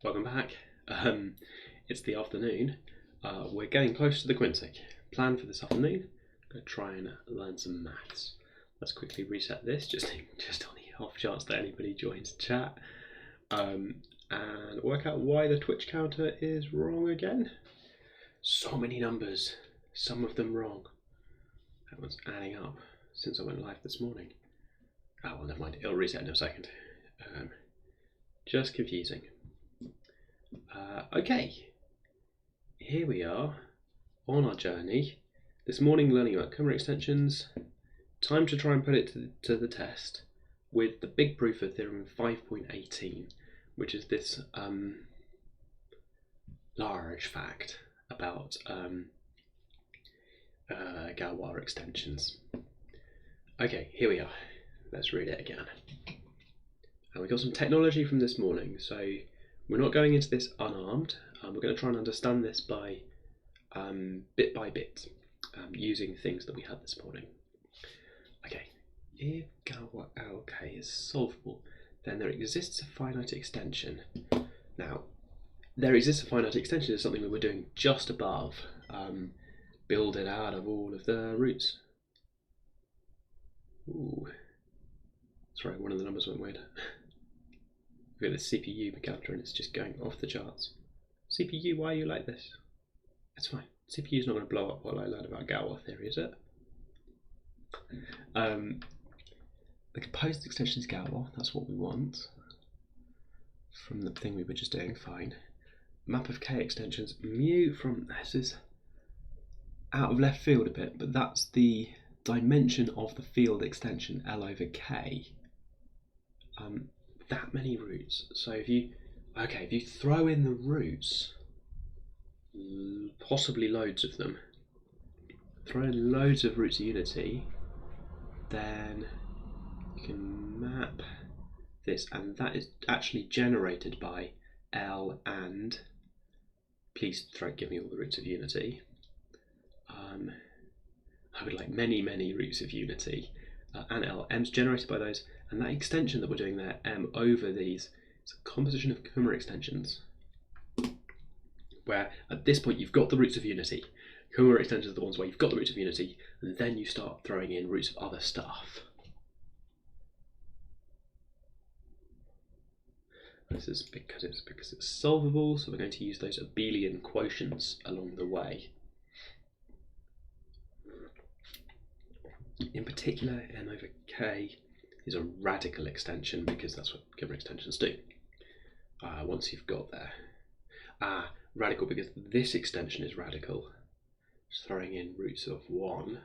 Welcome back. It's the afternoon. We're getting close to the Quintic. Plan for this afternoon, I'm going to try and learn some maths. Let's quickly reset this, just on the off chance that anybody joins chat, and work out why the Twitch counter is wrong again. So many numbers, some of them wrong. That one's adding up since I went live this morning. Oh well, never mind, it'll reset in a second. Just confusing. Okay, here we are on our journey. This morning learning about Cumber extensions. Time to try and put it to the test with the big proof of theorem 5.18, which is this large fact about Galois extensions. Okay, here we are. Let's read it again. And we got some technology from this morning, so we're not going into this unarmed. We're going to try and understand this by bit using things that we had this morning. Okay, if Galois LK is solvable, then there exists a finite extension. Now, there exists a finite extension is something we were doing just above. Build it out of all of the roots. Ooh, sorry, one of the numbers went weird. We've got the CPU counter and it's just going off the charts. CPU, why are you like this? It's fine. CPU's not going to blow up what I learned about Galois theory, is it? The composed extension is Galois, that's what we want. From the thing we were just doing, fine. Map of K extensions, mu from, this is out of left field a bit, but that's the dimension of the field extension, L over K. That many roots. So if you throw in the roots, possibly loads of them, throw in loads of roots of unity, then you can map this, and that is actually generated by L and, please give me all the roots of unity. I would like many roots of unity, and L. M's generated by those, and that extension that we're doing there, M over these, is a composition of Cumber extensions, where at this point you've got the roots of unity. Cumber extensions are the ones where you've got the roots of unity, and then you start throwing in roots of other stuff. This is because it's solvable, so we're going to use those abelian quotients along the way. In particular, M over K is a radical extension because that's what Cumber extensions do. Once you've got there. Radical because this extension is radical. Just throwing in roots of 1.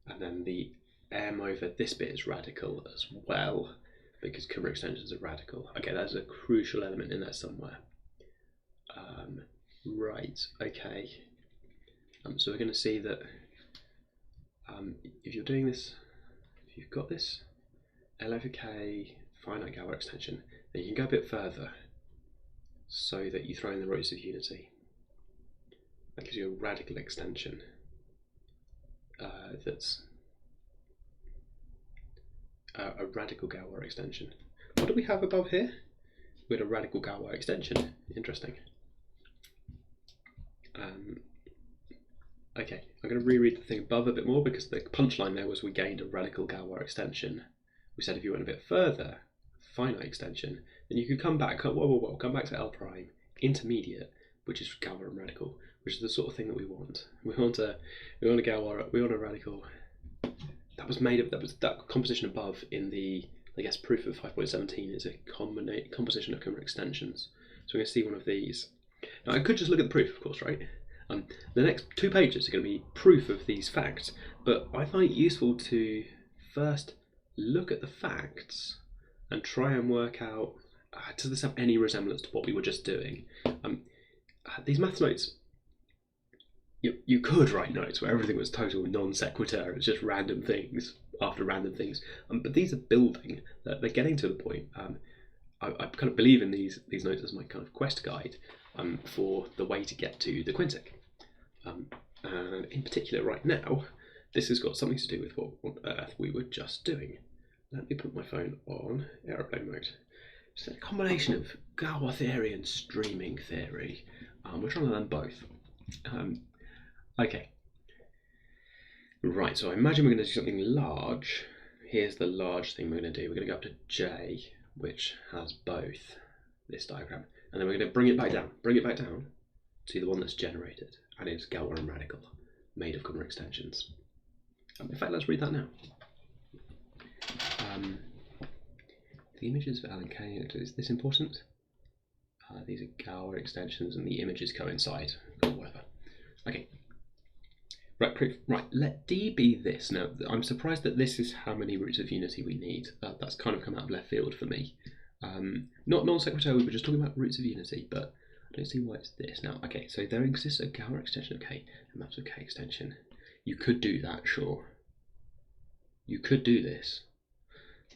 And then the M over this bit is radical as well because Cumber extensions are radical. Okay, that's a crucial element in there somewhere. Right, okay. So we're going to see that if you're doing this, if you've got this L over K finite Galois extension, then you can go a bit further so that you throw in the roots of unity. That gives you a radical extension that's a radical Galois extension. What do we have above here? We had a radical Galois extension. Interesting. Okay, I'm going to reread the thing above a bit more because the punchline there was we gained a radical Galois extension. We said if you went a bit further, finite extension, then you could come back, come back to L prime, intermediate, which is Galois and radical, which is the sort of thing that we want. We want a radical. That was made of, that composition above in the, I guess, proof of 5.17 is a composition of Cumber extensions. So we're going to see one of these. Now I could just look at the proof, of course, right? The next 2 pages are going to be proof of these facts, but I find it useful to first look at the facts and try and work out, does this have any resemblance to what we were just doing? These maths notes, you could write notes where everything was total non sequitur, it's just random things after random things, but these are building, they're getting to the point. I kind of believe in these notes as my kind of quest guide for the way to get to the Quintic. And in particular right now, this has got something to do with what on earth we were just doing. Let me put my phone on aeroplane mode. It's a combination of Galois theory and streaming theory. We're trying to learn both. Okay. Right, so I imagine we're going to do something large. Here's the large thing we're going to do. We're going to go up to J, which has both this diagram. And then we're going to bring it back down to the one that's generated. And it's Galois and radical, made of common extensions. In fact, let's read that now. The images for L and K, is this important? These are Galois extensions and the images coincide, or whatever. Okay. Right, let D be this. Now, I'm surprised that this is how many roots of unity we need. That's kind of come out of left field for me. Not non-sequitur, we were just talking about roots of unity, but I don't see why it's this. Now, okay, so there exists a Galois extension of K, and maps of K extension. You could do that, sure. You could do this.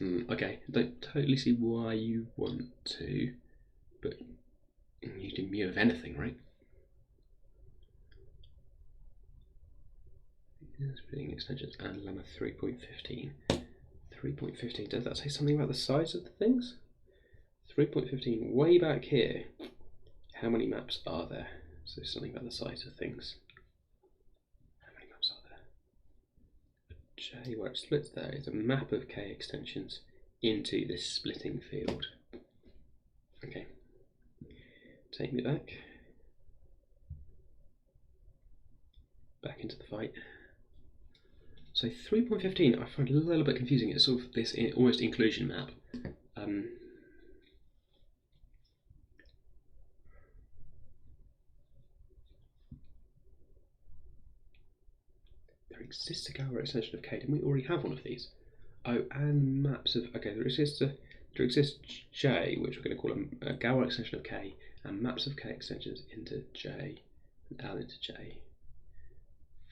Okay, don't totally see why you want to, but you do mu of anything, right? Splitting extensions and lemma 3.15. 3.15, does that say something about the size of the things? 3.15, way back here. How many maps are there? So something about the size of things. How many maps are there? J, where it splits there, is a map of K extensions into this splitting field. Okay. Take me back. Back into the fight. So 3.15 I find a little bit confusing. It's sort of this almost inclusion map. There exists a Galois extension of K. Didn't we already have one of these? Oh, and maps of... Okay, there exists J, which we're going to call a Galois extension of K, and maps of K extensions into J and L into J.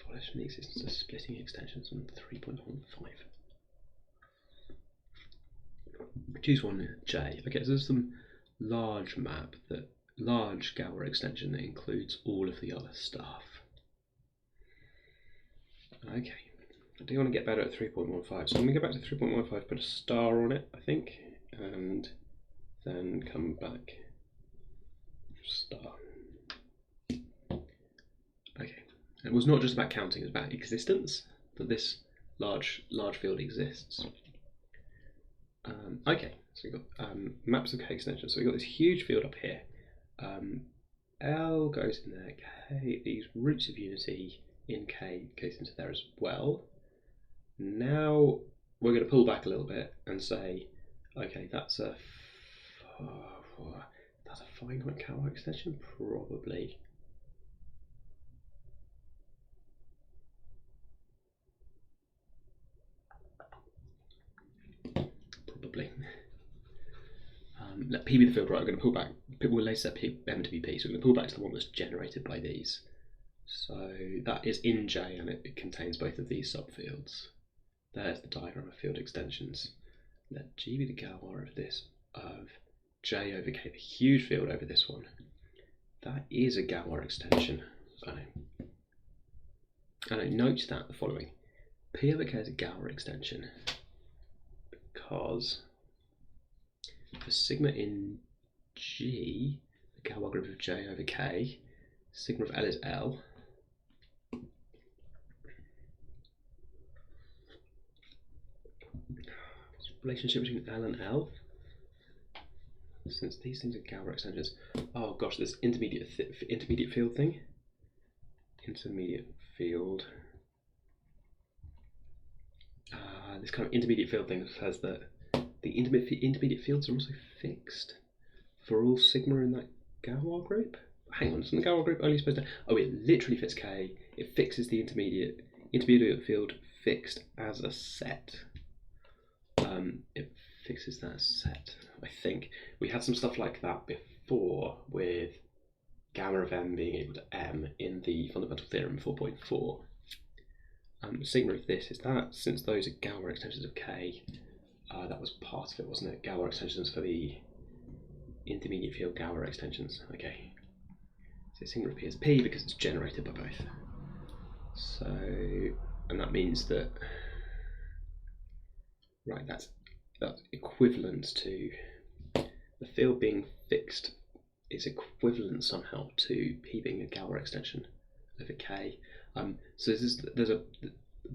Follows from the existence of splitting extensions on 3.15. Choose one J. Okay, so there's some large map, large Galois extension that includes all of the other stuff. Okay, I do want to get better at 3.15, so I'm going to go back to 3.15, put a star on it, I think, and then come back, star. Okay, it was not just about counting, it was about existence, that this large field exists. Okay, so we've got maps of K extensions, so we've got this huge field up here. L goes in there, K, these roots of unity in K goes into there as well. Now we're going to pull back a little bit and say, okay, that's a finite Galois extension, probably. Let P be the field, right? We're going to pull back. We'll later set M to be P, so we're going to pull back to the one that's generated by these. So that is in J, and it contains both of these subfields. There's the diagram of field extensions. Let G be the Galois of this, of J over K, the huge field over this one. That is a Galois extension. I know, note that the following. P over K is a Galois extension because for sigma in G, the Galois group of J over K, sigma of L is L. What's the relationship between L and L? Since these things are Galois extensions. Oh gosh, this intermediate field thing. Intermediate field. This kind of intermediate field thing says that the intermediate fields are also fixed for all sigma in that Galois group. Hang on, isn't the Galois group only supposed to... Oh, it literally fits K. It fixes the intermediate field fixed as a set. It fixes that set, I think. We had some stuff like that before with gamma of M being equal to M in the fundamental theorem 4.4. Sigma of this is that, since those are Galois extensions of K, that was part of it, wasn't it? Galois extensions for the intermediate field Galois extensions. Okay. So sigma of P is P because it's generated by both. So, and that means that, right, that's equivalent to the field being fixed is equivalent somehow to P being a Galois extension over K. So there's a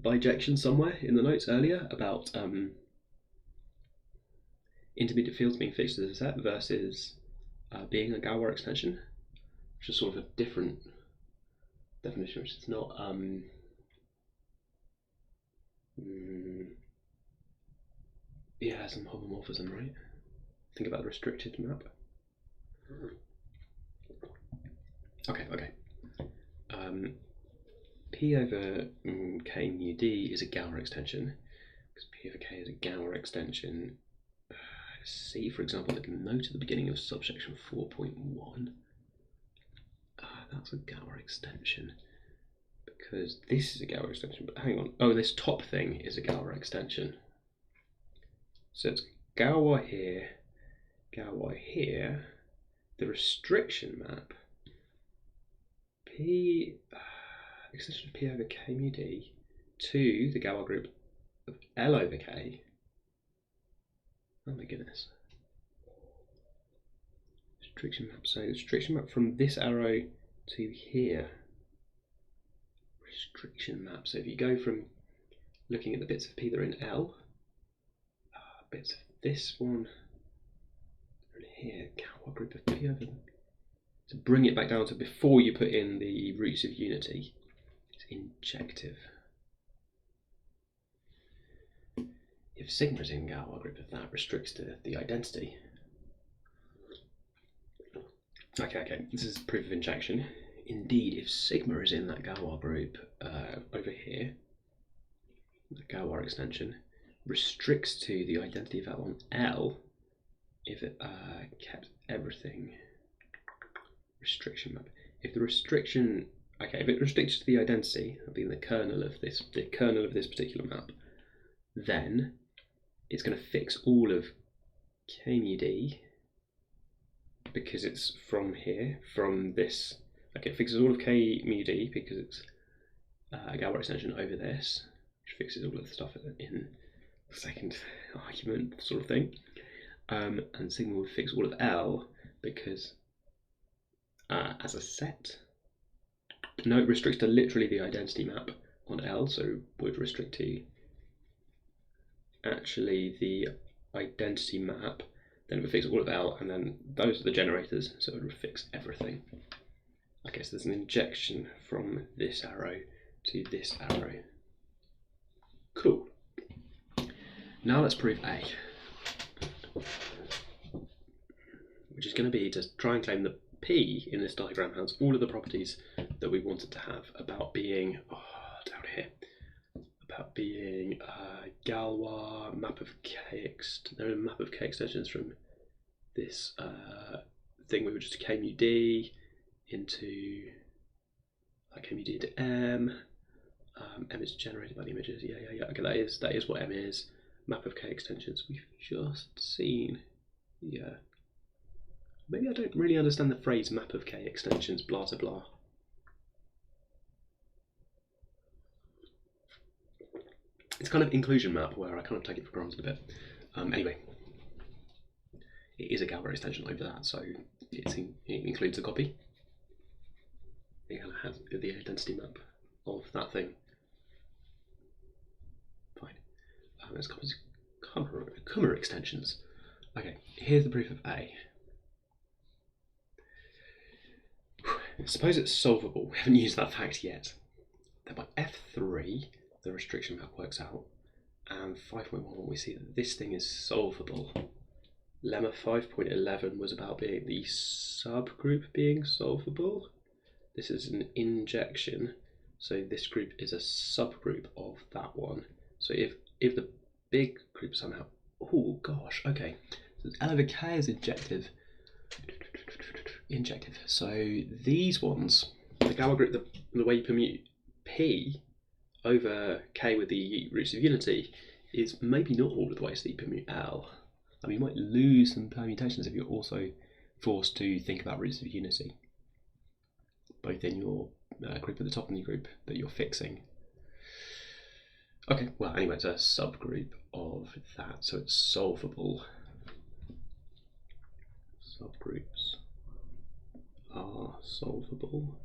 bijection somewhere in the notes earlier about intermediate fields being fixed as a set versus being a Galois extension, which is sort of a different definition, which is not yeah, some homomorphism, right? Think about the restricted map. Okay. P over K mu D is a Galois extension, because P over K is a Galois extension. C, for example, the note at the beginning of subsection 4.1. That's a Galois extension, because this is a Galois extension, but hang on. Oh, this top thing is a Galois extension. So it's Galois here, Galois here. The restriction map, P, extension of P over K mu D to the Galois group of L over K. Oh my goodness. Restriction map. So restriction map from this arrow to here. Restriction map. So if you go from looking at the bits of P that are in L, bits of this one are in here, Galois group of P over, to bring it back down to before you put in the roots of unity, it's injective. If sigma is in Galois group of that, restricts to the identity. Okay, this is proof of injection. Indeed, if sigma is in that Galois group over here, the Galois extension, restricts to the identity of L on L if it kept everything. Restriction map. If the restriction, if it restricts to the identity, that'll be the kernel of this particular map, then it's going to fix all of K mu D, because it's from here, from this. Okay, it fixes all of K mu D because it's a Galois extension over this, which fixes all of the stuff in the second argument sort of thing. And sigma would fix all of L because as a set, no, it restricts to literally the identity map on L, so would restrict to actually the identity map, then it would fix all of L, and then those are the generators, so it would fix everything. Okay, so there's an injection from this arrow to this arrow. Cool. Now let's prove A, which is going to be to try and claim that P in this diagram has all of the properties that we wanted to have about being, down here, about being Galois, map of K, there are a map of K extensions from this thing we were just K mu D into K mu D into M. M is generated by the images. Yeah. Okay, that is what M is. Map of K extensions we've just seen. Yeah. Maybe I don't really understand the phrase map of K extensions, blah blah blah. It's kind of inclusion map where I kind of take it for granted a bit. Anyway, it is a Galois extension over that, so it includes a copy. It kind of has the identity map of that thing. Fine. There's Kummer extensions. Okay, here's the proof of A. Suppose it's solvable. We haven't used that fact yet. That by F3, the restriction map works out, and 5.1, we see that this thing is solvable. Lemma 5.11 was about being the subgroup being solvable. This is an injection, so this group is a subgroup of that one. So if the big group somehow, oh gosh, okay, so L over K is injective. So these ones, the Galois group, the way you permute P over K with the roots of unity is maybe not all of the ways that you permute L. I mean, you might lose some permutations if you're also forced to think about roots of unity, both in your group at the top and the group that you're fixing. Okay, well, anyway, it's a subgroup of that, so it's solvable. subgroups are solvable.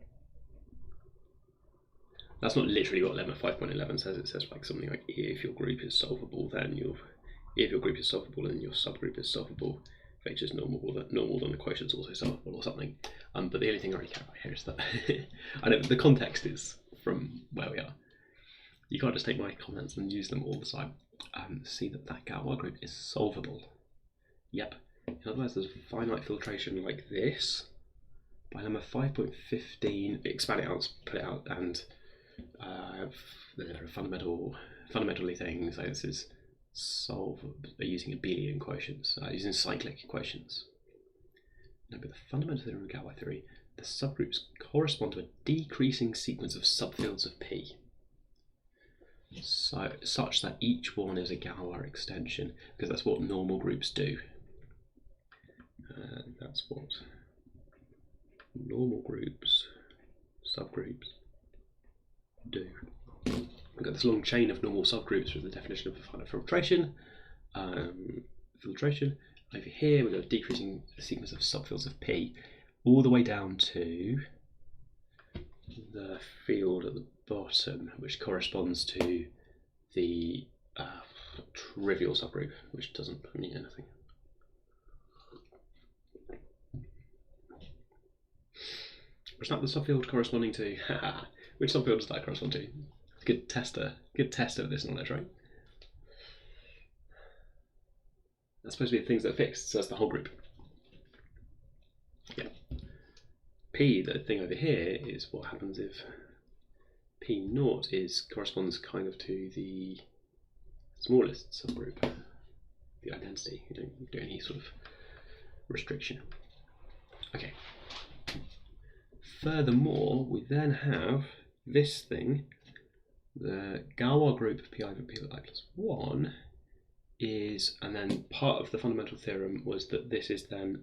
That's not literally what lemma 5.11 says. It says like something like if your group is solvable, then if your group is solvable and your subgroup is solvable, if H is normal, then the quotient's also solvable or something. But the only thing I really care about here is that I know the context is from where we are. You can't just take my comments and use them all the time. See that Galois group is solvable. Yep. In other words, there's finite filtration like this. By lemma 5.15, expand it out, put it out, and there are fundamentally things. So this is using abelian quotients, using cyclic quotients. Now, with the fundamental theorem of Galois theory, the subgroups correspond to a decreasing sequence of subfields of P. So, such that each one is a Galois extension, because that's what normal groups do. That's what normal groups, subgroups, do. We've got this long chain of normal subgroups with the definition of finite filtration. Over here, we've got a decreasing sequence of subfields of P, all the way down to the field at the bottom, which corresponds to the trivial subgroup, which doesn't mean anything. What's that the subfield corresponding to? Which subfield does that correspond to? Good tester of this knowledge, right? That's supposed to be the things that are fixed, so that's the whole group. Yeah. P, the thing over here, is what happens if P naught corresponds kind of to the smallest subgroup, the identity. You don't do any sort of restriction. Okay. Furthermore, we then have this thing, the Galois group of Pi over Pi plus 1 is, and then part of the fundamental theorem was that this is then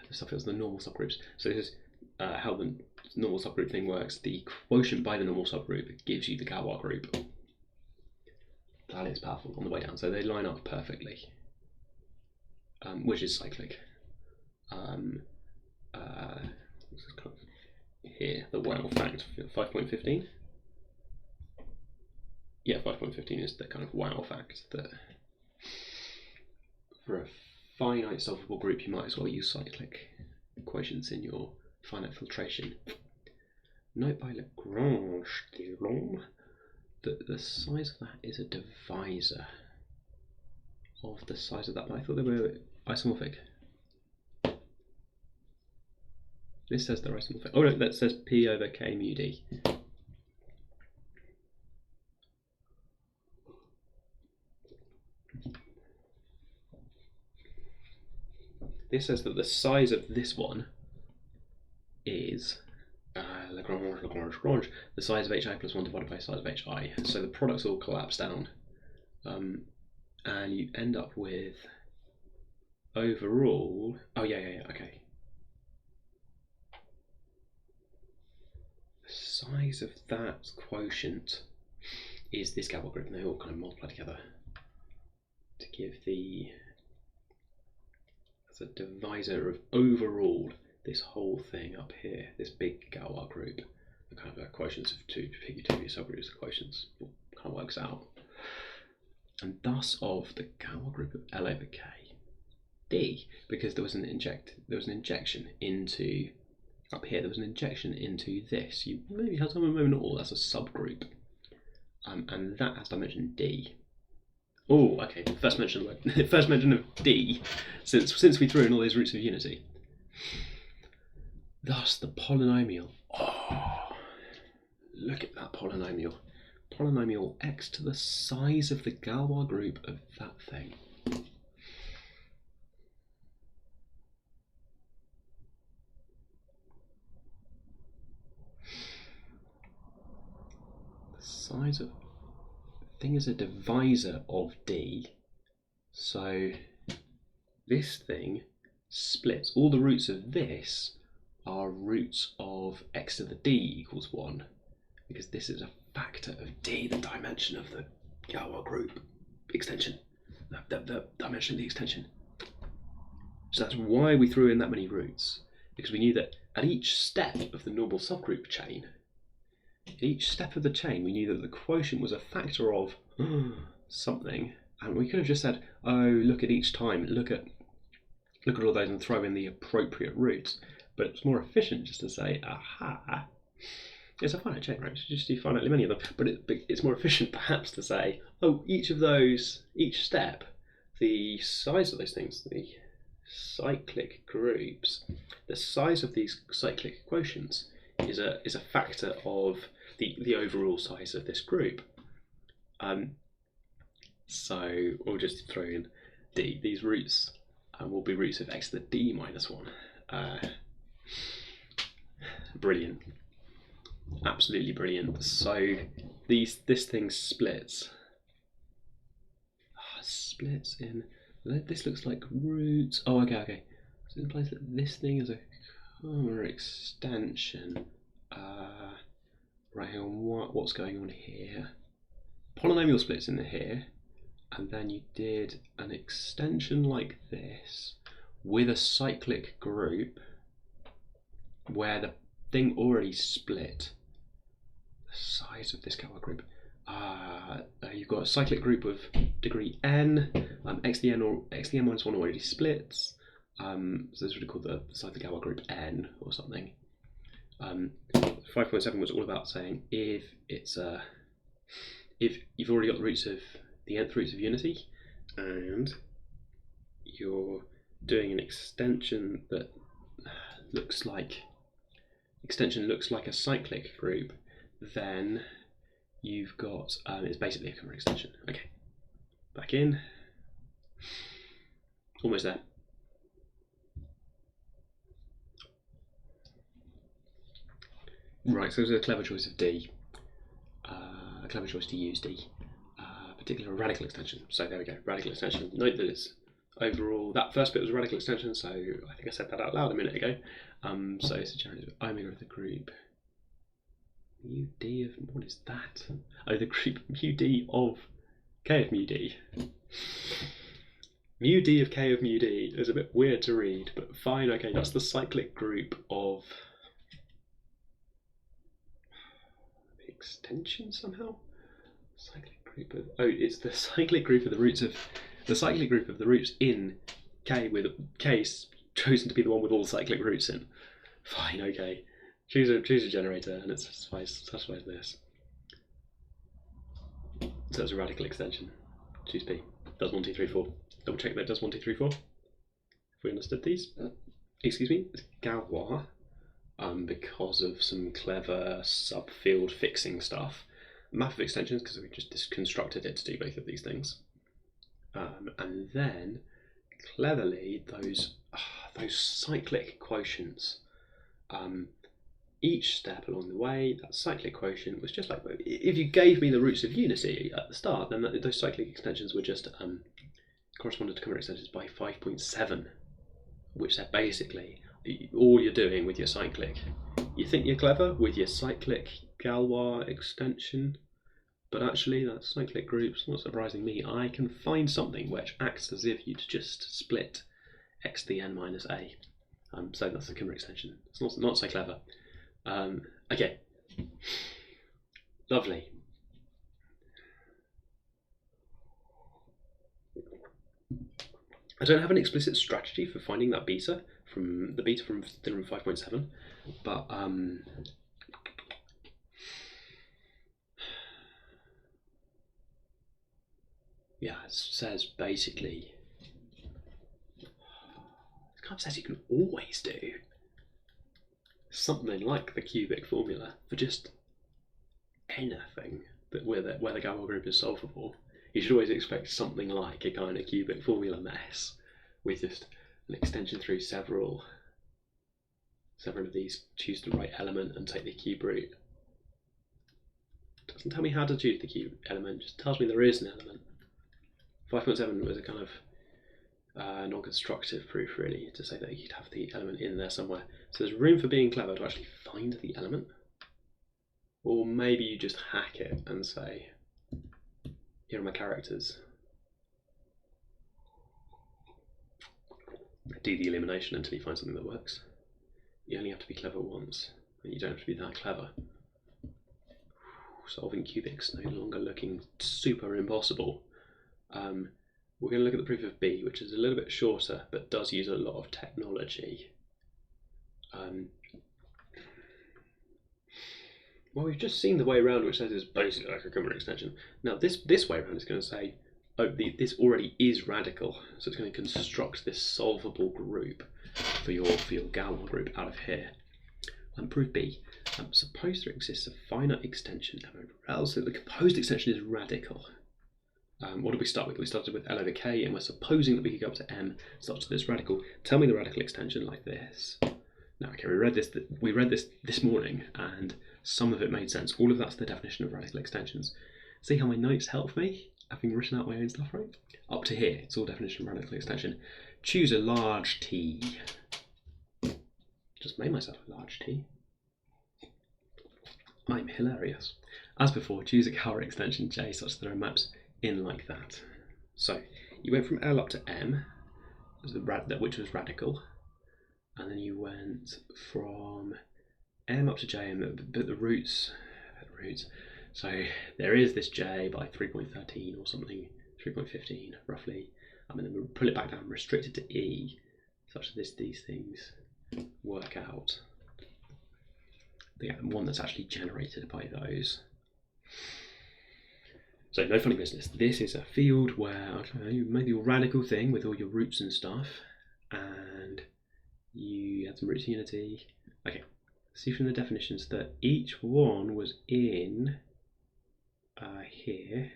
the subfields, the normal subgroups. So this is how the normal subgroup thing works. The quotient by the normal subgroup gives you the Galois group. That is powerful on the way down. So they line up perfectly, which is cyclic. This is kind of here, the wow fact, 5.15. Yeah, 5.15 is the kind of wow fact that for a finite solvable group, you might as well use cyclic quotients in your finite filtration. Note by Lagrange theorem that the size of that is a divisor of the size of that, but I thought they were isomorphic. This says they're isomorphic. Oh no, that says P over K mu D. This says that the size of this one is Lagrange, the size of HI plus 1 divided by the size of HI. So the products all collapse down, and you end up with overall. Oh yeah, okay. The size of that quotient is this Galois group, and they all kind of multiply together to give as a divisor of overall this whole thing up here, this big Galois group. The kind of quotients of two subgroups of quotients kind of works out, and thus of the Galois group of L over K D, because there was an injection into up here. There was an injection into this. You maybe have some, maybe not all. That's a subgroup, and that has dimension D. Oh, okay. First mention of D since we threw in all those roots of unity. Thus, the polynomial. Oh, look at that polynomial. Polynomial x to the size of the Galois group of that thing. Size of thing is a divisor of D, so this thing splits. All the roots of this are roots of x to the D equals 1, because this is a factor of D, the dimension of the Galois group extension, the dimension of the extension. So that's why we threw in that many roots, because we knew that at each step of the normal subgroup chain, at each step of the chain, we knew that the quotient was a factor of something, and we could have just said, oh, look at each time, look at all those and throw in the appropriate roots. But it's more efficient just to say, aha, it's a finite chain, right? You should just do finitely many of them. But it's more efficient perhaps to say, oh, each step, the size of those things, the cyclic groups, the size of these cyclic quotients is a factor of the overall size of this group. So we'll just throw in d. These roots will be roots of x to the d minus 1. Brilliant. Absolutely brilliant. So this thing splits. Splits in. This looks like roots. Oh, okay. So it implies that this thing is a comma extension. Right, hang on. What's going on here? Polynomial splits in here, and then you did an extension like this with a cyclic group where the thing already split. The size of this Galois group. You've got a cyclic group of degree n, x to the n or x to the n minus 1 already splits. So this would be called the size of the Galois group n or something. 5.7 was all about saying if you've already got the roots of the nth roots of unity, and you're doing an extension that looks like a cyclic group, then you've got it's basically a comma extension. Okay, back in, almost there. Right, so it was a clever choice of D, a clever choice to use D, particularly a radical extension. So there we go, radical extension. Note that it's overall, that first bit was a radical extension, so I think I said that out loud a minute ago. So it's a generative omega of the group mu d of, what is that? Oh, the group mu d of k of mu d. Mu d of k of mu d is a bit weird to read, but fine, okay, that's the cyclic group of extension somehow? Cyclic group of, oh, it's the cyclic group of the roots of, the cyclic group of the roots in k, with k chosen to be the one with all cyclic roots in. Fine, okay. Choose a generator and it satisfies this. So it's a radical extension. Choose P. Does 1, 2, 3, 4. Double check that it does 1, 2, 3, 4. If we understood these. Excuse me, it's Galois, because of some clever subfield fixing stuff. Map of extensions, because we just constructed it to do both of these things. And then, cleverly, those cyclic quotients. Each step along the way, that cyclic quotient was just like, if you gave me the roots of unity at the start, then those cyclic extensions were just corresponded to comma extensions by 5.7, which said basically all you're doing with your cyclic. You think you're clever with your cyclic Galois extension, but actually that cyclic group's not surprising me. I can find something which acts as if you'd just split x to the n minus a. So that's the comma extension. It's not so clever. Okay, lovely. I don't have an explicit strategy for finding that beta from theorem 5.7, but yeah, it says basically, it kind of says you can always do something like the cubic formula for just anything that where the Galois group is solvable. You should always expect something like a kind of cubic formula mess with just an extension through several of these, choose the right element and take the cube root. It doesn't tell me how to choose the cube element, just tells me there is an element. 5.7 was a kind of non-constructive proof, really, to say that you'd have the element in there somewhere. So there's room for being clever to actually find the element. Or maybe you just hack it and say, here are my characters. do the elimination until you find something that works. You only have to be clever once, and you don't have to be that clever. Solving cubics no longer looking super impossible. We're going to look at the proof of B, which is a little bit shorter, but does use a lot of technology. Well, we've just seen the way around, which says it's basically like a Kummer extension. Now, this way around is going to say, oh, this already is radical, so it's going to construct this solvable group for your Galois group out of here. Proof B. Suppose there exists a finite extension M over L, so the composed extension is radical. What did we start with? We started with L over K, and we're supposing that we could go up to M such that it's radical. Tell me the radical extension like this. Now, okay, we read this this morning, and some of it made sense. All of that's the definition of radical extensions. See how my notes help me, having written out my own stuff, right? Up to here, it's all definition of radical extension. Choose a large T. Just made myself a large T. I'm hilarious. As before, choose a Galois extension J such that there are maps in like that. So you went from L up to M, which was radical, and then you went from M up to J, but the roots. So there is this J by 3.13 or something, 3.15 roughly. And then we'll pull it back down, restrict it to E, such that these things work out. The one that's actually generated by those. So no funny business. This is a field where you made your radical thing with all your roots and stuff, and you had some roots unity. Okay, see from the definitions that each one was in here.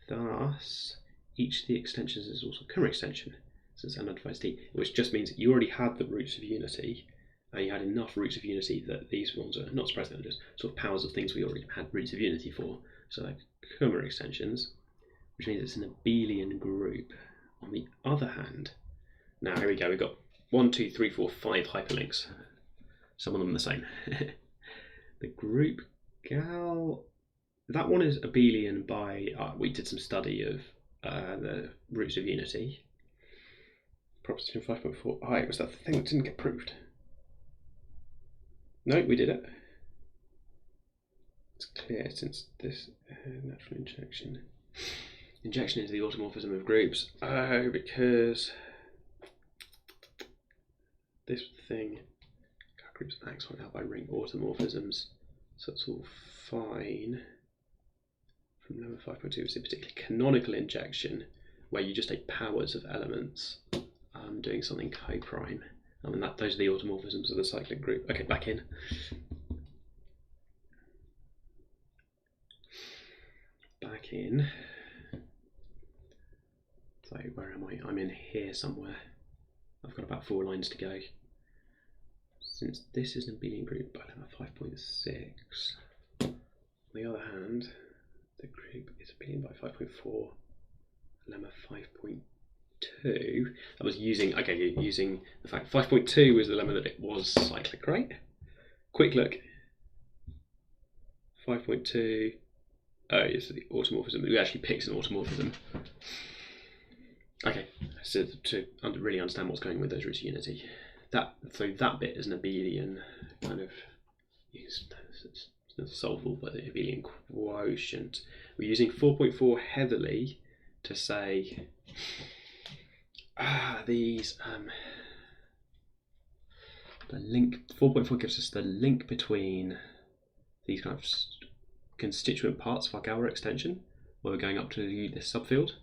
Thus, each of the extensions is also a Kummer extension, since M identifies T, which just means that you already had the roots of unity, and you had enough roots of unity that these ones are not surprisingly just sort of powers of things we already had roots of unity for. So like Kummer extensions, which means it's an abelian group. On the other hand, now here we go, we've got 1, 2, 3, 4, 5 hyperlinks. Some of them are the same. The group Gal, that one is abelian by, we did some study of the roots of unity. Proposition 5.4, it was that thing that didn't get proved. No, we did it. It's clear since this natural injection into the automorphism of groups. Oh, because this thing, groups of X work out by ring automorphisms, so it's all fine. From lemma 5.2 is a particularly canonical injection where you just take powers of elements, doing something co-prime. And those are the automorphisms of the cyclic group. Okay, back in. Back in. So where am I? I'm in here somewhere. I've got about 4 lines to go. Since this is an abelian group by lemma 5.6, on the other hand, the group is abelian by 5.4, lemma 5.2. That was using the fact 5.2 was the lemma that it was cyclic, right? Quick look. 5.2. Oh, it's the automorphism. We actually picked an automorphism. Okay, so to really understand what's going on with those roots of unity, that bit is an abelian kind of. It's not solvable by the abelian quotient. We're using 4.4 heavily to say. These the link 4.4 gives us the link between these kind of constituent parts of our Galois extension, where we're going up to this subfield.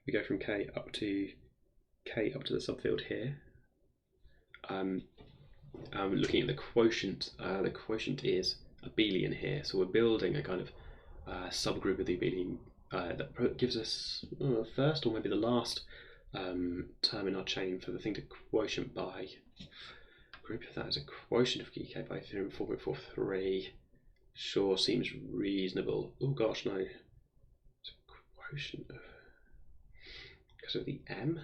We go from K up to the subfield here. Looking at the quotient is abelian here, so we're building a kind of subgroup of the abelian that gives us first or maybe the last term in our chain for the thing to quotient by. Group of that is a quotient of GK by theorem 4.43. Sure, seems reasonable. Oh gosh, no. It's a quotient of, because of the M.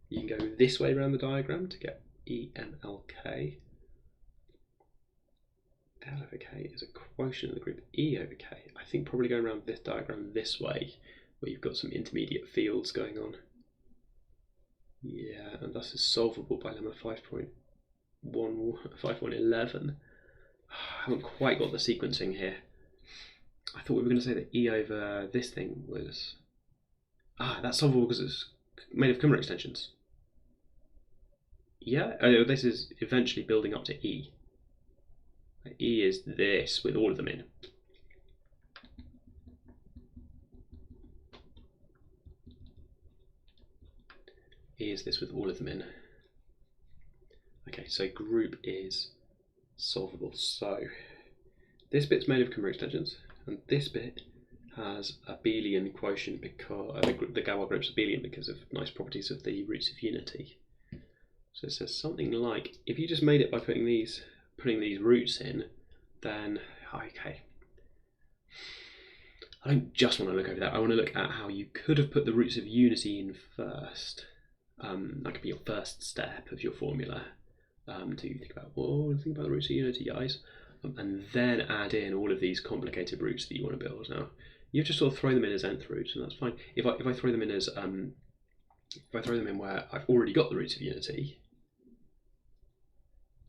You can go this way around the diagram to get EMLK. L over K is a quotient of the group E over K. I think probably going around this diagram this way, where you've got some intermediate fields going on. Yeah, and thus is solvable by lemma 5.11. I haven't quite got the sequencing here. I thought we were going to say that E over this thing was... that's solvable because it's made of Kummer extensions. Yeah, this is eventually building up to E. E is this with all of them in. E is this with all of them in. Okay, so group is solvable. So this bit's made of Kummer extensions, and this bit has a abelian quotient because the Galois group's abelian because of nice properties of the roots of unity. So it says something like, if you just made it by putting these roots in, then okay. I don't just want to look over that. I want to look at how you could have put the roots of unity in first. That could be your first step of your formula. To think about, think about the roots of unity, guys, and then add in all of these complicated roots that you want to build. Now, you just sort of throw them in as nth roots, and that's fine. If I throw them in as if I throw them in where I've already got the roots of unity,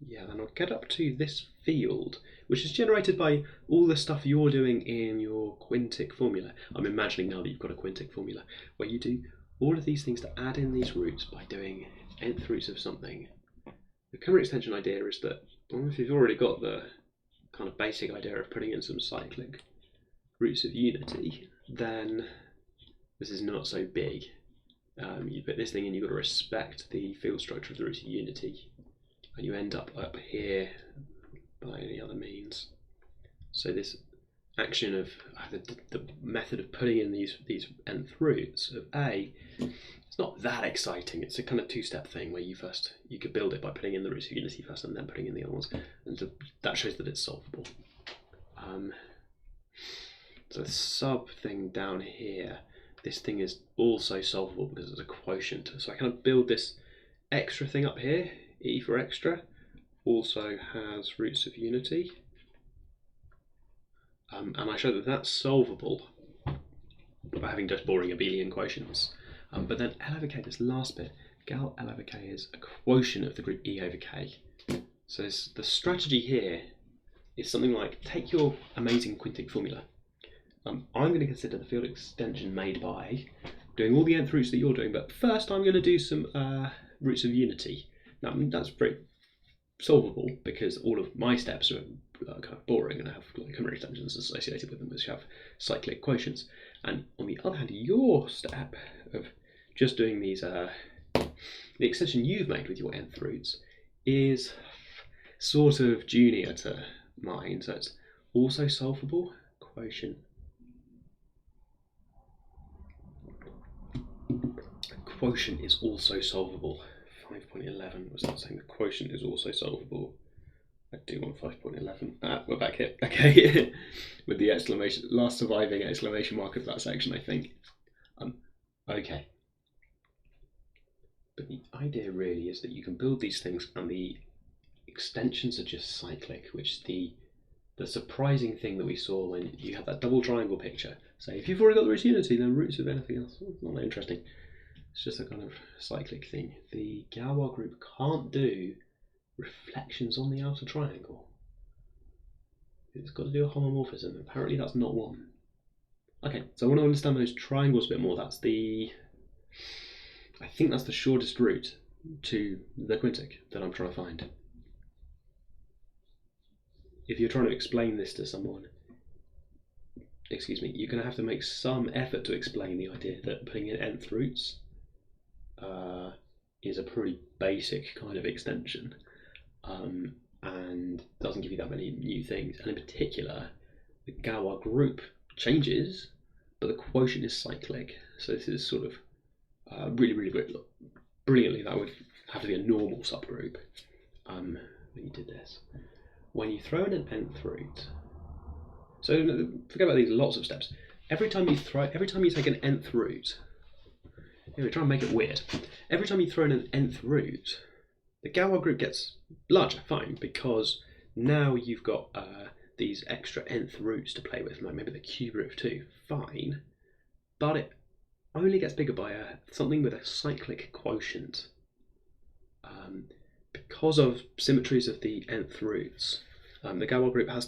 yeah, then I'll get up to this field, which is generated by all the stuff you're doing in your Quintic formula. I'm imagining now that you've got a Quintic formula where you do all of these things to add in these roots by doing nth roots of something. The Kummer extension idea is that if you've already got the kind of basic idea of putting in some cyclic roots of unity, then this is not so big. You put this thing in, you've got to respect the field structure of the roots of unity, and you end up here by any other means. So this action of the method of putting in these nth roots of A, it's not that exciting. It's a kind of two-step thing where you could build it by putting in the roots of unity first and then putting in the other ones, and that shows that it's solvable. So the sub thing down here, this thing is also solvable because it's a quotient. So I kind of build this extra thing up here, E for extra, also has roots of unity. And I show that that's solvable by having just boring abelian quotients. But then L over K, this last bit, Gal L over K is a quotient of the group E over K. So the strategy here is something like, take your amazing Quintic formula. I'm going to consider the field extension made by doing all the nth roots that you're doing, but first I'm going to do some roots of unity. Now that's pretty solvable because all of my steps are kind of boring and have Kummer extensions associated with them, which have cyclic quotients. And on the other hand, your step of just doing these, the extension you've made with your nth roots is sort of junior to mine, so it's also solvable. Quotient is also solvable. 5.11 was not saying the quotient is also solvable. I do want 5.11. We're back here. Okay, with the exclamation, last surviving exclamation mark of that section, I think. Okay. But the idea really is that you can build these things, and the extensions are just cyclic, which is the surprising thing that we saw when you had that double triangle picture. So if you've already got the roots of unity, then roots of anything else, not that interesting. It's just a kind of cyclic thing. The Galois group can't do reflections on the outer triangle. It's got to do a homomorphism. Apparently that's not one. Okay, so I want to understand those triangles a bit more. I think that's the shortest route to the Quintic that I'm trying to find. If you're trying to explain this to someone, excuse me, you're going to have to make some effort to explain the idea that putting in nth roots is a pretty basic kind of extension, and doesn't give you that many new things. And in particular, the Galois group changes, but the quotient is cyclic. So this is sort of really brilliantly, that would have to be a normal subgroup when you did this. When you throw in an nth root, so forget about these lots of steps. Every time you take an nth root, we're trying to make it weird. Every time you throw in an nth root, the Galois group gets larger, fine, because now you've got these extra nth roots to play with, like maybe the cube root of 2, fine. But only gets bigger by something with a cyclic quotient. Because of symmetries of the nth roots, the Galois group has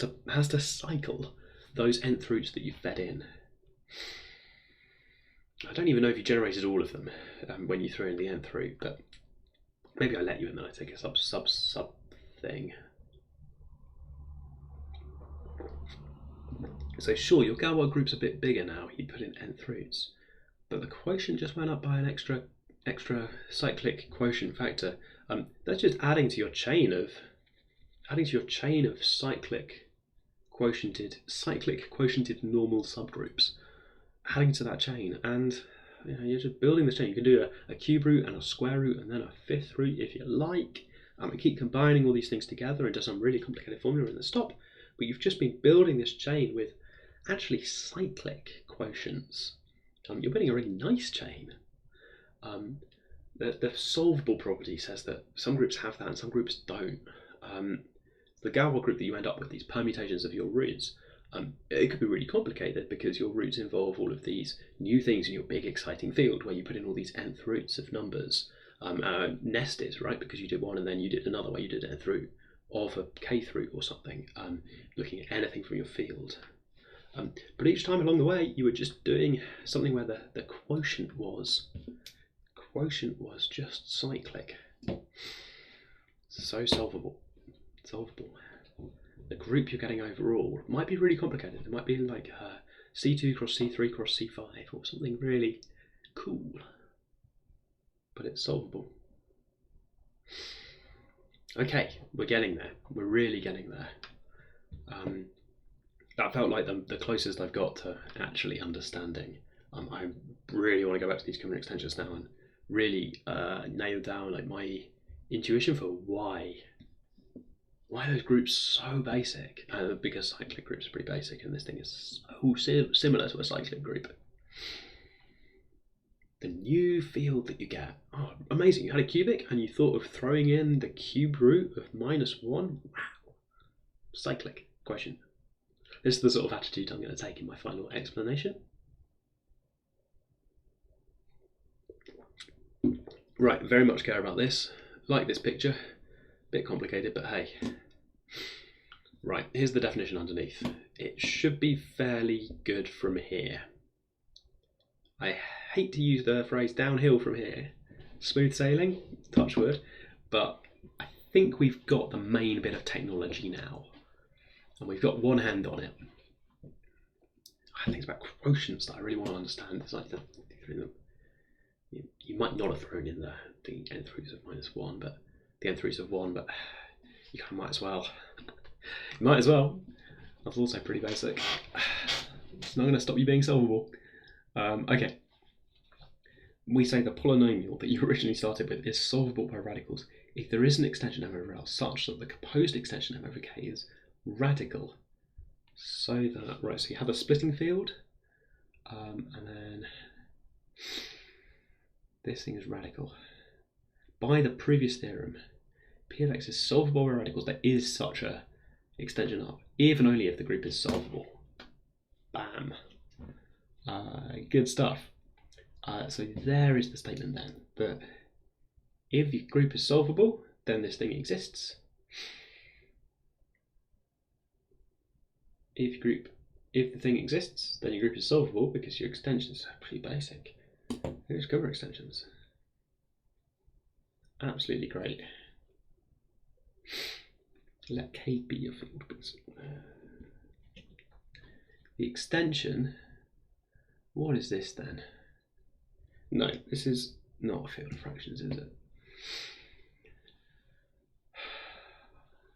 to cycle those nth roots that you fed in. I don't even know if you generated all of them when you threw in the nth root, but maybe I let you and then I take a sub thing. So sure, your Galois group's a bit bigger now, you put in nth roots, but the quotient just went up by an extra cyclic quotient factor. That's just adding to your chain of cyclic quotiented normal subgroups, adding to that chain, and you're just building this chain. You can do a cube root and a square root and then a fifth root if you like, and keep combining all these things together into some really complicated formula in the stop. But you've just been building this chain with actually cyclic quotients. You're building a really nice chain. The solvable property says that some groups have that and some groups don't. The Galois group that you end up with, these permutations of your roots, it could be really complicated because your roots involve all of these new things in your big exciting field where you put in all these nth roots of numbers, nested, right? Because you did one and then you did another where you did an nth root of a kth root or something, looking at anything from your field. But each time along the way, you were just doing something where the quotient was just cyclic. So solvable. The group you're getting overall might be really complicated. It might be like C2 cross C3 cross C5 or something really cool, but it's solvable. Okay, we're getting there. We're really getting there. That felt like the closest I've got to actually understanding. I really want to go back to these common extensions now and really nail down like my intuition for why those groups so basic, because cyclic groups are pretty basic and this thing is so similar to a cyclic group. The new field that you get, oh amazing, you had a cubic and you thought of throwing in the cube root of -1, wow, cyclic quotient. This is the sort of attitude I'm going to take in my final explanation. Right, very much care about this. Like this picture, bit complicated, but hey. Right, here's the definition underneath. It should be fairly good from here. I hate to use the phrase downhill from here, smooth sailing, touch wood, but I think we've got the main bit of technology now, and we've got one hand on it. I think it's about quotients that I really want to understand. It's like you might not have thrown in the nth roots of -1, but the nth roots of 1, but you kind of might as well. You might as well. That's also pretty basic. It's not going to stop you being solvable. Okay. We say the polynomial that you originally started with is solvable by radicals if there is an extension M over L such that the composed extension M over K is radical. So that, right, so you have a splitting field, and then this thing is radical. By the previous theorem, P of X is solvable by radicals. There is such a extension up, if and only if the group is solvable. Bam. Good stuff. So there is the statement then, that if the group is solvable, then this thing exists. If the thing exists, then your group is solvable because your extensions are pretty basic. Those cover extensions. Absolutely great. Let K be your field. The extension, what is this then? No, this is not a field of fractions, is it?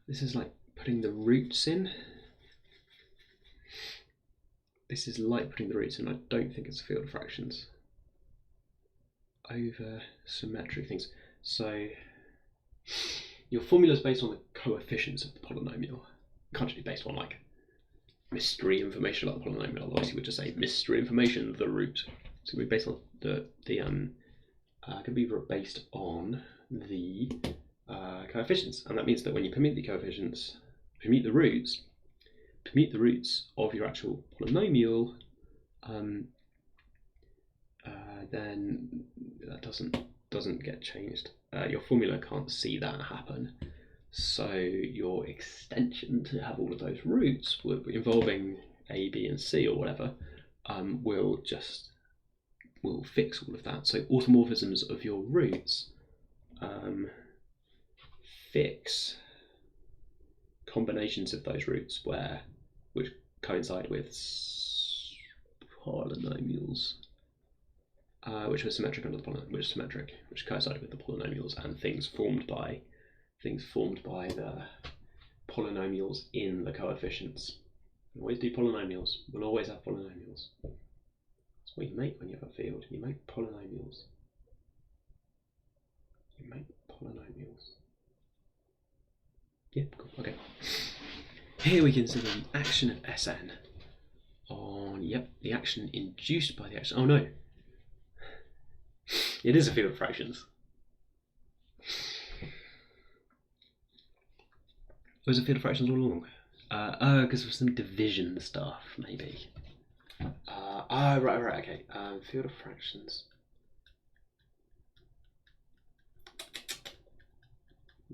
This is like putting the roots in. This is like putting the roots in. I don't think it's a field of fractions. Over symmetric things. So your formula is based on the coefficients of the polynomial. It can't just be based on like mystery information about the polynomial. Otherwise you would just say mystery information of the root. So we're based on can be based on the coefficients, and that means that when you permute the coefficients, permute the roots of your actual polynomial, then that doesn't get changed. Your formula can't see that happen. So your extension to have all of those roots involving A, B, and C or whatever will fix all of that. So automorphisms of your roots fix combinations of those roots which coincide with polynomials, which are symmetric under the which coincide with the polynomials and things formed by the polynomials in the coefficients. We always do polynomials. We'll always have polynomials. That's what you make when you have a field. You make polynomials. You make polynomials. Yeah, cool. Okay. Here we consider the action of Sn on, the action induced by the action. Oh no. It is a field of fractions. It was a field of fractions all along. Because of some division stuff, maybe. Right, okay. Field of fractions.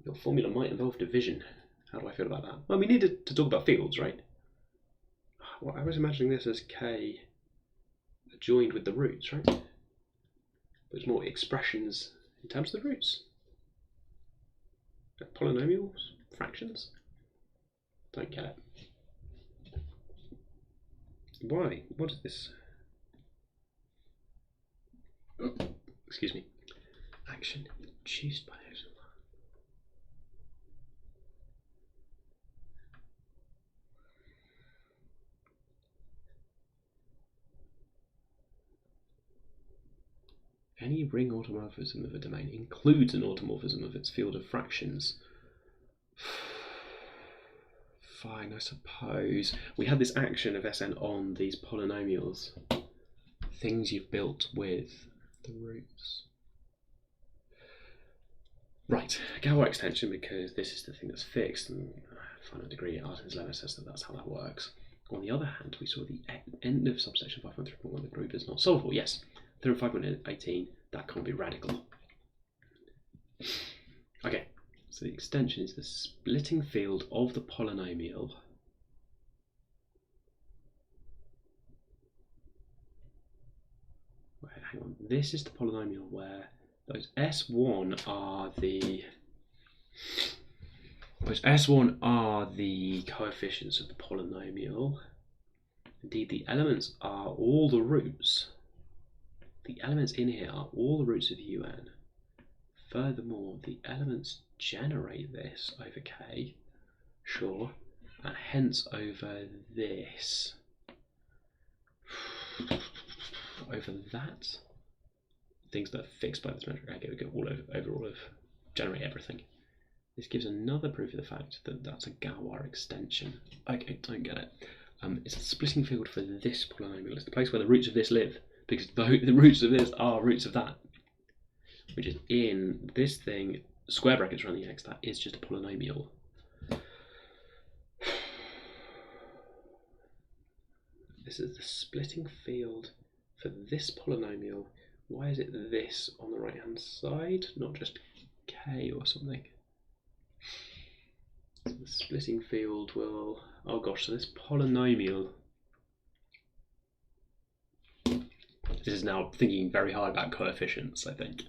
Your formula might involve division. How do I feel about that? Well, we needed to talk about fields, right? Well, I was imagining this as k joined with the roots, right? But it's more expressions in terms of the roots. Polynomials? Fractions? Don't get it. Why? What is this? Oh, excuse me. Action induced by action. Any ring automorphism of a domain includes an automorphism of its field of fractions. Fine, I suppose. We had this action of Sn on these polynomials. Things you've built with the roots. Right, Galois extension, because this is the thing that's fixed, and finite degree Artin's lemma says that that's how that works. On the other hand, we saw the end of subsection 5.3.1, the group is not solvable. Yes, theorem 5.18, that can't be radical. Okay, so the extension is the splitting field of the polynomial hang on, this is the polynomial where those S1 are the coefficients of the polynomial. Indeed, the elements are all the roots. The elements in here are all the roots of un. Furthermore, the elements generate this over k, sure, and hence over this. Over that. Things that are fixed by this metric. Okay, we go over all of generate everything. This gives another proof of the fact that that's a Galois extension. Okay, don't get it. It's a splitting field for this polynomial. It's the place where the roots of this live, because the roots of this are roots of that, which is in this thing, square brackets around the x, that is just a polynomial. This is the splitting field for this polynomial. Why is it this on the right hand side, not just k or something? So the splitting field will, oh gosh, so this polynomial, this is now thinking very hard about coefficients, I think.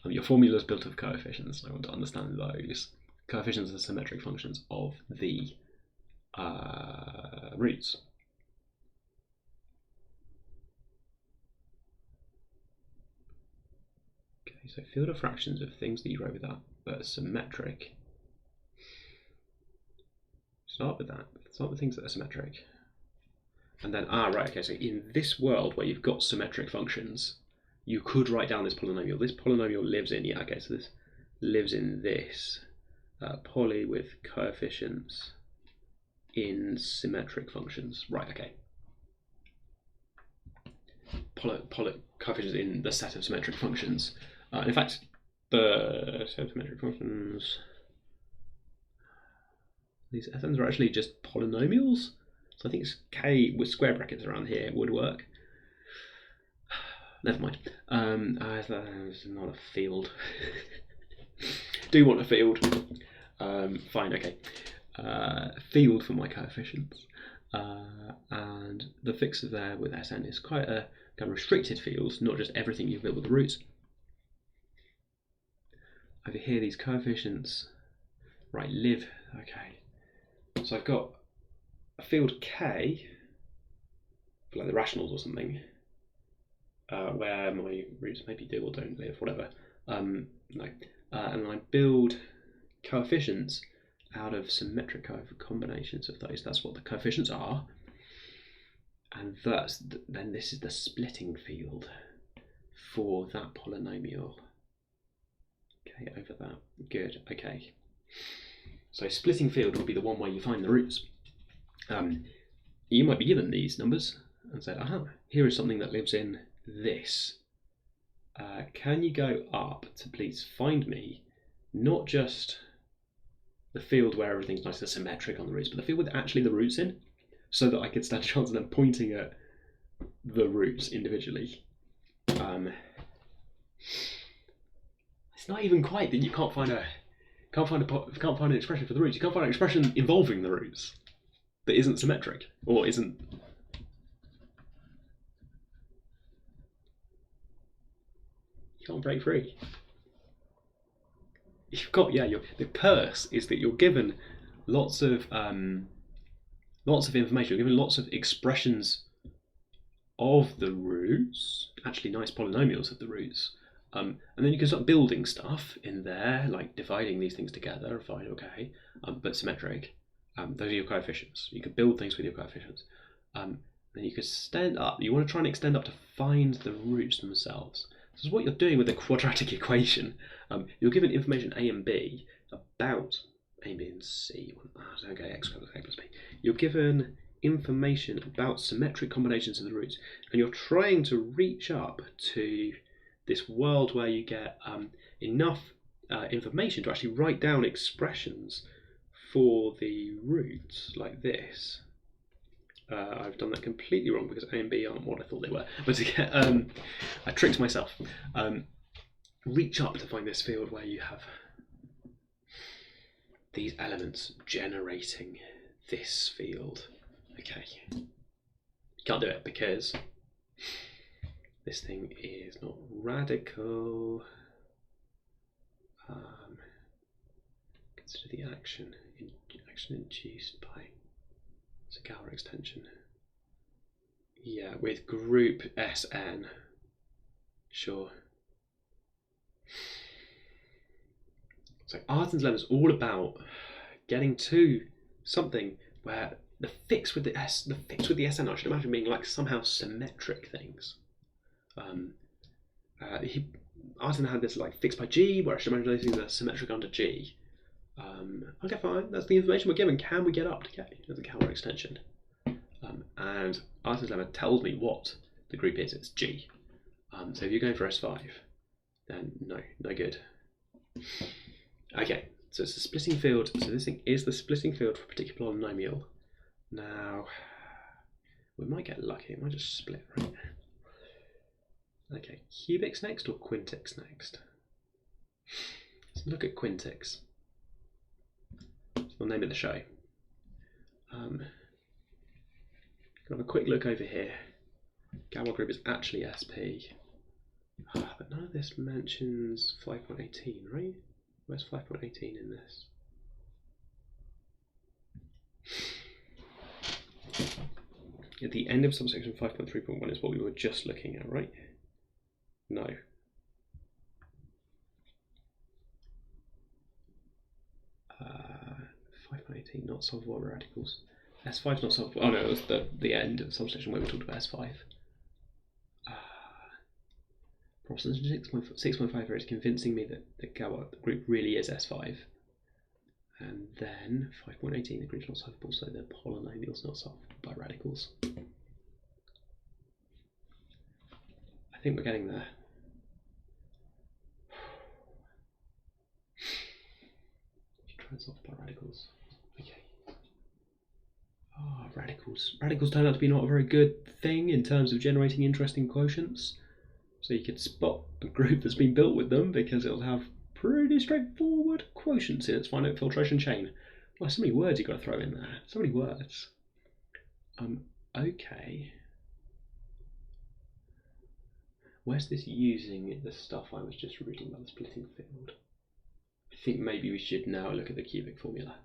Your formula is built of coefficients, I want to understand those. Coefficients are symmetric functions of the roots. Okay, so field of fractions of things that you wrote with that are symmetric. Start with that. Start with things that are symmetric. And then, right, okay, so in this world where you've got symmetric functions, you could write down this polynomial. This polynomial lives in, yeah, okay, so this lives in this poly with coefficients in symmetric functions. Right, okay. Poly coefficients in the set of symmetric functions. In fact, the set of symmetric functions, these Fn's are actually just polynomials. So I think it's k with square brackets around here would work. Never mind. That's not a field. Do want a field. Fine, okay. Field for my coefficients. And the fixer there with Sn is quite a kind of restricted field, not just everything you've built with the roots. Over here, these coefficients, right, live, okay. So I've got a field K, for like the rationals or something, where my roots maybe do or don't live, whatever. And I build coefficients out of symmetric combinations of those. That's what the coefficients are. And then this is the splitting field for that polynomial. Okay, over that. Good, okay. So splitting field will be the one where you find the roots. You might be given these numbers and say, aha, here is something that lives in this. Can you go up to please find me not just the field where everything's nice and symmetric on the roots, but the field with actually the roots in, so that I could stand a chance of them pointing at the roots individually. It's not even quite that you can't find an expression for the roots. You can't find an expression involving the roots that isn't symmetric or isn't. You can't break free. You've got the curse is that you're given lots of information. You're given lots of expressions of the roots, actually nice polynomials of the roots, and then you can start building stuff in there, like dividing these things together. Fine, okay, but symmetric. Those are your coefficients. You could build things with your coefficients. Then you could extend up. You want to try and extend up to find the roots themselves. This is what you're doing with a quadratic equation. You're given information A and B about A, B, and C. Okay, x squared plus a plus b. You're given information about symmetric combinations of the roots, and you're trying to reach up to this world where you get enough information to actually write down expressions for the roots like this. I've done that completely wrong because A and B aren't what I thought they were. But to get, I tricked myself. Reach up to find this field where you have these elements generating this field. Okay. Can't do it because this thing is not radical. Consider the action induced by a Galois extension. Yeah, with group Sn. Sure. So Artin's lemma is all about getting to something where the fix with the Sn, I should imagine being like somehow symmetric things. Artin had this like fixed by G, where I should imagine those things are symmetric under G. Okay, fine. That's the information we're given. Can we get up to K as a Galois extension? And Artin's lemma tells me what the group is. It's G. So if you're going for S5, then no good. Okay, so it's a splitting field. So this thing is the splitting field for a particular polynomial. Now, we might get lucky. It might just split right now. Okay, cubics next or quintics next? Let's look at quintics. It's the name of the show. Have a quick look over here. Galois group is actually SP. But none of this mentions 5.18, right? Where's 5.18 in this? At the end of subsection 5.3.1 is what we were just looking at, right? No. Uh, 5.18, not solvable radicals. S5 is not solvable. Oh no, it was the end of the subsection where we talked about S5. Proposition 6.5 here is convincing me that the Galois group really is S5. And then 5.18, the group's not solvable, so the polynomial's not solvable by radicals. I think we're getting there. Try and solve by radicals. Okay. Ah, radicals. Radicals turn out to be not a very good thing in terms of generating interesting quotients. So you could spot a group that's been built with them because it'll have pretty straightforward quotients in its finite filtration chain. Well, so many words you've got to throw in there. So many words. Okay. Where's this using the stuff I was just reading about the splitting field? I think maybe we should now look at the cubic formula.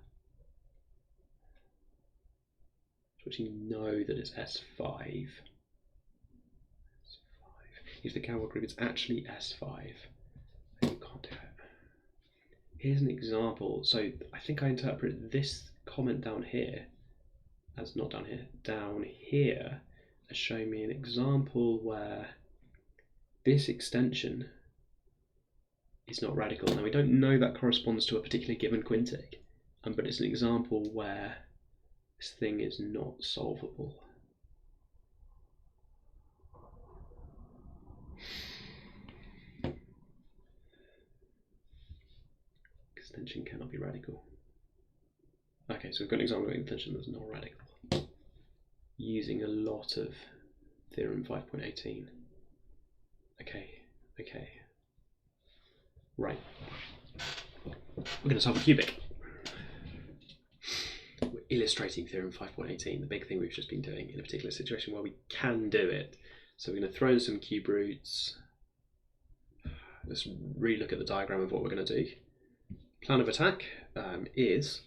So we know that it's S5. If the Galois group is actually S5, then you can't do it. Here's an example. So I think I interpret this comment down here as not down here, down here as showing me an example where this extension is not radical. Now we don't know that corresponds to a particular given quintic, but it's an example where this thing is not solvable. Extension cannot be radical. Okay, so we've got an example of an extension that's not radical, using a lot of theorem 5.18. Okay. Right. We're going to solve a cubic. We're illustrating theorem 5.18, the big thing we've just been doing in a particular situation where we can do it. So we're going to throw in some cube roots. Let's re-look at the diagram of what we're going to do. Plan of attack is,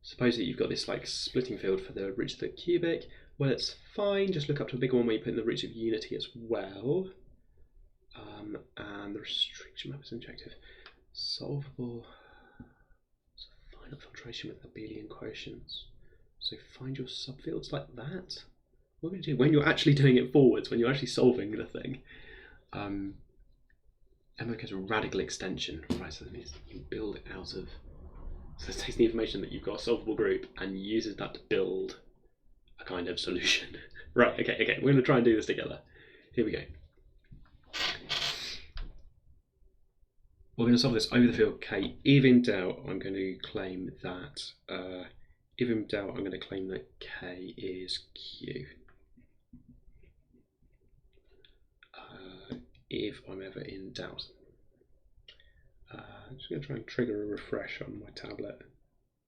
suppose that you've got this like splitting field for the roots of the cubic. Well, it's fine, just look up to a bigger one where you put in the roots of unity as well. And the restriction map is injective. Solvable. So finite filtration with abelian quotients. So find your subfields like that. What are we going to do when you're actually doing it forwards, when you're actually solving the thing? MOK is a radical extension, right? So that means you build it out of. So it takes the information that you've got a solvable group and uses that to build a kind of solution. Right, okay, we're going to try and do this together. Here we go. We're going to solve this over the field K. If in doubt, I'm going to claim that. If in doubt, I'm going to claim that K is Q. If I'm ever in doubt. I'm just going to try and trigger a refresh on my tablet.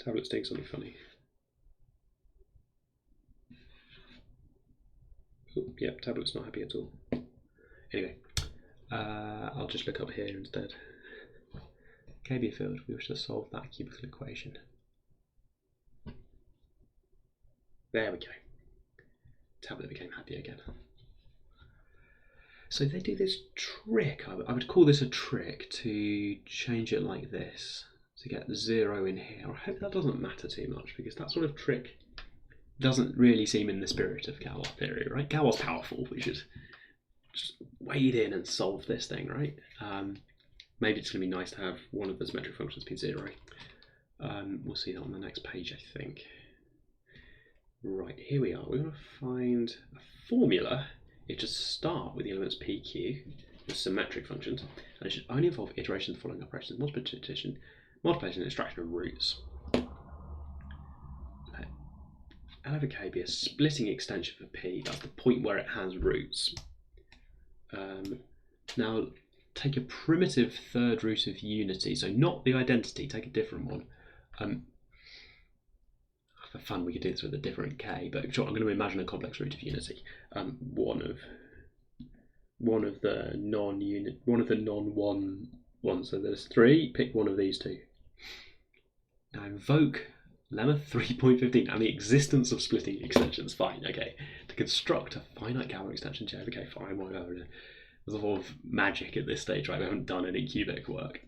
Tablet's doing something funny. Oh, yep, tablet's not happy at all. Anyway, I'll just look up here instead. KB field, we wish to solve that cubical equation. There we go. Tablet became happy again. So they do this trick, I would call this a trick, to change it like this, to get 0 in here. I hope that doesn't matter too much, because that sort of trick doesn't really seem in the spirit of Galois theory, right? Galois powerful, we should just wade in and solve this thing, right? Maybe it's going to be nice to have one of the symmetric functions be 0. We'll see that on the next page, I think. Right, here we are. We're going to find a formula. You just start with the elements PQ, the symmetric functions, and it should only involve iterations of the following operations: multiplication, and extraction of roots. Let L over K be a splitting extension for P. That's the point where it has roots. Now, take a primitive third root of unity, so not the identity, take a different one. For fun, we could do this with a different K, but sure, I'm going to imagine a complex root of unity. One of the non-one ones. So there's 3. Pick one of these 2. Now invoke lemma 3.15 and the existence of splitting extensions. Fine, okay. To construct a finite Galois extension J. Okay, fine. Whatever. There's a lot of magic at this stage, right? We haven't done any cubic work.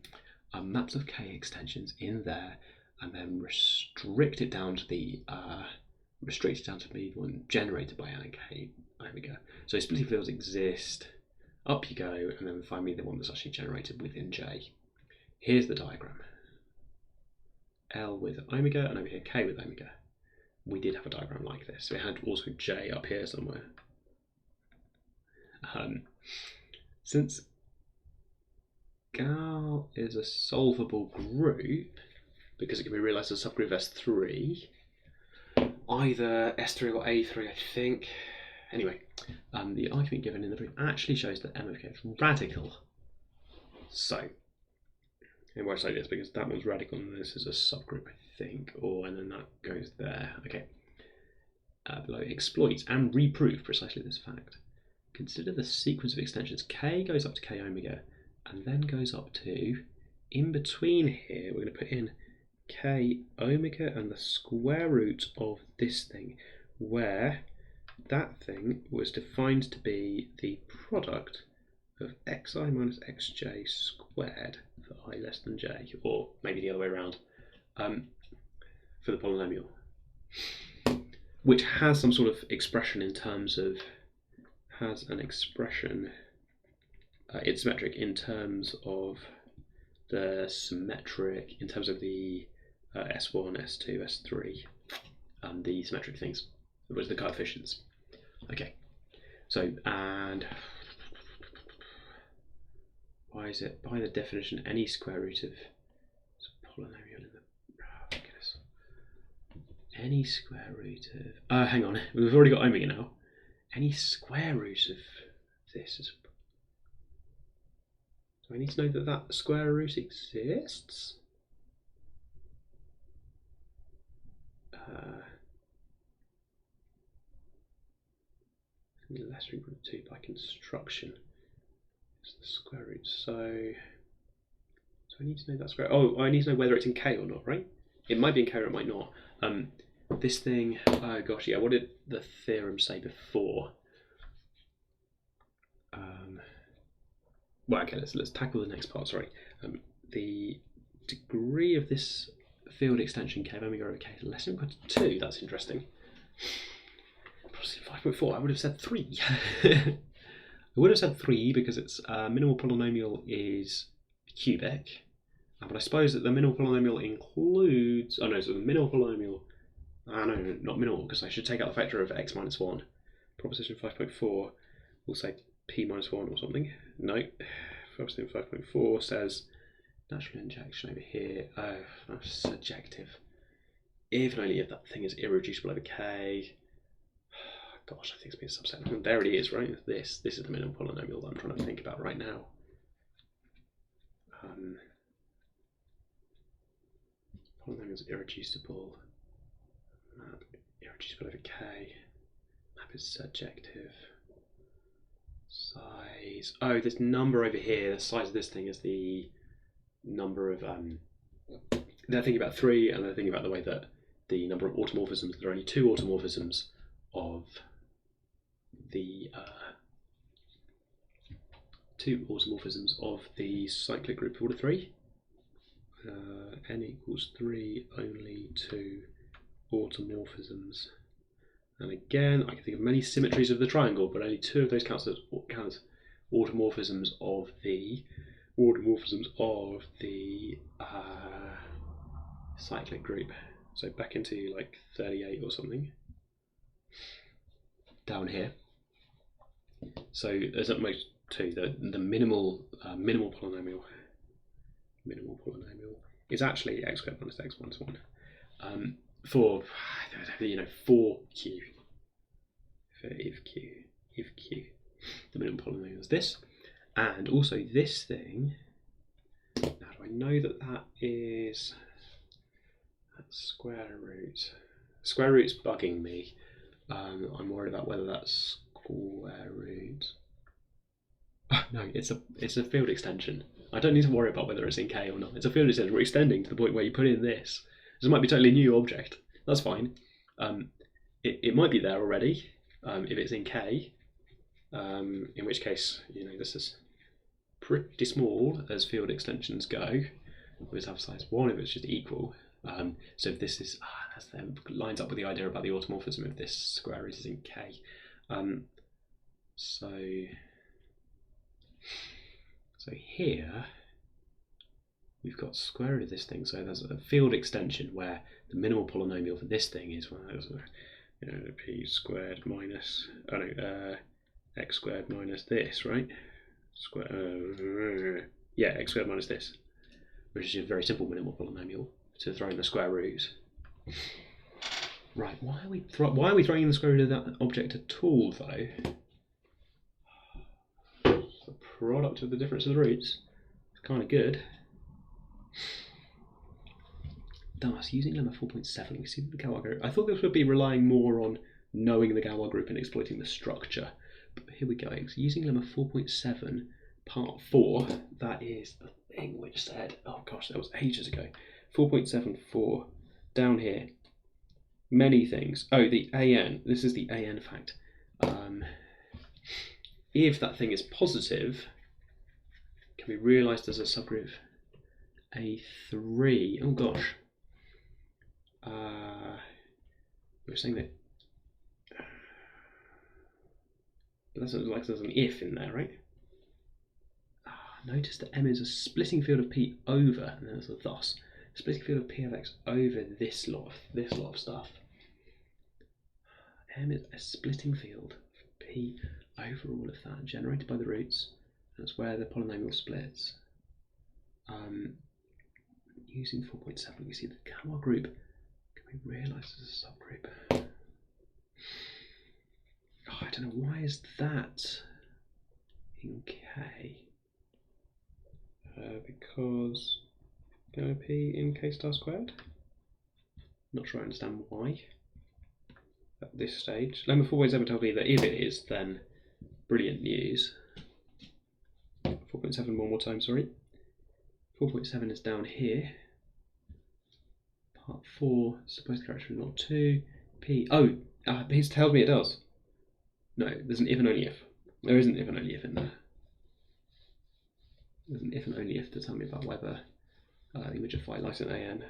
Maps of K extensions in there. And then restrict it down to the one generated by L and K omega. So splitting fields exist. Up you go, and then find me the one that's actually generated within J. Here's the diagram. L with omega, and over here K with omega. We did have a diagram like this. So we had also J up here somewhere. Since Gal is a solvable group, because it can be realised as a subgroup of S3, either S3 or A3, I think. Anyway, the argument given in the proof actually shows that m of k is radical. So, it works like this because that one's radical and this is a subgroup, I think. And then that goes there. Okay. Below, exploit and reprove precisely this fact. Consider the sequence of extensions. K goes up to k omega and then goes up to, in between here, we're going to put in k omega and the square root of this thing, where that thing was defined to be the product of xi minus xj squared for I less than j, or maybe the other way around, for the polynomial, which has some sort of expression in terms of, it's symmetric in terms of the in terms of the S1, S2, S3, the symmetric things, which are the coefficients. Okay, so, and why is it, by the definition, any square root of polynomial in the, oh goodness, any square root of, hang on, we've already got omega now, any square root of this is, do I need to know that that square root exists? Less than equal to 2 by construction. It's the square root. So I need to know that square. Oh, I need to know whether it's in K or not, right? It might be in K or it might not. This thing. Oh gosh, yeah. What did the theorem say before? Well, okay. Let's tackle the next part. Sorry. The degree of this field extension K of omega over K is less than or equal to 2. That's interesting. 5.4, I would have said 3. I would have said 3 because its minimal polynomial is cubic, but I suppose that the minimal polynomial includes, so the minimal polynomial, no, not minimal, because I should take out the factor of x minus 1. Proposition 5.4 will say p minus 1 or something. No, proposition 5.4 says natural injection over here, that's surjective. If and only if that thing is irreducible over k. Gosh, I think it's been a subset. There it is, right? This is the minimal polynomial that I'm trying to think about right now. Polynomial is irreducible. Map irreducible over k. Map is surjective. Size. Oh, this number over here, the size of this thing is the number of. They're thinking about 3, and they're thinking about the way that the number of automorphisms. There are only 2 automorphisms of the 2 automorphisms of the cyclic group of order 3. N equals 3, only 2 automorphisms. And again, I can think of many symmetries of the triangle, but only 2 of those count as automorphisms of the cyclic group. So back into like 38 or something. Down here. So there's at most 2. The minimal polynomial is actually x squared minus x minus 1 for 4q. If q, the minimum polynomial is this, and also this thing. Now, do I know that that is square root? Square root's bugging me. I'm worried about whether that's square root. No, it's a field extension. I don't need to worry about whether it's in K or not. It's a field extension. We're extending to the point where you put in this. This might be totally a new object. That's fine. It might be there already if it's in K. In which case, this is pretty small as field extensions go. We always have size 1 if it's just equal. So if this is lines up with the idea about the automorphism if this square root is in K. So here we've got square root of this thing. So there's a field extension where the minimal polynomial for this thing is p squared minus x squared minus this, right? X squared minus this, which is a very simple minimal polynomial to throw in the square root. Right, why are we throwing in the square root of that object at all, though? The product of the difference of the roots. It's kind of good. Thus, using lemma 4.7, we see that the Galois group. I thought this would be relying more on knowing the Galois group and exploiting the structure. But here we go. Using lemma 4.7, part 4, that is the thing which said, oh gosh, that was ages ago. 4.74, down here. Many things. Oh, the AN. This is the AN fact. If that thing is positive, can be realised as a subgroup A3. Oh gosh. We were saying that. But that's like there's an if in there, right? Notice that M is a splitting field of P over, and then there's a thus. Splitting field of P of X over this lot of stuff. M is a splitting field of P over all of that, generated by the roots. That's where the polynomial splits. Using 4.7, we see the Galois group can be realised as a subgroup. Oh, I don't know, why is that in K? Because Gamma P in K star squared? Not sure I understand why at this stage. Lemma 4.7 tells me that if it is, then brilliant news. 4.7 one more time, sorry. 4.7 is down here. Part 4, supposed character not 2. P. Oh, he tells me it does. No, there's an if and only if. There isn't if and only if in there. There's an if and only if to tell me about whether the image of phi lies in AN.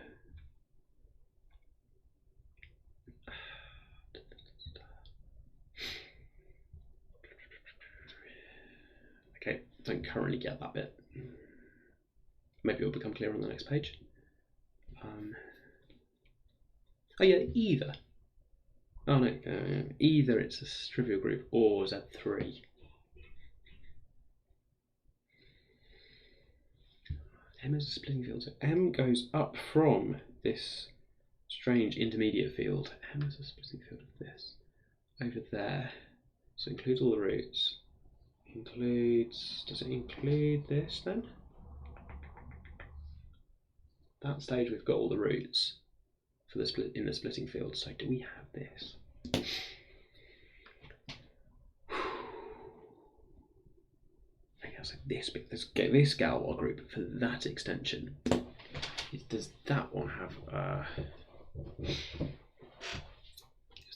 Okay, don't currently get that bit. Maybe it will become clear on the next page. Oh yeah, either. Oh no, either it's a trivial group or Z3. M is a splitting field, so M goes up from this strange intermediate field. M is a splitting field of this over there. So it includes all the roots. Does it include this then? That stage we've got all the roots for the split in the splitting field. So do we have this? Okay, so this this Galois group for that extension. Does that one have? Is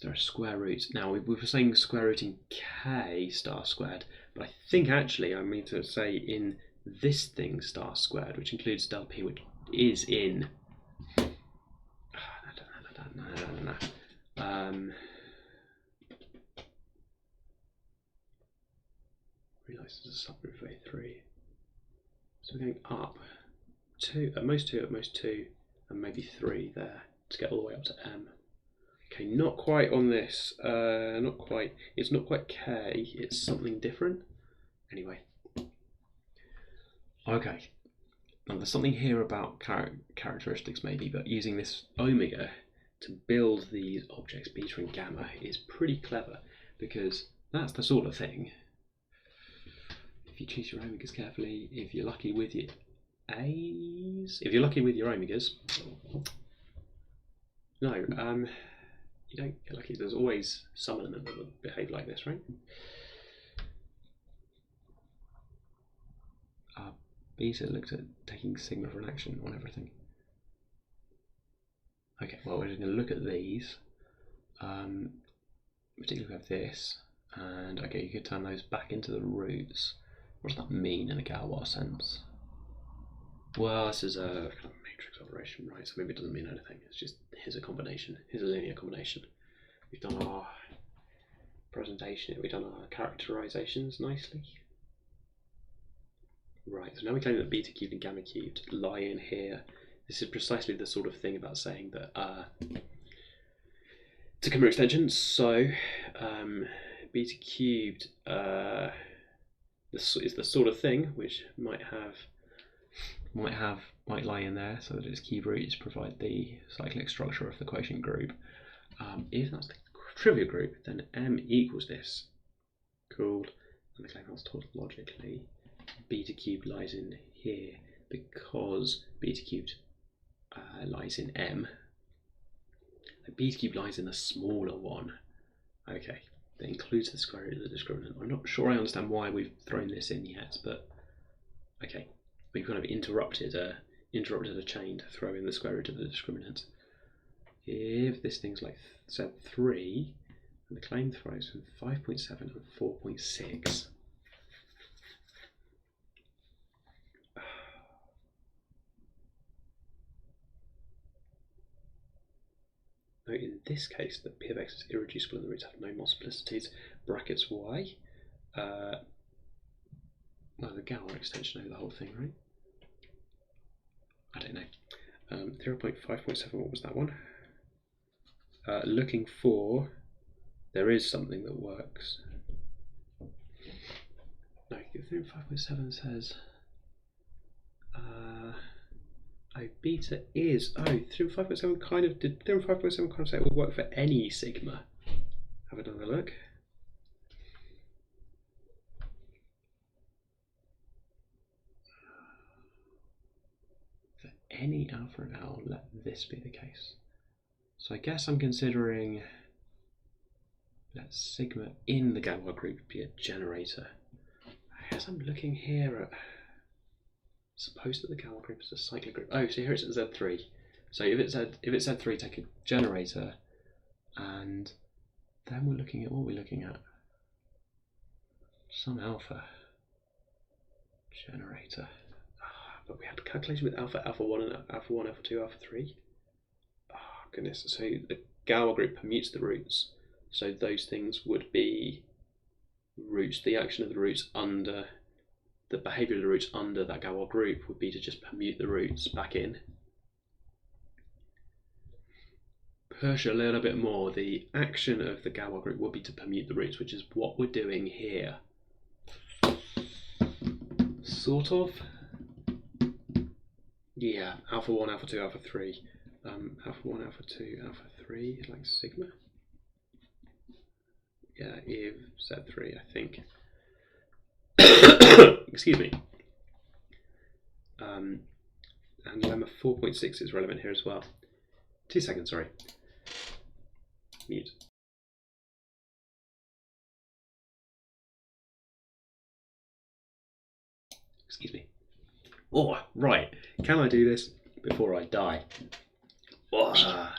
there a square root? Now we were saying square root in K star squared, but I think actually I mean to say in this thing star squared, which includes del P, which is in. Realize it's a subgroup of A3. So we're going up at most two, and maybe 3 there to get all the way up to M. Okay, not quite on this. Not quite. It's not quite K. It's something different. Anyway. Okay. Now there's something here about characteristics maybe, but using this omega to build these objects beta and gamma is pretty clever, because that's the sort of thing. If you choose your omegas carefully, if you're lucky with your A's, if you're lucky with your omegas, no, you don't get lucky. There's always some element that would behave like this, right? Beta looked at taking sigma for an action on everything. Okay, well we're just going to look at these. Particularly we have this, and okay, you could turn those back into the roots. What does that mean in a Galois sense? Well, this is a kind of matrix operation, right? So maybe it doesn't mean anything. It's just here's a combination. Here's a linear combination. We've done our presentation. We've done our characterizations nicely. Right. So now we claim that beta cubed and gamma cubed lie in here. This is precisely the sort of thing about saying that it's a Kimmer extension. So beta cubed is the sort of thing which might lie in there, so that its cube roots provide the cyclic structure of the quotient group. If that's the trivia group, then M equals this. Cool. And the claim holds tautologically. Beta cubed lies in here because beta cubed lies in M. Beta cubed lies in the smaller one. Okay, that includes the square root of the discriminant. I'm not sure I understand why we've thrown this in yet, but okay, we've kind of interrupted a chain to throw in the square root of the discriminant. If this thing's like Z3, and the claim throws from 5.7 and 4.6. Now in this case, the P of X is irreducible and the roots have no multiplicities, brackets Y. Well, the Galois extension over the whole thing, right? I don't know. 0.5.7, what was that one? Looking for, there is something that works. No, 5.7 says, beta is, theorem 5.7 kind of, did theorem 5.7 kind of say it will work for any sigma? Have another look. For any alpha and L, let this be the case. So I guess I'm considering, let sigma in the Galois group be a generator. I guess I'm looking here at, suppose that the Galois group is a cyclic group. Oh, so here it's at Z3. So if it's Z3, take a generator, and then we're looking at, what we're looking at? Some alpha generator. But we had calculation with alpha, alpha 1, and alpha 1, alpha 2, alpha 3. Oh, goodness. So the Galois group permutes the roots. So those things would be roots, the action of the roots under, the behaviour of the roots under that Galois group would be to just permute the roots back in. Push a little bit more, the action of the Galois group would be to permute the roots, which is what we're doing here. Sort of. Yeah, alpha 1, alpha 2, alpha 3. Alpha 1, alpha 2, alpha 3, like sigma. Yeah, if Z3, I think. Excuse me. And lemma 4.6 is relevant here as well. 2 seconds, sorry. Mute. Excuse me. Oh, right. Can I do this before I die? Oh,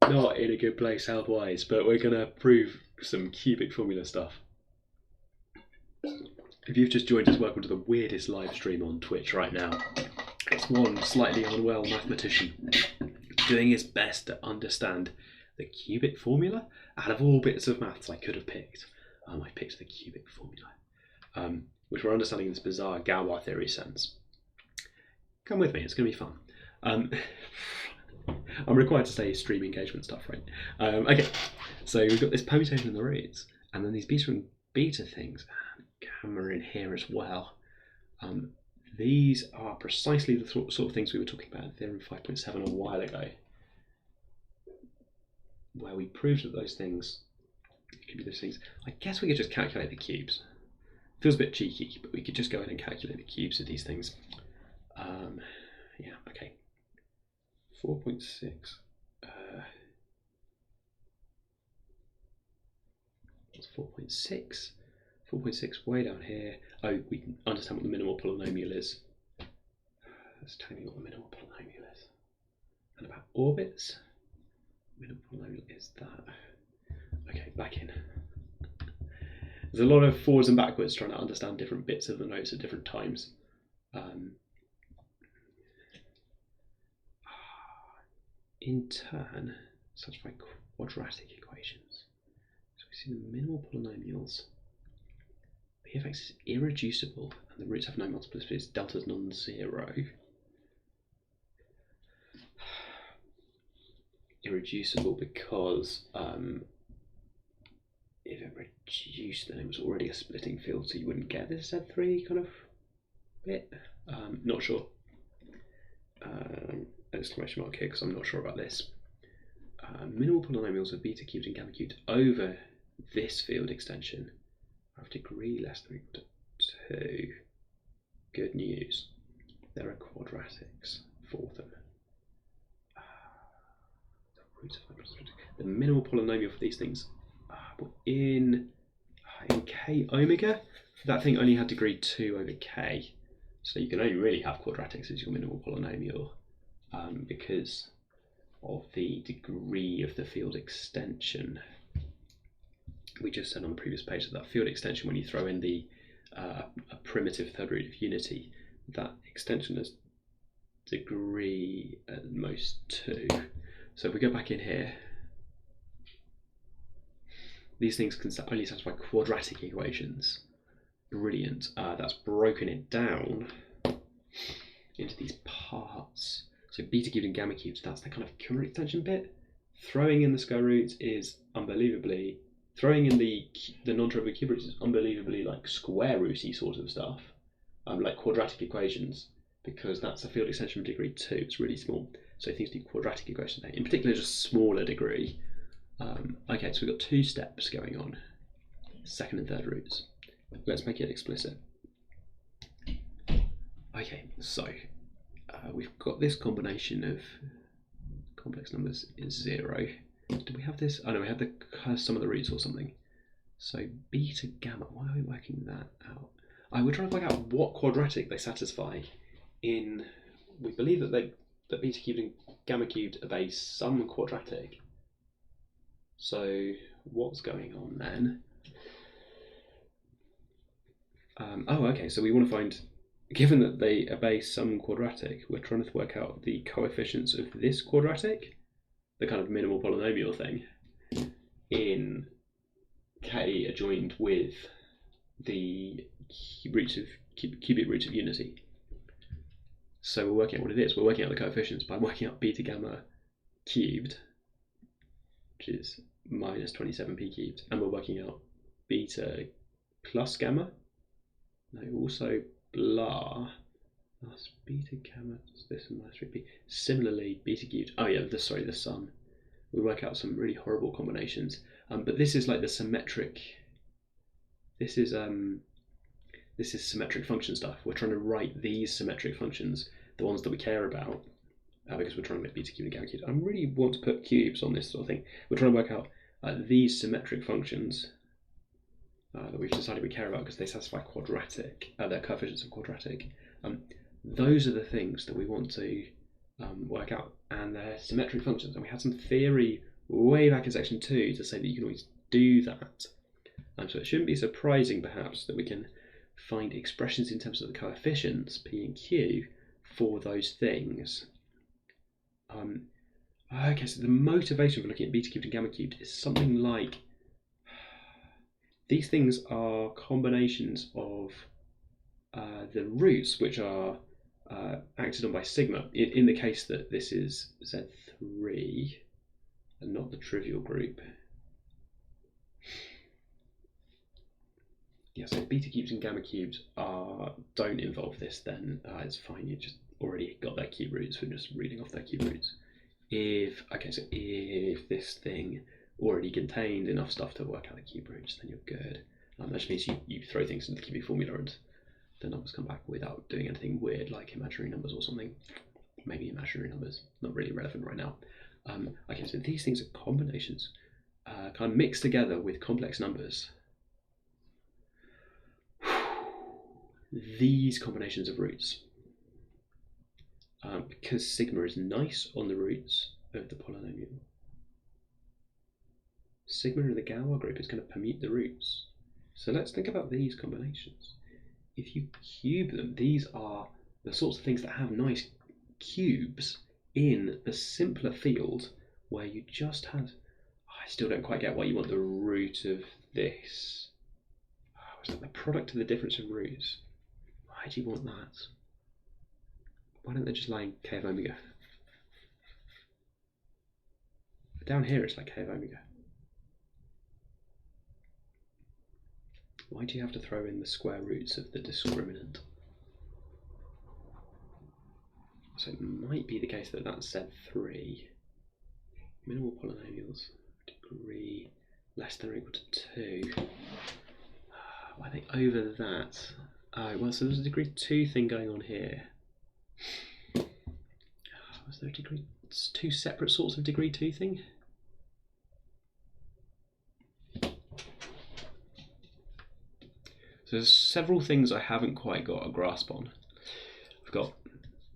not in a good place health-wise, but we're going to prove some cubic formula stuff. If you've just joined us, welcome to the weirdest live stream on Twitch right now. It's one slightly unwell mathematician doing his best to understand the cubic formula. Out of all bits of maths I could have picked, I picked the cubic formula, which we're understanding in this bizarre Galois theory sense. Come with me, it's going to be fun. I'm required to say stream engagement stuff, right? Okay, so we've got this permutation in the roots, and then these beta and beta things, and gamma in here as well. These are precisely the sort of things we were talking about in theorem 5.7 a while ago, where we proved that those things could be those things. I guess we could just calculate the cubes. Feels a bit cheeky, but we could just go in and calculate the cubes of these things. Yeah, okay. 4.6. What's 4.6? 4.6 way down here. Oh, we can understand what the minimal polynomial is. Let's tell me what the minimal polynomial is. And about orbits. Minimal polynomial is that. Okay, back in. There's a lot of forwards and backwards trying to understand different bits of the notes at different times. In turn, satisfy quadratic equations. So we see the minimal polynomials. P of x is irreducible, and the roots have no multiplicities. Delta is non-zero. Irreducible because if it reduced, then it was already a splitting field, so you wouldn't get this Z3 kind of bit. Not sure. Exclamation mark here because I'm not sure about this. minimal polynomials of beta cubed and gamma cubed over this field extension are of degree less than or equal to 2. Good news. There are quadratics for them. The roots of the minimal polynomial for these things in k omega. That thing only had degree 2 over k. So you can only really have quadratics as your minimal polynomial because of the degree of the field extension. We just said on the previous page that field extension, when you throw in the a primitive third root of unity, that extension has degree at most 2. So if we go back in here, these things can only satisfy quadratic equations. Brilliant. That's broken it down into these parts. So beta cubed and gamma cubed, that's the kind of current extension bit. Throwing in the square roots is unbelievably, throwing in the non-trivial cube roots is unbelievably like square rooty sort of stuff, like quadratic equations, because that's a field extension of degree 2. It's really small. So things do quadratic equations there, in particular just smaller degree. Okay, so we've got 2 steps going on, second and third roots. Let's make it explicit. Okay, so we've got this combination of complex numbers is 0. Did we have this? Oh no, we had the sum of the roots or something. So beta gamma, why are we working that out? We're trying to work out what quadratic they satisfy in, we believe that that beta cubed and gamma cubed obey some quadratic. So what's going on then? Okay, so we want to find, given that they obey some quadratic, we're trying to work out the coefficients of this quadratic, the kind of minimal polynomial thing, in k adjoined with the cubic roots of unity. So we're working out what it is. We're working out the coefficients by working out beta gamma cubed, which is minus 27p cubed, and we're working out beta plus gamma. No, also blah plus beta gamma is this and minus 3p. Similarly, beta cubed. Oh yeah, the sum. We work out some really horrible combinations. But this is like the symmetric. This is symmetric function stuff. We're trying to write these symmetric functions, the ones that we care about, because we're trying to make beta cubed and gamma cubed. I really want to put cubes on this sort of thing. We're trying to work out these symmetric functions that we've decided we care about because they satisfy quadratic, their coefficients are quadratic. Those are the things that we want to work out, and they're symmetric functions. And we had some theory way back in section 2 to say that you can always do that. So it shouldn't be surprising, perhaps, that we can find expressions in terms of the coefficients, P and Q, for those things. Okay, so the motivation for looking at beta cubed and gamma cubed is something like, these things are combinations of the roots, which are acted on by sigma, in the case that this is Z3 and not the trivial group. Yeah, so beta cubes and gamma cubes don't involve this, then it's fine. You just already got their cube roots. We're just reading off their cube roots. If this thing already contained enough stuff to work out the cube roots, then you're good. That just means you throw things into the cubic formula and the numbers come back without doing anything weird like imaginary numbers or something. Maybe imaginary numbers, not really relevant right now. Okay, so these things are combinations, kind of mixed together with complex numbers. These combinations of roots, because sigma is nice on the roots of the polynomial, sigma in the Galois group is going to permute the roots. So let's think about these combinations. If you cube them, these are the sorts of things that have nice cubes in the simpler field where you just have, I still don't quite get why you want the root of this. Is that the product of the difference of roots? Why do you want that? Why don't they just lie in k of omega? But down here it's like k of omega. Why do you have to throw in the square roots of the discriminant? So it might be the case that that's Z3. Minimal polynomials, degree less than or equal to 2. I think over that. Oh, well, so there's a degree 2 thing going on here. Was there a degree? It's 2 separate sorts of degree 2 thing? So there's several things I haven't quite got a grasp on. I've got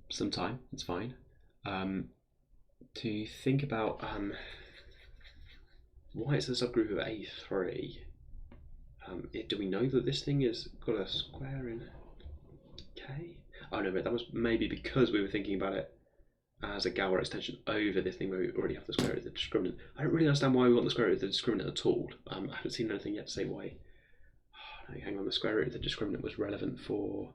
some time, it's fine, to think about why it's a subgroup of A3. Do we know that this thing has got a square in K? Oh no, but that was maybe because we were thinking about it as a Galois extension over this thing where we already have the square root of the discriminant. I don't really understand why we want the square root of the discriminant at all. I haven't seen anything yet to say why. Oh, no, hang on, the square root of the discriminant was relevant for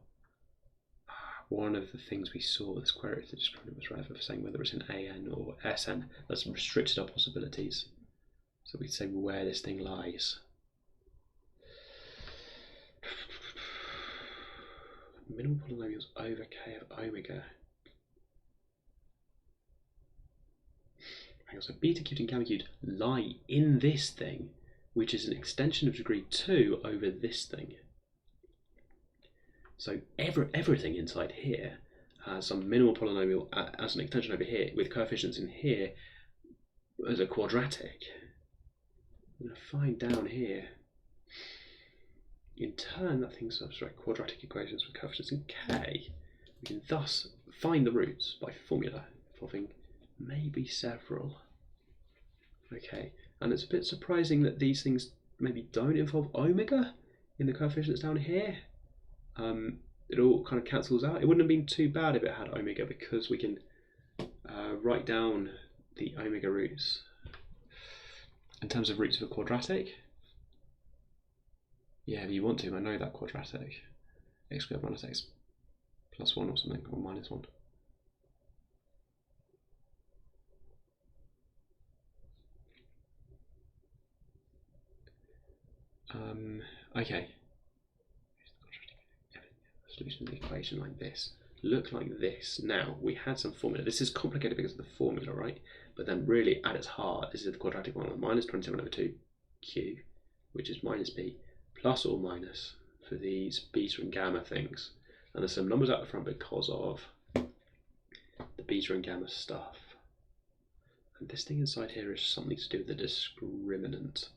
one of the things we saw. The square root of the discriminant was relevant for saying whether it's in AN or SN. That's restricted our possibilities. So we'd say where this thing lies. Minimal polynomials over K of omega. So beta cubed and gamma cubed lie in this thing, which is an extension of degree 2 over this thing. So everything inside here has some minimal polynomial as an extension over here, with coefficients in here as a quadratic. I'm going to find down here. In turn, that thing's quadratic equations with coefficients in K. We can thus find the roots by formula involving maybe several. Okay, and it's a bit surprising that these things maybe don't involve omega in the coefficients down here. It all kind of cancels out. It wouldn't have been too bad if it had omega, because we can write down the omega roots in terms of roots of a quadratic. Yeah, if you want to, I know that quadratic. X squared minus x plus 1 or something, or minus 1. Okay. Solution of the equation like this. Look like this. Now, we had some formula. This is complicated because of the formula, right? But then really, at its heart, this is the quadratic one, minus 27 over 2q, which is minus b, plus or minus for these beta and gamma things. And there's some numbers out the front because of the beta and gamma stuff. And this thing inside here is something to do with the discriminant.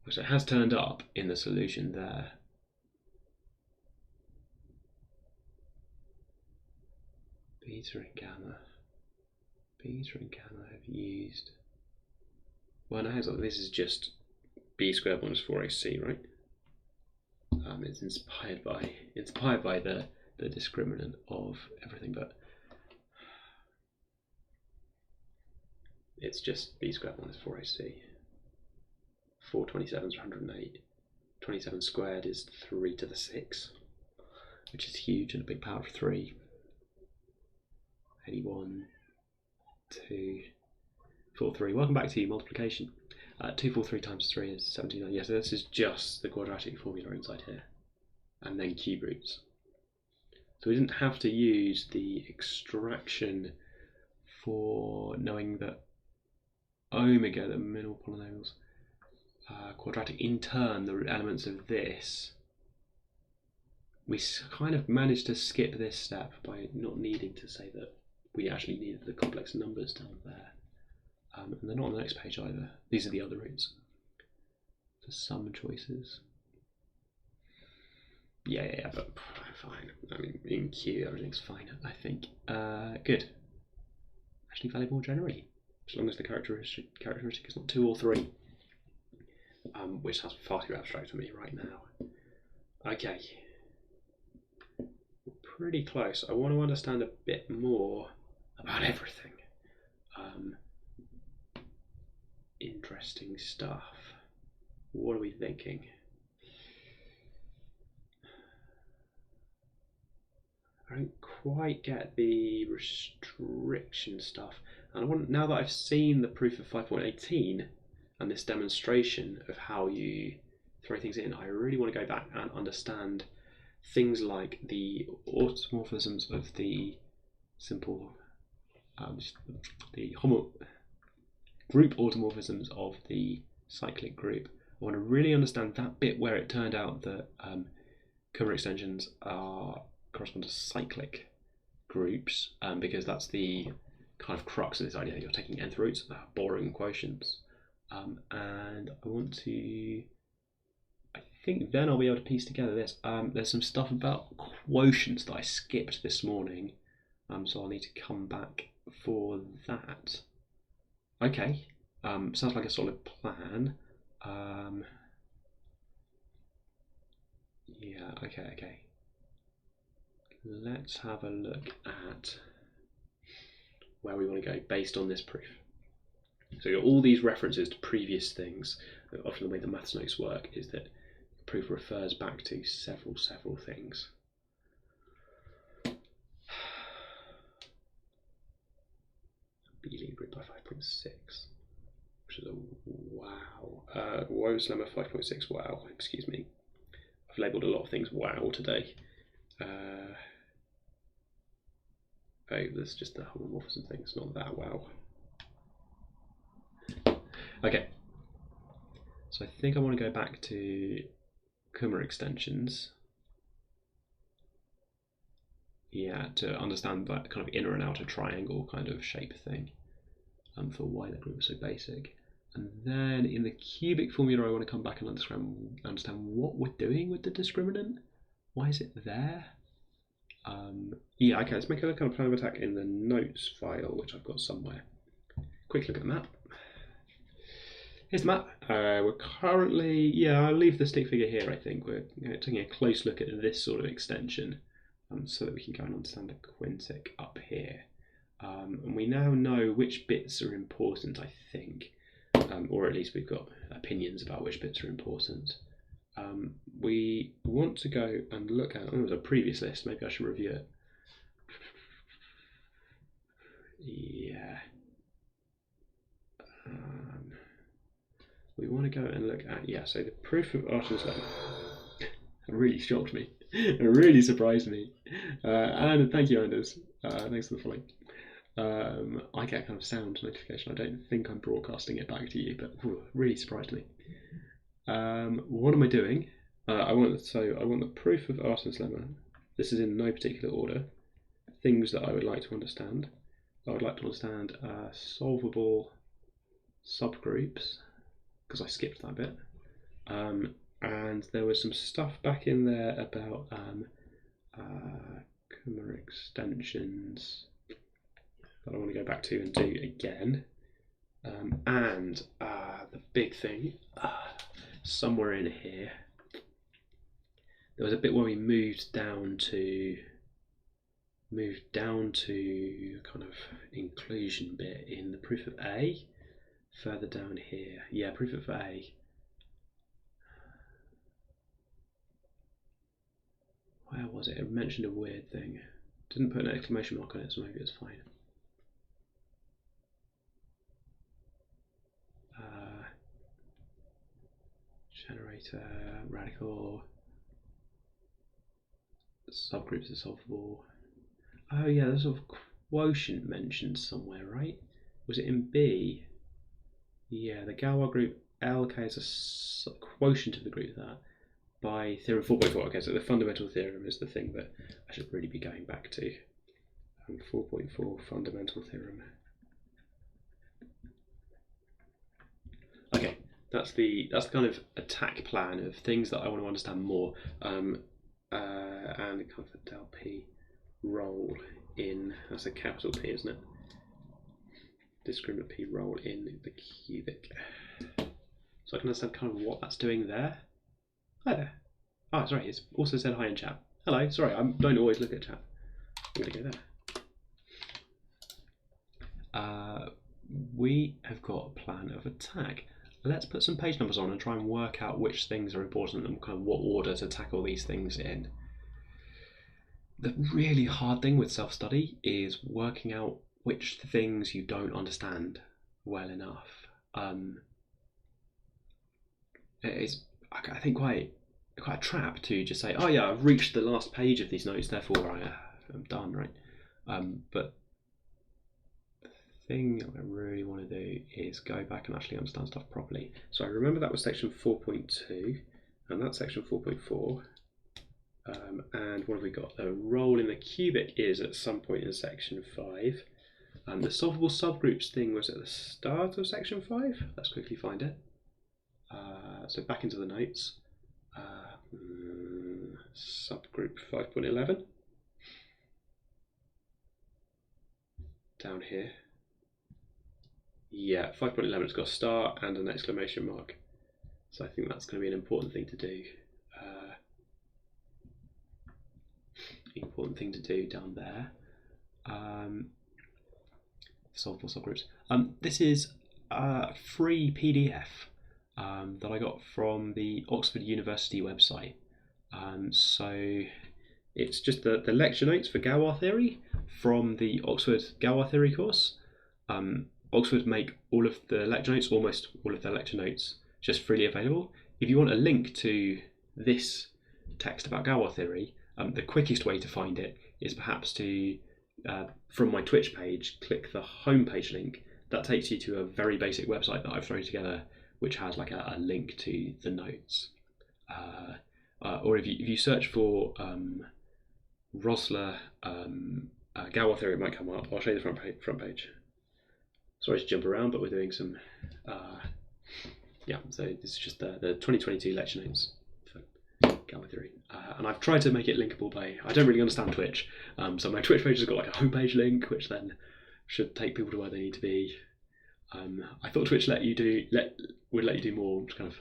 So it has turned up in the solution there. Beta and gamma. Beta and gamma have used. Well, no, this is just b squared minus 4ac, right? It's inspired by the discriminant of everything, but it's just b squared minus 4ac. 427 is 108. 27 squared is 3 to the 6, which is huge, and a big power of 3. 81, 2, 4, 3. Welcome back to multiplication. 243 times 3 is 79. Yes, so this is just the quadratic formula inside here, and then cube roots. So we didn't have to use the extraction for knowing that omega, the minimal polynomials, quadratic. In turn, the elements of this, we kind of managed to skip this step by not needing to say that we actually needed the complex numbers down there. And they're not on the next page either. These are the other roots for some choices. Yeah, but fine. I mean, in Q, everything's fine, I think. Good. Actually valid more generally, as long as the characteristic is not 2 or 3. Which sounds far too abstract for me right now. Okay. Pretty close. I want to understand a bit more about everything. Interesting stuff. What are we thinking? I don't quite get the restriction stuff. And I want, now that I've seen the proof of 5.18 and this demonstration of how you throw things in, I really want to go back and understand things like the automorphisms of the simple, the group automorphisms of the cyclic group. I want to really understand that bit where it turned out that Kummer extensions correspond to cyclic groups, because that's the kind of crux of this idea that you're taking nth roots, boring quotients. And I want to, I think then I'll be able to piece together this. There's some stuff about quotients that I skipped this morning, so I'll need to come back for that. Okay, sounds like a solid plan. Yeah, okay. Let's have a look at where we want to go based on this proof. So you've got all these references to previous things. Often the way the maths notes work is that the proof refers back to several things. B-lead group by 5.6, which is a wow. Woe's lemma 5.6, wow, excuse me. I've labelled a lot of things wow today. Oh, there's just the homomorphism thing, it's not that wow. Okay, so I think I want to go back to Kummer extensions. Yeah, to understand that kind of inner and outer triangle kind of shape thing, for why that group is so basic. And then in the cubic formula, I want to come back and understand what we're doing with the discriminant. Why is it there? Yeah, okay, let's make a kind of plan of attack in the notes file, which I've got somewhere. Quick look at the map. Here's the map. We're currently, yeah, I'll leave the stick figure here, I think. We're taking a close look at this sort of extension, so that we can go and understand the Quintic up here. And we now know which bits are important, I think. Or at least we've got opinions about which bits are important. We want to go and look at, there's a previous list, maybe I should review it. Yeah. We want to go and look at, yeah, so the proof of Artemis lemma. It really shocked me. It really surprised me. And thank you, Anders. Thanks for the following. I get a kind of sound notification. I don't think I'm broadcasting it back to you, but really surprised me. What am I doing? I want the proof of Artemis lemma. This is in no particular order. Things that I would like to understand. I would like to understand solvable subgroups, because I skipped that bit. And there was some stuff back in there about Kummer extensions that I want to go back to and do again. And the big thing, somewhere in here, there was a bit where we moved down to kind of inclusion bit in the proof of A. Further down here, yeah, proof of A. Where was it? It mentioned a weird thing. Didn't put an exclamation mark on it, so maybe it's fine. Generator, radical, subgroups are solvable. Oh yeah, there's a sort of quotient mentioned somewhere, right? Was it in B? Yeah, the Galois group LK is a quotient of the group that by theorem 4.4. Okay, so the fundamental theorem is the thing that I should really be going back to. 4.4 fundamental theorem. Okay, that's the kind of attack plan of things that I want to understand more, and kind of a del P role in, that's a capital P, isn't it? Discriminant P role in the cubic. So I can understand kind of what that's doing there. Hi there. Oh, sorry, it's also said hi in chat. Hello, sorry, I don't always look at chat. I'm going to go there. We have got a plan of attack. Let's put some page numbers on and try and work out which things are important and kind of what order to tackle these things in. The really hard thing with self-study is working out which things you don't understand well enough. It is, I think, quite quite a trap to just say, oh yeah, I've reached the last page of these notes, therefore I'm done, right? But the thing that I really want to do is go back and actually understand stuff properly. So I remember that was section 4.2, and that's section 4.4. And what have we got? The role in the cubic is at some point in section 5. The solvable subgroups thing was at the start of section 5. Let's quickly find it. So back into the notes. Subgroup 5.11. Down here. Yeah, 5.11, it's got a star and an exclamation mark. So I think that's going to be an important thing to do. Important thing to do down there. Solvable subgroups. This is a free PDF that I got from the Oxford University website. So it's just the lecture notes for Galois theory from the Oxford Galois theory course. Oxford make all of the lecture notes, almost all of their lecture notes, just freely available. If you want a link to this text about Galois theory, the quickest way to find it is perhaps to, from my Twitch page, click the homepage link. That takes you to a very basic website that I've thrown together, which has like a link to the notes. Or if you search for Rosler Galois theory, it might come up. I'll show you the front page. Sorry to jump around, but we're doing some. So this is just the 2022 lecture notes for Galois theory, and I've tried to make it linkable by. I don't really understand Twitch, so my Twitch page has got like a homepage link, which then should take people to where they need to be. I thought Twitch would let you do more kind of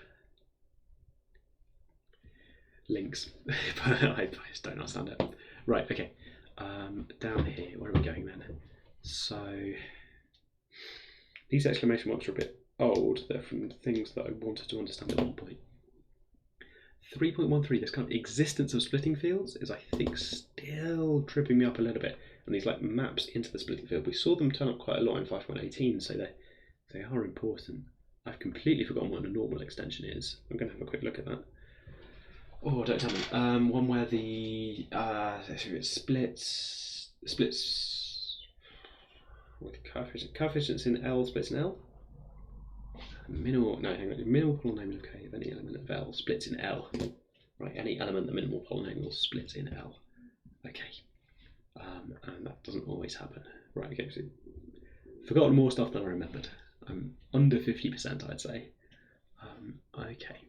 links, but I just don't understand it. Right, okay. Down here, where are we going then? So these exclamation marks are a bit old. They're from things that I wanted to understand at one point. 3.13, this kind of existence of splitting fields is, I think, still tripping me up a little bit. And these like maps into the splitting field, we saw them turn up quite a lot in 5.18, so they are important. I've completely forgotten what a normal extension is. I'm going to have a quick look at that. Oh, don't tell me. One where the splits with coefficients in L splits in L. Minimal polynomial k of any element of L splits in L. Right, any element the minimal polynomial splits in L. Okay, and that doesn't always happen. Right, okay, so forgotten more stuff than I remembered. I'm under 50%, I'd say. Okay.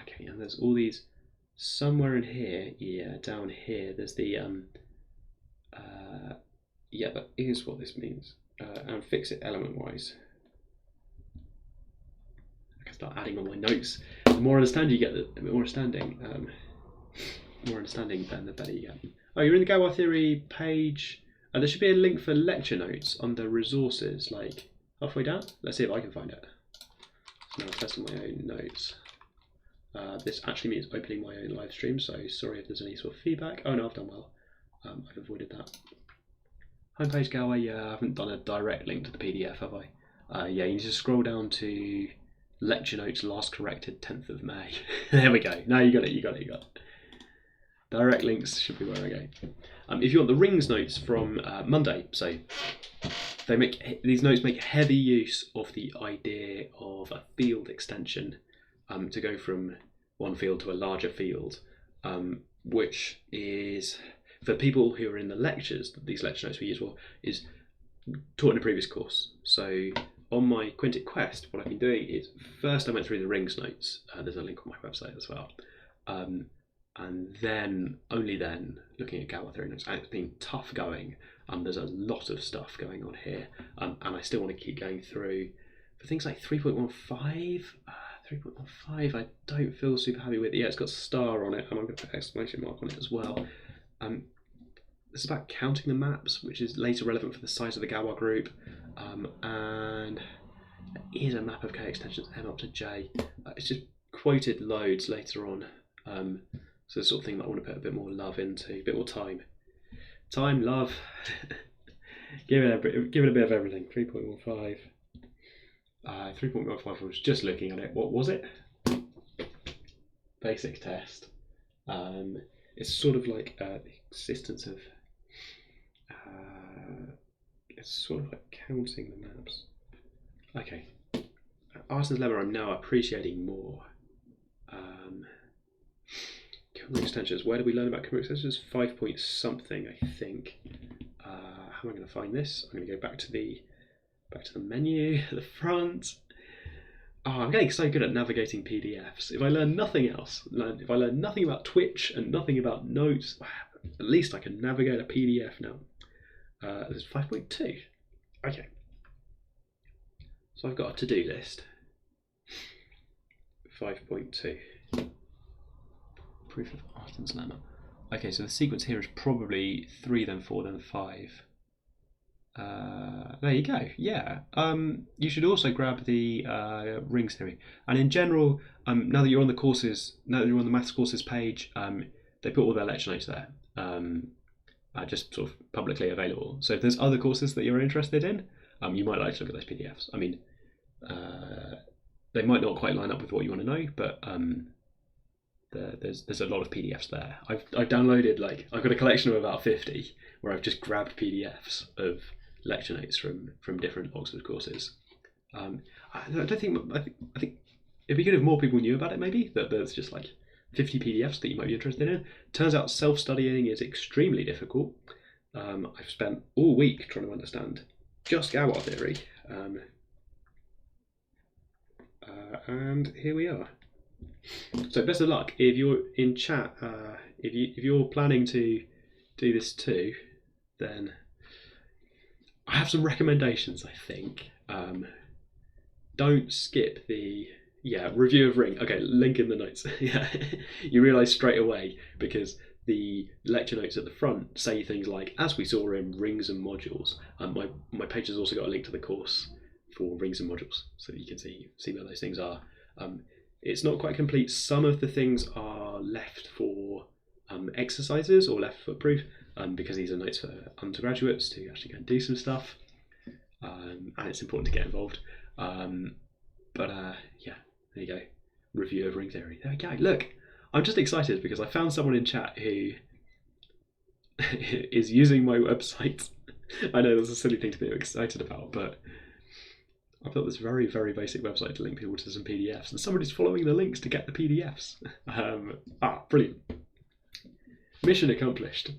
Okay, and there's all these somewhere in here. Yeah, down here. There's the yeah, that is what this means. And fix it element-wise. I can start adding on my notes. The more understanding you get, the more understanding. More understanding, then the better you get. Oh, you're in the Galois theory page. There should be a link for lecture notes under resources, like halfway down. Let's see if I can find it. So now I'm testing my own notes. This actually means opening my own live stream, so sorry if there's any sort of feedback. Oh no, I've done well. I've avoided that. Homepage Galois, yeah, I haven't done a direct link to the PDF, have I? Yeah, you need to scroll down to lecture notes last corrected 10th of May. There we go. No, you got it. Direct links should be where I go. If you want the rings notes from Monday, so these notes make heavy use of the idea of a field extension to go from one field to a larger field, which is, for people who are in the lectures that these lecture notes we use for, is taught in a previous course. So on my Quintic quest, what I've been doing is, first I went through the rings notes. There's a link on my website as well. And then, only then, looking at Galois theory notes. And it's been tough going. There's a lot of stuff going on here. And I still want to keep going through. For things like 3.15, 3.15 I don't feel super happy with. Yeah, it's got a star on it, and I'm going to put an exclamation mark on it as well. This is about counting the maps, which is later relevant for the size of the Galois group. And there is a map of K extensions M up to J. It's just quoted loads later on. So the sort of thing that I want to put a bit more love into, a bit more time. Time, love. give it a bit of everything. 3.15. 3.15, I was just looking at it. What was it? Basic test. It's sort of like the existence of. It's sort of like counting the maps. Okay. Arson's Lemma I'm now appreciating more. Camera extensions. Where do we learn about camera extensions? 5 point something, I think. How am I going to find this? I'm going to go back to the menu, the front. Oh, I'm getting so good at navigating PDFs. If I learn nothing else, if I learn nothing about Twitch and nothing about notes, at least I can navigate a PDF now. There's 5.2. Okay. So I've got a to-do list. 5.2. Proof of Arson's Lemma. Okay, so the sequence here is probably 3, then 4, then 5. There you go. Yeah. You should also grab the rings theory. And in general, now that you're on the courses, now that you're on the maths courses page, they put all their lecture notes there, just sort of publicly available. So if there's other courses that you're interested in, you might like to look at those PDFs. I mean, they might not quite line up with what you want to know, but there's a lot of PDFs there. I've downloaded, like, I've got a collection of about 50 where I've just grabbed PDFs of lecture notes from different Oxford courses. I think it'd be good if more people knew about it. Maybe that there's just like 50 PDFs that you might be interested in. Turns out self-studying is extremely difficult. I've spent all week trying to understand just Galois theory, and here we are. So best of luck. If you're in chat, if you're planning to do this too, then I have some recommendations, I think. Don't skip the review of Ring. Okay, link in the notes. Yeah, you realise straight away because the lecture notes at the front say things like, as we saw in Rings and Modules. My page has also got a link to the course for Rings and Modules, so that you can see where those things are. It's not quite complete. Some of the things are left for exercises or left for proof, because these are notes for undergraduates to actually go and do some stuff, and it's important to get involved. Yeah, there you go. Review of ring theory. There we go. Look, I'm just excited because I found someone in chat who is using my website. I know that's a silly thing to be excited about, but I've got this very, very basic website to link people to some PDFs, and somebody's following the links to get the PDFs. Brilliant. Mission accomplished.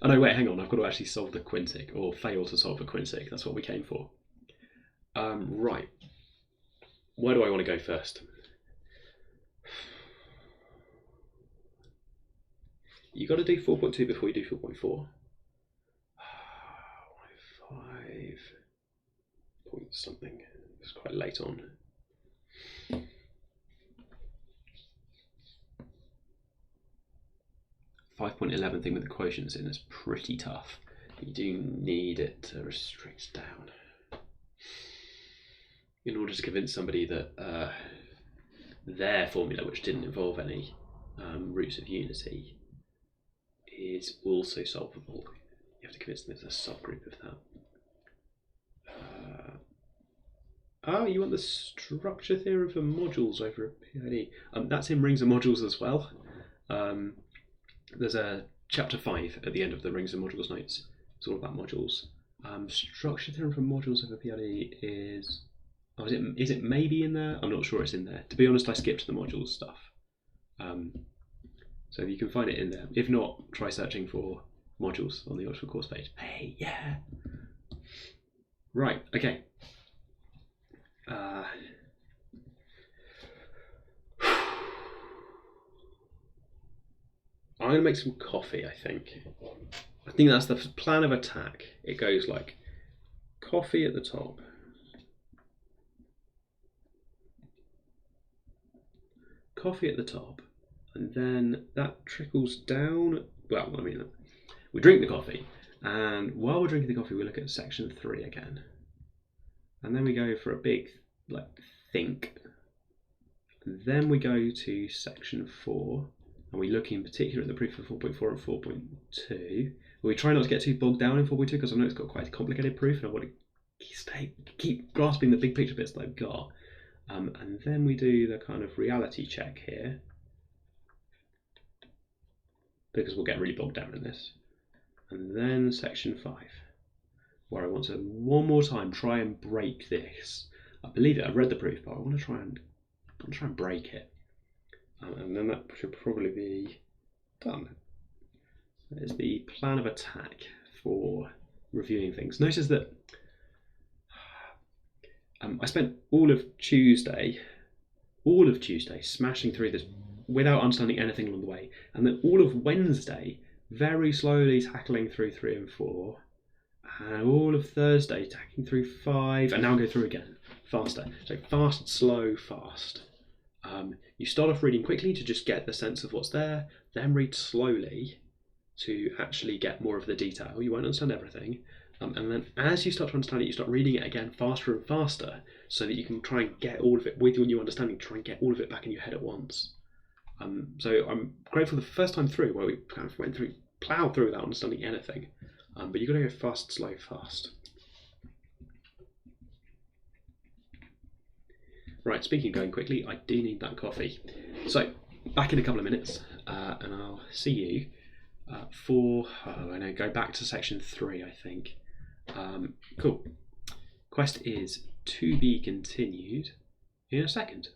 Oh no, wait, hang on, I've got to actually solve the Quintic, or fail to solve the Quintic. That's what we came for. Right. Where do I want to go first? You got to do 4.2 before you do 4.4. 5 point something. It's quite late on. .11 thing with the quotients in is pretty tough. You do need it to restrict down in order to convince somebody that their formula, which didn't involve any roots of unity, is also solvable. You have to convince them there's a subgroup of that. You want the structure theorem for modules over a PID. That's in Rings and Modules as well. There's a chapter 5 at the end of the Rings and Modules notes. It's all about modules. Structure theorem for modules over PID is... is it maybe in there? I'm not sure it's in there. To be honest, I skipped the modules stuff. So you can find it in there. If not, try searching for modules on the Oxford course page. Hey, yeah! Right, okay. I'm going to make some coffee, I think. I think that's the plan of attack. It goes like coffee at the top. Coffee at the top. And then that trickles down. Well, I mean, we drink the coffee. And while we're drinking the coffee, we look at section 3 again. And then we go for a big, think. And then we go to section 4. And we look in particular at the proof of 4.4 and 4.2. We try not to get too bogged down in 4.2 because I know it's got quite a complicated proof and I want to keep grasping the big picture bits that I've got. And then we do the kind of reality check here, because we'll get really bogged down in this. And then section 5, where I want to one more time try and break this. I believe it, I've read the proof, but I want to try and break it. And then that should probably be done. That is the plan of attack for reviewing things. Notice that I spent all of Tuesday smashing through this without understanding anything along the way, and then all of Wednesday very slowly tackling through 3 and 4, and all of Thursday tackling through 5, and now go through again faster. So fast, slow, fast. You start off reading quickly to just get the sense of what's there, then read slowly to actually get more of the detail. You won't understand everything. And then as you start to understand it, you start reading it again faster and faster so that you can try and get all of it with your new understanding, try and get all of it back in your head at once. So I'm grateful the first time through where we kind of ploughed through without understanding anything. But you've got to go fast, slow, fast. Right, speaking of going quickly, I do need that coffee. So, back in a couple of minutes, and I'll see you for, go back to section 3, I think. Cool. Quest is to be continued in a second.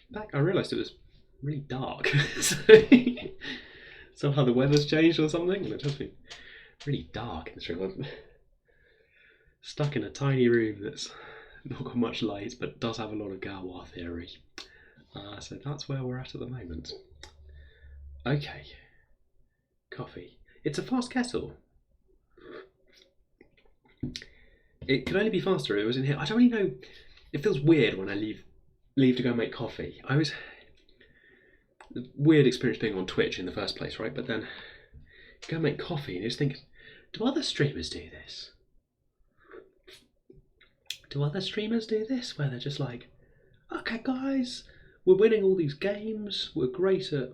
Back, I realised it was really dark. So somehow the weather's changed or something, and it's just been really dark in this room. I'm stuck in a tiny room that's not got much light, but does have a lot of Galois theory. So that's where we're at the moment. Okay, coffee. It's a fast kettle. it could only be faster if it was in here. I don't really know. It feels weird when I leave to go make coffee. Weird experience being on Twitch in the first place, right? But then you go make coffee and you just think, do other streamers do this? Do other streamers do this? Where they're just like, okay guys, we're winning all these games, we're great at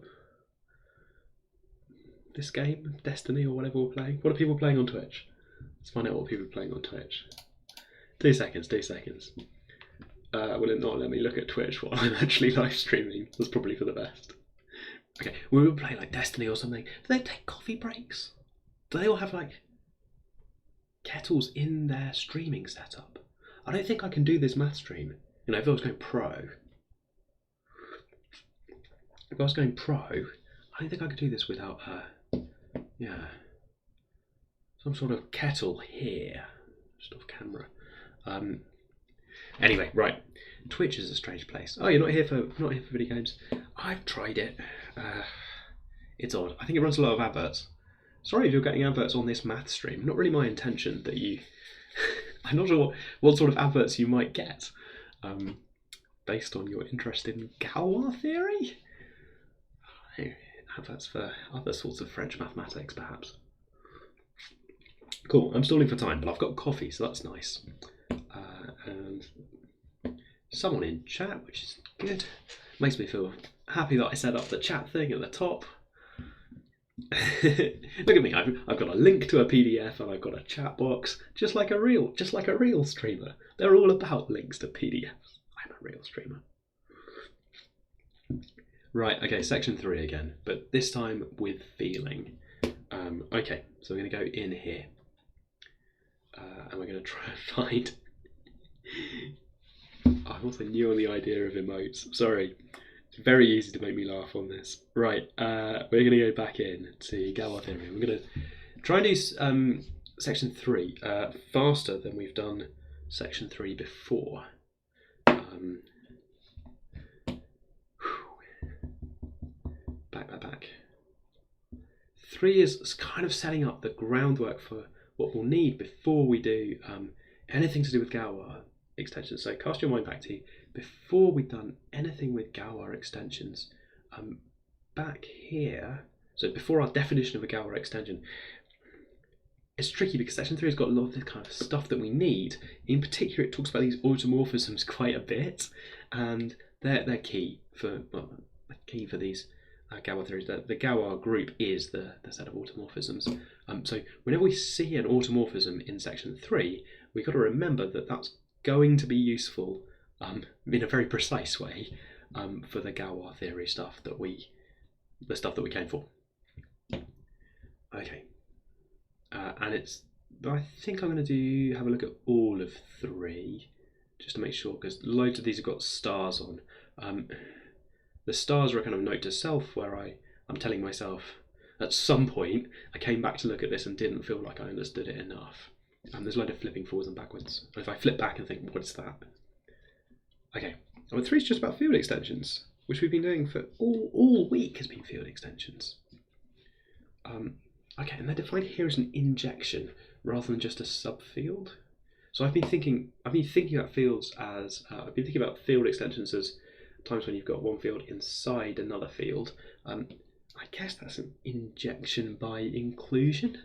this game, Destiny or whatever we're playing. What are people playing on Twitch? Let's find out what people are playing on Twitch. 2 seconds. Will it not let me look at Twitch while I'm actually live streaming? That's probably for the best. Okay, we were playing like Destiny or something. Do they take coffee breaks? Do they all have like kettles in their streaming setup? I don't think I can do this math stream. You know, if I was going pro, I don't think I could do this without some sort of kettle here, just off camera. Anyway, right. Twitch is a strange place. Oh, you're not here for video games? I've tried it. It's odd. I think it runs a lot of adverts. Sorry if you're getting adverts on this math stream. Not really my intention that you. I'm not sure what sort of adverts you might get, based on your interest in Galois theory. Adverts for other sorts of French mathematics, perhaps. Cool. I'm stalling for time, but I've got coffee, so that's nice. And someone in chat, which is good. Makes me feel happy that I set up the chat thing at the top. Look at me, I've got a link to a PDF and I've got a chat box, just like a real streamer. They're all about links to PDFs. I'm a real streamer. Right, okay, section 3 again, but this time with feeling. Okay, so we're going to go in here. And we're going to try and find... I'm also new on the idea of emotes. Sorry, it's very easy to make me laugh on this. Right, we're going to go back in to Galois theory. We're going to try and do section 3 faster than we've done section 3 before. Back. 3 is kind of setting up the groundwork for what we'll need before we do anything to do with Galois extensions. So cast your mind back to before we've done anything with Galois extensions. Back here, so before our definition of a Galois extension, it's tricky because section 3 has got a lot of the kind of stuff that we need. In particular, it talks about these automorphisms quite a bit, and they're key for these Galois theories. The Galois group is the set of automorphisms. So whenever we see an automorphism in section 3, we've got to remember that that's going to be useful in a very precise way for the Galois theory stuff that we came for. Okay, and I think I'm going to have a look at all of 3 just to make sure, because loads of these have got stars on. The stars are a kind of note to self where I'm telling myself at some point I came back to look at this and didn't feel like I understood it enough. There's a load of flipping forwards and backwards. And if I flip back and think, what is that? Okay, and 3 is just about field extensions, which we've been doing for all week has been field extensions. Okay, and they're defined here as an injection rather than just a subfield. So I've been thinking about fields as I've been thinking about field extensions as times when you've got one field inside another field. I guess that's an injection by inclusion.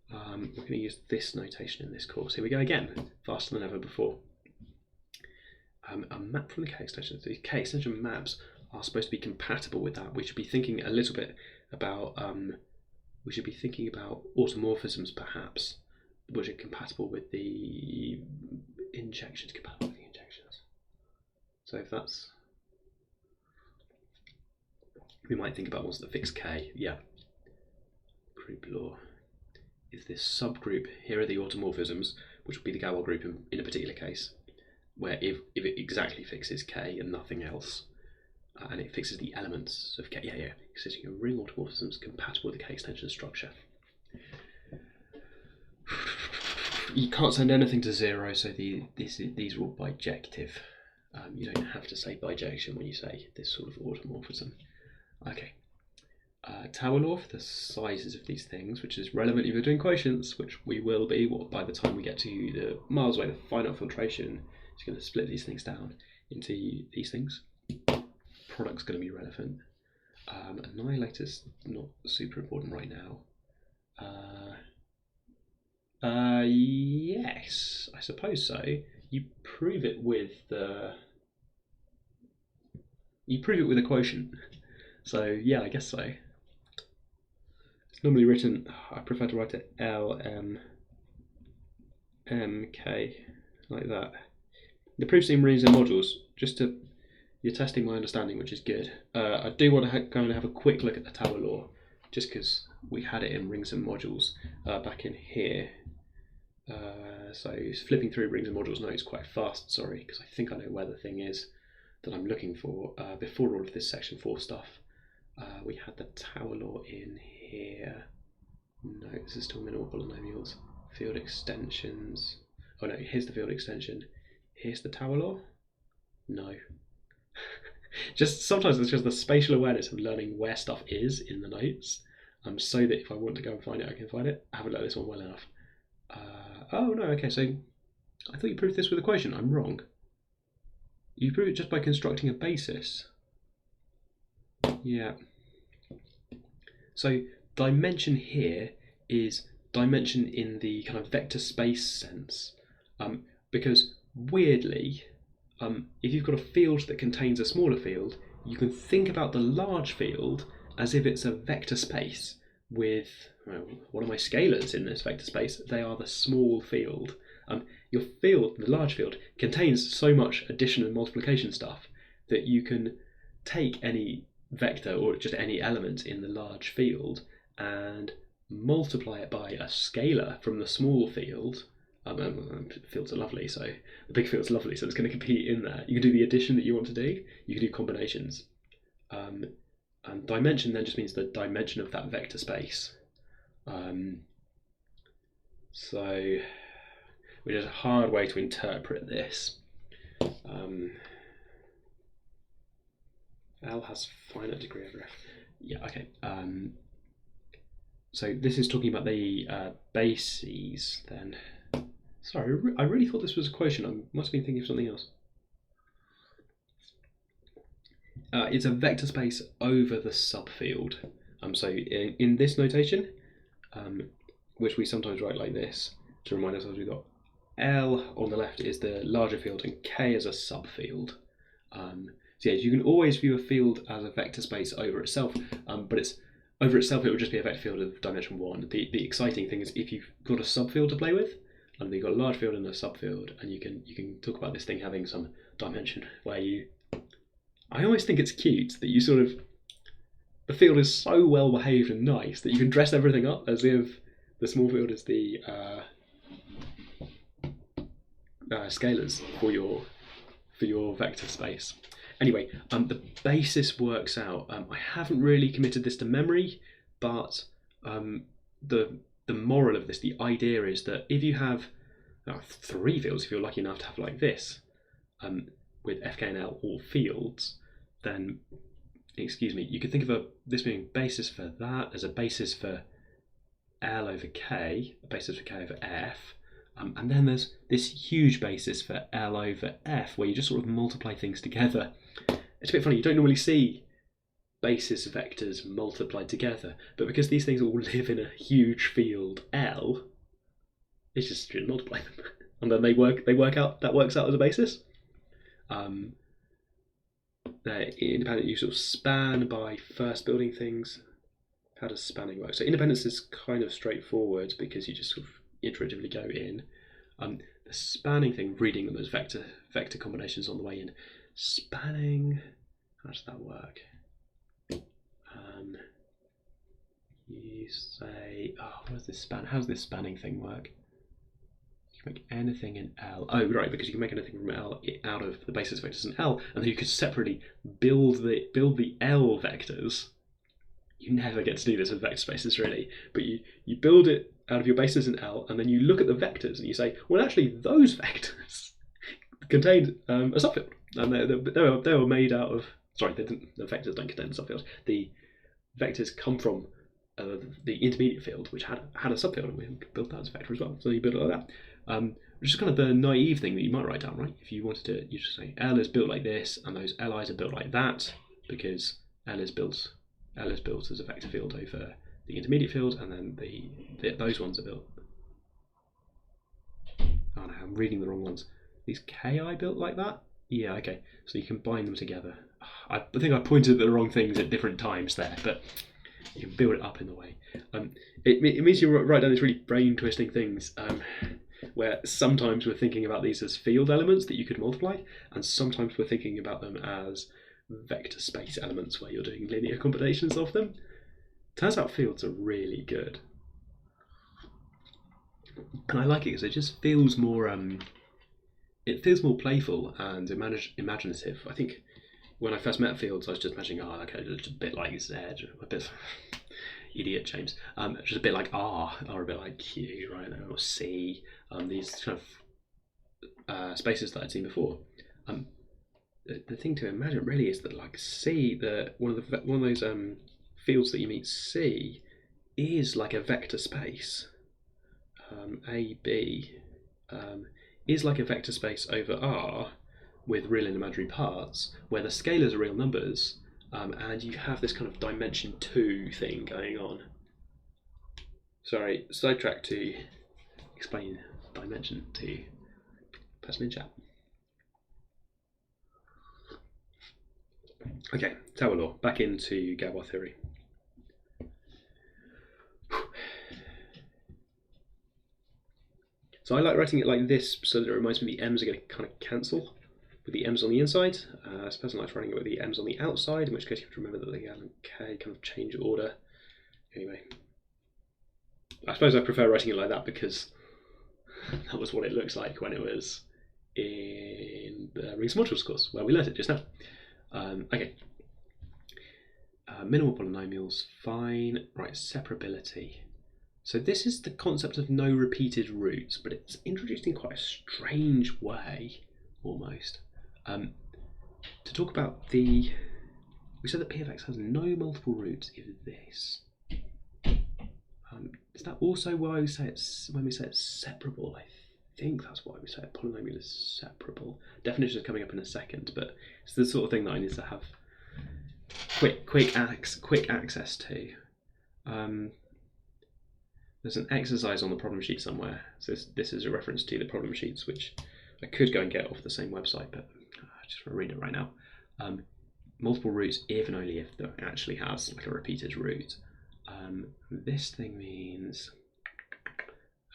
We're going to use this notation in this course. Here we go again, faster than ever before. A map from the K extension. So these K extension maps are supposed to be compatible with that. We should be thinking a little bit about automorphisms perhaps, which are compatible with the injections. So if that's, we might think about ones that fix K. Yeah. Group law is this subgroup. Here are the automorphisms, which would be the Galois group in a particular case, where if it exactly fixes K and nothing else, and it fixes the elements of K, existing a ring automorphisms compatible with the K extension structure. You can't send anything to 0, so these are all bijective. You don't have to say bijection when you say this sort of automorphism. Okay. tower law for the sizes of these things, which is relevant if you're doing quotients, which we will be by the time we get to the miles away. The finite filtration is going to split these things down into these things. Product's going to be relevant. Annihilator's not super important right now. Yes, I suppose so. You prove it with a quotient. So yeah, I guess so. It's normally written. I prefer to write it LMMK like that. The proofs in rings and modules. You're testing my understanding, which is good. I do want to go and have a quick look at the tower law, just because we had it in rings and modules back in here. So flipping through rings and modules notes quite fast, sorry, because I think I know where the thing is that I'm looking for. Before all of this section 4 stuff, we had the tower law in here. No, this is still minimal polynomials. Field extensions. Oh no, here's the field extension. Here's the tower law. No. Just sometimes it's just the spatial awareness of learning where stuff is in the notes, so that if I want to go and find it, I can find it. I haven't learned this one well enough. Oh no, okay, so I thought you proved this with a quotient. I'm wrong. You prove it just by constructing a basis. Yeah. So dimension here is dimension in the kind of vector space sense, because weirdly, if you've got a field that contains a smaller field, you can think about the large field as if it's a vector space with, well, what are my scalars in this vector space? They are the small field. Your field, the large field, contains so much addition and multiplication stuff that you can take any vector or just any element in the large field and multiply it by a scalar from the small field. Fields are lovely, so the big field's lovely, so it's going to compete in there. You can do the addition that you want to do. You can do combinations. And dimension then just means the dimension of that vector space. So, which is a hard way to interpret this. L has finite degree over F. Yeah, okay. So this is talking about the bases then. Sorry, I really thought this was a quotient. I must have been thinking of something else. It's a vector space over the subfield. So in this notation, which we sometimes write like this, to remind ourselves we've got L on the left is the larger field and K is a subfield. So yeah, you can always view a field as a vector space over itself, but it's over itself it would just be a vector field of dimension 1. The exciting thing is if you've got a subfield to play with, and you've got a large field and a subfield, and you can talk about this thing having some dimension where you. I always think it's cute that you sort of. The field is so well behaved and nice that you can dress everything up as if the small field is the scalars for your vector space. Anyway, the basis works out. I haven't really committed this to memory, but the moral of this, the idea is that if you have 3 fields, if you're lucky enough to have like this, with FK and L all fields, then, excuse me, you could think of this being a basis for that as a basis for L over K, a basis for K over F, and then there's this huge basis for L over F where you just sort of multiply things together. It's a bit funny, you don't normally see basis vectors multiplied together, but because these things all live in a huge field L, it's just multiply them, and then they work out. That works out as a basis. They're independent. You sort of span by first building things. How does spanning work? So independence is kind of straightforward because you just sort of iteratively go in. The spanning thing, reading them as vector combinations on the way in. Spanning, how does that work? You say, what does this span? How does this spanning thing work? You can make anything in L. Oh, right, because you can make anything from L out of the basis vectors in L, and then you could separately build the L vectors. You never get to do this with vector spaces, really, but you build it out of your basis in L, and then you look at the vectors and you say, well, actually, those vectors contained a subfield, and they were made out of. Sorry, the vectors don't contain the subfield. vectors come from the intermediate field, which had a subfield, and we built that as a vector as well. So you build it like that. Which is kind of the naive thing that you might write down, right? If you wanted to, you just say L is built like this, and those Li's are built like that, because L is built as a vector field over the intermediate field, and then those ones are built. Oh no, I'm reading the wrong ones. These Ki built like that? Yeah, okay. So you combine them together. I think I pointed at the wrong things at different times there, but you can build it up in the way. It means you write down these really brain twisting things, where sometimes we're thinking about these as field elements that you could multiply, and sometimes we're thinking about them as vector space elements where you're doing linear combinations of them. Turns out fields are really good. And I like it because it just feels more playful and imaginative. I think when I first met fields, I was just imagining, okay, just a bit like Z, a bit idiot James, just a bit like R, or a bit like Q, right, or C. These kind of spaces that I'd seen before. The thing to imagine really is that like C, one of those fields that you meet, C, is like a vector space. AB is like a vector space over R with real and imaginary parts, where the scalars are real numbers, and you have this kind of dimension 2 thing going on. Sorry, sidetrack to explain dimension to person in chat. Okay, Tower law, back into Galois theory. So I like writing it like this so that it reminds me the m's are going to kind of cancel with the m's on the inside. This person likes writing it with the m's on the outside, in which case you have to remember that the L and K kind of change order. Anyway, I suppose I prefer writing it like that because that was what it looks like when it was in the Rings Modules course, where we learnt it just now. Okay. Minimal polynomials, fine. Right, separability. So this is the concept of no repeated roots, but it's introduced in quite a strange way, almost. To talk about we said that p of x has no multiple roots if this. Is that also why we say when we say it's separable? I think that's why we say a polynomial is separable. Definition is coming up in a second, but it's the sort of thing that I need to have quick access to. There's an exercise on the problem sheet somewhere. So this is a reference to the problem sheets, which I could go and get off the same website, but I just want to read it right now. Multiple roots if and only if it actually has like a repeated root. This thing means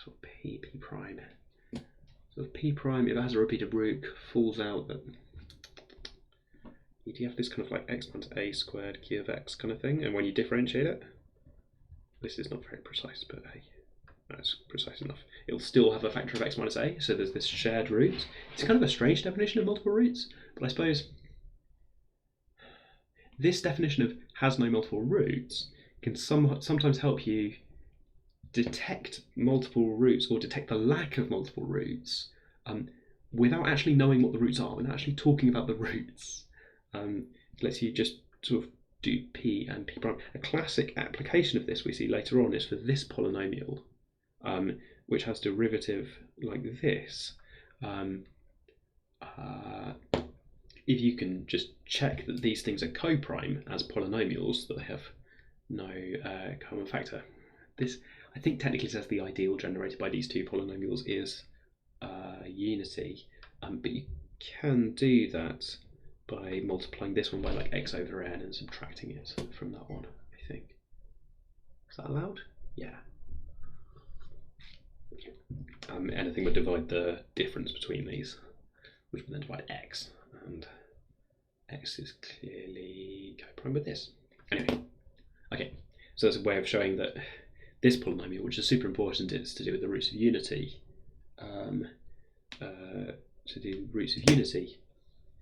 sort of p prime. So p prime, if it has a repeated root, falls out that you have this kind of like x minus a squared q of x kind of thing, and when you differentiate it, this is not very precise, but hey, that's precise enough. It'll still have a factor of x minus a, so there's this shared root. It's kind of a strange definition of multiple roots, but I suppose this definition of has no multiple roots can sometimes help you detect multiple roots or detect the lack of multiple roots without actually knowing what the roots are, without actually talking about the roots. It lets you just sort of do p and p prime. A classic application of this we see later on is for this polynomial, which has derivative like this. If you can just check that these things are co-prime as polynomials, that they have no common factor. This, I think, technically says the ideal generated by these two polynomials is unity, but you can do that by multiplying this one by like x over n and subtracting it from that one, I think. Is that allowed? Yeah. Anything would divide the difference between these, which would then divide x, and x is clearly co-prime with this. Anyway, okay, so that's a way of showing that this polynomial, which is super important, it's to do with the roots of unity. To do roots of unity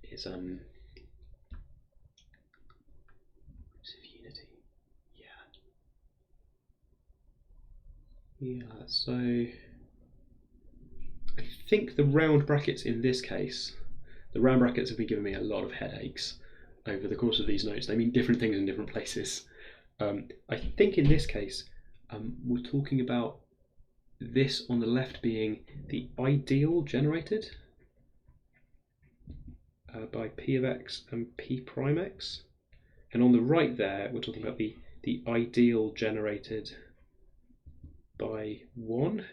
is roots of unity. Yeah, so I think the round brackets in this case, the round brackets have been giving me a lot of headaches over the course of these notes. They mean different things in different places. I think in this case, we're talking about this on the left being the ideal generated by p of x and p prime x, and on the right there we're talking about the ideal generated by 1,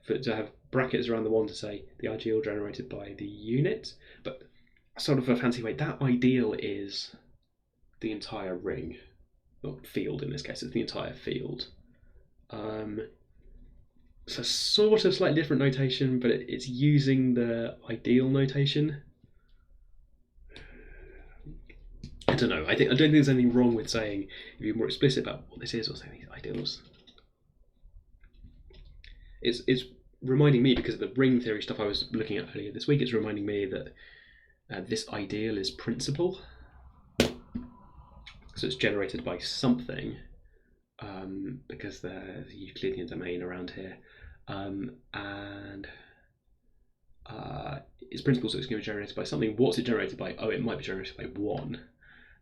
for to have brackets around the 1 to say the ideal generated by the unit. But sort of a fancy way, that ideal is the entire ring, or field in this case, it's the entire field. So sort of slightly different notation, but it's using the ideal notation. I don't know. I don't think there's anything wrong with saying, if you're more explicit about what this is, or saying these ideals. It's reminding me, because of the ring theory stuff I was looking at earlier this week, it's reminding me that this ideal is principal. So it's generated by something, because there's a Euclidean domain around here, and it's principal, so it's going to be generated by something. What's it generated by? Oh, it might be generated by 1.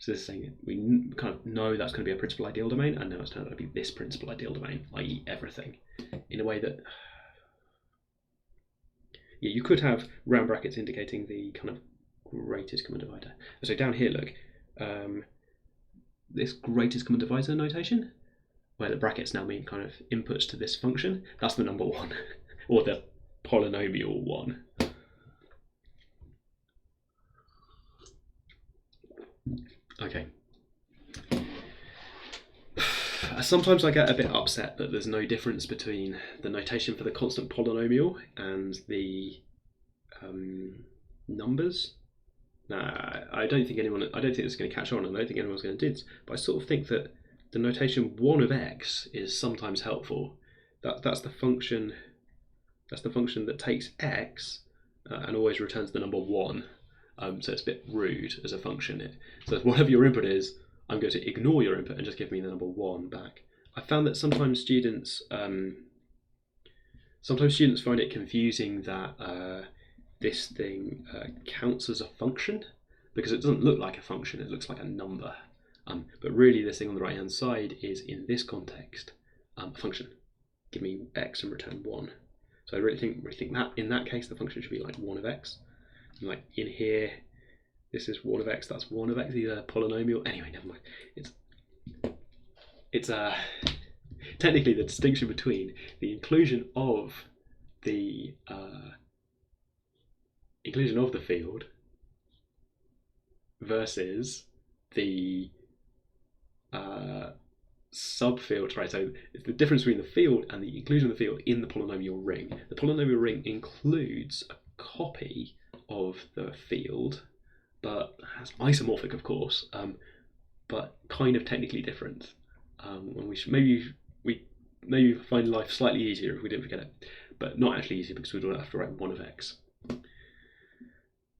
So this is saying we kind of know that's going to be a principal ideal domain, and now it's turned out to be this principal ideal domain, i.e. everything, in a way that, yeah, you could have round brackets indicating the kind of greatest common divisor. So down here, look, this greatest common divisor notation, where the brackets now mean kind of inputs to this function, that's the number 1, or the polynomial 1. Okay. Sometimes I get a bit upset that there's no difference between the notation for the constant polynomial and the numbers. I don't think it's going to catch on, and I don't think anyone's going to do this, but I sort of think that the notation 1 of x is sometimes helpful. That's the function that takes x and always returns the number 1. So it's a bit rude as a function. So whatever your input is, I'm going to ignore your input and just give me the number 1 back. I found that sometimes students find it confusing that this thing counts as a function, because it doesn't look like a function, it looks like a number. But really this thing on the right hand side is, in this context, a function. Give me x and return 1. So I really think that in that case the function should be like 1 of x. And like in here, this is 1 of x, that's 1 of x, either polynomial. Anyway, never mind. It's technically the distinction between the inclusion of the field versus the subfield, right? So it's the difference between the field and the inclusion of the field in the polynomial ring. The polynomial ring includes a copy of the field, but has isomorphic, of course, but kind of technically different. And we should maybe find life slightly easier if we didn't forget it, but not actually easy, because we don't have to write 1 of x.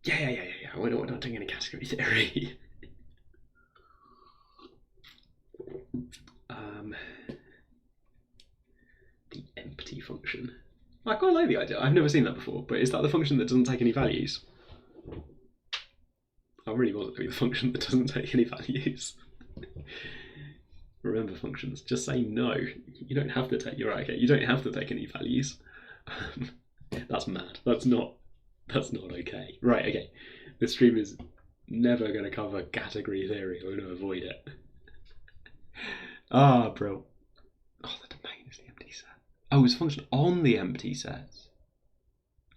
Yeah. We're not doing any category theory. The empty function. I quite like the idea. I've never seen that before, but is that the function that doesn't take any values? I really want it to be the function that doesn't take any values. Remember functions, just say no. You don't have to take, you're right, okay, you don't have to take any values. That's mad. That's not okay. Right, okay. This stream is never going to cover category theory. We're going to avoid it. Bro. Oh, the domain is the empty set. Oh, it's a function on the empty sets.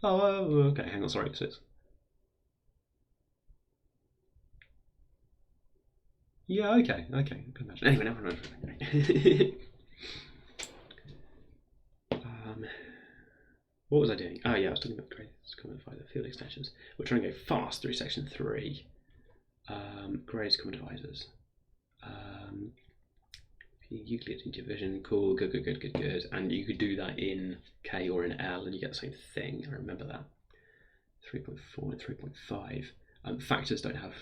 Oh, okay, hang on, sorry, so it's... Yeah, okay, I can imagine. Anyway, never mind. What was I doing? Oh yeah, I was talking about grades, common divisor, field extensions. We're trying to go fast through section 3. Grades, common divisors. Euclidean division, cool, good. And you could do that in K or in L and you get the same thing. I remember that. 3.4 and 3.5. Factors don't have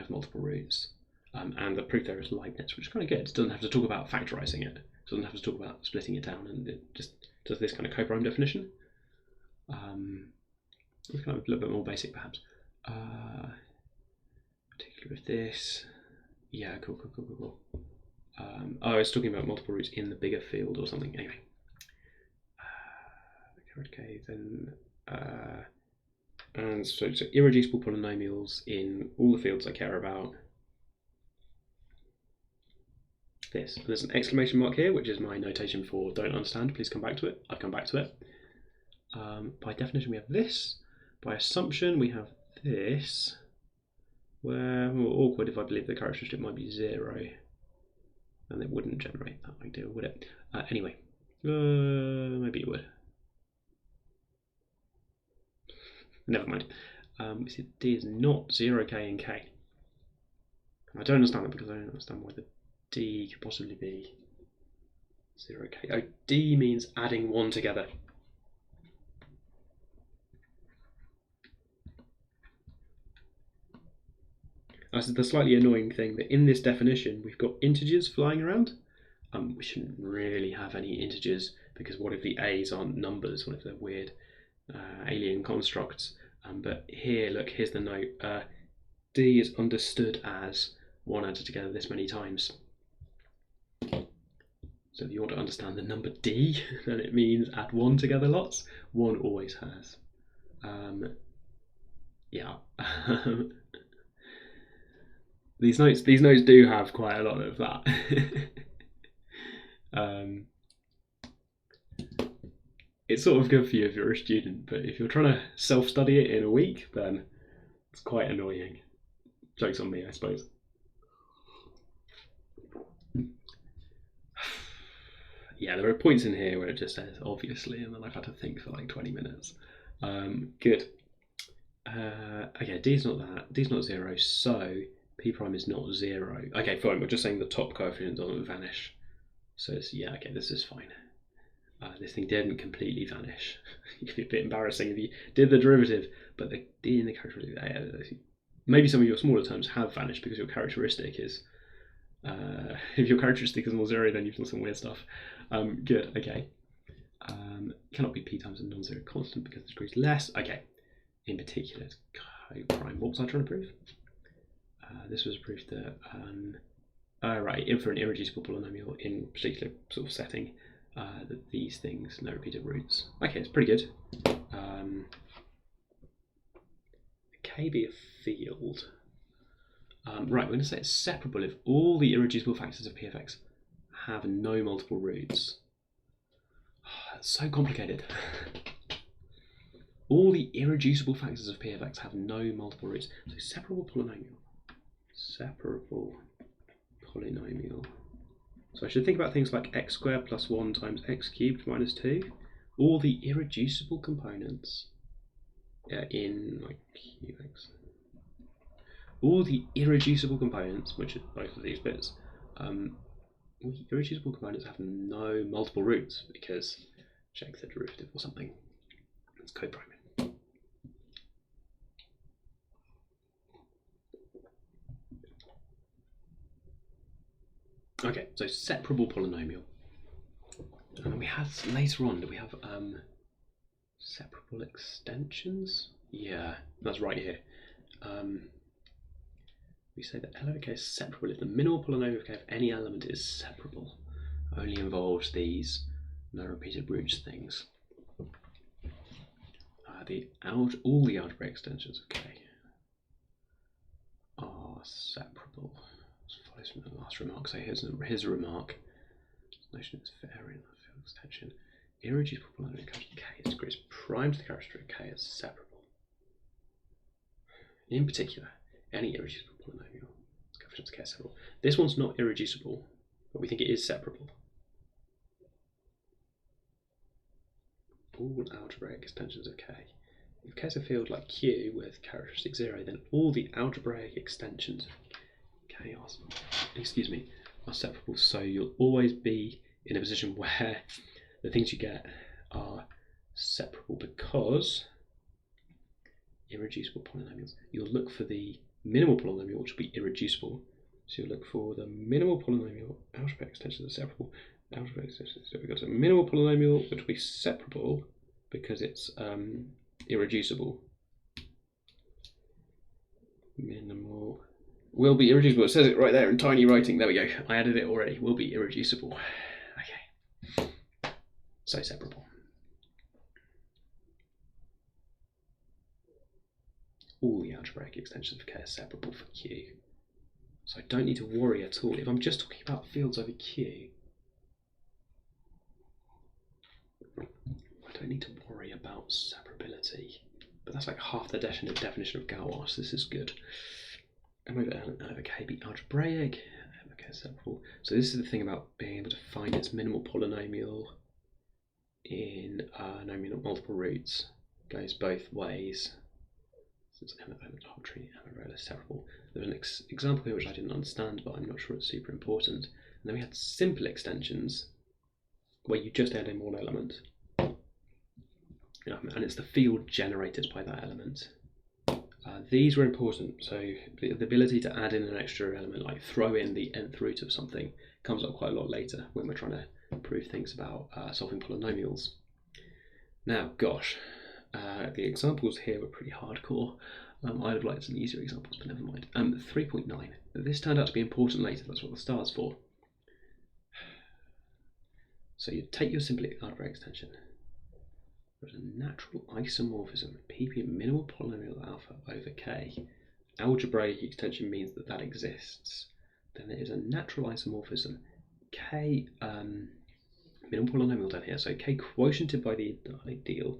multiple roots. And the proof there is Leibniz, which is kind of good. It doesn't have to talk about factorizing it. It doesn't have to talk about splitting it down, and it just does this kind of coprime definition. It's kind of a little bit more basic, perhaps. Particularly with this. Yeah, cool. I was talking about multiple roots in the bigger field or something. Anyway, okay, then and so irreducible polynomials in all the fields I care about. This. There's an exclamation mark here, which is my notation for don't understand. Please come back to it. I've come back to it. By definition, we have this. By assumption, we have this. Where awkward if I believe the characteristic might be 0, and it wouldn't generate that idea, would it? Anyway, maybe it would. Never mind. We see D is not 0k and k. I don't understand that because I don't understand why the D could possibly be 0k. Oh, D means adding 1 together. This is the slightly annoying thing that in this definition we've got integers flying around. We shouldn't really have any integers because what if the A's aren't numbers? What if they're weird alien constructs? But here, look, here's the note. D is understood as 1 added together this many times. So if you want to understand the number D, then it means add 1 together lots. 1 always has. Yeah. These notes do have quite a lot of that. It's sort of good for you if you're a student, but if you're trying to self-study it in a week, then it's quite annoying. Joke's on me, I suppose. Yeah, there are points in here where it just says obviously, and then I've had to think for like 20 minutes. Good. Okay, D's not that. D's not 0, so P prime is not 0. Okay, fine. We're just saying the top coefficient doesn't vanish. So it's, yeah, okay, this is fine. This thing didn't completely vanish. It'd be a bit embarrassing if you did the derivative, but the D and the characteristic, maybe some of your smaller terms have vanished because your characteristic is, if your characteristic is not 0, then you've done some weird stuff. Good, okay. Cannot be P times a non-zero constant because the degree is less. Okay, in particular, it's co-prime. What was I trying to prove? This was a proof that, right, for an irreducible polynomial in a particular sort of setting, that these things, no repeated roots. Okay, it's pretty good. K be a field. Right, we're going to say it's separable if all the irreducible factors of P of X have no multiple roots. It's so complicated. All the irreducible factors of P of X have no multiple roots. So separable polynomial. Separable polynomial. So I should think about things like x squared plus 1 times x cubed minus 2. All the irreducible components in like qx. All the irreducible components, which are both of these bits, all the irreducible components have no multiple roots because check the derivative or something. It's co-priming. Okay, so separable polynomial. And then we have later on, do we have separable extensions? Yeah, that's right here. We say that L over K is separable if the minimal polynomial of K of any element is separable. Only involves these no repeated roots things. All the algebraic extensions of K are separable. This follows from the last remark. So here's a remark. This notion is fair in the field extension. Irreducible polynomial of K its degree is prime to the characteristic K is separable. In particular, any irreducible polynomial coefficients K is separable. This one's not irreducible, but we think it is separable. All algebraic extensions of K. If K is a field like Q with characteristic 0, then all the algebraic extensions of K are separable. So you'll always be in a position where the things you get are separable because irreducible polynomials. You'll look for the minimal polynomial, which will be irreducible. So you'll look for the minimal polynomial algebraic extensions are separable. Algebraic extensions. So we've got a minimal polynomial which will be separable because it's irreducible. Minimal Will be irreducible. It says it right there in tiny writing. There we go. I added it already. Will be irreducible. Okay. So separable. All the algebraic extensions of K are separable for Q. So I don't need to worry at all. If I'm just talking about fields over Q, I don't need to worry about separability. But that's like half the definition of Galois. This is good. M over K be algebraic, M over K is separable. So this is the thing about being able to find its minimal polynomial in multiple roots. Goes both ways. Since M of arbitrary, M of is separable. There's an example here which I didn't understand, but I'm not sure it's super important. And then we had simple extensions where you just add in one element. And it's the field generated by that element. These were important, so the ability to add in an extra element, like throw in the nth root of something, comes up quite a lot later when we're trying to prove things about solving polynomials. Now, gosh, the examples here were pretty hardcore. I'd have liked some easier examples, but never mind. 3.9. This turned out to be important later, that's what the star's for. So you take your simple algebraic extension. There's a natural isomorphism, PP minimal polynomial alpha over K. Algebraic extension means that that exists. Then there is a natural isomorphism, K minimal polynomial down here. So K quotiented by the ideal,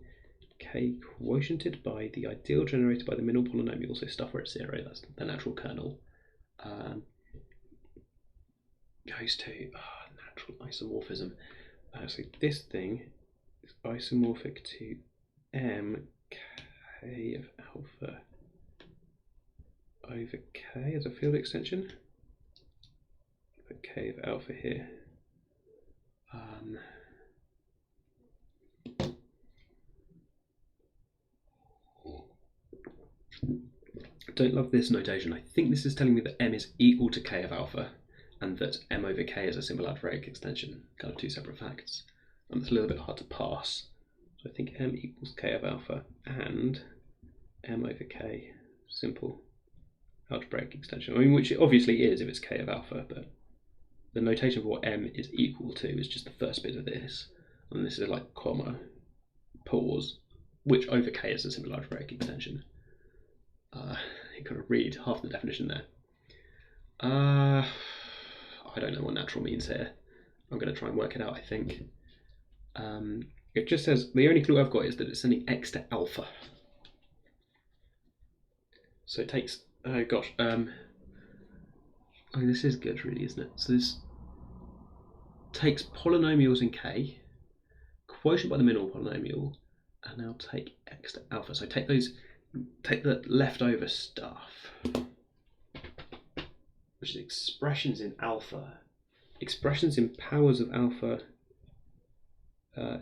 K quotiented by the ideal generated by the minimal polynomial. So stuff where it's zero, that's the natural kernel. Goes to natural isomorphism. So this thing is isomorphic to M K of alpha over K as a field extension. Put K of alpha here. Don't love this notation. I think this is telling me that M is equal to K of alpha and that M over K is a simple algebraic extension, kind of two separate facts. It's a little bit hard to pass. So I think M equals K of alpha and M over K, simple algebraic extension. I mean, which it obviously is if it's K of alpha, but the notation for what M is equal to is just the first bit of this. And this is like comma, pause, which over K is a simple algebraic extension. You gotta read half the definition there. I don't know what natural means here. I'm going to try and work it out, I think. It just says, the only clue I've got is that it's sending x to alpha. So it takes, oh gosh, I mean, this is good really, isn't it? So this takes polynomials in K, quotient by the minimal polynomial, and now take x to alpha. So take the leftover stuff, which is expressions in alpha, expressions in powers of alpha,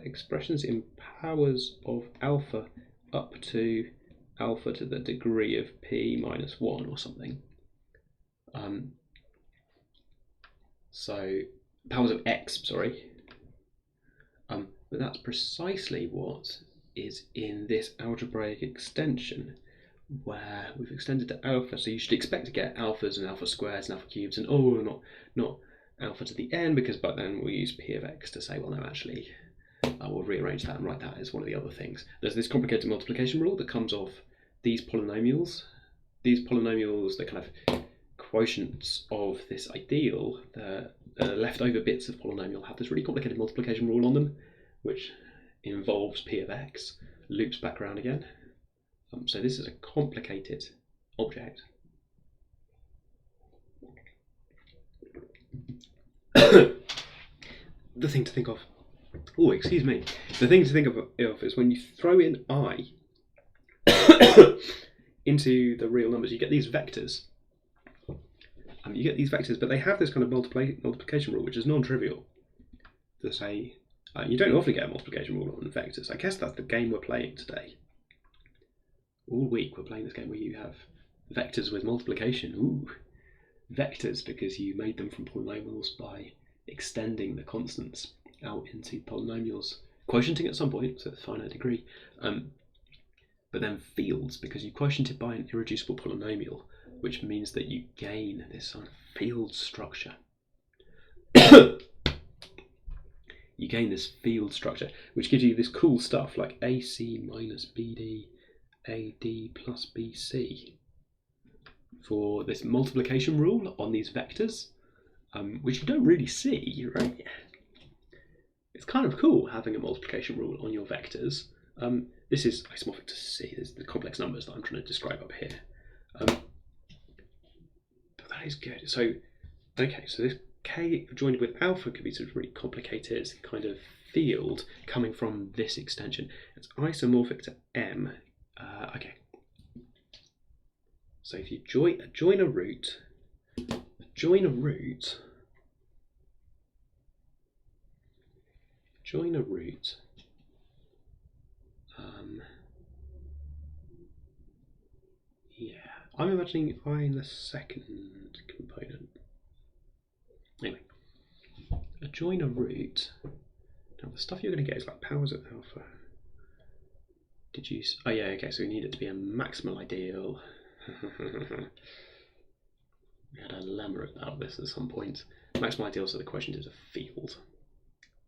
expressions in powers of alpha up to alpha to the degree of p minus 1 or something. So powers of x, sorry. But that's precisely what is in this algebraic extension, where we've extended to alpha, so you should expect to get alphas and alpha squares and alpha cubes and not alpha to the n, because by then we'll use p of x to say, well no, actually we'll rearrange that and write that as one of the other things. There's this complicated multiplication rule that comes off these polynomials. These polynomials, the kind of quotients of this ideal, the leftover bits of polynomial have this really complicated multiplication rule on them, which involves p of x, loops back around again. So this is a complicated object. The thing to think of, oh excuse me, the thing to think of is when you throw in I into the real numbers, you get these vectors. You get these vectors, but they have this kind of multiplication rule, which is non-trivial. To say, you don't often get a multiplication rule on vectors. I guess that's the game we're playing today. All week we're playing this game where you have vectors with multiplication. Ooh, vectors, because you made them from polynomials by extending the constants out into polynomials, quotienting at some point, so it's a finite degree. But then fields, because you quotiented by an irreducible polynomial which means that you gain this sort of field structure. You gain this field structure, which gives you this cool stuff like AC minus BD, AD plus BC for this multiplication rule on these vectors, which you don't really see, right? It's kind of cool having a multiplication rule on your vectors. This is isomorphic to C. There's the complex numbers that I'm trying to describe up here. But that is good. So, okay, so this K joined with alpha could be sort of really complicated kind of field coming from this extension. It's isomorphic to M. Okay. So if you join a root, yeah, I'm imagining I in the second component. Anyway, join a root. Now the stuff you're going to get is like powers of alpha. Did you? Oh yeah, okay. So we need it to be a maximal ideal. We had a lemma about this at some point. Maximal ideal. So the quotient is a field.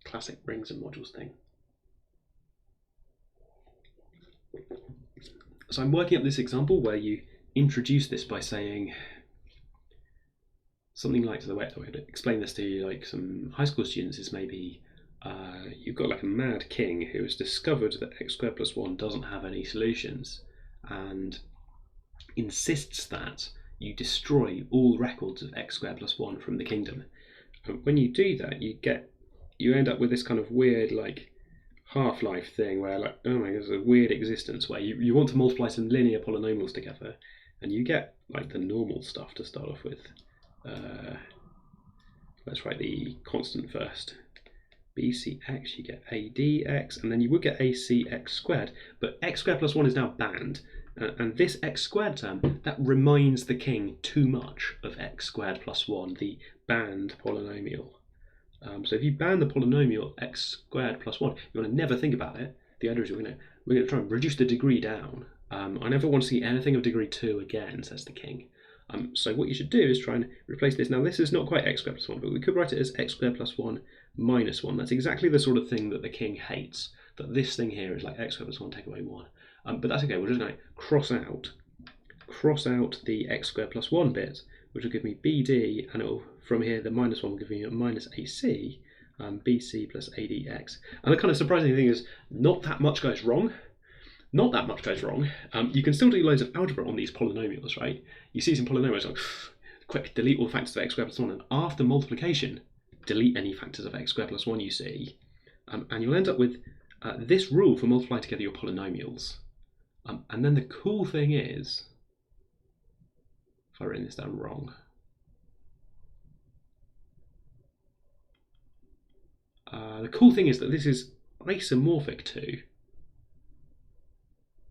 Classic rings and modules thing. So I'm working up this example where you introduce this by saying something like, so the way I'm going to explain this to you, like some high school students, is maybe you've got like a mad king who has discovered that x squared plus 1 doesn't have any solutions and insists that you destroy all records of x squared plus 1 from the kingdom. And when you do that, you end up with this kind of weird like Half-Life thing where like, oh my god, there's a weird existence where you want to multiply some linear polynomials together and you get like the normal stuff to start off with. Let's write the constant first. BCX, you get ADX, and then you would get ACX squared, but x squared plus 1 is now banned, and this x squared term, that reminds the king too much of x squared plus 1, the banned polynomial. So if you ban the polynomial x squared plus 1, you want to never think about it. The idea is we're going to try and reduce the degree down. I never want to see anything of degree 2 again, says the king. So what you should do is try and replace this. Now this is not quite x squared plus 1, but we could write it as x squared plus 1 minus 1. That's exactly the sort of thing that the king hates, that this thing here is like x squared plus 1 take away 1. But that's okay, we're just going to cross out the x squared plus 1 bit, which will give me BD, and it'll, from here the minus 1 will give me a minus AC, BC plus ADX. And the kind of surprising thing is not that much goes wrong. Not that much goes wrong. You can still do loads of algebra on these polynomials, right? You see some polynomials like, quick, delete all factors of x squared plus 1, and after multiplication, delete any factors of x squared plus 1 you see. And you'll end up with this rule for multiplying together your polynomials. And then the cool thing is, if I've written this down wrong, the cool thing is that this is isomorphic to,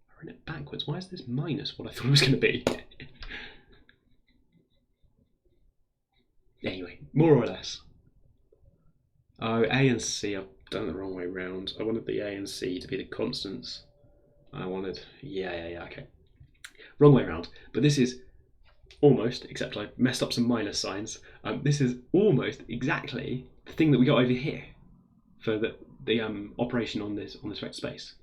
I've written it backwards. Why is this minus what I thought it was going to be? Anyway, more or less. Oh, A and C, I've done it the wrong way round. I wanted the A and C to be the constants. I wanted, yeah, okay. Wrong way around. But this is almost, except I messed up some minus signs. This is almost exactly the thing that we got over here for the operation on this vector space.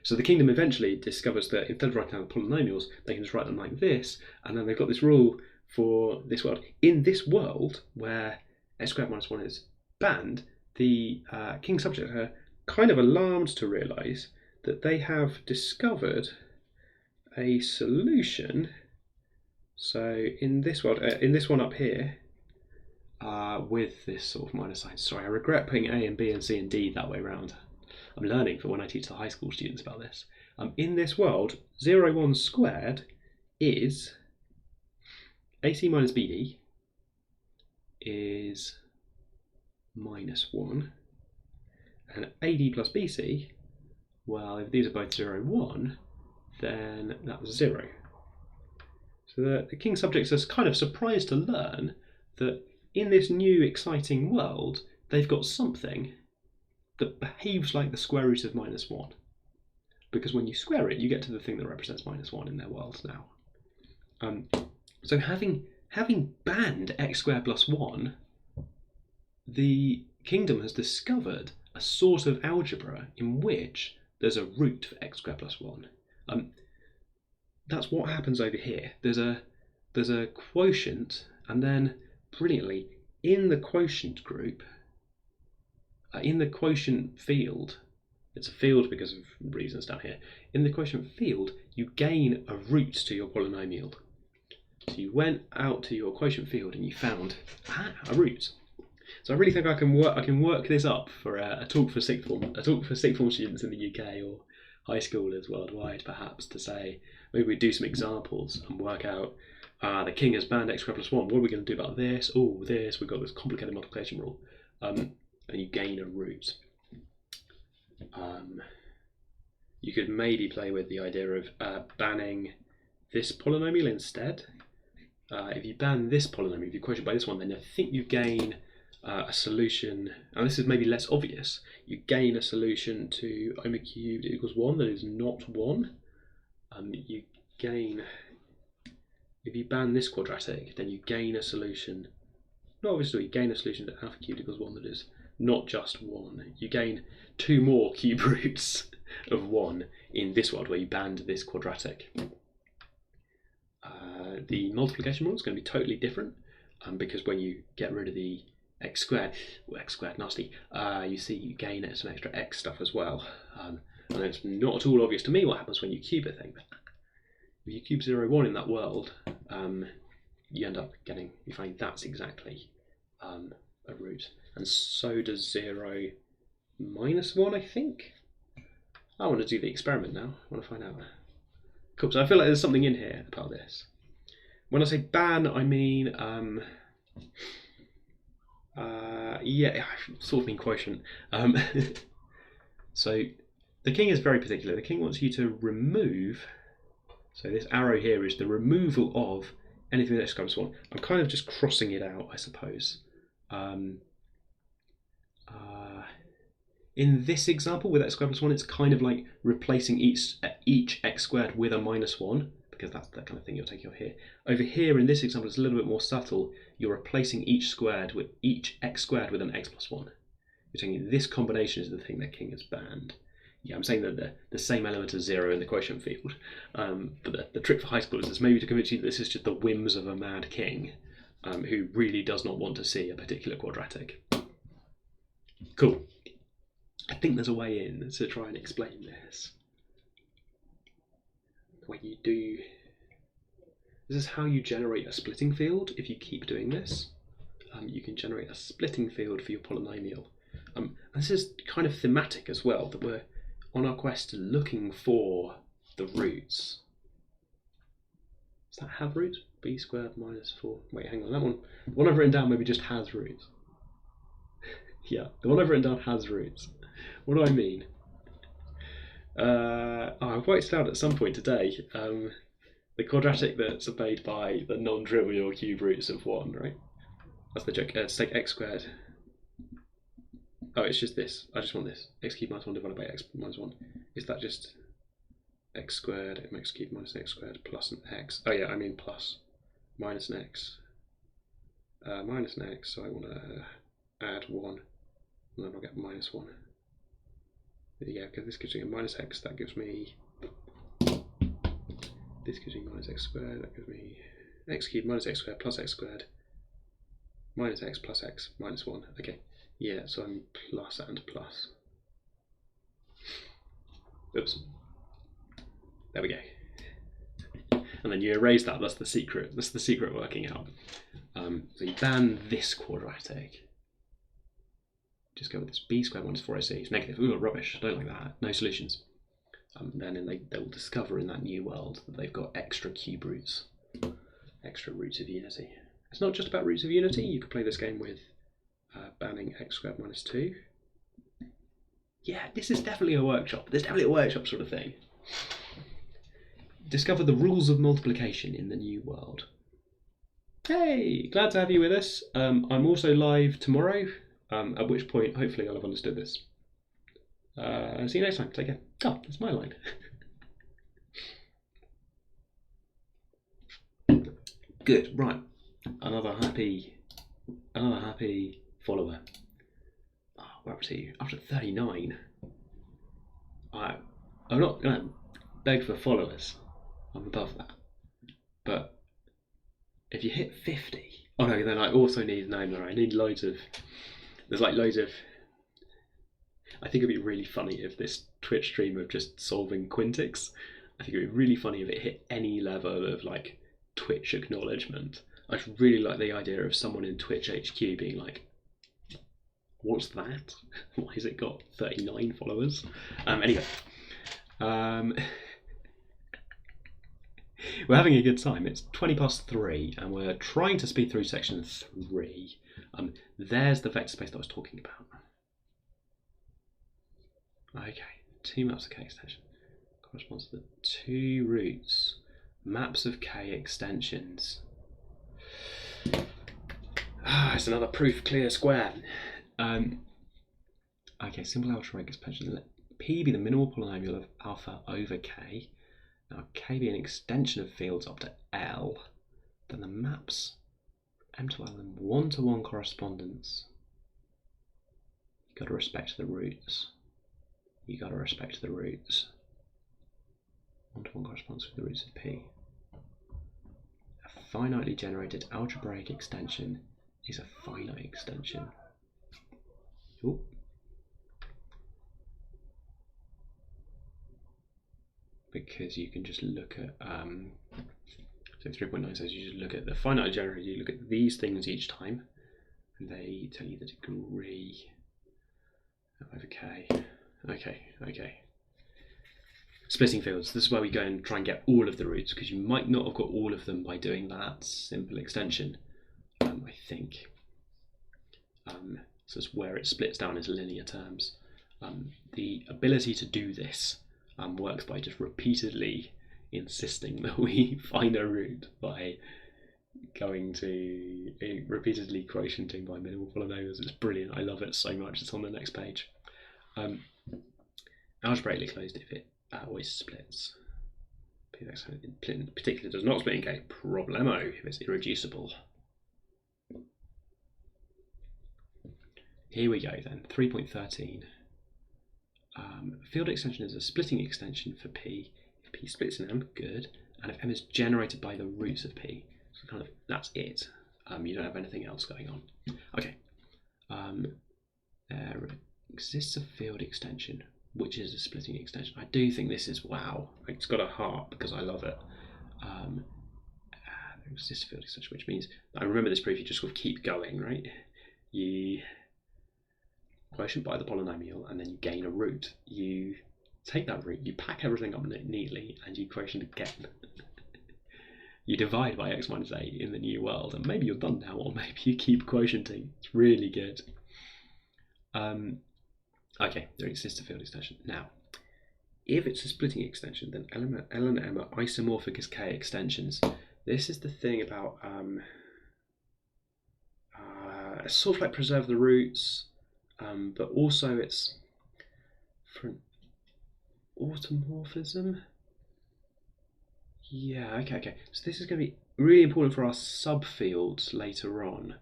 So the kingdom eventually discovers that instead of writing down polynomials, they can just write them like this, and then they've got this rule for this world. In this world, where x squared minus 1 is banned, the king subjects are kind of alarmed to realise that they have discovered a solution. So in this world, in this one up here, with this sort of minus sign. Sorry, I regret putting A and B and C and D that way around. I'm learning for when I teach the high school students about this. In this world, 0, 1 squared is AC minus BD is minus 1, and AD plus BC, well, if these are both 0, 1, then that's 0. So the king subjects are kind of surprised to learn that in this new exciting world, they've got something that behaves like the square root of minus 1. Because when you square it, you get to the thing that represents minus 1 in their world now. So having banned x squared plus 1, the kingdom has discovered a sort of algebra in which there's a root for x squared plus 1. That's what happens over here. There's a quotient, and then brilliantly in the quotient group, in the quotient field, it's a field because of reasons down here. In the quotient field, you gain a root to your polynomial. So you went out to your quotient field and you found a root. So I really think I can work this up for a talk for sixth form students in the UK or high schoolers worldwide, perhaps, to say maybe we do some examples and work out the king has banned x squared plus 1. What are we going to do about this? Oh, this, we've got this complicated multiplication rule, and you gain a root. You could maybe play with the idea of banning this polynomial instead. If you ban this polynomial, if you quotient by this one, then I think you gain a solution, and this is maybe less obvious, you gain a solution to omega cubed equals 1 that is not 1. You gain, if you ban this quadratic, then you gain a solution, not obviously, you gain a solution to alpha cubed equals 1 that is not just 1. You gain 2 more cube roots of 1 in this world where you banned this quadratic. The multiplication rule is going to be totally different because when you get rid of the x squared, nasty, you see you gain some extra x stuff as well. And it's not at all obvious to me what happens when you cube a thing. But if you cube 0, 1 in that world, you end up you find that's exactly a root. And so does 0 minus 1, I think. I want to do the experiment now. I want to find out. Cool, so I feel like there's something in here about this. When I say ban, I mean, yeah, I sort of mean quotient. So the king is very particular. The king wants you to remove, so this arrow here is the removal of anything that x squared plus 1. I'm kind of just crossing it out, I suppose. In this example with x squared plus 1, it's kind of like replacing each x squared with a minus 1, because that's the kind of thing you're taking off here. Over here in this example, it's a little bit more subtle. You're replacing each x squared with an x plus 1. You're taking this combination is the thing that king has banned. Yeah, I'm saying that the same element as 0 in the quotient field. But the trick for high schoolers is maybe to convince you that this is just the whims of a mad king who really does not want to see a particular quadratic. Cool. I think there's a way in to try and explain this. When you do, this is how you generate a splitting field. If you keep doing this, you can generate a splitting field for your polynomial. And this is kind of thematic as well, that we're on our quest looking for the roots. Does that have roots? B squared minus 4. Wait, hang on, that one I've written down maybe just has roots. Yeah, the one I've written down has roots. What do I mean? I've worked it out at some point today. The quadratic that's obeyed by the non-trivial cube roots of 1, right? That's the joke. Let's take x squared. Oh, it's just this. I just want this. X cubed minus 1 divided by x minus 1. Is that just x squared, x cubed minus x squared plus an x? Oh yeah, I mean plus. Minus an x. Minus an x, so I want to add 1. And then I'll get minus 1. Yeah, because this gives me a minus x, that gives me, this gives me minus x squared, that gives me x cubed minus x squared plus x squared minus x plus x minus 1. Okay, yeah, so I'm plus and plus. Oops. There we go. And then you erase that, that's the secret working out. So you ban this quadratic. Just go with this b squared minus 4ac. It's negative. Ooh, rubbish. Don't like that. No solutions. Then they will discover in that new world that they've got extra cube roots. Extra roots of unity. It's not just about roots of unity. You could play this game with banning x squared minus 2. Yeah, this is definitely a workshop. There's definitely a workshop sort of thing. Discover the rules of multiplication in the new world. Hey, glad to have you with us. I'm also live tomorrow. At which point, hopefully, I'll have understood this. See you next time. Take care. Oh, that's my line. Good, right. Another happy follower. Oh, where was he? After 39. I'm not gonna beg for followers. I'm above that. But if you hit 50, oh no, then I also need I need loads of. There's like loads of. I think it'd be really funny if this Twitch stream of just solving Quintics. I think it'd be really funny if it hit any level of like Twitch acknowledgement. I just really like the idea of someone in Twitch HQ being like, "What's that? Why has it got 39 followers?" Anyway, we're having a good time. It's 3:20 and we're trying to speed through section 3. There's the vector space that I was talking about. Okay, 2 maps of K extension corresponds to the 2 roots. Maps of K extensions. It's another proof clear square. Okay, simple algebraic expansion. Let P be the minimal polynomial of alpha over K. Now K be an extension of fields up to L. Then the maps M to L in 1-to-1 correspondence. You've got to respect the roots. 1-to-1 corresponds with the roots of P. A finitely generated algebraic extension is a finite extension. Ooh. Because you can just look at so 3.9 says you just look at the finite generator, you look at these things each time and they tell you the degree over K. Okay. Splitting fields, this is where we go and try and get all of the roots, because you might not have got all of them by doing that simple extension, I think. So it's where it splits down into linear terms. The ability to do this works by just repeatedly insisting that we find a root by going to repeatedly quotienting by minimal polynomials. It's brilliant. I love it so much. It's on the next page. Algebraically closed if it always splits. In particular does not split in K. Problemo if it's irreducible. Here we go then. 3.13. Field extension is a splitting extension for P. If P splits in M, good. And if M is generated by the roots of P, so kind of that's it. You don't have anything else going on. Okay. There exists a field extension, which is a splitting extension. I do think this is wow. It's got a heart because I love it. There exists a field extension, which means I remember this proof. You just sort of keep going, right? You quotient by the polynomial, and then you gain a root. You take that root, you pack everything up neatly, and you quotient again. You divide by x minus a in the new world, and maybe you're done now, or maybe you keep quotienting. It's really good. Okay, there exists a field extension. Now, if it's a splitting extension, then L and M are isomorphic as K extensions. This is the thing about sort of like preserve the roots, but also it's for an automorphism. Yeah, okay. So this is going to be really important for our subfields later on.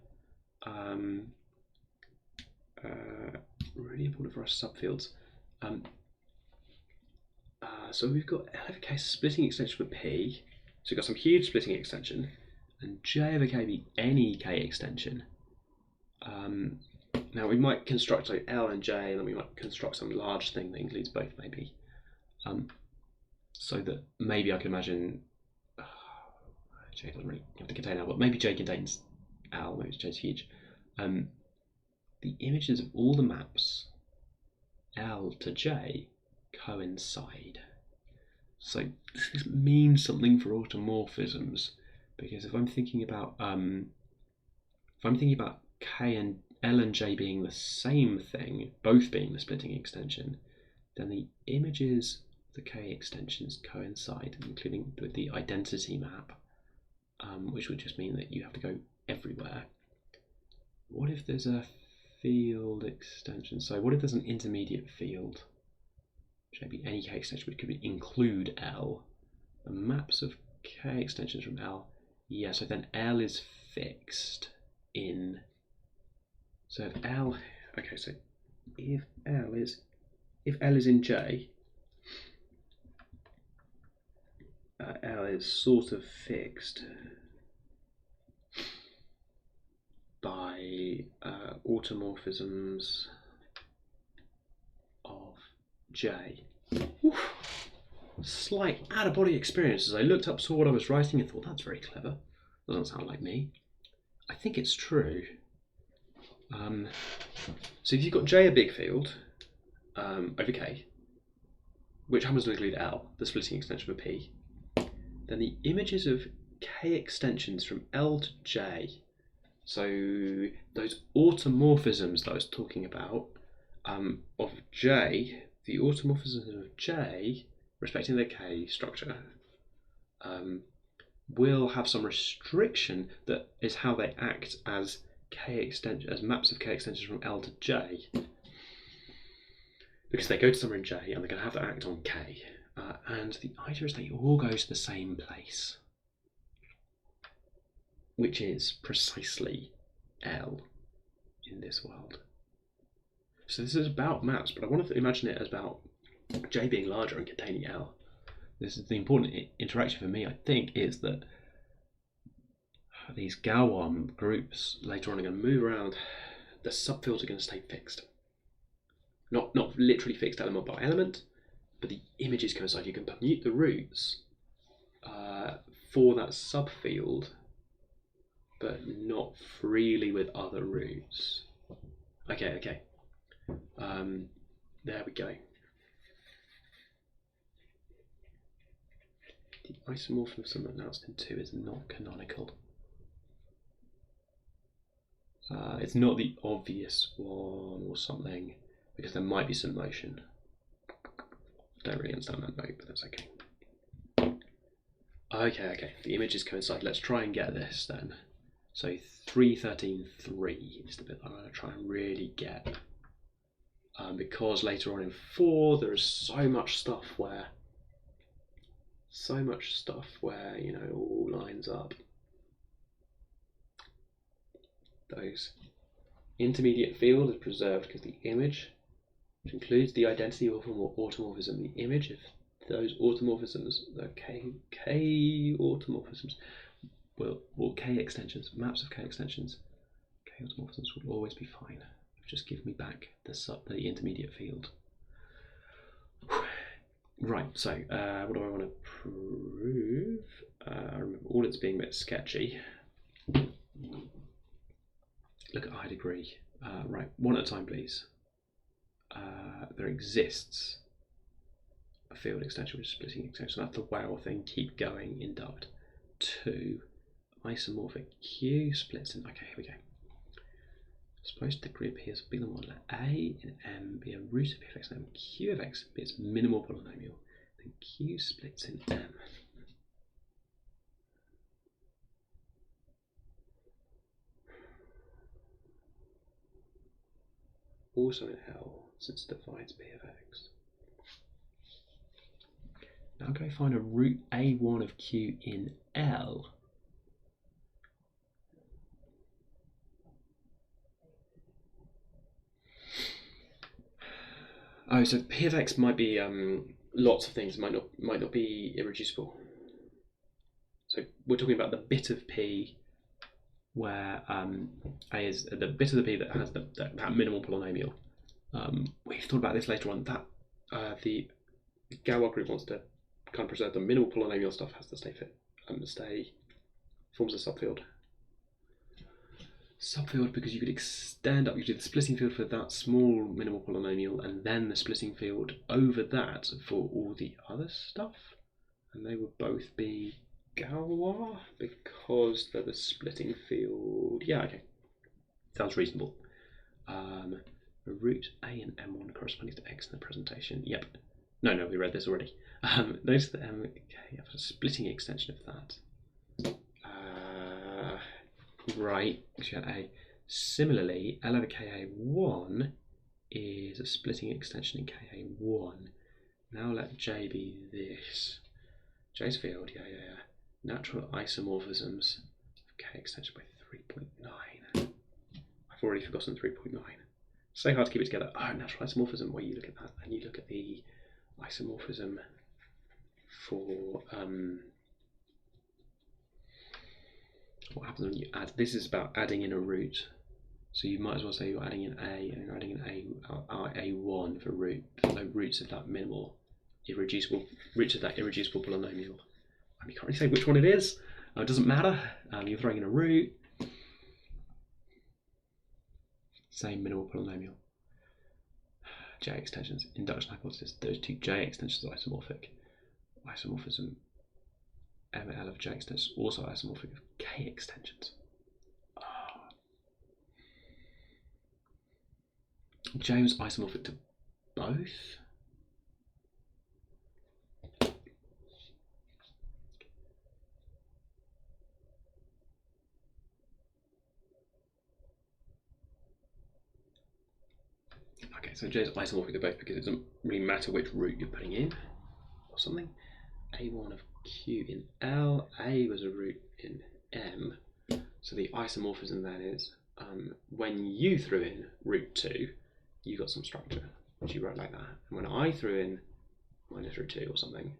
Really important for our subfields. So we've got L over K splitting extension for P. So we've got some huge splitting extension, and J over K be any K extension. Now we might construct like L and J, and then we might construct some large thing that includes both, maybe. So that maybe I can imagine J doesn't really have to contain L, but maybe J contains L. Maybe J's huge. The images of all the maps L to J coincide. So this means something for automorphisms, because if I'm thinking about K and L and J being the same thing, both being the splitting extension, then the images of the K extensions coincide, including with the identity map, which would just mean that you have to go everywhere. What if there's a field extension? So what if there's an intermediate field, which may be any K extension, which could include L? The maps of K extensions from L Yeah, so then L is fixed in. So if L, okay, so if L is in J, L is sort of fixed by automorphisms of J. Oof. Slight out-of-body experience as I looked up, saw what I was writing, and thought, that's very clever. Doesn't sound like me. I think it's true. So if you've got J a big field over K, which happens to include L, the splitting extension of P, then the images of K extensions from L to J, so those automorphisms that I was talking about of J, the automorphisms of J respecting their K structure will have some restriction that is how they act as maps of K extensions from L to J, because they go to somewhere in J and they're going to have to act on K, and the idea is they all go to the same place, which is precisely L in this world. So this is about maps, but I wanted to imagine it as about J being larger and containing L. This is the important interaction for me, I think, is that these Galois groups later on are going to move around. The subfields are going to stay fixed. Not literally fixed element by element, but the images coincide. You can permute the roots for that subfield, but not freely with other roots. Okay. There we go. The isomorphism announced in 2 is not canonical. It's not the obvious one or something, because there might be some motion. Don't really understand that note, but that's okay. Okay. The images coincide. Let's try and get this then. So 3.13.3 is the bit I'm going to try and really get. Because later on in 4 there is so much stuff where all lines up. Those intermediate field is preserved because the image, which includes the identity of automorphism, the image of those automorphisms, the K automorphisms, will K extensions, maps of K extensions, K automorphisms will always be fine. Just give me back the intermediate field. Right, so what do I want to prove? I remember all it's being a bit sketchy. Look at high degree. Right, one at a time, please. There exists a field extension which is splitting extension. So that's the wow thing. Keep going, induct. 2, isomorphic Q splits in. Okay, here we go. Suppose the degree appears to be the model. A in M be a root of f(x) and M. Q of x be its minimal polynomial. Then Q splits in M. Also in hell, since it divides P of x. Now go find a root A1 of Q in L. Oh, so P of x might be lots of things. Might not be irreducible. So we're talking about the bit of P where A is the bit of the P that has that minimal polynomial. We've thought about this later on. That the Galois group wants to kind of preserve the minimal polynomial stuff has to stay fit. Forms a subfield. Subfield because you could extend up. You do the splitting field for that small minimal polynomial, and then the splitting field over that for all the other stuff, and they would both be Galois because they're the splitting field. Yeah, okay, sounds reasonable. Root A and M1 corresponding to x in the presentation. Yep. No, we read this already. Notice that M have a splitting extension of that. Right, because you had A. Similarly, L over KA1 is a splitting extension in KA1. Now let J be this. J's field, yeah. natural isomorphisms of K extension by 3.9. I've already forgotten 3.9. So hard to keep it together. Oh, natural isomorphism, where you look at that and you look at the isomorphism for what happens when you add. This is about adding in a root. So you might as well say you're adding in A, and you're adding in A1 for root, for the roots of that minimal irreducible roots of that irreducible polynomial. You can't really say which one it is. It doesn't matter. You're throwing in a root. Same minimal polynomial. J extensions. Induction hypothesis. Those two J extensions are isomorphic. Isomorphism ML of J extensions also isomorphic of K extensions. J was isomorphic to both. Okay, so J is isomorphic to both because it doesn't really matter which root you're putting in or something. A1 of Q in L, A was a root in M. So the isomorphism then is when you threw in root 2, you got some structure, which you wrote like that. And when I threw in minus root 2 or something,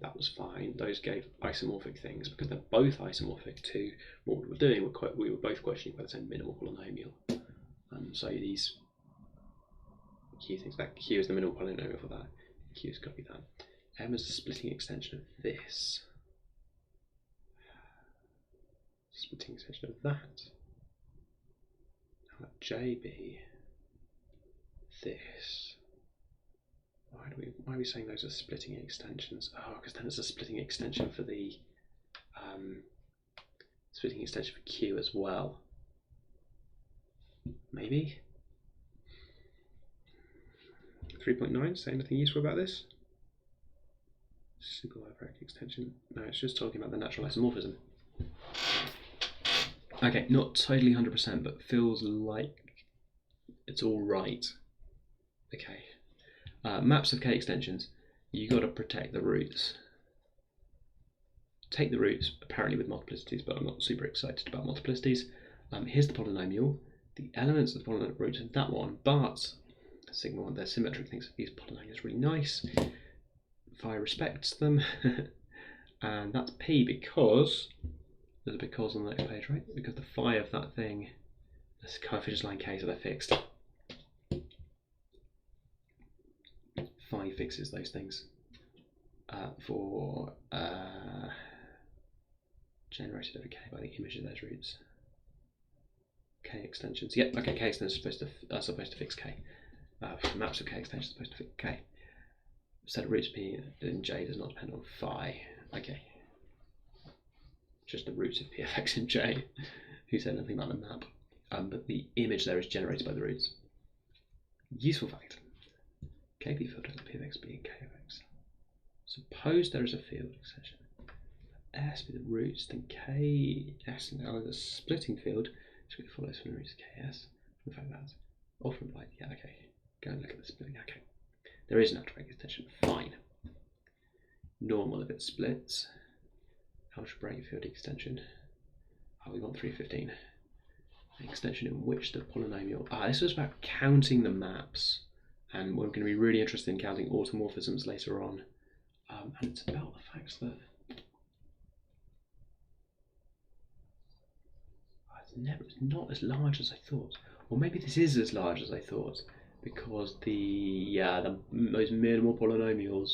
that was fine. Those gave isomorphic things because they're both isomorphic to what we were doing. We were both questioning by the same minimal polynomial. So these Q things, that Q is the minimal polynomial for that. Q has got to be that. M is a splitting extension of this. Splitting extension of that. Now let J be this. Why are we saying those are splitting extensions? Oh, because then it's a splitting extension for the splitting extension for Q as well. Maybe. 3.9, say anything useful about this? Simple algebraic extension. No, it's just talking about the natural isomorphism. Okay, not totally 100%, but feels like it's all right. Okay. Maps of K extensions. You got to protect the roots. Take the roots, apparently with multiplicities, but I'm not super excited about multiplicities. Here's the polynomial. The elements of the polynomial roots of that one, but sigma 1, they're symmetric things. These polynomials are really nice. Phi respects them, and that's P because there's a because on the next page, right? Because the phi of that thing, this coefficient line K, so they're fixed. Phi fixes those things for generated over K by the image of those roots. K extensions. Yep. Okay. K extensions are supposed to fix K. Maps of K extensions are supposed to fix K. Set of roots P in J does not depend on phi. Okay. Just the roots of P of X in J. Who said anything about the map? But the image there is generated by the roots. Useful fact. KB field of P of X being K of X. Suppose there is a field extension. S be the roots, then K S now the splitting field, so it follows from the roots of KS. In fact that's often like okay. Go and look at the splitting. Okay. There is an algebraic extension, fine. Normal if it splits. Algebraic field extension. Oh, we want 315. An extension in which the polynomial. This was about counting the maps. And we're going to be really interested in counting automorphisms later on. And it's about the fact that it's not as large as I thought. Or maybe this is as large as I thought, because those minimal polynomials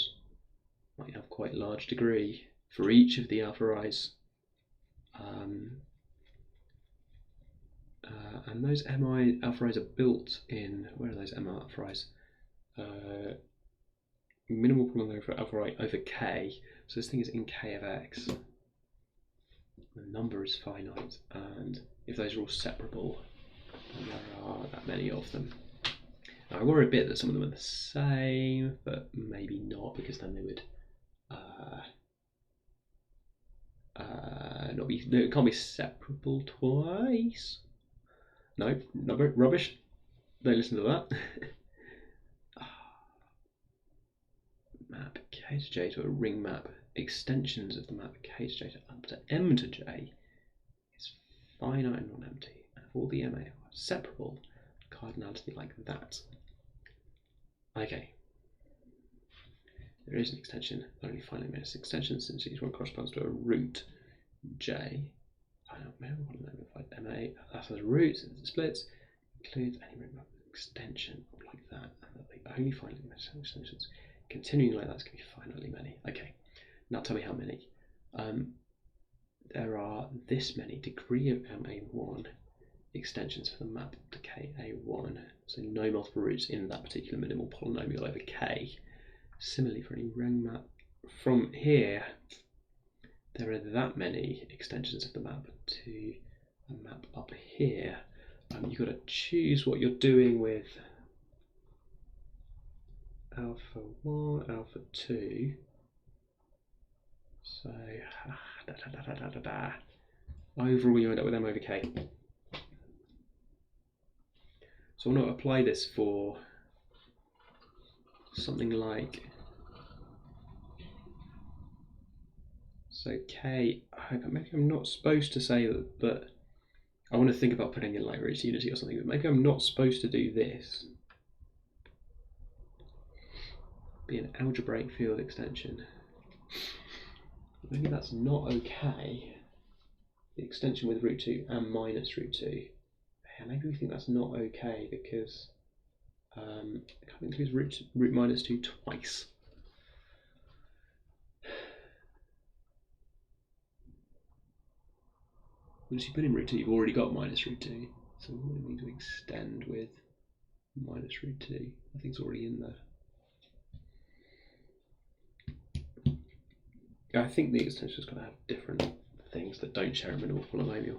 might have quite a large degree for each of the alpha i's. And those mi alpha i's are built in, where are those mi alpha i's? Minimal polynomial for alpha I over K, so this thing is in K of X. The number is finite, and if those are all separable, then there are that many of them. Now, I worry a bit that some of them are the same, but maybe not, because then they would not be. It can't be separable twice. No, rubbish. Don't listen to that. Map K to J to a ring map extensions of the map k to j up to m to j is finite and non-empty, and if all the MA are separable, cardinality like that. Okay. There is an extension, not only finite minus extension, since each one corresponds to a root j. I don't know, MA, that has roots, and it splits, includes any root extension like that, and the only finite minus extensions continuing like that is going to be finitely many. Okay, now tell me how many. There are this many degree of MA1 extensions for the map to KA1, so no multiple roots in that particular minimal polynomial over K. Similarly, for any ring map from here, there are that many extensions of the map to a map up here. You've got to choose what you're doing with alpha 1, alpha 2. So, overall you end up with M over K. So I'm going to apply this for something like, so K, maybe I'm not supposed to say that, but I want to think about putting in like roots unity or something, but maybe I'm not supposed to do this. Be an algebraic field extension. Maybe that's not okay. The extension with root 2 and minus root 2. Yeah, maybe we think that's not okay because it kind of includes root minus 2 twice. Once you put in root 2, you've already got minus root 2. So we need to extend with minus root 2. I think it's already in there. I think the extension is going to have different things that don't share a minimal polynomial.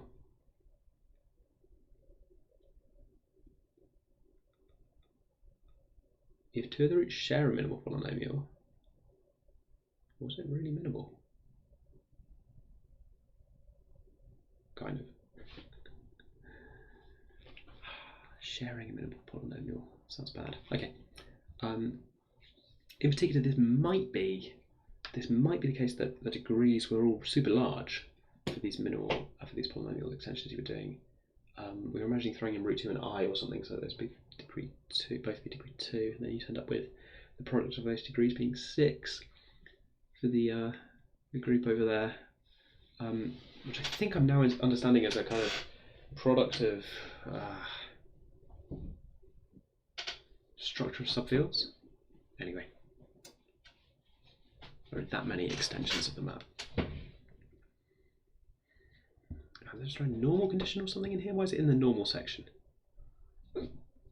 If two of the roots share a minimal polynomial, was it really minimal? Kind of. Sharing a minimal polynomial sounds bad. Okay. In particular, this might be the case that the degrees were all super large for these polynomial extensions you were doing. We were imagining throwing in root 2 and I or something, so those be degree 2, both be degree 2, and then you end up with the product of those degrees being 6 for the group over there, which I think I'm now understanding as a kind of product of structure of subfields. Anyway, there are that many extensions of the map. I'm just trying normal condition or something in here. Why is it in the normal section?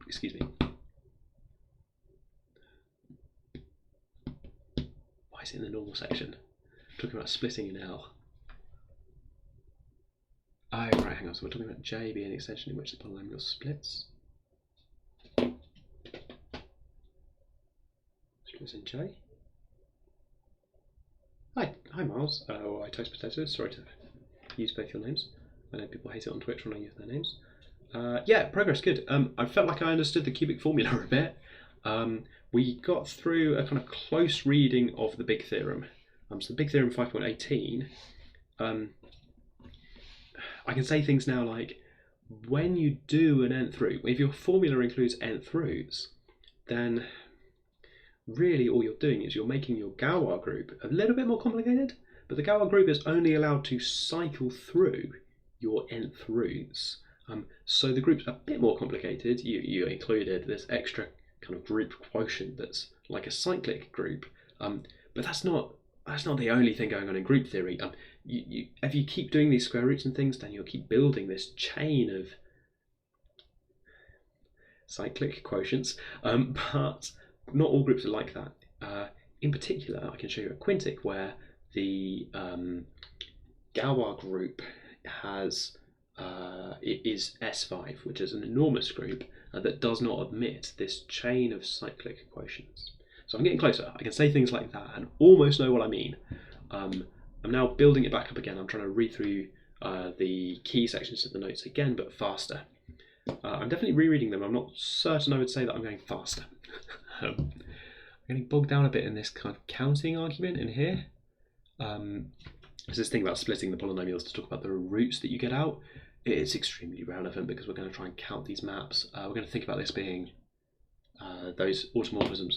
Excuse me. Why is it in the normal section? I'm talking about splitting in L. Oh, right, hang on. So we're talking about J being an extension in which the polynomial splits. Splits in J. Hi Miles. I toast potatoes. Sorry to use both your names. I know people hate it on Twitch when I use their names. Yeah, progress, good. I felt like I understood the cubic formula a bit. We got through a kind of close reading of the big theorem. So the big theorem 5.18, I can say things now like, when you do an nth root, if your formula includes nth roots, then really all you're doing is you're making your Galois group a little bit more complicated, but the Galois group is only allowed to cycle through your nth roots. So the group's a bit more complicated. You included this extra kind of group quotient that's like a cyclic group, but that's not the only thing going on in group theory. If you keep doing these square roots and things, then you'll keep building this chain of cyclic quotients, but not all groups are like that. In particular, I can show you a Quintic where the Galois group is S5, which is an enormous group that does not admit this chain of cyclic quotients. So I'm getting closer. I can say things like that and almost know what I mean. I'm now building it back up again. I'm trying to read through the key sections of the notes again, but faster. I'm definitely rereading them. I'm not certain I would say that I'm going faster. I'm getting bogged down a bit in this kind of counting argument in here. there's this thing about splitting the polynomials to talk about the roots that you get out. It's extremely relevant because we're going to try and count these maps. We're going to think about this being those automorphisms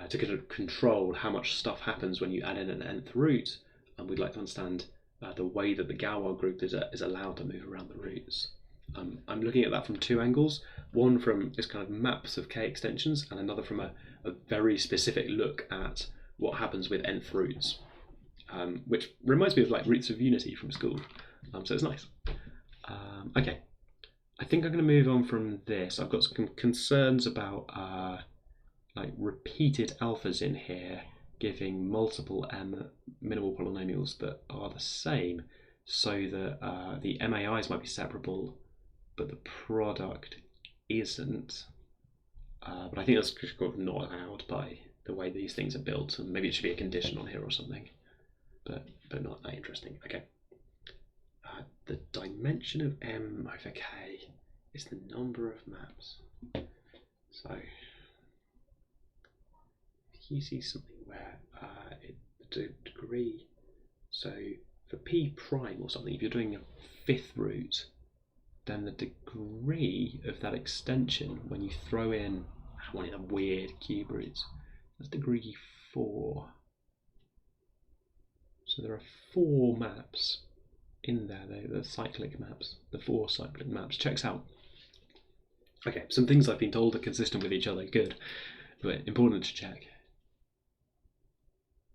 to kind of control how much stuff happens when you add in an nth root, and we'd like to understand the way that the Galois group is allowed to move around the roots. I'm looking at that from two angles, one from this kind of maps of k extensions, and another from a very specific look at what happens with nth roots, which reminds me of like roots of unity from school, so it's nice. Okay, I think I'm going to move on from this. I've got some concerns about like repeated alphas in here giving multiple minimal polynomials that are the same, so that the MAIs might be separable but the product isn't. But I think that's not allowed by the way these things are built, and maybe it should be a condition on here or something, but not that interesting. Okay. The dimension of M over K is the number of maps. So if you see something where the degree, so for P prime or something, if you're doing a fifth root, then the degree of that extension, when you throw in one of the weird cube roots, that's degree 4. So there are 4 maps in there, the cyclic maps, the 4 cyclic maps. Checks out. Okay, some things I've been told are consistent with each other, good, but important to check.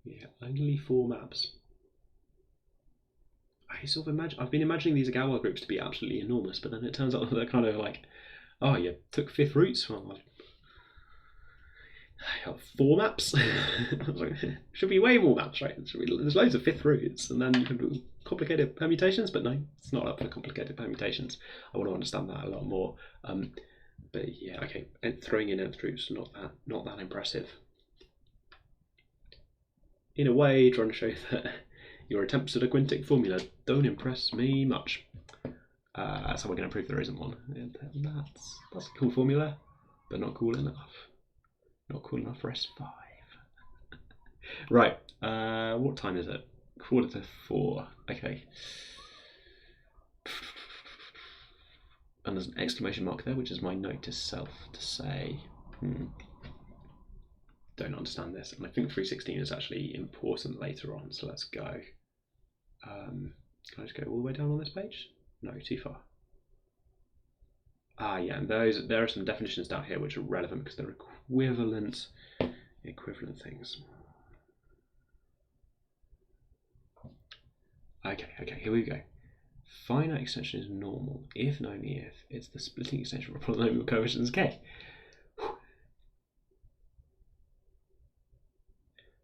Yeah, only 4 maps. I've been imagining these Galois groups to be absolutely enormous, but then it turns out that they're kind of like, oh, you took fifth roots? Well, I have 4 maps. Should be way more maps, right? There's loads of fifth roots, and then you can do complicated permutations, but no, it's not up for complicated permutations. I want to understand that a lot more. But yeah, okay, throwing in nth roots, not that impressive. In a way, trying to show that your attempts at a Quintic formula don't impress me much. So we're going to prove there isn't one. That's a cool formula, but not cool enough. Not cool enough for S5. Right, what time is it? 3:45. Okay. And there's an exclamation mark there, which is my note to self to say, don't understand this. And I think 316 is actually important later on, so let's go. Can I just go all the way down on this page? No, too far. Yeah, and there are some definitions down here which are relevant because they're equivalent things. Okay, here we go. Finite extension is normal if and only if it's the splitting extension of a polynomial coefficients k.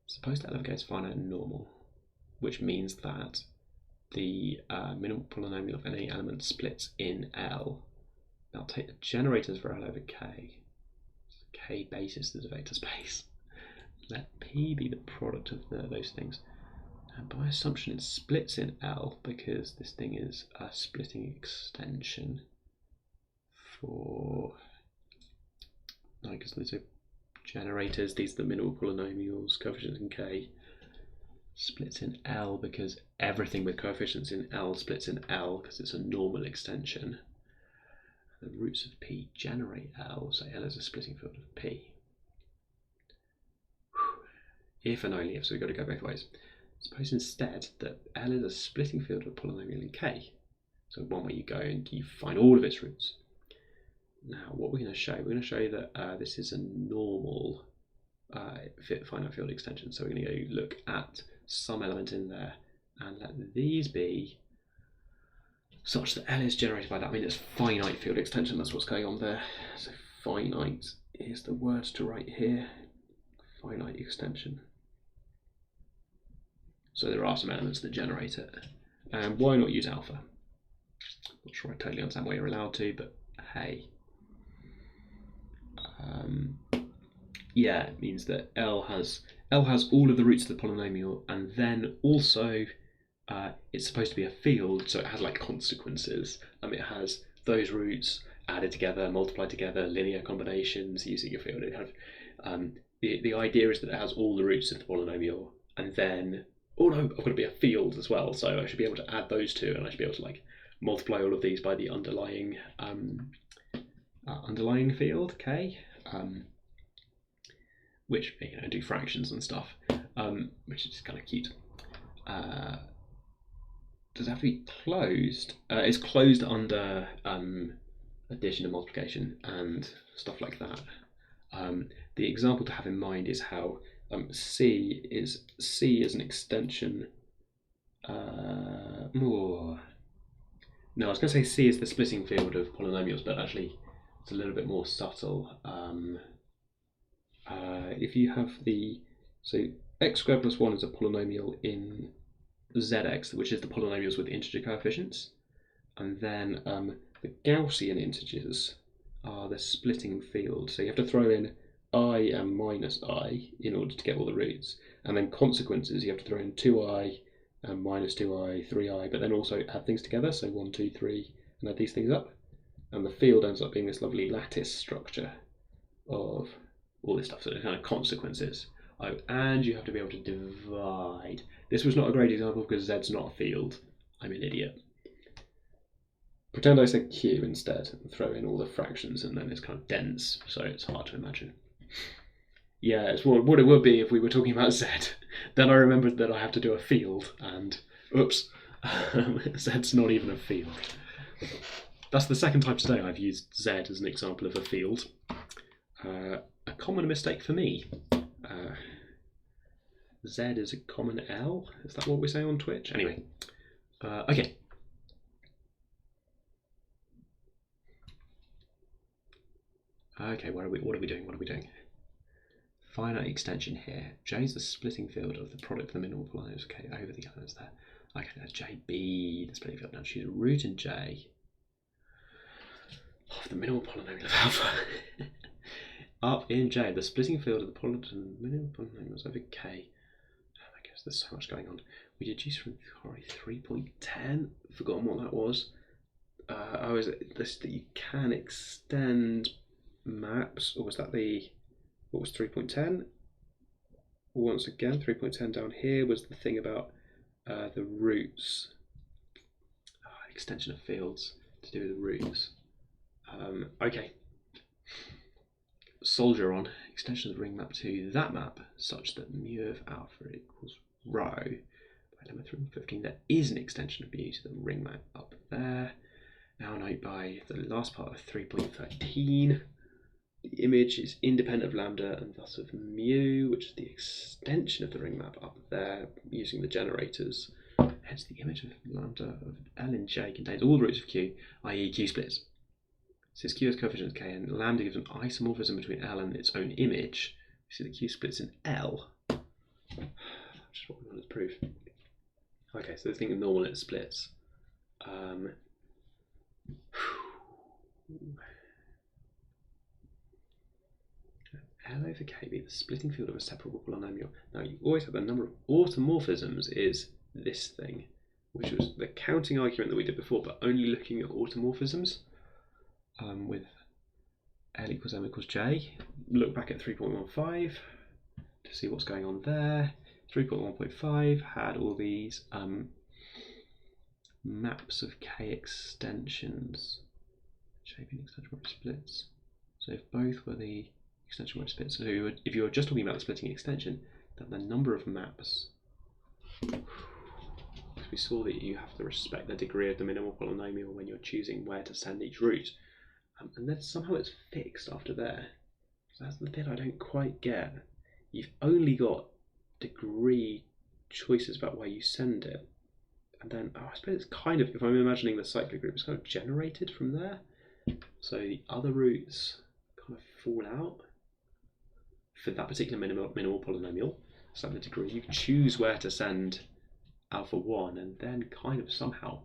Suppose that level is finite and normal, which means that the minimal polynomial of any element splits in L. Now take the generators for L over K. K basis is a vector space. Let P be the product of those things. And by assumption it splits in L because this thing is a splitting extension for, because these are generators, these are the minimal polynomials, coefficients in K, splits in L because everything with coefficients in L splits in L because it's a normal extension. The roots of P generate L, so L is a splitting field of P. If and only if, so we've got to go both ways. Suppose instead that L is a splitting field of a polynomial in K. So one way you go and you find all of its roots. Now what we're going to show, that this is a normal finite field extension. So we're going to go look at some element in there and let these be such that L is generated by that. I mean, it's finite field extension, that's what's going on there. So finite is the word to write here. Finite extension. So there are some elements that generate it. And why not use alpha? Not sure I totally understand why you're allowed to, but hey. Yeah, it means that L has all of the roots of the polynomial, and then also it's supposed to be a field, so it has like consequences. It has those roots added together, multiplied together, linear combinations using a field. It the idea is that it has all the roots of the polynomial, and then oh no, I've got to be a field as well, so I should be able to add those two, and I should be able to like multiply all of these by the underlying underlying field, k, which do fractions and stuff, which is kind of cute. Does it have to be closed? It's closed under addition and multiplication and stuff like that. The example to have in mind is how C is an extension. No, I was going to say C is the splitting field of polynomials, but actually it's a little bit more subtle. If you have so x squared plus 1 is a polynomial in zx, which is the polynomials with integer coefficients, and then the Gaussian integers are the splitting field. So you have to throw in I and minus I in order to get all the roots, and then consequences you have to throw in 2i and minus 2i, 3i, but then also add things together, so 1, 2, 3, and add these things up, and the field ends up being this lovely lattice structure of all this stuff, so it's kind of consequences. Oh, and you have to be able to divide. This was not a great example because z's not a field. I'm an idiot. Pretend I said q instead and throw in all the fractions, and then it's kind of dense, so it's hard to imagine. Yeah, it's what it would be if we were talking about z. Then I remembered that I have to do a field, and oops, z's not even a field. That's the second time today I've used z as an example of a field. A common mistake for me. Z is a common L. Is that what we say on Twitch? Anyway, okay. Okay, what are we doing? Finite extension here. J is the splitting field of the product of the minimal polynomials. Okay, over the elements there. Okay, now JB, the splitting field. Now choose a root in J of the minimal polynomial of alpha. Up in J, the splitting field of the product of the minimal polynomials over K. Oh my gosh, there's so much going on. We deduced from 3.10. Forgotten what that was. Is it this that you can extend maps, or was that what was 3.10? Once again, 3.10 down here was the thing about the roots. Extension of fields to do with the roots. Okay. Soldier on. Extension of the ring map to that map such that mu of alpha equals rho. By lemma 3.15, there is an extension of mu to the ring map up there. Now note by the last part of 3.13, the image is independent of lambda and thus of mu, which is the extension of the ring map up there using the generators. Hence the image of lambda of L in J contains all the roots of Q, i.e. Q splits. Since Q has coefficients K and lambda gives an isomorphism between L and its own image, we see the Q splits in L. That's just what we wanted to prove. Okay, so this thing is normal, it splits. L over K be the splitting field of a separable polynomial. Now you always have the number of automorphisms is this thing, which was the counting argument that we did before, but only looking at automorphisms. With L equals M equals J. Look back at 3.15 to see what's going on there. 3.1.5 had all these maps of K extensions. J being extension where it splits. So if both were the extension where it splits, so if you were just talking about the splitting extension, then the number of maps, because we saw that you have to respect the degree of the minimal polynomial when you're choosing where to send each root. And then somehow it's fixed after there. So that's the bit I don't quite get. You've only got degree choices about where you send it. And then, I suppose it's kind of, if I'm imagining the cyclic group, it's kind of generated from there. So the other roots kind of fall out for that particular minimal polynomial. So the degree, you choose where to send alpha 1, and then kind of somehow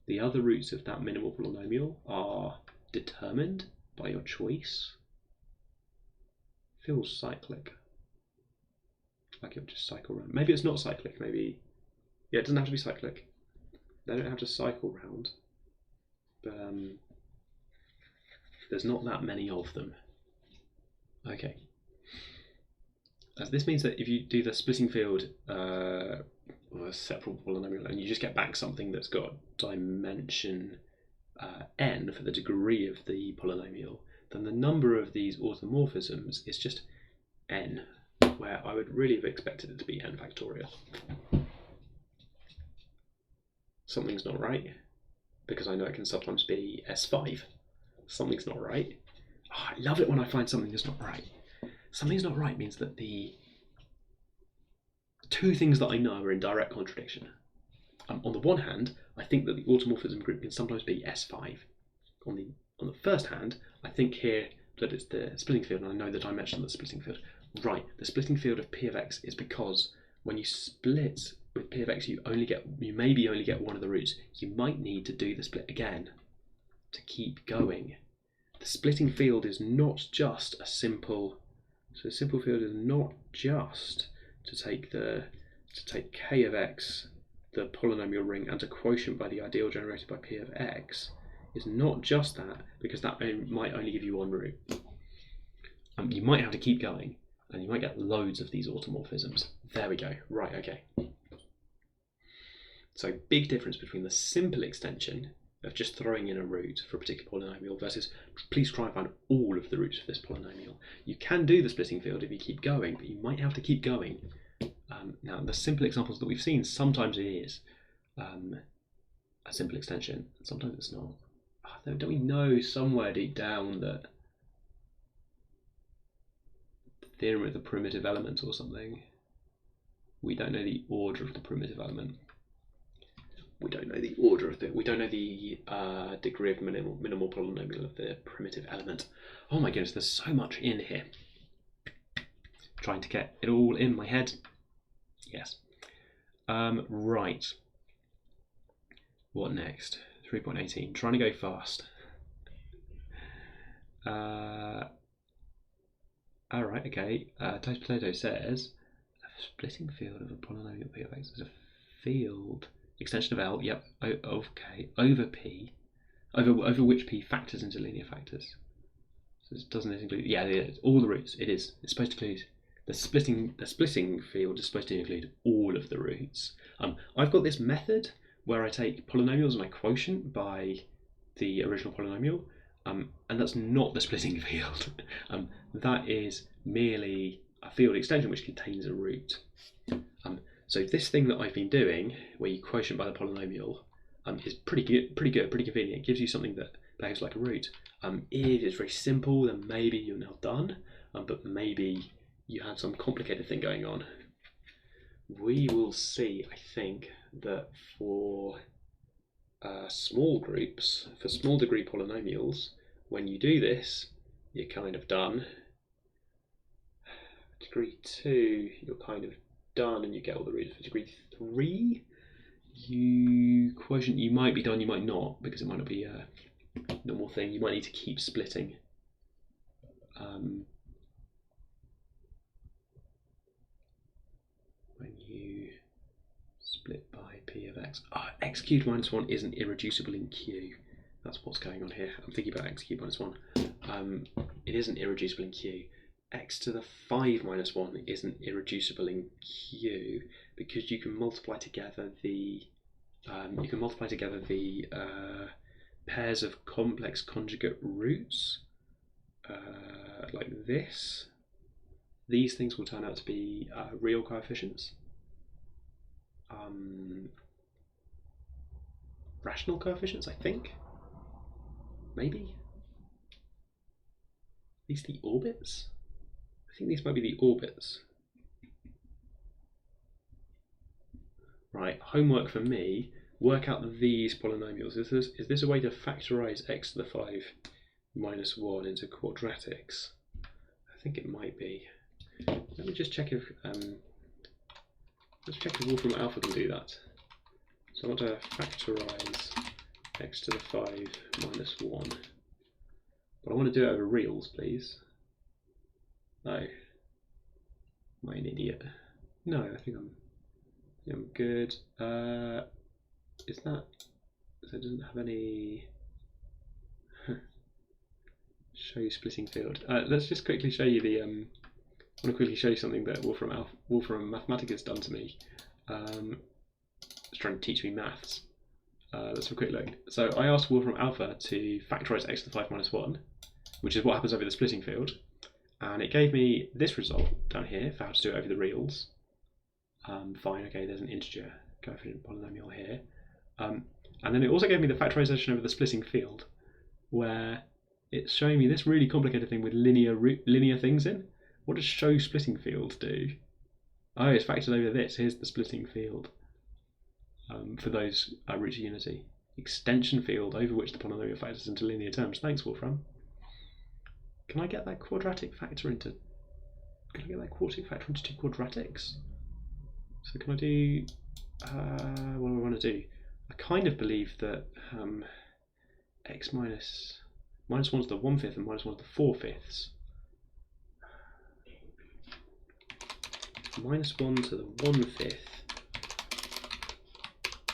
the other roots of that minimal polynomial are determined by your choice. Feels cyclic. Like it would just cycle around. Maybe it's not cyclic, maybe. Yeah, it doesn't have to be cyclic. They don't have to cycle round. But there's not that many of them. Okay. This means that if you do the splitting field a separable polynomial, and you just get back something that's got dimension n for the degree of the polynomial, then the number of these automorphisms is just n, where I would really have expected it to be n factorial. Something's not right, because I know it can sometimes be S5. Something's not right. Oh, I love it when I find something that's not right. Something's not right means that the two things that I know are in direct contradiction. On the one hand, I think that the automorphism group can sometimes be S5. On the first hand, I think here that it's the splitting field, and I know the dimension of the splitting field. Right, the splitting field of P of x is because when you split with P of x, you maybe only get one of the roots. You might need to do the split again to keep going. The splitting field is not just a simple. So the simple field is not just to take k of x, the polynomial ring, and to quotient by the ideal generated by P of x. It's not just that, because that might only give you one root. You might have to keep going, and you might get loads of these automorphisms. There we go. Right, okay. So big difference between the simple extension of just throwing in a root for a particular polynomial versus please try and find all of the roots for this polynomial. You can do the splitting field if you keep going, but you might have to keep going. Now, the simple examples that we've seen, sometimes it is a simple extension, and sometimes it's not. Don't we know somewhere deep down that the theorem of the primitive element or something? We don't know the order of the primitive element. We don't know the order of we don't know the degree of minimal polynomial of the primitive element. Oh my goodness, there's so much in here. Trying to get it all in my head. Yes. Right. What next? 3.18. Trying to go fast. All right. Okay. Toast Potato says a splitting field of a polynomial P of x is a field extension of L. Yep. Okay. Over P, over which P factors into linear factors. So doesn't this include? Yeah, all the roots. It is. It's supposed to include the splitting field is supposed to include all of the roots. I've got this method where I take polynomials and I quotient by the original polynomial, and that's not the splitting field. That is merely a field extension which contains a root. So this thing that I've been doing, where you quotient by the polynomial, is pretty good, pretty convenient. It gives you something that behaves like a root. If it's very simple, then maybe you're now done, but maybe you had some complicated thing going on. We will see, I think, that for small groups, for small degree polynomials, when you do this, you're kind of done. Degree 2, you're kind of done and you get all the roots. For degree 3, you quotient, you might be done, you might not, because it might not be a normal thing. You might need to keep splitting. When you split by P of x. X cubed minus 1 isn't irreducible in Q. That's what's going on here. I'm thinking about x cubed minus 1. It isn't irreducible in Q. X to the 5 minus 1 isn't irreducible in Q because you can multiply together the pairs of complex conjugate roots like this. These things will turn out to be real coefficients. Rational coefficients, I think. Maybe. These the orbits? I think these might be the orbits. Right, homework for me, work out these polynomials. Is this a way to factorize x to the 5 minus 1 into quadratics? I think it might be. Let me just check if let's check if Wolfram Alpha can do that. So I want to factorize x to the 5 minus 1. But I want to do it over reals, please. No. Am I an idiot? No, I think I'm good. Is that, so it doesn't have any show splitting field. Let's just quickly show you the I want to quickly show you something that Wolfram Mathematica has done to me. trying to teach me maths. Let's have a quick look. So I asked Wolfram Alpha to factorise x to the 5 minus 1, which is what happens over the splitting field. And it gave me this result down here for how to do it over the reals. Fine, okay, there's an integer coefficient polynomial here. And then it also gave me the factorisation over the splitting field, where it's showing me this really complicated thing with linear things in. What does show splitting field do? Oh, it's factored over this. Here's the splitting field for those roots of unity. Extension field over which the polynomial factors into linear terms. Thanks, Wolfram. Can I get that quadratic factor into? Can I get that quartic factor into two quadratics? So can I do? What do I want to do? I kind of believe that x minus 1 to the 1/5 and minus 1 to the 4/5. Minus 1 to the 1/5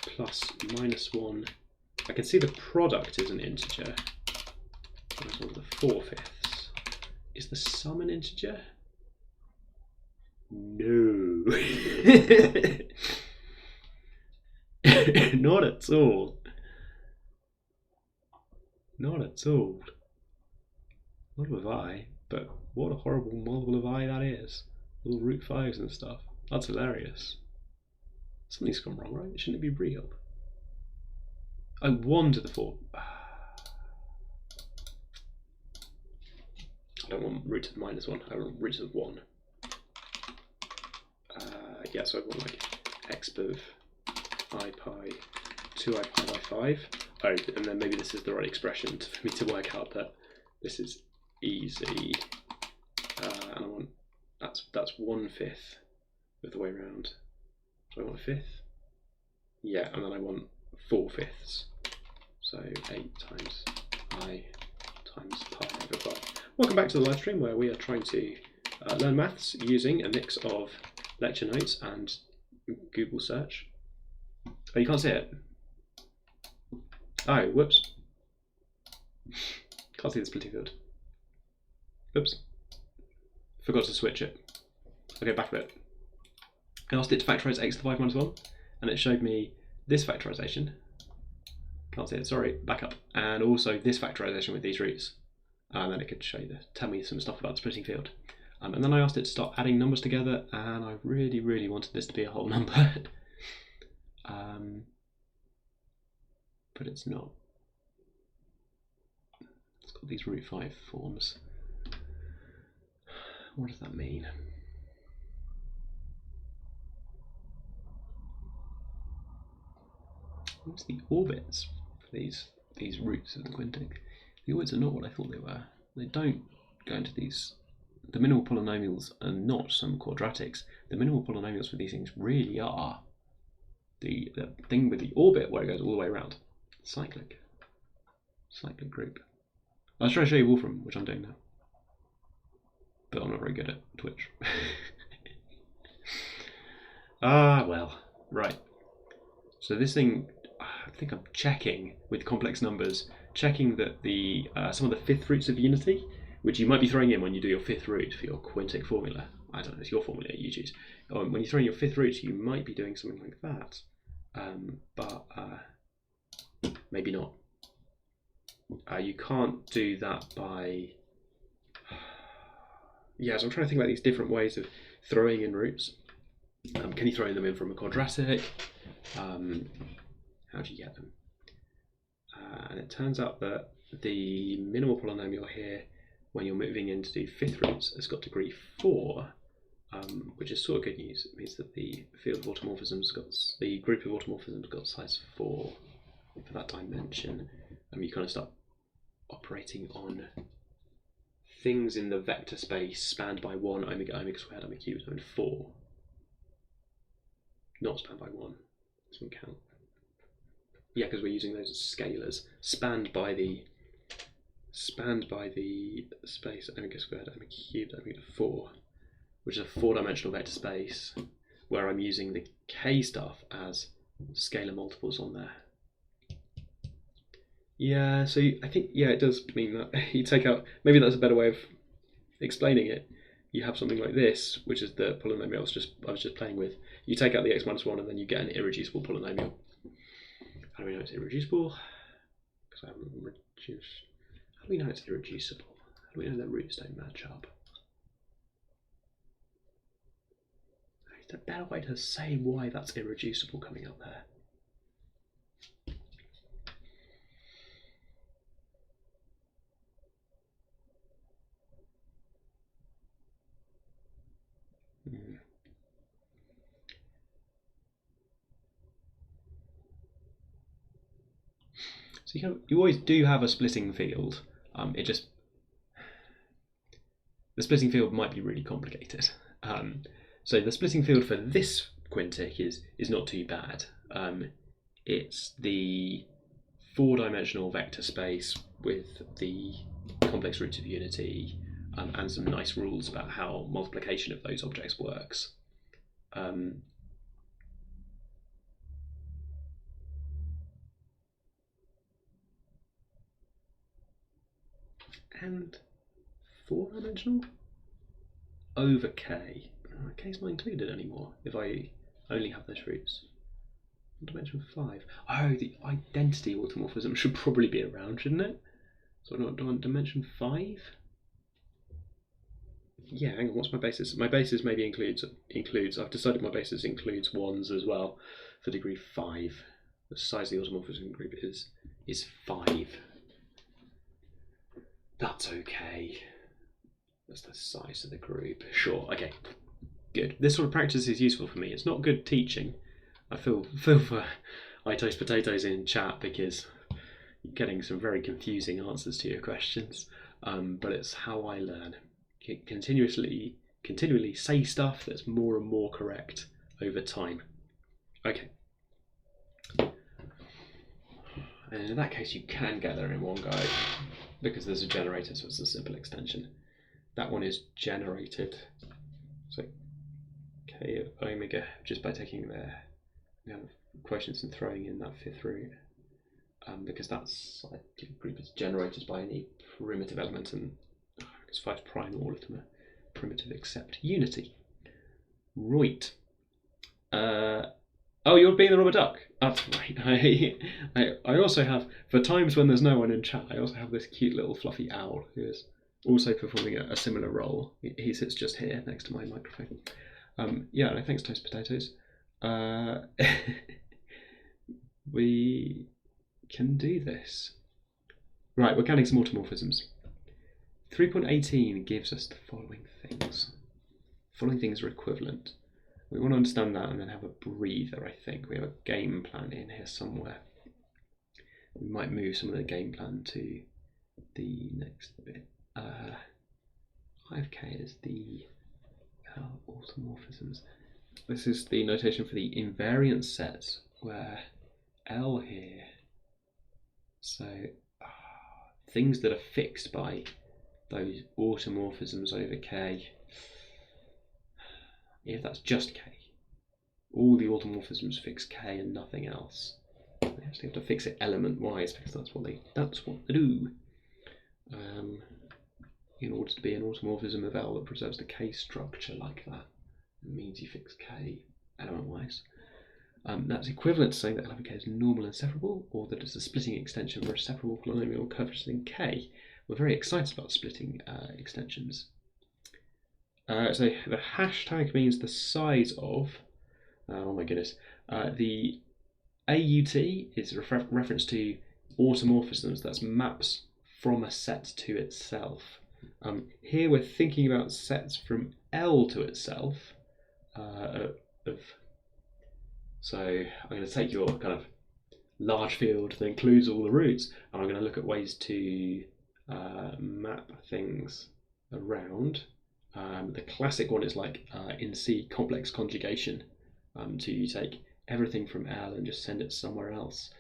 plus minus 1. I can see the product is an integer. Minus 1 to the 4/5. Is the sum an integer? No. Not at all. Not at all. Not with I, but what a horrible multiple of I that is. Little root 5s and stuff. That's hilarious. Something's gone wrong, right? Shouldn't it be real? Oh, 1 to the 4. I don't want root of minus 1, I want root of 1. Yeah, so I want like x of I pi, 2i pi by 5. Oh, and then maybe this is the right expression for me to work out that this is easy. And I want, that's 1/5 of the way around. Do I want a 5th? Yeah, and then I want 4/5. So 8 times I times pi over 5. Welcome back to the live stream where we are trying to learn maths using a mix of lecture notes and Google search. Oh, you can't see it? Oh, whoops. Can't see the splitting field. Oops. Forgot to switch it. Okay, back a bit. I asked it to factorise x to the 5 minus 1, and it showed me this factorisation. Can't see it, sorry, back up. And also this factorisation with these roots. And then it could show you tell me some stuff about the splitting field. And then I asked it to start adding numbers together, and I really, really wanted this to be a whole number. But it's not. It's got these root 5 forms. What does that mean? What's the orbits for these roots of the quintic? The orbits are not what I thought they were. They don't go into these. The minimal polynomials are not some quadratics. The minimal polynomials for these things really are the thing with the orbit where it goes all the way around. Cyclic group. I was trying to show you Wolfram, which I'm doing now. But I'm not very good at Twitch. Well, right. So this thing, I think I'm checking with complex numbers, checking that the some of the fifth roots of unity, which you might be throwing in when you do your fifth root for your Quintic formula. I don't know, it's your formula you choose. When you throw in your fifth root, you might be doing something like that. But maybe not. You can't do that by... Yeah, so I'm trying to think about these different ways of throwing in roots. Can you throw them in from a quadratic? How do you get them? And it turns out that the minimal polynomial here, when you're moving in to do fifth roots, has got degree 4, which is sort of good news. It means that the field of automorphisms got, the group of automorphisms got size 4 for that dimension. You kind of start operating on things in the vector space spanned by 1, omega, omega squared, omega cubed, and 4. Not spanned by 1. Doesn't count. Yeah, because we're using those as scalars. Spanned by the space omega squared, omega cubed, omega 4, which is a 4-dimensional vector space where I'm using the k stuff as scalar multiples on there. Yeah, so I think, yeah, it does mean that you take out, maybe that's a better way of explaining it. You have something like this, which is the polynomial I was just playing with. You take out the x minus 1 and then you get an irreducible polynomial. How do we know it's irreducible? Because I haven't reduced. How do we know it's irreducible? How do we know the roots don't match up? There's a better way to say why that's irreducible coming up there. So you always do have a splitting field. The splitting field might be really complicated. So the splitting field for this quintic is not too bad. It's the 4-dimensional vector space with the complex roots of unity and some nice rules about how multiplication of those objects works. And 4-dimensional over k. K's not included anymore if I only have those roots. Dimension 5. Oh, the identity automorphism should probably be around, shouldn't it? So I want dimension 5? Yeah, hang on, what's my basis? My basis maybe includes, I've decided my basis includes 1s as well for degree 5. The size of the automorphism group is 5. That's okay. That's the size of the group. Sure, okay. Good. This sort of practice is useful for me. It's not good teaching. I feel for I toast potatoes in chat because you're getting some very confusing answers to your questions. But it's how I learn. Continually say stuff that's more and more correct over time. Okay. And in that case, you can get there in one go because there's a generator, so it's a simple extension. That one is generated. So k of omega just by taking the quotients and throwing in that 5th root, because that's group is generated by any primitive element, and because 5 prime, all of them are primitive except unity. Right. Oh, you're being the rubber duck. That's right. I also have, for times when there's no one in chat, I also have this cute little fluffy owl who is also performing a similar role. He sits just here next to my microphone. Yeah, no, thanks, Toast Potatoes. We can do this. Right, we're counting some automorphisms. 3.18 gives us the following things. The following things are equivalent. We want to understand that and then have a breather, I think. We have a game plan in here somewhere. We might move some of the game plan to the next bit. 5k is the automorphisms. This is the notation for the invariant set, where L here, so things that are fixed by those automorphisms over k, if that's just k, all the automorphisms fix k and nothing else. We actually have to fix it element-wise because that's what they do. In order to be an automorphism of L that preserves the k structure like that, it means you fix k element-wise. That's equivalent to saying that L over k is normal and separable, or that it's a splitting extension for a separable polynomial coefficient k. We're very excited about splitting extensions. So the hashtag means the size of, oh my goodness, the AUT is a reference to automorphisms, that's maps from a set to itself. Here we're thinking about sets from L to itself. So I'm going to take your kind of large field that includes all the roots, and I'm going to look at ways to map things around. The classic one is like in C, complex conjugation, to take everything from L and just send it somewhere else.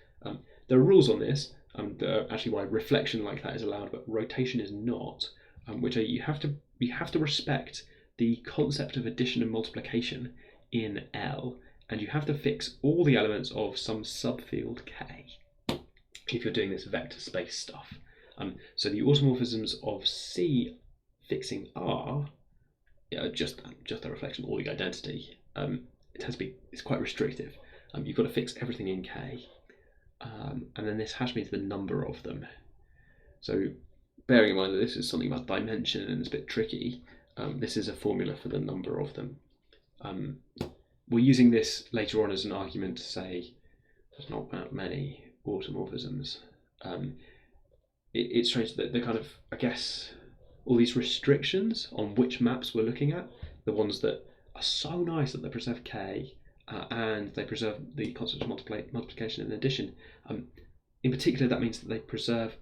There are rules on this, actually why reflection like that is allowed, but rotation is not, which are you have to respect the concept of addition and multiplication in L, and you have to fix all the elements of some subfield k if you're doing this vector space stuff. So the automorphisms of C fixing R, just the reflection or the identity. it's quite restrictive. You've got to fix everything in K, and then this hash means the number of them. So bearing in mind that this is something about dimension and it's a bit tricky, this is a formula for the number of them. We're using this later on as an argument to say there's not that many automorphisms. It's strange that the kind of, I guess, all these restrictions on which maps we're looking at, the ones that are so nice that they preserve K and they preserve the concept of multiplication and addition. In particular, that means that they preserve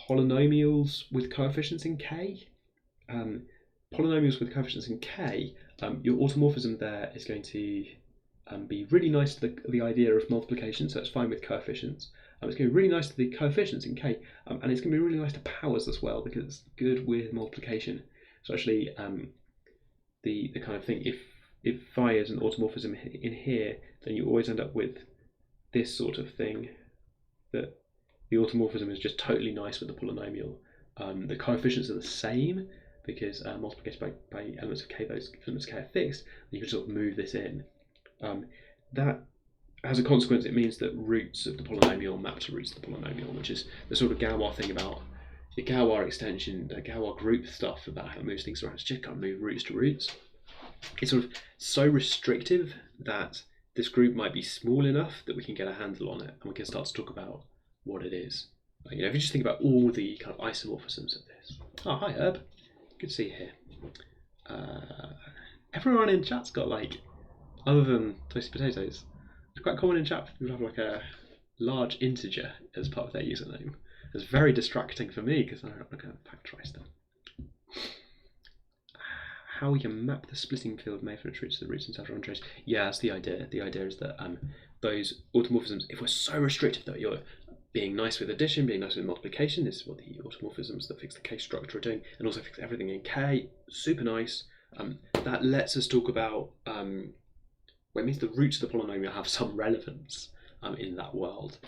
polynomials with coefficients in K. Polynomials with coefficients in K, your automorphism there is going to be really nice to the idea of multiplication, so it's fine with coefficients. It's going to be really nice to the coefficients in K, and it's going to be really nice to powers as well, because it's good with multiplication. So actually, the kind of thing, if phi is an automorphism in here, then you always end up with this sort of thing, that the automorphism is just totally nice with the polynomial. The coefficients are the same, because multiplication by elements of K, those elements of K are fixed, and you can sort of move this in. That, as a consequence, it means that roots of the polynomial map to roots of the polynomial, which is the sort of Galois thing about the Galois extension, the Galois group stuff about how it moves things around. It's just can't move roots to roots. It's sort of so restrictive that this group might be small enough that we can get a handle on it, and we can start to talk about what it is. Like, if you just think about all the kind of isomorphisms of this. Oh, hi Herb. Good to see you here. Everyone in chat's got, like, other than Toasty Potatoes, it's quite common in chat people have like a large integer as part of their username. It's very distracting for me because I'm going to factorize them. How we can map the splitting field made from its roots to the roots and central trace. Yeah, that's the idea. The idea is that those automorphisms, if we're so restrictive that you're being nice with addition, being nice with multiplication, this is what the automorphisms that fix the K structure are doing, and also fix everything in K, super nice. That lets us talk about, well, it means the roots of the polynomial have some relevance in that world.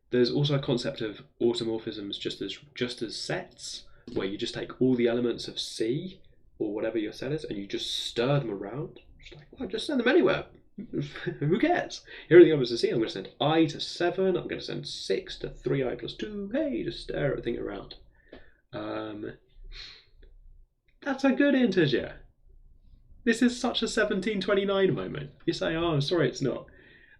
There's also a concept of automorphisms just as sets, where you just take all the elements of C, or whatever your set is, and you just stir them around. Just like, well, just send them anywhere. Who cares? Here are the elements of C. I'm going to send I to 7. I'm going to send 6 to 3i plus 2. Hey, just stir everything around. That's a good integer. This is such a 1729 moment. You say, oh, I'm sorry it's not.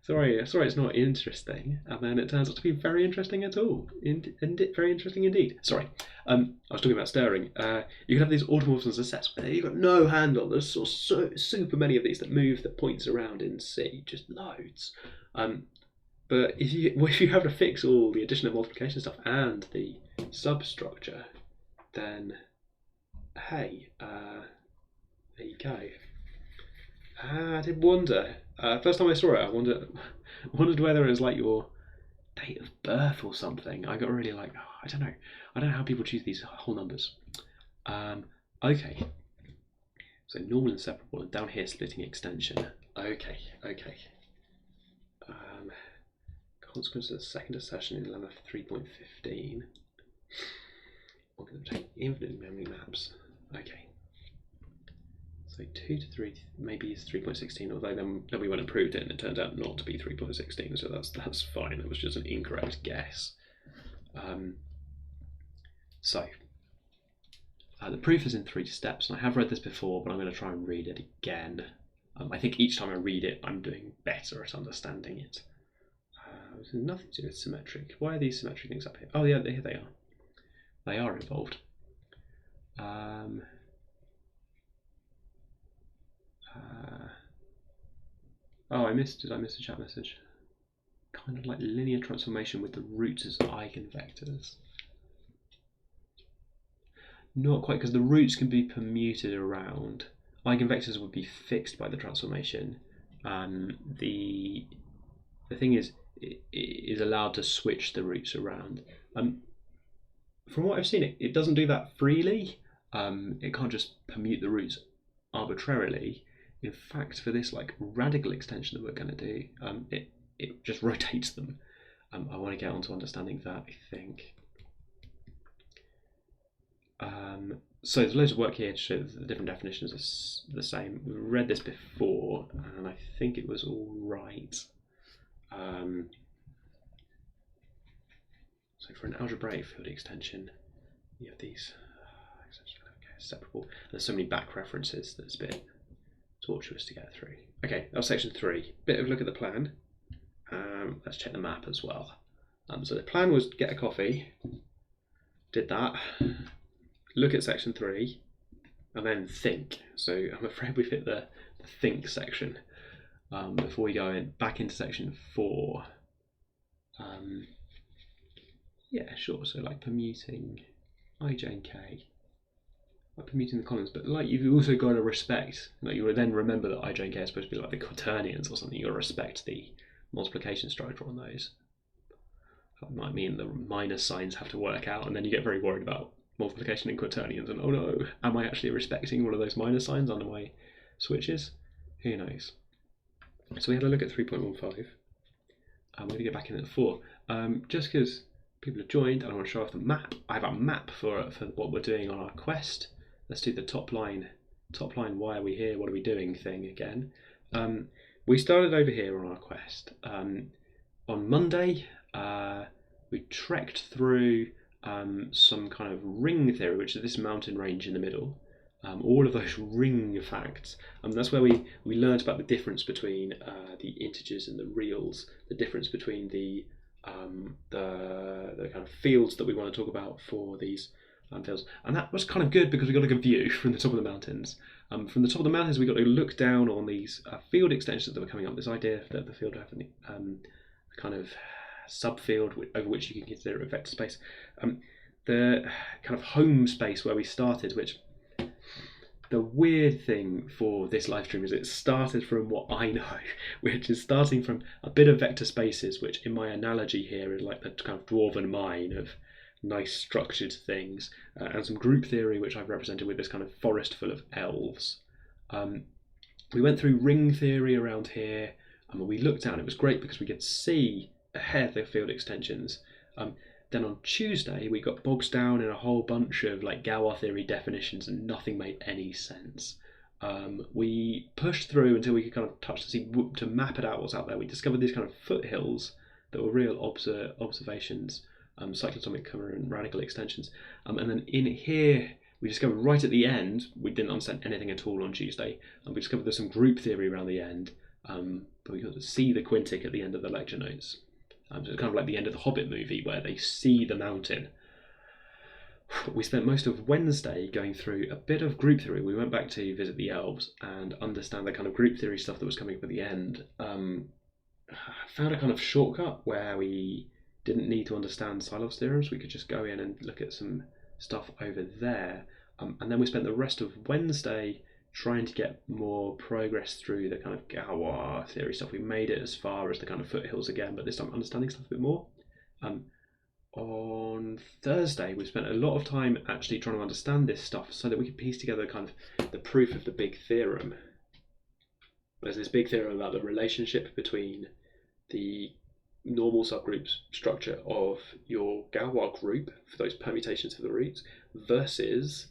Sorry it's not interesting. And then it turns out to be very interesting at all. Very interesting indeed. Sorry. I was talking about stirring. You can have these automorphisms as sets where you've got no handle. There's so super many of these that move the points around in C. Just loads. But if you have to fix all the addition and multiplication stuff and the substructure, then hey, there you go. I did wonder. First time I saw it, I wondered whether it was like your date of birth or something. I got really like, oh, I don't know how people choose these whole numbers. Okay. So normal and separable, and down here splitting extension. Okay. Consequence of the second assertion in lemma 3.15. We're going to take infinite memory maps. Okay. So 2 to 3 maybe is 3.16, although then we went and proved it and it turned out not to be 3.16, so that's fine. It was just an incorrect guess. The proof is in 3 steps, and I have read this before, but I'm going to try and read it again. I think each time I read it, I'm doing better at understanding it. There's nothing to do with symmetric. Why are these symmetric things up here? Oh yeah, here they are. They are involved. Did I miss a chat message? Kind of like linear transformation with the roots as eigenvectors. Not quite, because the roots can be permuted around. Eigenvectors would be fixed by the transformation. The thing is, it is allowed to switch the roots around. From what I've seen, it doesn't do that freely. It can't just permute the roots arbitrarily. In fact, for this like radical extension that we're going to do, it just rotates them. I want to get onto understanding that, I think. So there's loads of work here to show that the different definitions are the same. We read this before, and I think it was all right. So for an algebraic field extension, you have these separable. There's so many back references that it's a bit tortuous to get through. Okay, that was section 3. Bit of a look at the plan. Let's check the map as well. So the plan was get a coffee, did that, look at section 3, and then think. So I'm afraid we've hit the think section before we go back into section 4. Yeah, sure. So like permuting ij and k, like permuting the columns, but like you've also got to respect. Like you would then remember that ij and k are supposed to be like the quaternions or something. You've got to respect the multiplication structure on those. That might mean the minus signs have to work out, and then you get very worried about multiplication in quaternions, and oh no, am I actually respecting one of those minus signs under my switches? Who knows? So we had a look at 3.15. I'm going to go back in at 4. Just because people have joined and I want to show off the map, I have a map for what we're doing on our quest. Let's do the top line, why are we here, what are we doing thing again. We started over here on our quest. On Monday, we trekked through some kind of ring theory, which is this mountain range in the middle. All of those ring facts. That's where we learned about the difference between the integers and the reals, the difference between the kind of fields that we want to talk about for these fields. And that was kind of good because we got a good view from the top of the mountains. From the top of the mountains, we got to look down on these field extensions that were coming up. This idea that the field have a kind of subfield over which you can consider a vector space. The kind of home space where we started, which the weird thing for this live stream is it started from what I know, which is starting from a bit of vector spaces, which in my analogy here is like the kind of dwarven mine of nice structured things, and some group theory, which I've represented with this kind of forest full of elves. We went through ring theory around here, and we looked down. It was great because we could see ahead the field extensions. Then on Tuesday, we got bogged down in a whole bunch of like Galois theory definitions, and nothing made any sense. We pushed through until we could kind of touch to map it out what's out there. We discovered these kind of foothills that were real observations, cyclotomic covariant radical extensions. And then in here, we discovered right at the end, we didn't understand anything at all on Tuesday, and we discovered there's some group theory around the end, but we got to see the Quintic at the end of the lecture notes. So it's kind of like the end of the Hobbit movie where they see the mountain. We spent most of Wednesday going through a bit of group theory. We went back to visit the elves and understand the kind of group theory stuff that was coming up at the end. Found a kind of shortcut where we didn't need to understand Sylov's theorems. We could just go in and look at some stuff over there. And then we spent the rest of Wednesday trying to get more progress through the kind of Galois theory stuff. We made it as far as the kind of foothills again, but this time understanding stuff a bit more. On Thursday, we spent a lot of time actually trying to understand this stuff so that we could piece together kind of the proof of the big theorem. There's this big theorem about the relationship between the normal subgroup structure of your Galois group for those permutations of the roots versus,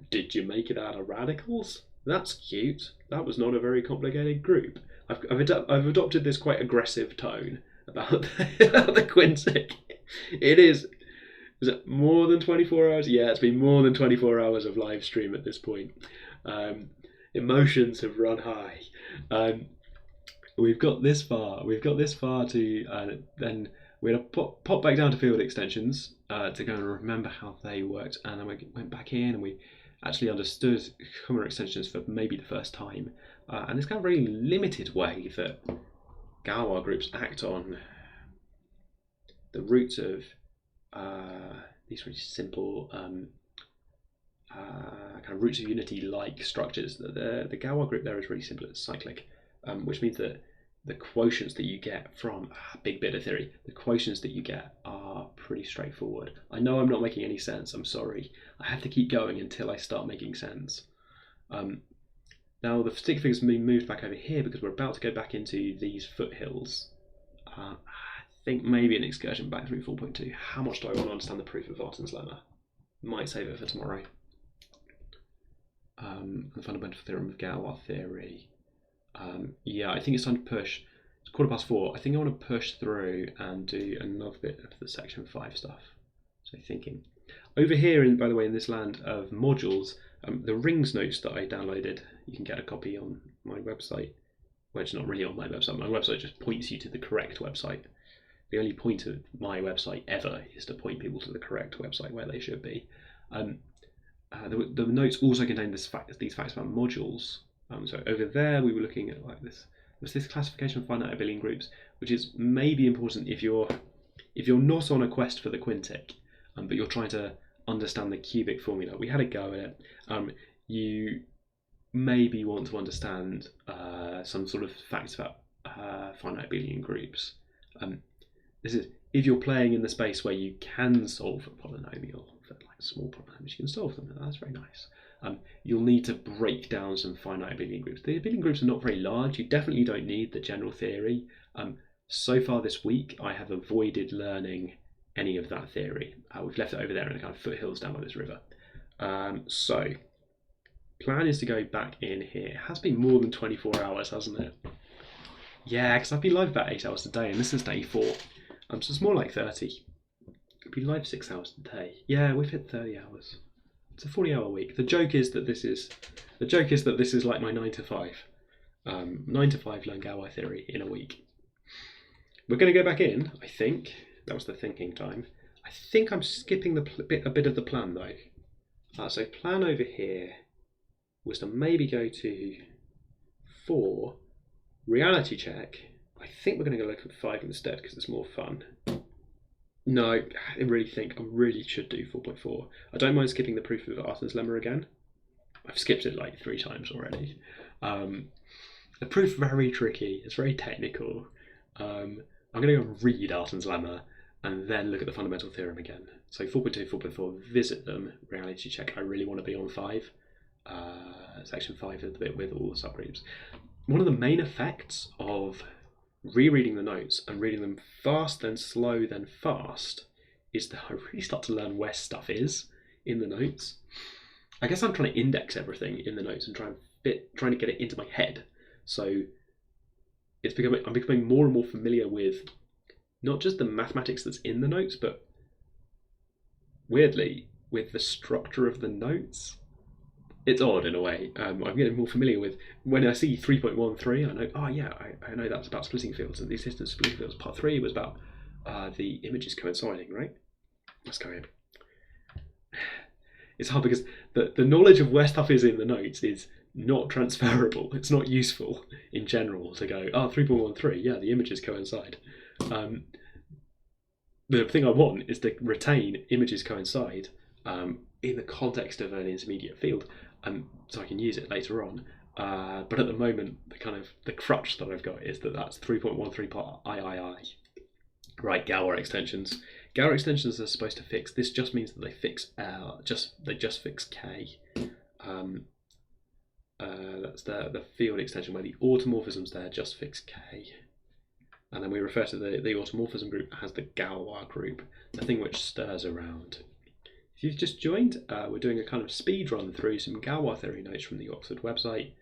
did you make it out of radicals? That's cute. That was not a very complicated group. I've adopted this quite aggressive tone about the Quintic. Is it more than 24 hours? Yeah, it's been more than 24 hours of live stream at this point. Emotions have run high. We've got this far to then we're going to pop back down to field extensions to go and remember how they worked, and then we went back in and we actually understood Kummer extensions for maybe the first time, and this kind of very limited way that Galois groups act on the roots of these really simple kind of roots of unity like structures. The Galois group there is really simple. It's cyclic, which means that the quotients that you get from big bit of theory, the quotients that you get are pretty straightforward. I know I'm not making any sense, I'm sorry. I have to keep going until I start making sense. Now the stick figures have been moved back over here because we're about to go back into these foothills. I think maybe an excursion back through 4.2. How much do I want to understand the proof of Vartan's lemma? Might save it for tomorrow. the fundamental theorem of Galois theory. Yeah, I think it's time to push. It's 4:15. I think I want to push through and do another bit of the section 5 stuff. So thinking. Over here, by the way, in this land of modules, the rings notes that I downloaded, you can get a copy on my website. Well, it's not really on my website. My website just points you to the correct website. The only point of my website ever is to point people to the correct website where they should be. The notes also contain these facts about modules. So over there, we were looking at like this. There's this classification of finite abelian groups, which is maybe important if you're not on a quest for the quintic, but you're trying to understand the cubic formula. We had a go at it. You maybe want to understand some sort of facts about finite abelian groups. This is if you're playing in the space where you can solve a polynomial, like small polynomials, you can solve them. That's very nice. You'll need to break down some finite abelian groups. The abelian groups are not very large. You definitely don't need the general theory. So far this week, I have avoided learning any of that theory. We've left it over there in the kind of foothills down by this river. So, plan is to go back in here. It has been more than 24 hours, hasn't it? Yeah, because I've been live about 8 hours a day, and this is day 4. So it's more like 30. I've been live 6 hours a day. Yeah, we've hit 30 hours. It's a 40-hour week. The joke is that this is like my 9 to 5. 9 to 5 learn Galois theory in a week. We're going to go back in, I think. That was the thinking time. I think I'm skipping a bit of the plan though. So plan over here was to maybe go to 4, reality check. I think we're going to go look at 5 instead because it's more fun. No, I really should do 4.4. I don't mind skipping the proof of Artin's lemma again. I've skipped it like 3 times already. The proof's very tricky. It's very technical. I'm going to go and read Artin's lemma and then look at the fundamental theorem again. So 4.2, 4.4, visit them, reality check. I really want to be on 5. Section 5 is the bit with all the subgroups. One of the main effects of rereading the notes and reading them fast, then slow, then fast, is that I really start to learn where stuff is in the notes. I guess I'm trying to index everything in the notes and trying to get it into my head. So I'm becoming more and more familiar with not just the mathematics that's in the notes, but weirdly with the structure of the notes. It's odd in a way. I'm getting more familiar with when I see 3.13. I know. Oh yeah, I know that's about splitting fields and the existence of splitting fields. Part 3 was about the images coinciding, right? Let's go in. It's hard because the knowledge of where stuff is in the notes is not transferable. It's not useful in general to go, 3.13, yeah, the images coincide. The thing I want is to retain images coincide in the context of an intermediate field, so I can use it later on. But at the moment, the crutch that I've got is that's 3.13 part III. Right, Galois extensions. Galois extensions are supposed to fix. This just means that they fix just fix K. That's the field extension where the automorphisms there just fix K. And then we refer to the automorphism group as the Galois group, the thing which stirs around. If you've just joined, we're doing a kind of speed run through some Galois theory notes from the Oxford website.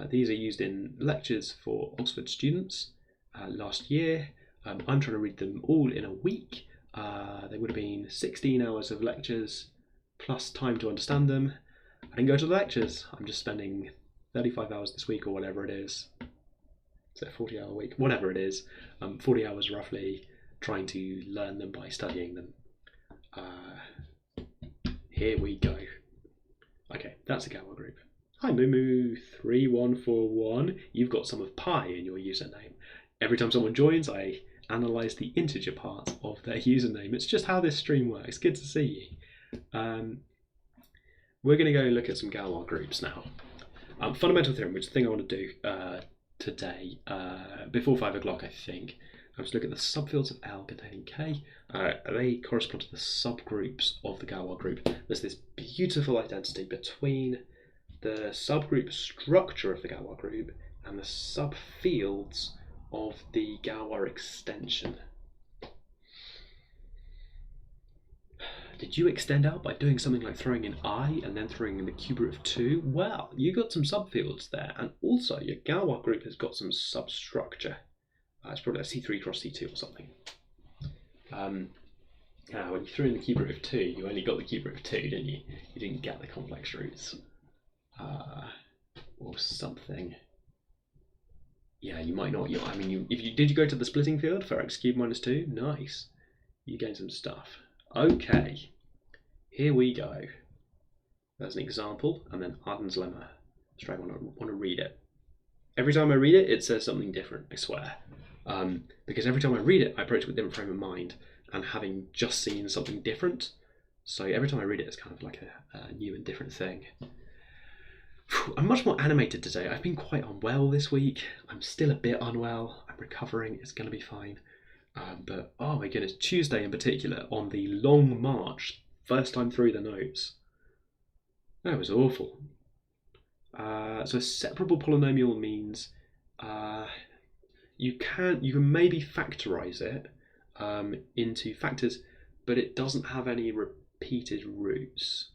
These are used in lectures for Oxford students last year. I'm trying to read them all in a week. They would have been 16 hours of lectures plus time to understand them. I didn't go to the lectures. I'm just spending 35 hours this week or whatever it is. So 40-hour week, whatever it is, 40 hours roughly, trying to learn them by studying them. Here we go. Okay, that's a Galois group. Hi Mumu3141. You've got some of pi in your username. Every time someone joins, I analyse the integer part of their username. It's just how this stream works. Good to see you. We're going to go look at some Galois groups now. Fundamental theorem, which is the thing I want to do today, before 5 o'clock, I think. I was looking at the subfields of L containing K. They correspond to the subgroups of the Galois group. There's this beautiful identity between the subgroup structure of the Galois group and the subfields of the Galois extension. Did you extend out by doing something like throwing in I and then throwing in the cube root of 2? Well, you got some subfields there, and also your Galois group has got some substructure. It's probably like C3 cross C2 or something. When you threw in the cube root of 2, you only got the cube root of 2, didn't you? You didn't get the complex roots. Or something. Yeah, you might not. Did you go to the splitting field for x cubed minus 2? Nice. You gained some stuff. Okay. Here we go. There's an example, and then Arden's lemma. I want to read it. Every time I read it, it says something different, I swear. Because every time I read it, I approach it with a different frame of mind, and having just seen something different. So every time I read it, it's kind of like a new and different thing. I'm much more animated today. I've been quite unwell this week. I'm still a bit unwell. I'm recovering. It's going to be fine. But oh my goodness, Tuesday in particular, on the long march, first time through the notes, that was awful. So a separable polynomial means you can maybe factorize it into factors, but it doesn't have any repeated roots.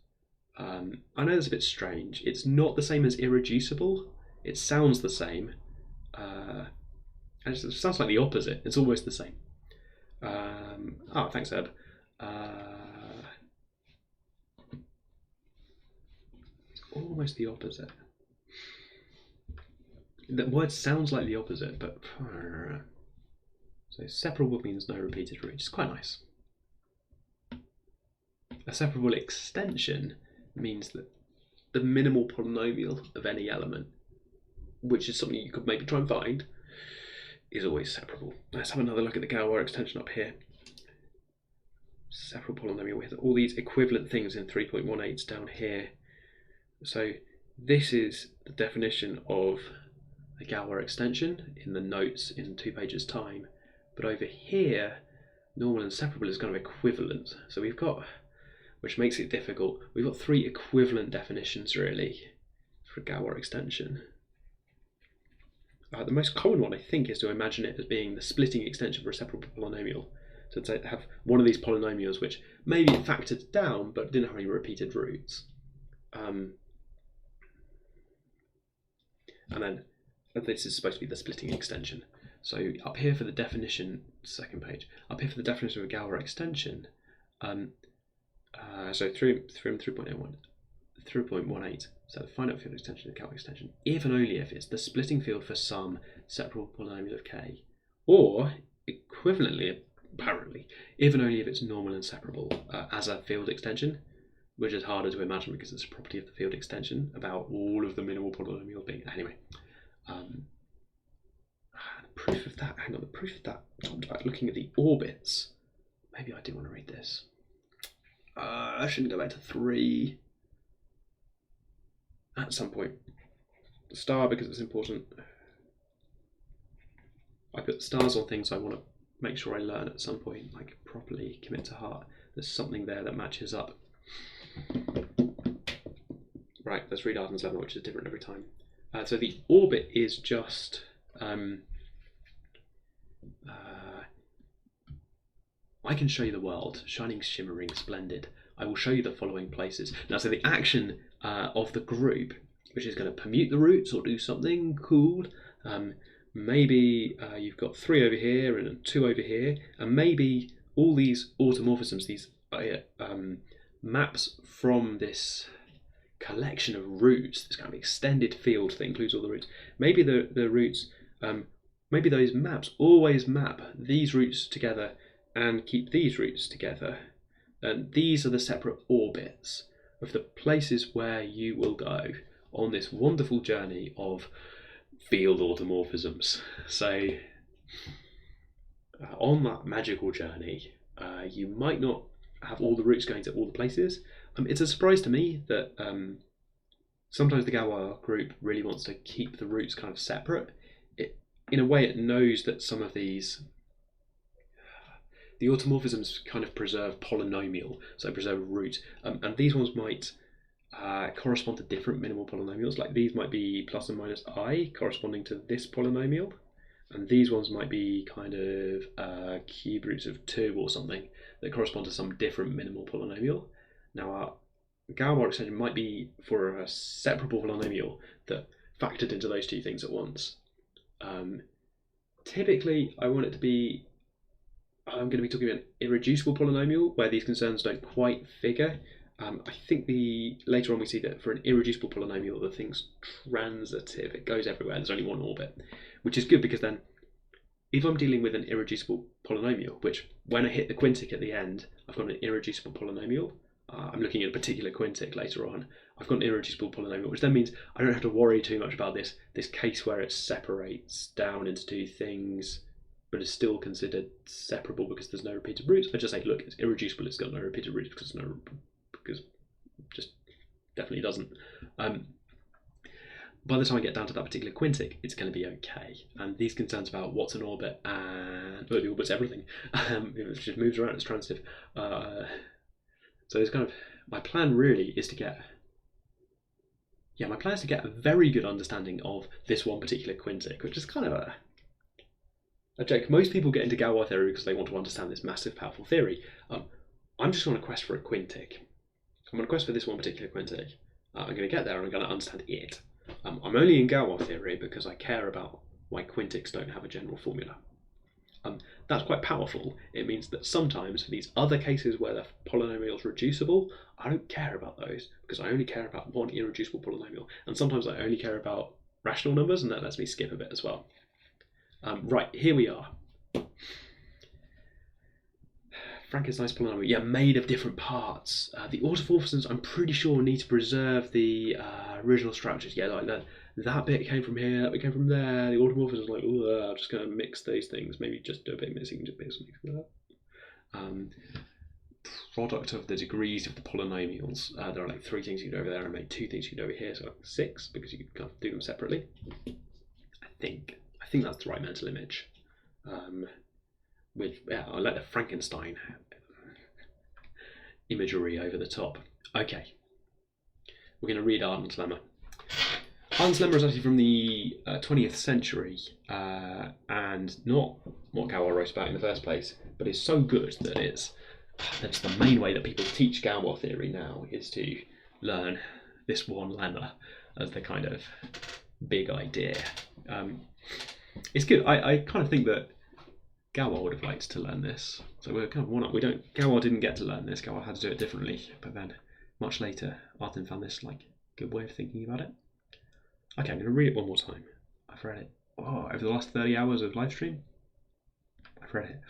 I know that's a bit strange. It's not the same as irreducible. It sounds the same. It sounds like the opposite. It's almost the same. Thanks, Eb. It's almost the opposite. The word sounds like the opposite, but so separable means no repeated roots. It's quite nice. A separable extension means that the minimal polynomial of any element, which is something you could maybe try and find, is always separable. Let's have another look at the Galois extension up here. Separable polynomial with all these equivalent things in 3.18 down here. So this is the definition of a Galois extension in the notes in 2 pages time. But over here, normal and separable is kind of equivalent. So we've got, which makes it difficult, we've got 3 equivalent definitions really for a Galois extension. The most common one, I think, is to imagine it as being the splitting extension for a separable polynomial. So to have one of these polynomials which maybe it factored down but didn't have any repeated roots. And then this is supposed to be the splitting extension. So up here for the definition, second page, up here for the definition of a Galois extension, so through 3.18, so the finite field extension of the Galois extension, if and only if it's the splitting field for some separable polynomial of k, or equivalently, apparently, if and only if it's normal and separable as a field extension, which is harder to imagine because it's a property of the field extension about all of the minimal polynomial being. Anyway, the proof of that talked about looking at the orbits. Maybe I do want to read this. I shouldn't go back to 3 at some point. The star because it's important. I put stars on things I want to make sure I learn at some point, like properly commit to heart. There's something there that matches up. Right, let's read Arden's lemma, which is different every time. So the orbit is just I can show you the world, shining, shimmering, splendid. I will show you the following places. Now, so the action of the group, which is going to permute the roots or do something cool, maybe you've got 3 over here and 2 over here, and maybe all these automorphisms, these maps from this collection of roots, this kind of extended field that includes all the roots, maybe the roots, maybe those maps always map these roots together and keep these roots together, and these are the separate orbits of the places where you will go on this wonderful journey of field automorphisms. So on that magical journey, you might not have all the roots going to all the places. It's a surprise to me that sometimes the Galois group really wants to keep the roots kind of separate. In a way, it knows that some of these, the automorphisms kind of preserve polynomial, so preserve root, and these ones might correspond to different minimal polynomials. Like these might be plus and minus I corresponding to this polynomial, And these ones might be kind of cube roots of 2 or something that correspond to some different minimal polynomial. Now our Galois extension might be for a separable polynomial that factored into those two things at once. Typically, I want it to be, I'm going to be talking about an irreducible polynomial where these concerns don't quite figure. I think later on we see that for an irreducible polynomial, the thing's transitive. It goes everywhere. There's only one orbit, which is good because then if I'm dealing with an irreducible polynomial, which when I hit the quintic at the end, I've got an irreducible polynomial. I'm looking at a particular quintic later on. I've got an irreducible polynomial, which then means I don't have to worry too much about this case where it separates down into two things, but is still considered separable because there's no repeated roots. I just say, look, it's irreducible. It's got no repeated roots because just definitely doesn't. By the time I get down to that particular quintic, it's going to be okay. And these concerns about what's an orbit and the orbit's everything. It just moves around, it's transitive. So it's kind of, my plan really is to get a very good understanding of this one particular quintic, which is kind of a joke. Most people get into Galois theory because they want to understand this massive, powerful theory. I'm just on a quest for a quintic. I'm on a quest for this one particular quintic. I'm going to get there and I'm going to understand it. I'm only in Galois theory because I care about why quintics don't have a general formula. That's quite powerful. It means that sometimes for these other cases where the polynomial is reducible, I don't care about those because I only care about one irreducible polynomial. And sometimes I only care about rational numbers, and that lets me skip a bit as well. Right, here we are. Frankenstein's polynomial, yeah, made of different parts. The automorphisms, I'm pretty sure, need to preserve the original structures. Yeah, like that bit came from here, that bit came from there. The automorphisms like, I'm just going to mix these things. Maybe just do a bit of mixing, just mix that. Product of the degrees of the polynomials. There are like 3 things you can do over there and make 2 things you can do over here, so like 6 because you can kind of do them separately. I think that's the right mental image. I like the Frankenstein imagery over the top. Okay, we're going to read Arden's lemma. Arden's lemma is actually from the 20th century and not what Galois wrote about in the first place, but it's so good that that's the main way that people teach Galois theory now, is to learn this one lemma as the kind of big idea. It's good. I kind of think that Galois would have liked to learn this, so we're kind of one up. Galois didn't get to learn this. Galois had to do it differently, but then much later, Arden found this like good way of thinking about it. Okay, I'm going to read it one more time. I've read it over the last 30 hours of live stream. I've read it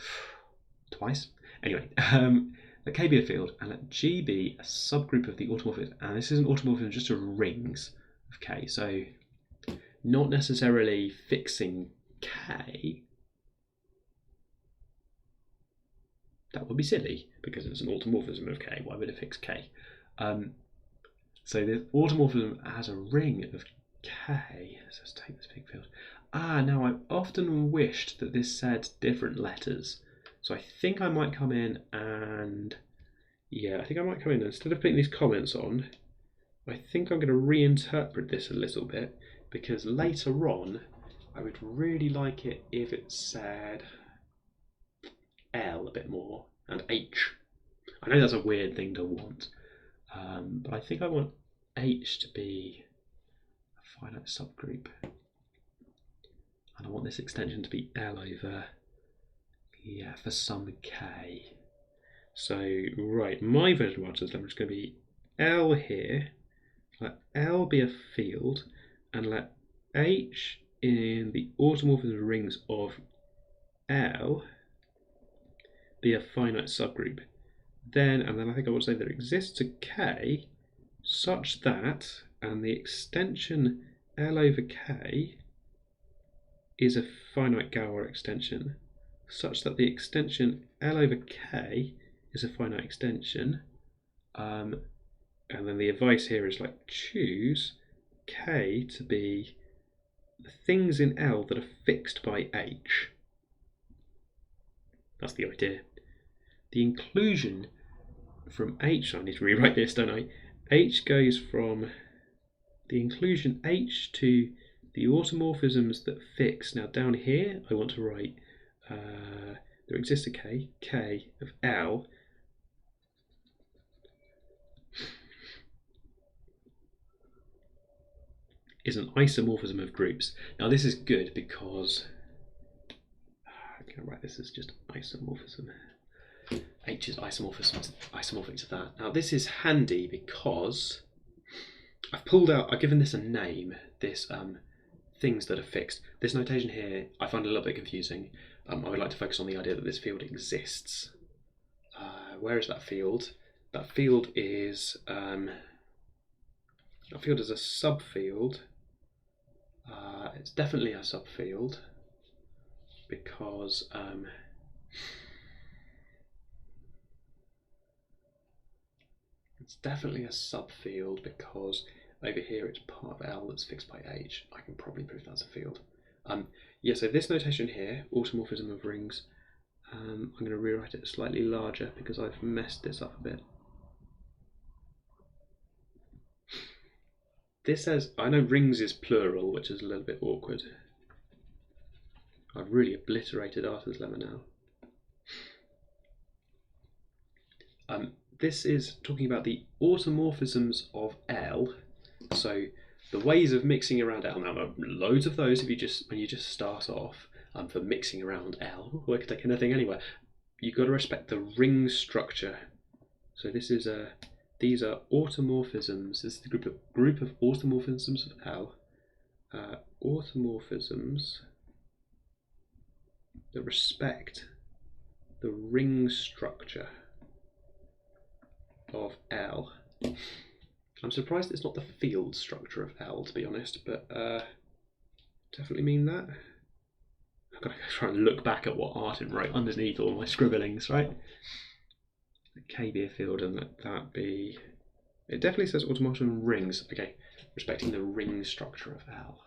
twice. Anyway, let K be a field and let G be a subgroup of the automorphism. And this is an automorphism just of rings of K, so not necessarily fixing K. That would be silly because it's an automorphism of K. Why would it fix K? So the automorphism has a ring of K. So let's take this big field. Now I've often wished that this said different letters. So I think I might come in and instead of putting these comments on, I think I'm going to reinterpret this a little bit, because later on I would really like it if it said L a bit more and H. I know that's a weird thing to want, but I think I want H to be a finite subgroup, and I want this extension to be L over, for some K. So right, my version of Arden's lemma is going to be L here, let L be a field, and let H in the automorphism rings of L be a finite subgroup. Then I think I want to say there exists a K such that, and the extension L over K is a finite Galois extension such that the extension L over K is a finite extension. And then the advice here is like choose K to be the things in L that are fixed by H. That's the idea. The inclusion from H, I need to rewrite this, don't I? H goes from the inclusion H to the automorphisms that fix. Now down here, I want to write there exists a k of L is an isomorphism of groups. Now this is good because I'm going to write this as just isomorphism. H is isomorphic to that. Now this is handy because I've given this a name, this things that are fixed. This notation here I find a little bit confusing. I would like to focus on the idea that this field exists. Where is that field? That field is a subfield. It's definitely a subfield because over here it's part of L that's fixed by H. I can probably prove that's a field. Yeah, so this notation here, automorphism of rings, I'm going to rewrite it slightly larger because I've messed this up a bit. This says, I know rings is plural, which is a little bit awkward. I've really obliterated Arthur's lemma now. This is talking about the automorphisms of L. So the ways of mixing around L. Now there are loads of those when you just start off for mixing around L. We could take anything anywhere. You've got to respect the ring structure. So this is these are automorphisms. This is the group of automorphisms of L. Automorphisms that respect the ring structure of L. I'm surprised it's not the field structure of L, to be honest, but definitely mean that. I've got to go try and look back at what Artin wrote underneath all my scribblings, right? K be a field and that be... It definitely says automorphism rings. Okay, respecting the ring structure of L.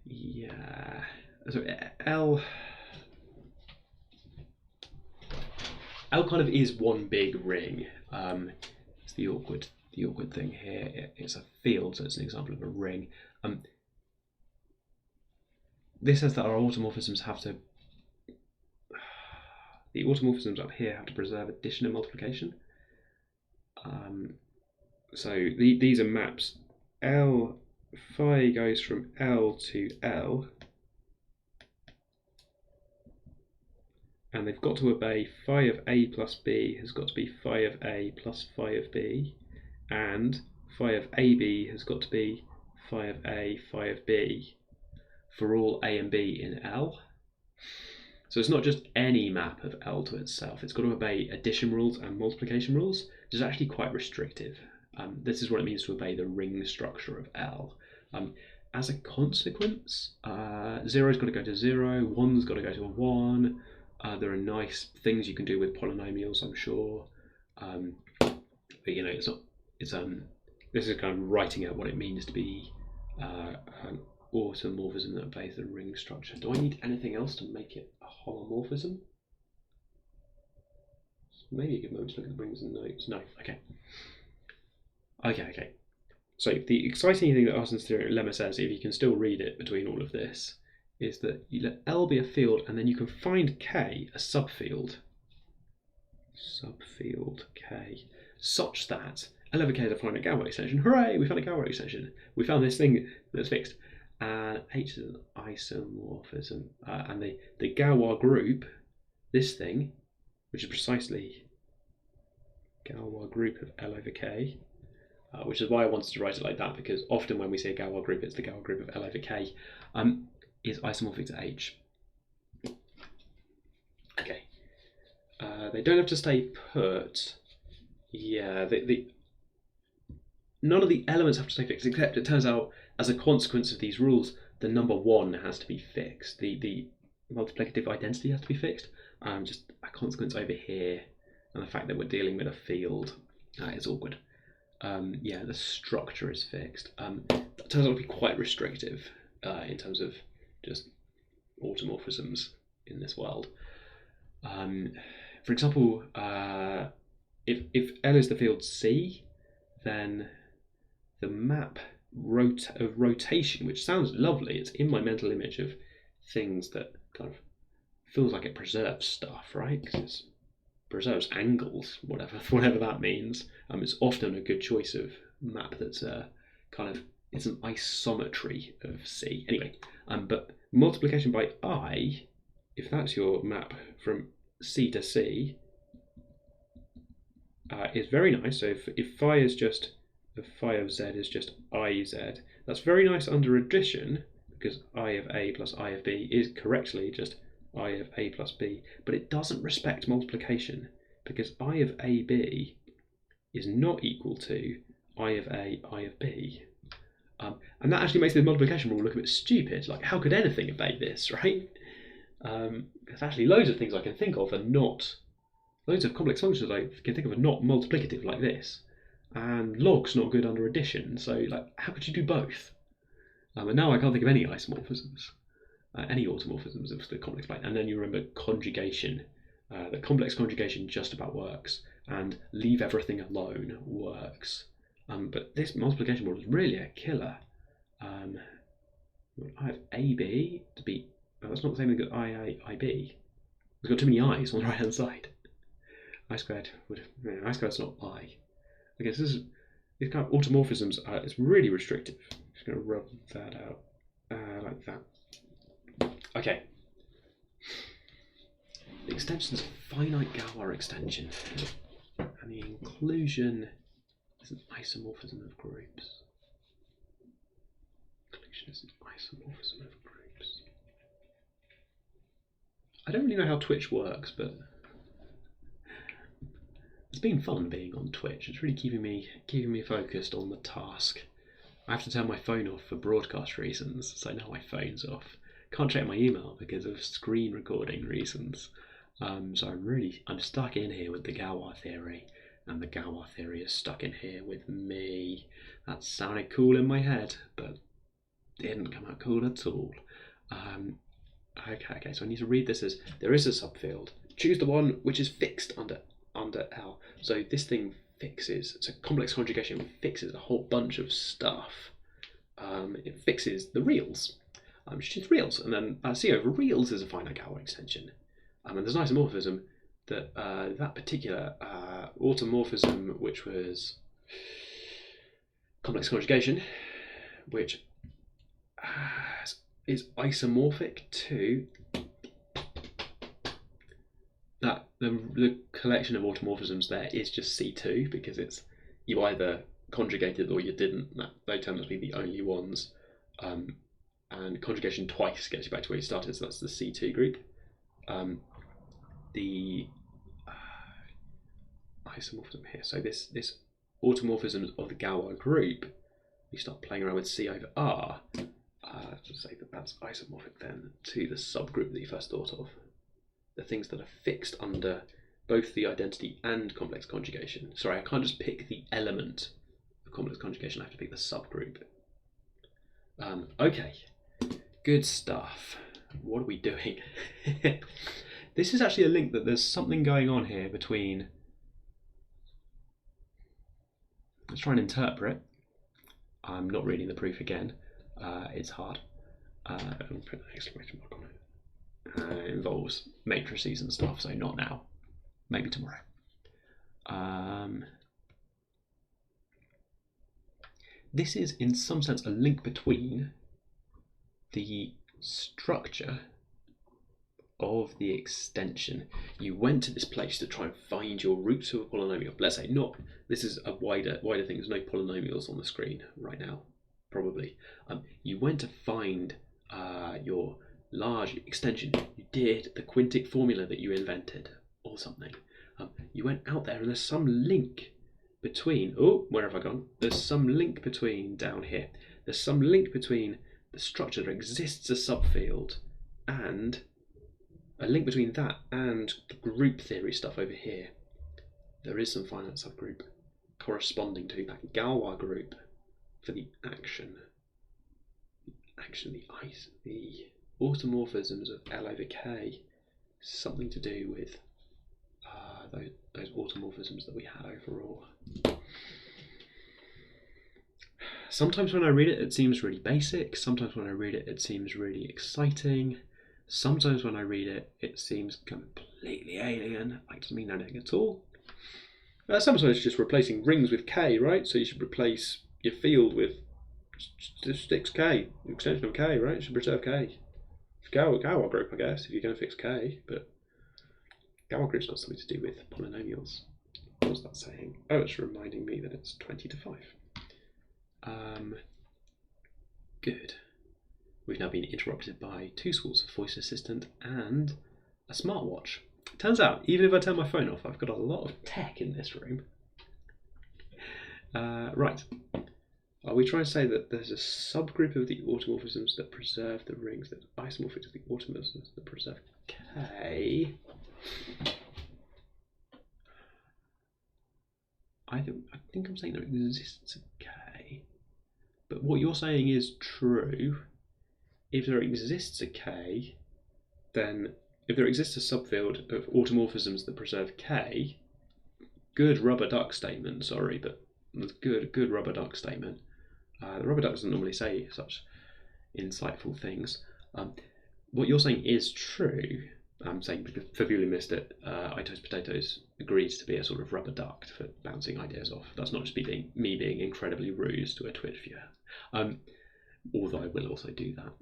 Yeah, so L kind of is one big ring. It's the awkward thing here. It's a field, so it's an example of a ring. This says that our automorphisms have to... The automorphisms up here have to preserve addition and multiplication. So these are maps. L phi goes from L to L. And they've got to obey phi of A plus B has got to be phi of A plus phi of B, and phi of AB has got to be phi of A, phi of B for all A and B in L. So it's not just any map of L to itself, it's got to obey addition rules and multiplication rules, which is actually quite restrictive. This is what it means to obey the ring structure of L. As a consequence, 0's got to go to 0, 1's got to go to a 1. There are nice things you can do with polynomials, I'm sure, but you know, it's not. It's this is kind of writing out what it means to be an automorphism that obeys the ring structure. Do I need anything else to make it a homomorphism? Maybe a good moment to look at the rings and notes. No, okay. So the exciting thing that Artin's lemma says, if you can still read it between all of this, is that you let L be a field and then you can find K a subfield. Subfield K, such that L over K is a finite Galois extension. Hooray, we found a Galois extension. We found this thing that's fixed. And H is an isomorphism. And the Galois group, this thing, which is precisely Galois group of L over K, which is why I wanted to write it like that, because often when we say a Galois group, it's the Galois group of L over K, is isomorphic to H. Okay. They don't have to stay put. Yeah, none of the elements have to stay fixed, except it turns out, as a consequence of these rules, the number 1 has to be fixed. The multiplicative identity has to be fixed. Just a consequence over here, and the fact that we're dealing with a field is awkward. Yeah, the structure is fixed. That turns out to be quite restrictive in terms of just automorphisms in this world. For example, if L is the field C, then the map of rotation, which sounds lovely. It's in my mental image of things that kind of feels like it preserves stuff, right? Because it preserves angles, whatever that means. It's often a good choice of map that's it's an isometry of C. Anyway, but multiplication by I, if that's your map from C to C, is very nice. So if phi is just, if phi of z is just IZ, that's very nice under addition, because I of A plus I of B is correctly just I of A plus B, but it doesn't respect multiplication, because I of AB is not equal to I of A, I of B. And that actually makes the multiplication rule look a bit stupid. Like, how could anything obey this, right? There's actually loads of things I can think of are not, loads of complex functions I can think of are not multiplicative like this. And log's not good under addition, so like, how could you do both? And now I can't think of any isomorphisms, any automorphisms of the complex plane. And then you remember conjugation. The complex conjugation just about works, and leave everything alone works. But this multiplication model is really a killer. I have AB to be, that's not the same thing as IB. We've got too many i's on the right hand side. I squared is not I. Okay, so these kind of automorphisms, it's really restrictive. I'm just going to rub that out like that. Okay. The extension is a finite Galois extension, and the inclusion is an isomorphism of groups. Inclusion is an isomorphism of groups. I don't really know how Twitch works, but it's been fun being on Twitch. It's really keeping me focused on the task. I have to turn my phone off for broadcast reasons, so now my phone's off. Can't check my email because of screen recording reasons. So I'm stuck in here with the Galois theory, and the Galois theory is stuck in here with me. That sounded cool in my head, but didn't come out cool at all. Okay, so I need to read this as, there is a subfield. Choose the one which is fixed under L. So this thing fixes, so complex conjugation fixes a whole bunch of stuff. It fixes the reals. Choose reals, and then C over reals is a finite Galois extension. And there's an isomorphism that that particular automorphism, which was complex conjugation, which is isomorphic to that the collection of automorphisms there is just C2, because it's you either conjugated or you didn't. They turn out to be the only ones. And conjugation twice gets you back to where you started, so that's the C2 group. The isomorphism here, so this automorphism of the Galois group, we start playing around with C over R, to say that that's isomorphic then to the subgroup that you first thought of. The things that are fixed under both the identity and complex conjugation. Sorry, I can't just pick the element of complex conjugation, I have to pick the subgroup. Okay, good stuff. What are we doing? This is actually a link that there's something going on here between, let's try and interpret. I'm not reading the proof again. It's hard. I'll put an exclamation mark on it. It involves matrices and stuff, so not now. Maybe tomorrow. This is, in some sense, a link between the structure of the extension. You went to this place to try and find your roots of a polynomial. Let's say not, this is a wider thing, there's no polynomials on the screen right now, probably. You went to find your large extension. You did the Quintic formula that you invented or something. You went out there and there's some link between, oh, where have I gone? There's some link between, down here, there's some link between the structure that exists as subfield and a link between that and the group theory stuff over here. There is some finite subgroup corresponding to that Galois group for the action. The automorphisms of L over K, something to do with those automorphisms that we had overall. Sometimes when I read it, it seems really basic. Sometimes when I read it, it seems really exciting. Sometimes when I read it, it seems completely alien, like it doesn't mean anything at all. Sometimes it's just replacing rings with K, right? So you should replace your field with sticks K, extension of K, right? You should preserve K. Galois group, I guess, if you're going to fix K, but Galois group's got something to do with polynomials. What was that saying? Oh, it's reminding me that it's 20 to 5. Good. We've now been interrupted by 2 schools of voice assistant and a smartwatch. It turns out, even if I turn my phone off, I've got a lot of tech in this room. Right. Are we trying to say that there's a subgroup of the automorphisms that preserve the rings that are isomorphic to the automorphisms that preserve K? I think I'm saying there exists a K. But what you're saying is true. If there exists a K, then if there exists a subfield of automorphisms that preserve K, good rubber duck statement, sorry, but good rubber duck statement. The rubber duck doesn't normally say such insightful things. What you're saying is true. I'm saying because for people who missed it, I Toast Potatoes agrees to be a sort of rubber duck for bouncing ideas off. That's not just me being incredibly rude to a Twitch viewer. Although I will also do that.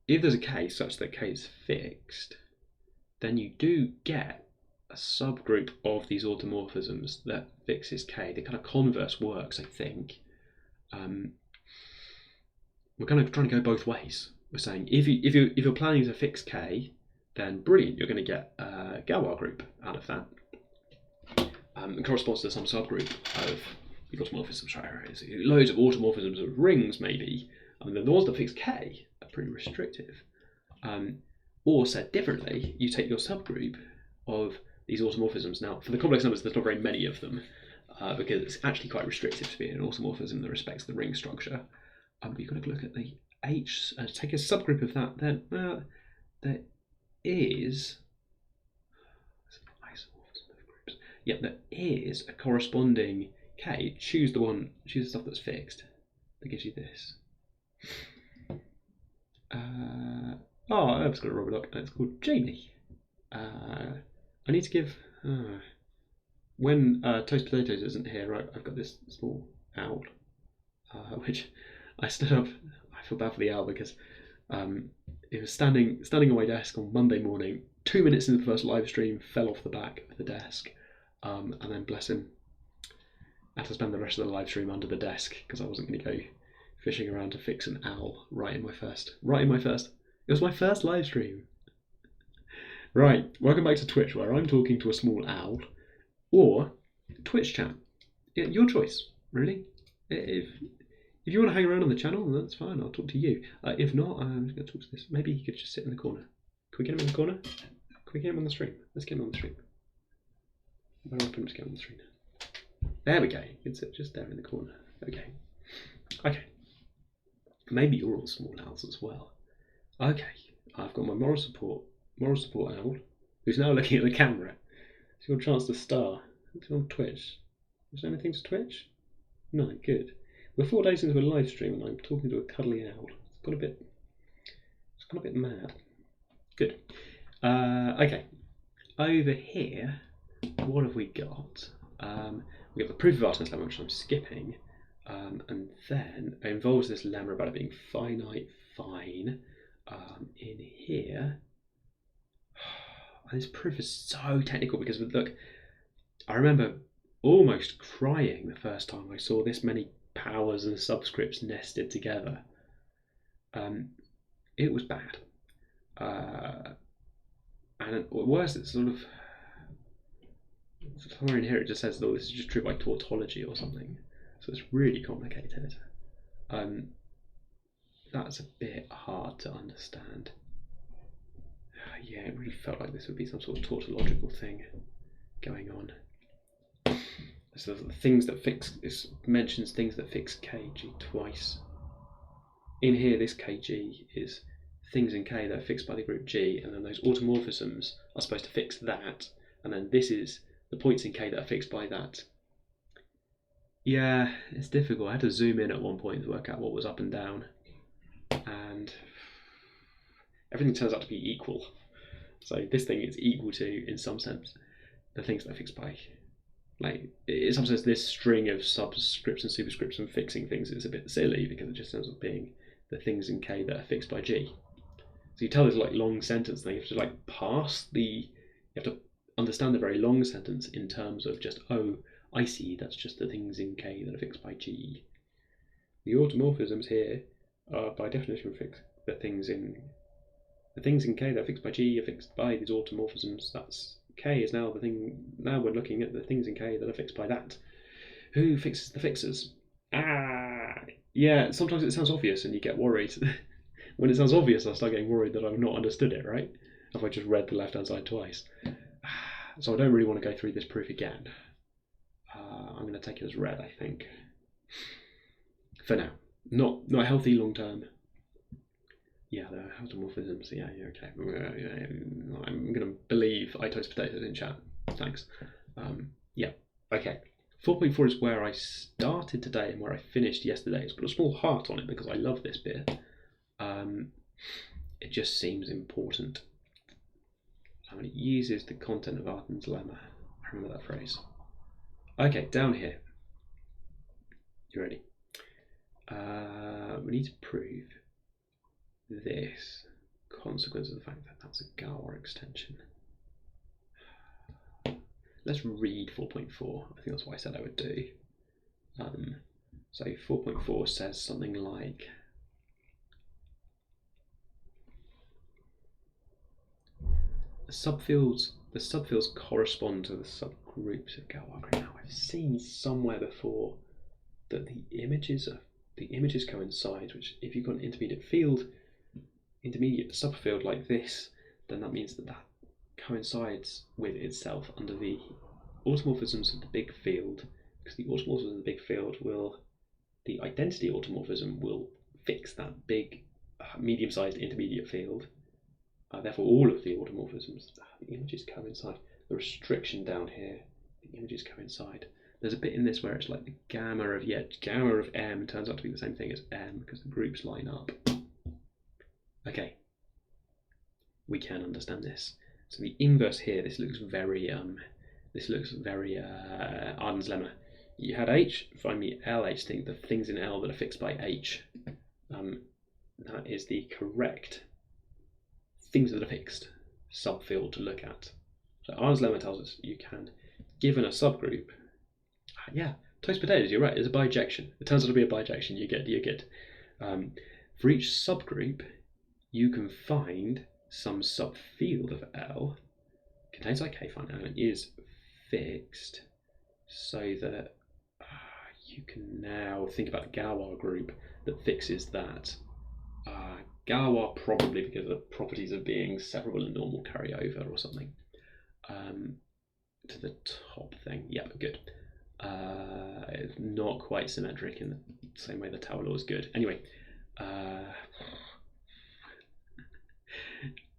If there's a case such that K is fixed, then you do get a subgroup of these automorphisms that fixes K. The kind of converse works, I think. We're kind of trying to go both ways. We're saying if you're planning to fix K, then brilliant, you're going to get a Galois group out of that. It corresponds to some subgroup of the automorphisms, right? Loads of automorphisms of rings, maybe. The ones that fix K are pretty restrictive. Or said differently, you take your subgroup of these automorphisms. Now, for the complex numbers, there's not very many of them, because it's actually quite restrictive to be an automorphism that respects the ring structure. But you've got to look at the H, take a subgroup of that, then there is isomorphism of groups. Yeah, there is a corresponding K. Choose the stuff that's fixed. That gives you this. I've just got a rubber duck. It's called Jamie. I need to give when Toast Potatoes isn't here. I've got this small owl, which I stood up. I feel bad for the owl because it was standing on my desk on Monday morning. 2 minutes into the first live stream, fell off the back of the desk, and then bless him, I had to spend the rest of the live stream under the desk because I wasn't going to go fishing around to fix an owl right in my first. It was my first live stream. Right, welcome back to Twitch, where I'm talking to a small owl, or Twitch chat. Your choice, really. If you want to hang around on the channel, that's fine. I'll talk to you. If not, I'm just going to talk to this. Maybe he could just sit in the corner. Can we get him in the corner? Can we get him on the stream? Let's get him on the stream. Where do I put him to get on the stream? There we go. You can sit just there in the corner. Okay. Maybe you're all small owls as well. Okay. I've got my moral support owl, who's now looking at the camera. It's your chance to star. It's on Twitch. Is there anything to Twitch? No, good. We're 4 days into a live stream and I'm talking to a cuddly owl. It's gone a bit mad. Good. Okay. Over here, what have we got? We have the proof of artist lemma, which I'm skipping, and then it involves this lemma about it being finite fine. In here, this proof is so technical because look, I remember almost crying the first time I saw this many powers and subscripts nested together. It was bad, and worse, it's sort of somewhere in here it just says, "Oh, this is just true by tautology or something." So it's really complicated. That's a bit hard to understand. Yeah, it really felt like this would be some sort of tautological thing going on. So the things that fix, this mentions things that fix kg twice. In here, this kg is things in K that are fixed by the group G, and then those automorphisms are supposed to fix that, and then this is the points in K that are fixed by that. Yeah, it's difficult. I had to zoom in at one point to work out what was up and down, and everything turns out to be equal. So this thing is equal to, in some sense, the things that are fixed by. Like, in some sense, this string of subscripts and superscripts and fixing things is a bit silly because it just ends up being the things in K that are fixed by G. So you tell this like long sentence, then you have to like you have to understand the very long sentence in terms of just, oh, I see, that's just the things in K that are fixed by G. The automorphisms here are by definition fixed. The things in K that are fixed by G are fixed by these automorphisms. That's K is now the thing. Now we're looking at the things in K that are fixed by that. Who fixes the fixers? Yeah. Sometimes it sounds obvious, and you get worried. When it sounds obvious, I start getting worried that I've not understood it. Right? Have I just read the left-hand side twice? So I don't really want to go through this proof again. I'm going to take it as read, I think. For now, not healthy long term. Yeah, the automorphisms. Yeah, okay. I'm going to believe I toast potatoes in chat. Thanks. Yeah, okay. 4.4 is where I started today and where I finished yesterday. It's got a small heart on it because I love this bit. It just seems important. And it uses the content of Arden's lemma. I remember that phrase. Okay, down here. You ready? We need to prove this consequence of the fact that that's a Galois extension. Let's read 4.4. I think that's what I said I would do. So 4.4 says something like the subfields correspond to the subgroups of Galois. Now I've seen somewhere before that the images coincide, which if you've got an intermediate subfield like this, then that means that coincides with itself under the automorphisms of the big field, because the automorphism of the big field the identity automorphism will fix that big medium-sized intermediate field. Therefore, all of the automorphisms, the images coincide. The restriction down here, the images coincide. There's a bit in this where it's like the gamma of M turns out to be the same thing as M because the groups line up. Okay, we can understand this. So the inverse here, this looks very Arden's lemma. You had H, find me LH, the things in L that are fixed by H. That is the correct things that are fixed subfield to look at. So Arden's lemma tells us you can, given a subgroup, yeah, toast potatoes, you're right, it's a bijection. It turns out to be a bijection, you get. For each subgroup, you can find some subfield of L contains like K fine and is fixed so that you can now think about the Galois group that fixes that. Galois probably because of the properties of being separable and normal carry over or something. To the top thing, yeah, good. It's not quite symmetric in the same way the Tower law is good. Anyway,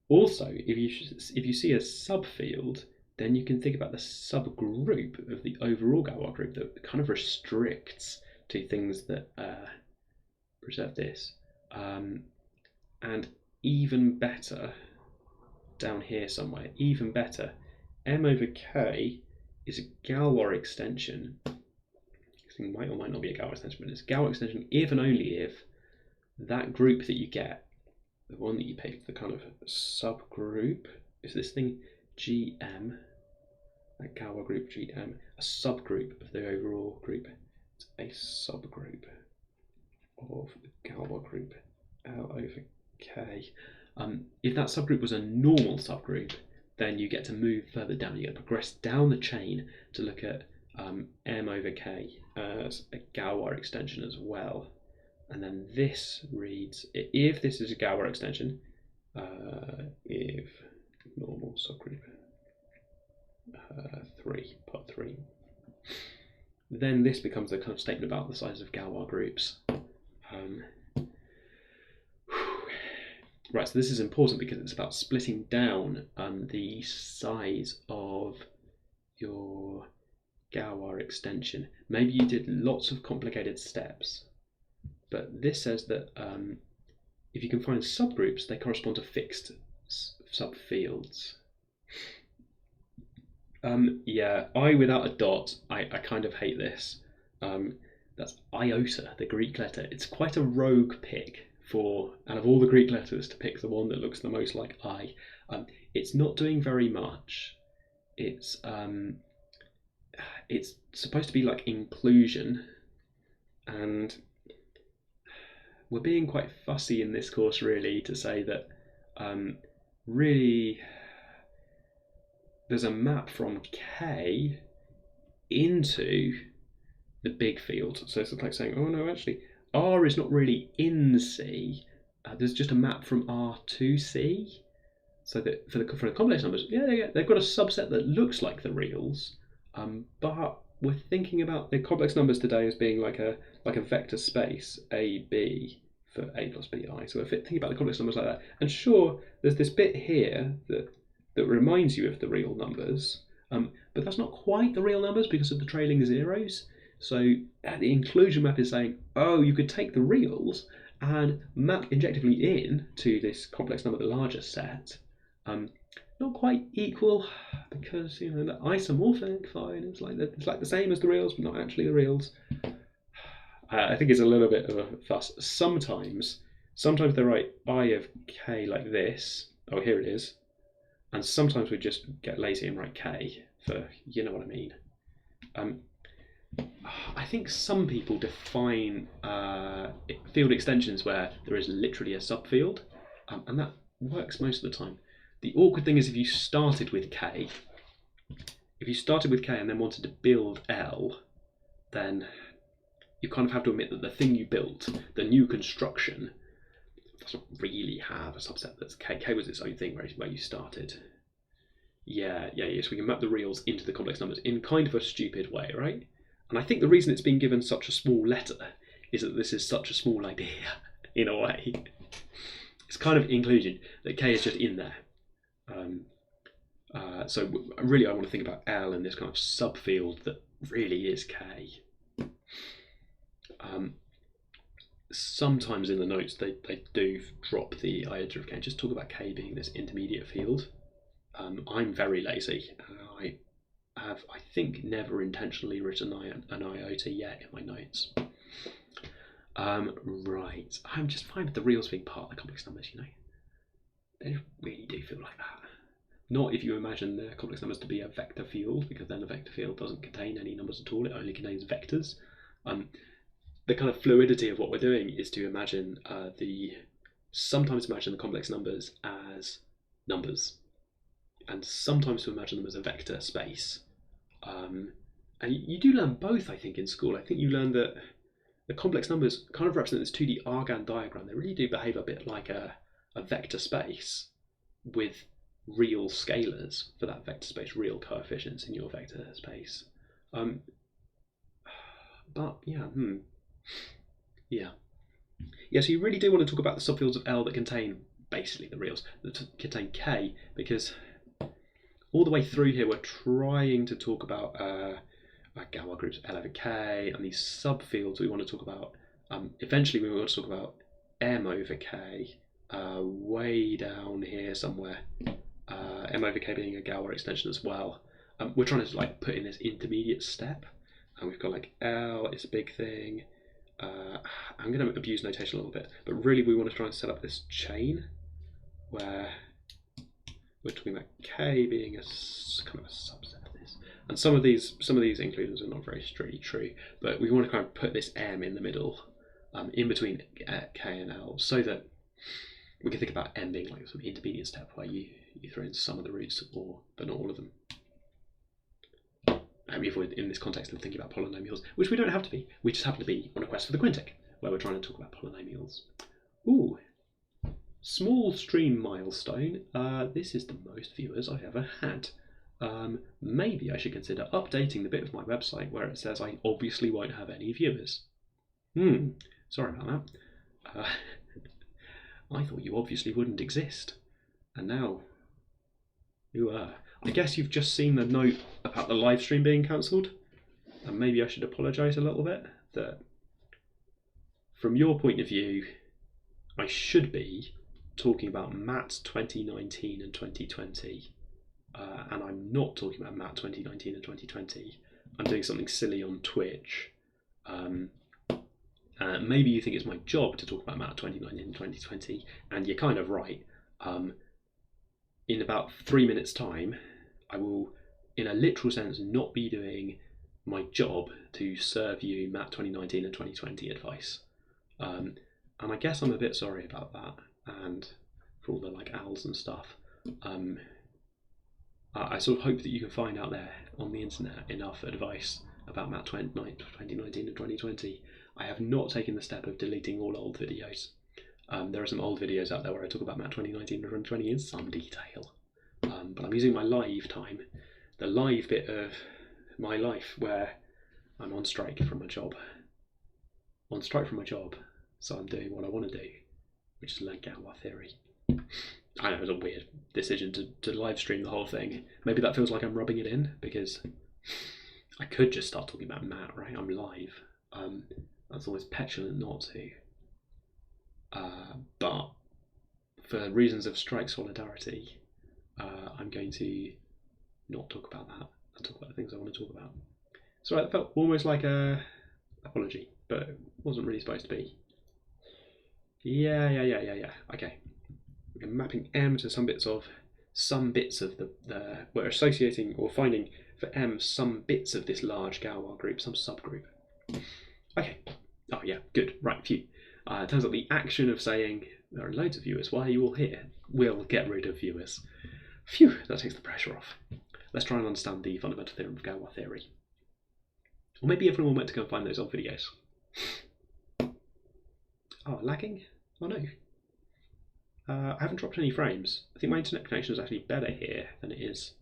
also, if you see a subfield, then you can think about the subgroup of the overall Galois group that kind of restricts to things that preserve this. And even better, down here somewhere, even better, M over K is a Galois extension. This thing might or might not be a Galois extension, but it's a Galois extension if and only if that group that you get, the one that you picked, the kind of subgroup, is this thing GM, that Galois group GM, a subgroup of the overall group. It's a subgroup of the Galois group L over K. If that subgroup was a normal subgroup, then you get to move further down. You get to progress down the chain to look at M over K as a Galois extension as well. And then this reads, if this is a Galois extension, if normal subgroup 3, part 3, then this becomes the kind of statement about the size of Galois groups. Right, so this is important because it's about splitting down the size of your Galois extension. Maybe you did lots of complicated steps, but this says that if you can find subgroups, they correspond to fixed subfields. Yeah, I without a dot, I kind of hate this. That's iota, the Greek letter. It's quite a rogue pick for, out of all the Greek letters, to pick the one that looks the most like I. It's not doing very much. It's supposed to be like inclusion, and we're being quite fussy in this course really to say that really there's a map from K into the big field. So it's like saying, oh no, actually R is not really in C. There's just a map from R to C. So that for the complex numbers, yeah, they've got a subset that looks like the reals, but we're thinking about the complex numbers today as being like a vector space AB for A plus BI. So we're thinking about the complex numbers like that. And sure, there's this bit here that reminds you of the real numbers, but that's not quite the real numbers because of the trailing zeros. So the inclusion map is saying, oh, you could take the reals and map injectively in to this complex number, the larger set. Not quite equal because the isomorphic, fine, it's like the same as the reals, but not actually the reals. I think it's a little bit of a fuss. Sometimes they write I of K like this. Oh, here it is. And sometimes we just get lazy and write K for, you know what I mean. I think some people define field extensions where there is literally a subfield, and that works most of the time. The awkward thing is if you started with K and then wanted to build L, then you kind of have to admit that the thing you built, the new construction, doesn't really have a subset that's K. K was its own thing where you started. Yes, we can map the reals into the complex numbers in kind of a stupid way, right? And I think the reason it's been given such a small letter is that this is such a small idea, in a way. It's kind of inclusion, that K is just in there. So really I want to think about L in this kind of subfield that really is K. Sometimes in the notes they do drop the iota of K and just talk about K being this intermediate field. I'm very lazy. I have, I think, never intentionally written an iota yet in my notes. Right, I'm just fine with the reals being part of the complex numbers, They really do feel like that. Not if you imagine the complex numbers to be a vector field, because then the vector field doesn't contain any numbers at all, it only contains vectors. The kind of fluidity of what we're doing is to imagine sometimes imagine the complex numbers as numbers, and sometimes to imagine them as a vector space. And you do learn both, I think, in school. I think you learn that the complex numbers kind of represent this 2D Argand diagram. They really do behave a bit like a vector space with real scalars for that vector space, real coefficients in your vector space. But yeah, so you really do want to talk about the subfields of L that contain basically the reals, that contain K, because all the way through here we're trying to talk about Galois groups L over K, and these subfields we want to talk about. Eventually we want to talk about M over K, way down here somewhere. M over K being a Galois extension as well. We're trying to put in this intermediate step, and we've got L is a big thing. I'm going to abuse notation a little bit, but really we want to try and set up this chain where we're talking about K being a kind of a subset of this. And some of these inclusions are not very strictly true, but we want to kind of put this M in the middle, in between K and L, so that we can think about M being like some intermediate step where you throw in some of the roots, but not all of them. If we're in this context of thinking about polynomials, which we don't have to be, we just happen to be on a quest for the Quintic, where we're trying to talk about polynomials. Ooh, small stream milestone. This is the most viewers I've ever had. Maybe I should consider updating the bit of my website where it says I obviously won't have any viewers. Sorry about that. I thought you obviously wouldn't exist, and now you are. I guess you've just seen the note about the live stream being cancelled. and maybe I should apologise a little bit, that from your point of view, I should be talking about Matt 2019 and 2020, and I'm not talking about Matt 2019 and 2020. I'm doing something silly on Twitch. Maybe you think it's my job to talk about Matt 2019 and 2020, and you're kind of right. In about 3 minutes' time, I will, in a literal sense, not be doing my job to serve you Matt 2019 and 2020 advice. And I guess I'm a bit sorry about that, and for all the like owls and stuff. I sort of hope that you can find out there on the internet enough advice about Matt 2019 and 2020. I have not taken the step of deleting all old videos. There are some old videos out there where I talk about Matt 2019 and 2020 in some detail. But I'm using my live time, the live bit of my life where I'm on strike from my job. On strike from my job, so I'm doing what I want to do, which is learn Galois theory. I know it was a weird decision to live stream the whole thing. Maybe that feels like I'm rubbing it in, because I could just start talking about Matt, right? I'm live. That's always petulant not to. But for reasons of strike solidarity, I'm going to not talk about that and talk about the things I want to talk about. So that felt almost like a apology, but it wasn't really supposed to be. Yeah. Okay. We're mapping M to some bits of the we're associating or finding for M some bits of this large Galois group, some subgroup. Okay. Oh yeah, good. Right, phew. It turns out the action of saying there are loads of viewers, why are you all here, will get rid of viewers. Phew, that takes the pressure off. Let's try and understand the fundamental theorem of Galois theory. Or maybe everyone went to go and find those old videos. Oh, lagging? Oh no. I haven't dropped any frames. I think my internet connection is actually better here than it is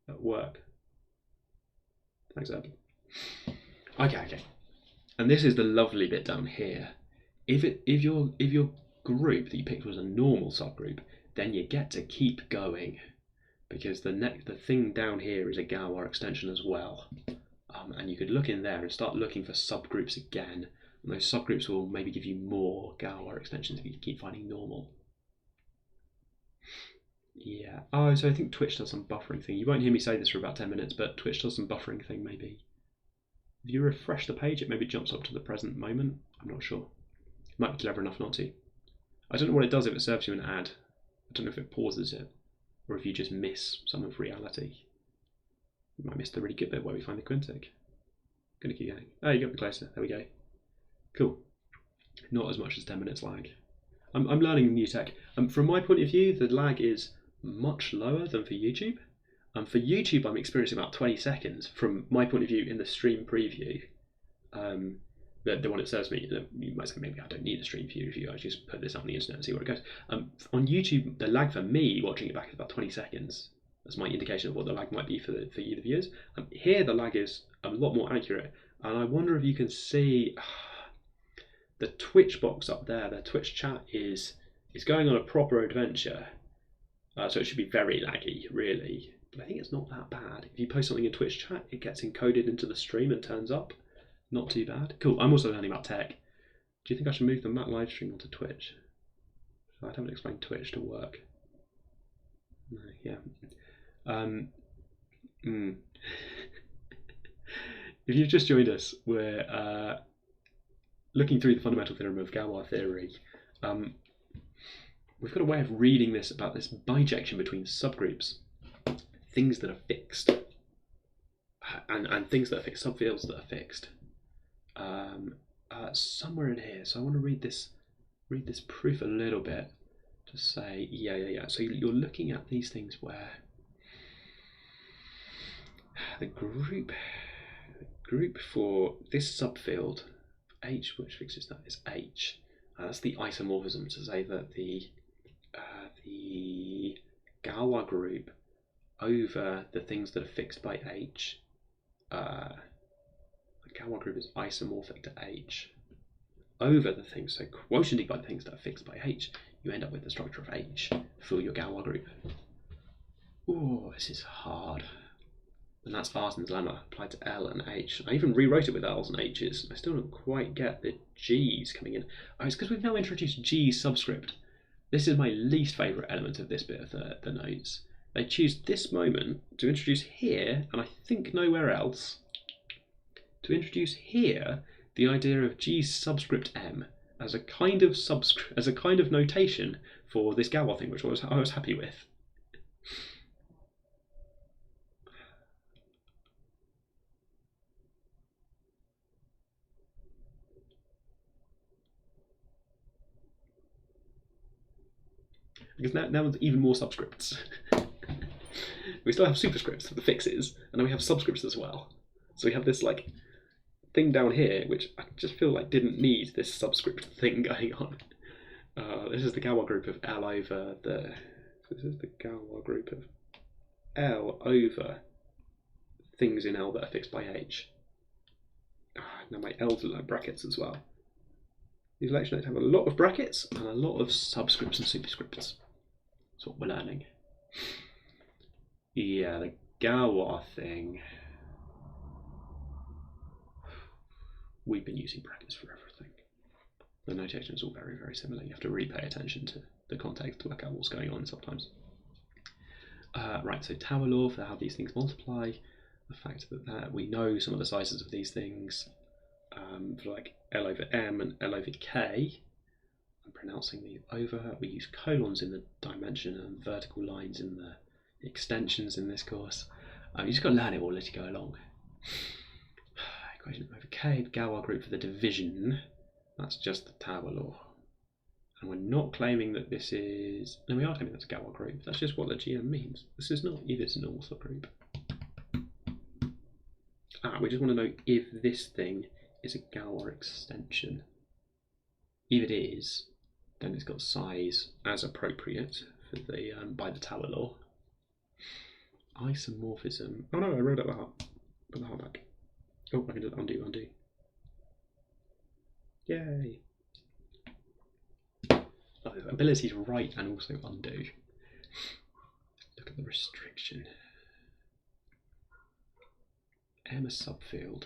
at work. Thanks, Ed. Okay. And this is the lovely bit down here. If your group that you picked was a normal subgroup, then you get to keep going, because the thing down here is a Galois extension as well. And you could look in there and start looking for subgroups again, and those subgroups will maybe give you more Galois extensions if you keep finding normal. Yeah. Oh, so I think Twitch does some buffering thing. You won't hear me say this for about 10 minutes, but Twitch does some buffering thing maybe. If you refresh the page, it maybe jumps up to the present moment. I'm not sure. It might be clever enough not to. I don't know what it does if it serves you an ad. I don't know if it pauses it, or if you just miss some of reality. You might miss the really good bit where we find the Quintic. Gonna keep going. Oh, you got me closer. There we go. Cool. Not as much as 10 minutes lag. I'm learning new tech. From my point of view, the lag is much lower than for YouTube. For YouTube, I'm experiencing about 20 seconds from my point of view in the stream preview. The one that serves me, you might say maybe I don't need a stream preview, I just put this out on the internet and see where it goes. On YouTube, the lag for me watching it back is about 20 seconds. That's my indication of what the lag might be for you, the viewers. Here, the lag is a lot more accurate, and I wonder if you can see the Twitch box up there. The Twitch chat is going on a proper adventure, so it should be very laggy, really. But I think it's not that bad. If you post something in Twitch chat, it gets encoded into the stream and turns up. Not too bad. Cool. I'm also learning about tech. Do you think I should move the Matt live stream onto Twitch? I haven't explained Twitch to work. No, yeah. If you've just joined us, we're looking through the fundamental theorem of Galois theory. We've got a way of reading this about this bijection between subgroups, things that are fixed, and things that are fixed, subfields that are fixed. Somewhere in here. So I want to read this proof a little bit to say, yeah. So you're looking at these things where the group for this subfield H, which fixes that, is H. That's the isomorphism to say that the Galois group over the things that are fixed by H. The Galois group is isomorphic to H over the things, so quotienting by the things that are fixed by H, you end up with the structure of H for your Galois group. Oh, this is hard. And that's Artin's lemma applied to L and H. I even rewrote it with L's and H's. I still don't quite get the G's coming in. Oh, it's because we've now introduced G subscript. This is my least favourite element of this bit of the notes. They choose this moment to introduce here, and I think nowhere else, to introduce here the idea of G subscript M as a kind of notation for this Galois thing, which I was happy with. Because now there's even more subscripts. We still have superscripts for the fixes, and then we have subscripts as well. So we have this like thing down here, which I just feel like didn't need this subscript thing going on. This is the Galois group of L over the. This is the Galois group of L over things in L that are fixed by H. Now my L's look like brackets as well. These lecture notes have a lot of brackets and a lot of subscripts and superscripts. That's what we're learning. Yeah, the Galois thing. We've been using brackets for everything. The notation is all very, very similar. You have to really pay attention to the context to work out what's going on sometimes. Right, so Tower law for how these things multiply. The fact that we know some of the sizes of these things for like L over M and L over K. I'm pronouncing these over. We use colons in the dimension and vertical lines in the extensions in this course. You just got to learn it all as you go along. Equation over K, the Galois group for the division. That's just the Tower law. And we're not claiming that this is... No, we are claiming that's a Galois group. That's just what the GM means. This is not if it's a normal subgroup. We just want to know if this thing is a Galois extension. If it is, then it's got size as appropriate for the by the Tower law. Isomorphism. Oh no, I wrote up the heart. Put the heart back. Oh, I can just undo. Yay! Ability to write and also undo. Look at the restriction. M a subfield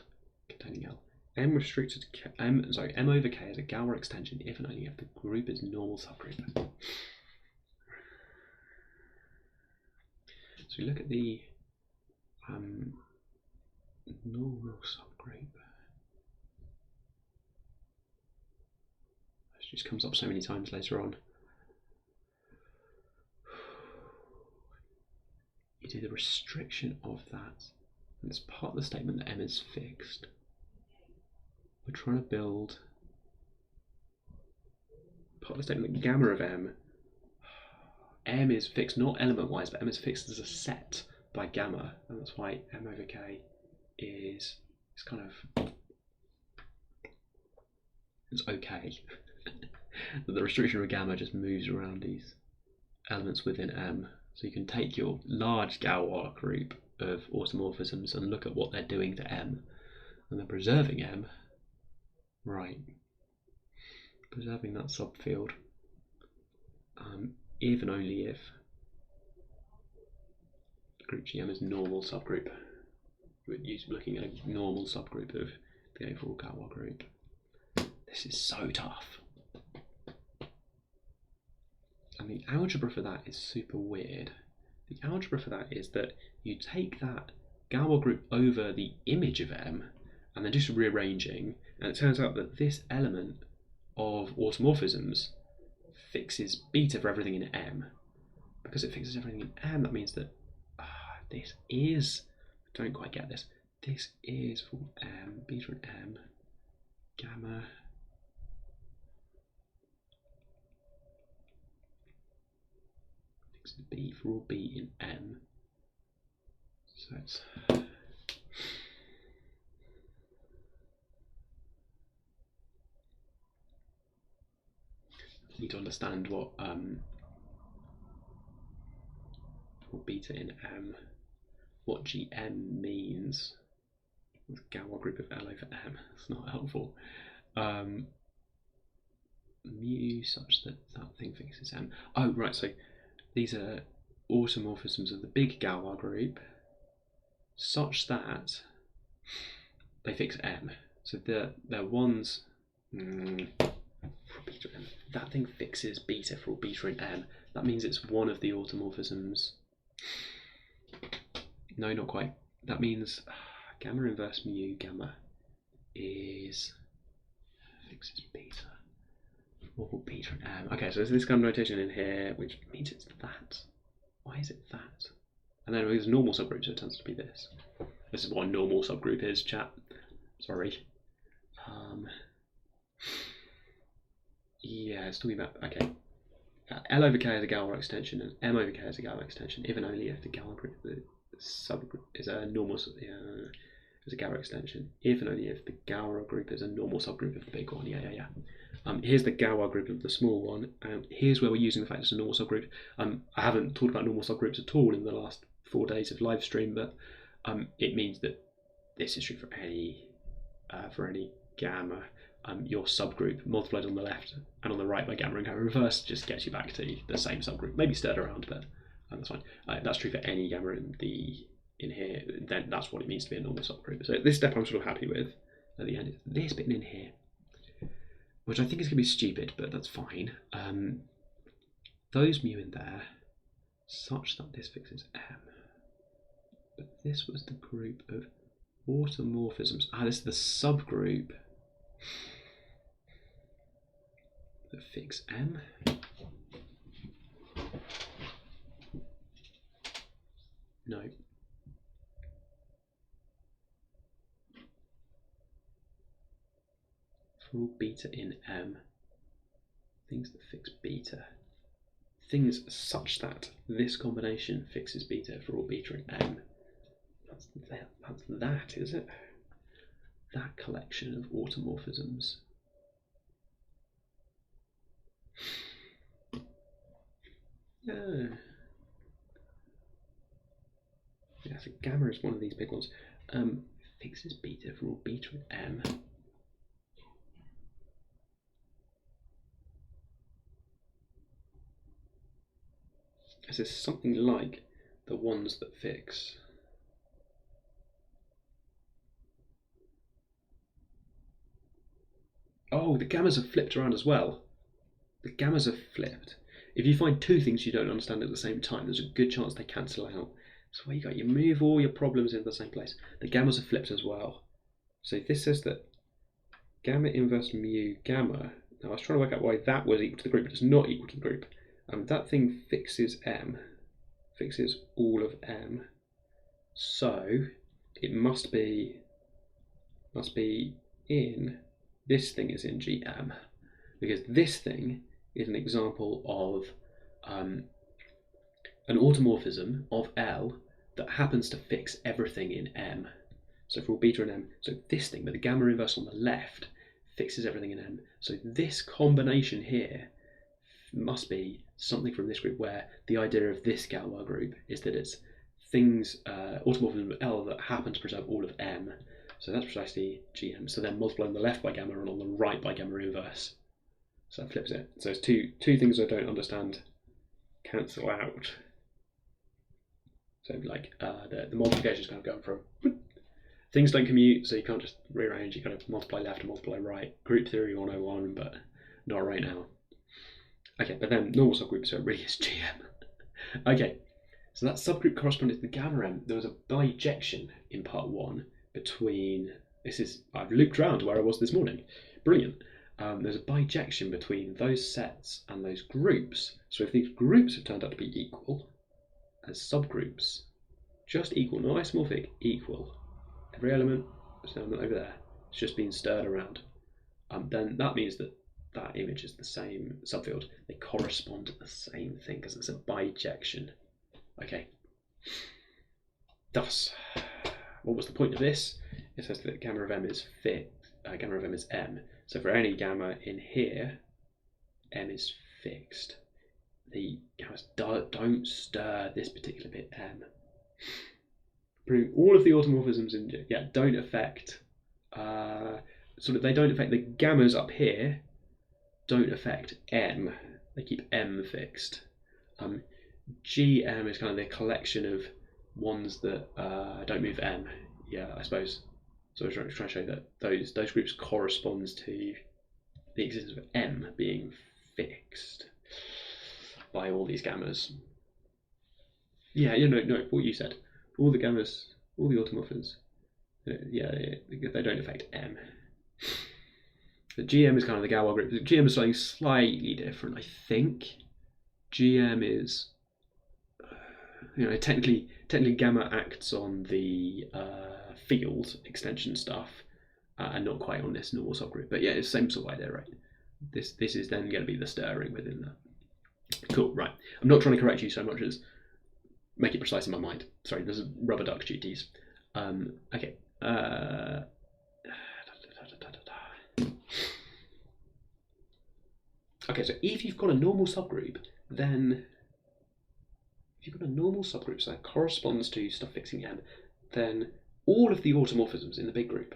containing L. M restricted M over K is a Galois extension if and only if the group is normal subgroup. So we look at the normal subgroup. This just comes up so many times later on. You do the restriction of that, and it's part of the statement that M is fixed. We're trying to build part of the statement that gamma of M is fixed not element wise, but M is fixed as a set by gamma, and that's why M over K is kind of it's okay. The restriction of gamma just moves around these elements within M. So you can take your large Galois group of automorphisms and look at what they're doing to M, and they're preserving M. Right. Preserving that subfield. If and only if the group GM is normal subgroup. We're looking at a normal subgroup of the overall Galois group. This is so tough. And the algebra for that is super weird. The algebra for that is that you take that Galois group over the image of M and then do some rearranging, and it turns out that this element of automorphisms fixes beta for everything in M. Because it fixes everything in M, that means that this is, I don't quite get this, this is for M, beta in M, gamma, fixes B for all B in M. So it's need to understand what beta in M, what GM means with Galois group of L over M. It's not helpful. Mu such that that thing fixes M. Oh right, so these are automorphisms of the big Galois group. such that they fix M. So they're ones. For beta M. That thing fixes beta for all beta in M. That means it's one of the automorphisms. No, not quite. That means gamma inverse mu gamma is fixes beta. Or beta in M. Okay, so there's this kind of notation in here, which means it's that. Why is it that? And then there's normal subgroup, so it tends to be this. This is what a normal subgroup is, chat. Sorry. Yeah, it's talking about, okay. L over K is a Galois extension, and M over K is a Galois extension, if and only if the Galois group, the subgroup is a normal, is a Galois extension, if and only if the Galois group is a normal subgroup of the big one. Yeah. Here's the Galois group of the small one, and here's where we're using the fact it's a normal subgroup. I haven't talked about normal subgroups at all in the last 4 days of live stream, but it means that this is true for any gamma. Your subgroup multiplied on the left and on the right by gamma and gamma reverse just gets you back to the same subgroup. Maybe stirred around, but that's fine. That's true for any gamma in here. Then that's what it means to be a normal subgroup. So this step I'm sort of happy with. At the end, it's this bit in here, which I think is going to be stupid, but that's fine. Those mu in there, such that this fixes M. But this was the group of automorphisms. This is the subgroup that fix M. No. For all beta in M, things that fix beta. Things such that this combination fixes beta for all beta in M. That's that, is it? That collection of automorphisms. Yeah, so gamma is one of these big ones. Fixes beta for all beta in M. This is something like the ones that fix. Oh, the gammas have flipped around as well. The gammas have flipped. If you find two things you don't understand at the same time, there's a good chance they cancel out. So where you move all your problems into the same place. The gammas have flipped as well. So this says that gamma inverse mu gamma. Now I was trying to work out why that was equal to the group, but it's not equal to the group. That thing fixes M, fixes all of M. So it must be in. This thing is in GM, because this thing is an example of an automorphism of L that happens to fix everything in M. So for all beta in M, so this thing with the gamma inverse on the left fixes everything in M. So this combination here must be something from this group where the idea of this Galois group is that it's things, automorphism of L that happen to preserve all of M. So that's precisely GM. So then multiply on the left by gamma and on the right by gamma inverse. So that flips it. So it's two things I don't understand cancel out. So like the multiplication is kind of going from things don't commute, so you can't just rearrange. You kind of multiply left and multiply right. Group theory 101, but not right now. Okay, but then normal subgroup, so it really is GM. Okay, so that subgroup corresponding to the gamma M. There was a bijection in part 1 between, I've looped around to where I was this morning. Brilliant. There's a bijection between those sets and those groups. So if these groups have turned out to be equal as subgroups, just equal, not isomorphic, equal. Every element, there's an element over there, it's just been stirred around. Then that means that that image is the same subfield. They correspond to the same thing because it's a bijection. Okay. Thus, what was the point of this? It says that gamma of M is gamma of M is M. So for any gamma in here, M is fixed. The gammas don't stir this particular bit M. Bring all of the automorphisms in, don't affect, they don't affect the gammas up here, don't affect M. They keep M fixed. GM is kind of the collection of ones that don't move M. Yeah, I suppose. So I was trying to show that those groups corresponds to the existence of M being fixed by all these gammas. Yeah, no, what you said. All the gammas, all the automorphins, yeah, they don't affect M. The GM is kind of the Galois group. The GM is something slightly different, I think. GM is, technically gamma acts on the field extension stuff, and not quite on this normal subgroup. But yeah, it's the same sort of idea, right? This is then going to be the stirring within that. Cool, right. I'm not trying to correct you so much as make it precise in my mind. Sorry, there's rubber duck duties. Okay. Okay, so if you've got a normal subgroup, then so that corresponds to stuff fixing M, then all of the automorphisms in the big group,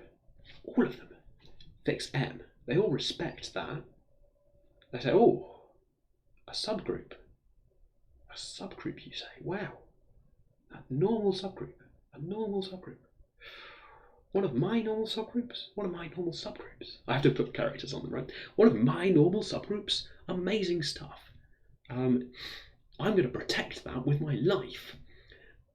all of them, fix M. They all respect that. They say, oh, a subgroup. A subgroup, you say? Wow. A normal subgroup. One of my normal subgroups? I have to put characters on them, right? One of my normal subgroups? Amazing stuff. I'm going to protect that with my life.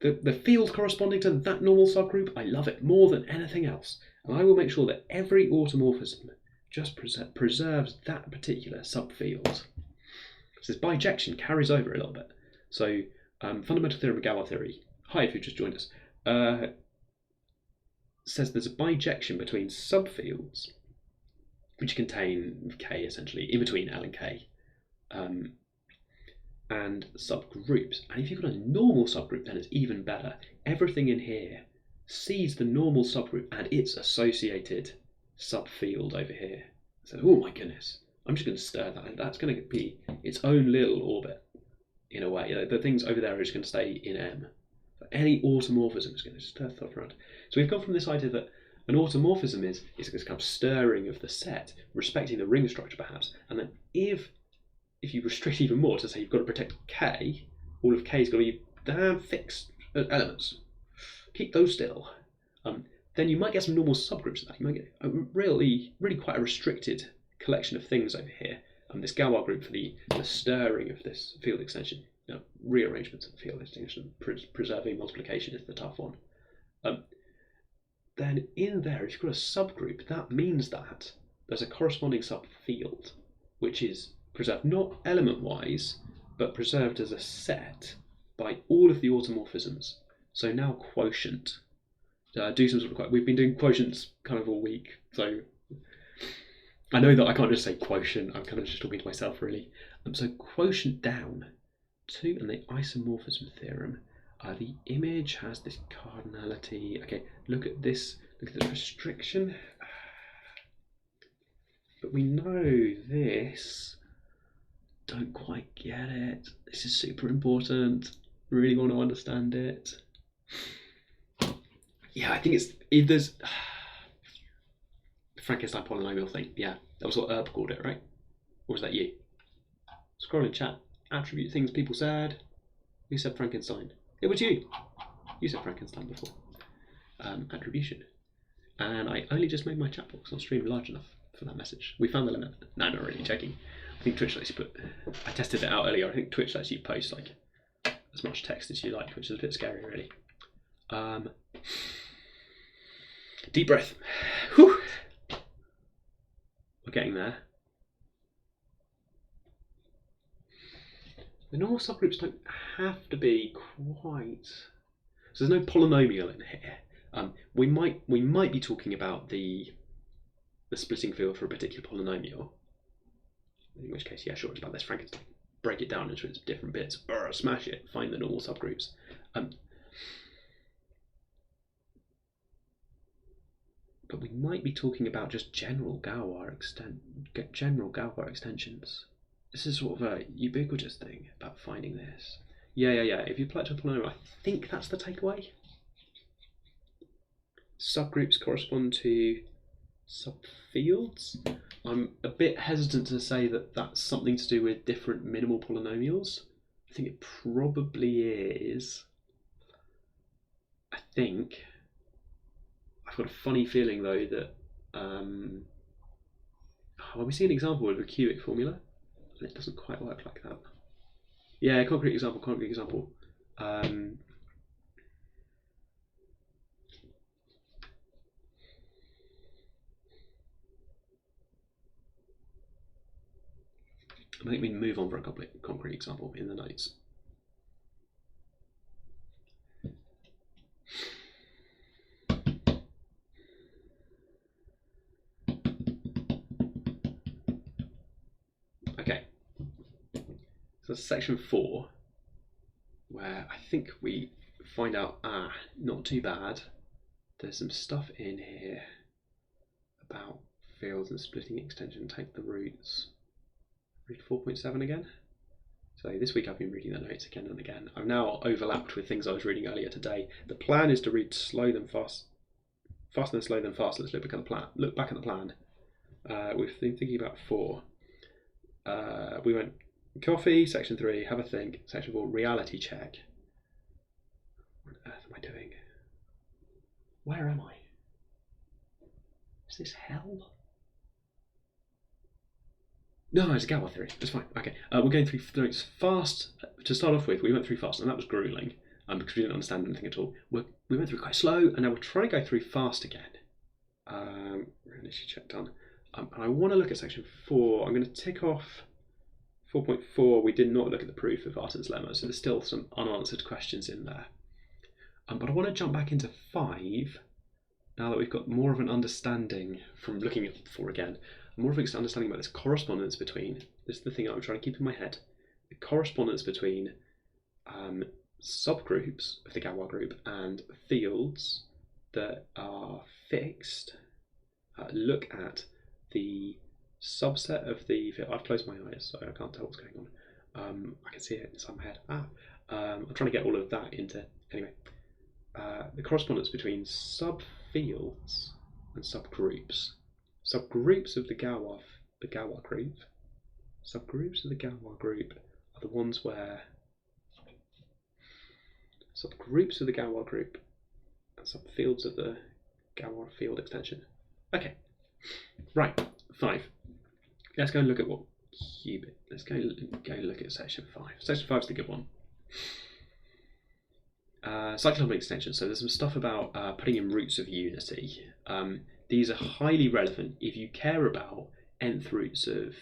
The field corresponding to that normal subgroup, I love it more than anything else. And I will make sure that every automorphism just preserves that particular subfield. So this bijection carries over a little bit. So fundamental theorem of Galois theory, hi if you just joined us, says there's a bijection between subfields, which contain K essentially, in between L and K, and subgroups. And if you've got a normal subgroup, then it's even better. Everything in here sees the normal subgroup and its associated subfield over here. So, oh my goodness, I'm just going to stir that, and that's going to be its own little orbit, in a way. The things over there are just going to stay in M. Any automorphism is going to stir stuff around. So we've gone from this idea that an automorphism is this kind of stirring of the set, respecting the ring structure perhaps, and then if you restrict even more to say you've got to protect K, all of K's got to be damn fixed elements. Keep those still. Then you might get some normal subgroups of that. You might get a really quite a restricted collection of things over here. This Galois group for the stirring of this field extension. Rearrangements of the field extension, preserving multiplication is the tough one. Then in there, if you've got a subgroup, that means that there's a corresponding subfield, which is preserved not element-wise, but preserved as a set by all of the automorphisms. So now quotient. Do some sort of we've been doing quotients kind of all week, so I know that I can't just say quotient. I'm kind of just talking to myself really. So quotient down. 2 and the isomorphism theorem. The image has this cardinality. Okay, look at this. Look at the restriction. But we know this. Don't quite get it. This is super important. Really want to understand it. Yeah, I think if there's the Frankenstein polynomial thing. Yeah, that was what Erb called it, right? Or was that you? Scroll in chat. Attribute things people said. Who said Frankenstein? It was you. You said Frankenstein before. Attribution. And I only just made my chat box on stream large enough for that message. We found the limit. No, not really, checking. I think Twitch lets you put... I tested it out earlier. I think Twitch lets you post like as much text as you like, which is a bit scary, really. Deep breath. Whew. We're getting there. The normal subgroups don't have to be quite... So there's no polynomial in here. We might be talking about the splitting field for a particular polynomial. In which case, yeah, sure, it's about this Frankenstein. Break it down into its different bits. Smash it. Find the normal subgroups. But we might be talking about just general Galois extensions. This is sort of a ubiquitous thing about finding this. Yeah. If you apply it to a polynomial, I think that's the takeaway. Subgroups correspond to subfields. I'm a bit hesitant to say that that's something to do with different minimal polynomials. I think it probably is. think I've got a funny feeling though that we see an example of a cubic formula, and it doesn't quite work like that. Yeah, concrete example. I think we move on for a concrete example in the notes. Okay, so section 4, where I think we find out, not too bad. There's some stuff in here about fields and splitting extension. Take the roots. Read 4.7 again. So this week I've been reading the notes again and again. I've now overlapped with things I was reading earlier today. The plan is to read slow then fast, fast then slow then fast. Let's look back at the plan. We've been thinking about 4. We went coffee, section 3, have a think, section 4, reality check. What on earth am I doing? Where am I? Is this hell? No, it's a Galois theory. It's fine. Okay, we're going through notes fast. To start off with, we went through fast, and that was grueling because we didn't understand anything at all. We went through quite slow, and now we're trying to go through fast again. Reality check done. And I want to look at section 4. I'm going to tick off 4.4. We did not look at the proof of Artin's lemma, so there's still some unanswered questions in there. But I want to jump back into 5 now that we've got more of an understanding from looking at 4 again. More of an understanding about this correspondence between, this is the thing I'm trying to keep in my head, the correspondence between subgroups of the Galois group and fields that are fixed. Look at the subset of the field. I've closed my eyes, so I can't tell what's going on. I can see it inside my head. I'm trying to get all of that into, anyway. The correspondence between subfields and subgroups. Subgroups of the Galois group. Subgroups of the Galois group are the ones where subgroups of the Galois group and subfields of the Galois field extension. Okay, right. 5. Let's go and look at what cubic. Let's go look at section 5. Section 5 is the good one. Cyclotomic extension. So there's some stuff about putting in roots of unity. These are highly relevant if you care about nth roots of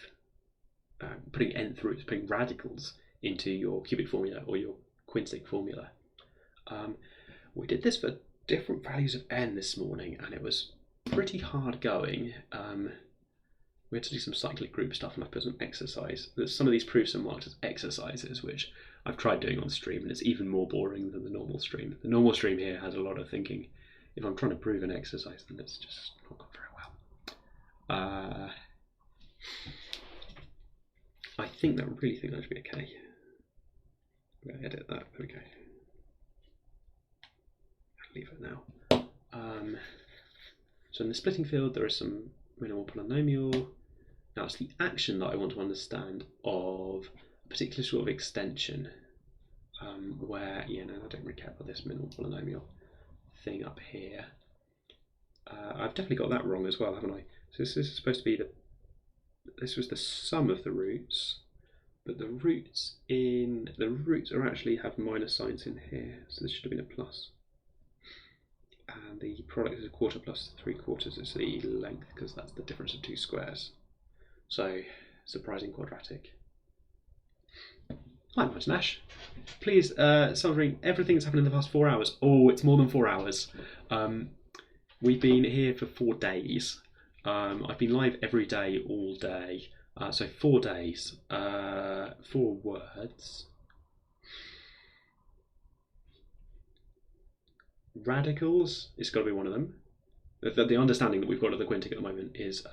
putting radicals into your cubic formula or your Quintic formula. We did this for different values of n this morning, and it was pretty hard going. We had to do some cyclic group stuff, and I've put some exercise. Some of these proofs are marked as exercises, which I've tried doing on stream, and it's even more boring than the normal stream. The normal stream here has a lot of thinking. If I'm trying to prove an exercise, then it's just not gone very well. I really think that should be okay. I'm going to edit that. There we go. I'll leave it now. So in the splitting field, there is some minimal polynomial. Now it's the action that I want to understand of a particular sort of extension where, I don't really care about this minimal polynomial thing up here. I've definitely got that wrong as well, haven't I? So this is supposed to be this was the sum of the roots, but the roots are actually have minus signs in here, so this should have been a plus. And the product is a quarter plus 3/4 is the length, because that's the difference of 2 squares. So, surprising quadratic. Hi, Martin Nash. Please, summary everything that's happened in the past 4 hours. Oh, it's more than 4 hours. We've been here for 4 days. I've been live every day, all day. So 4 days, 4 words. Radicals, it's got to be one of them. The understanding that we've got of the Quintic at the moment is,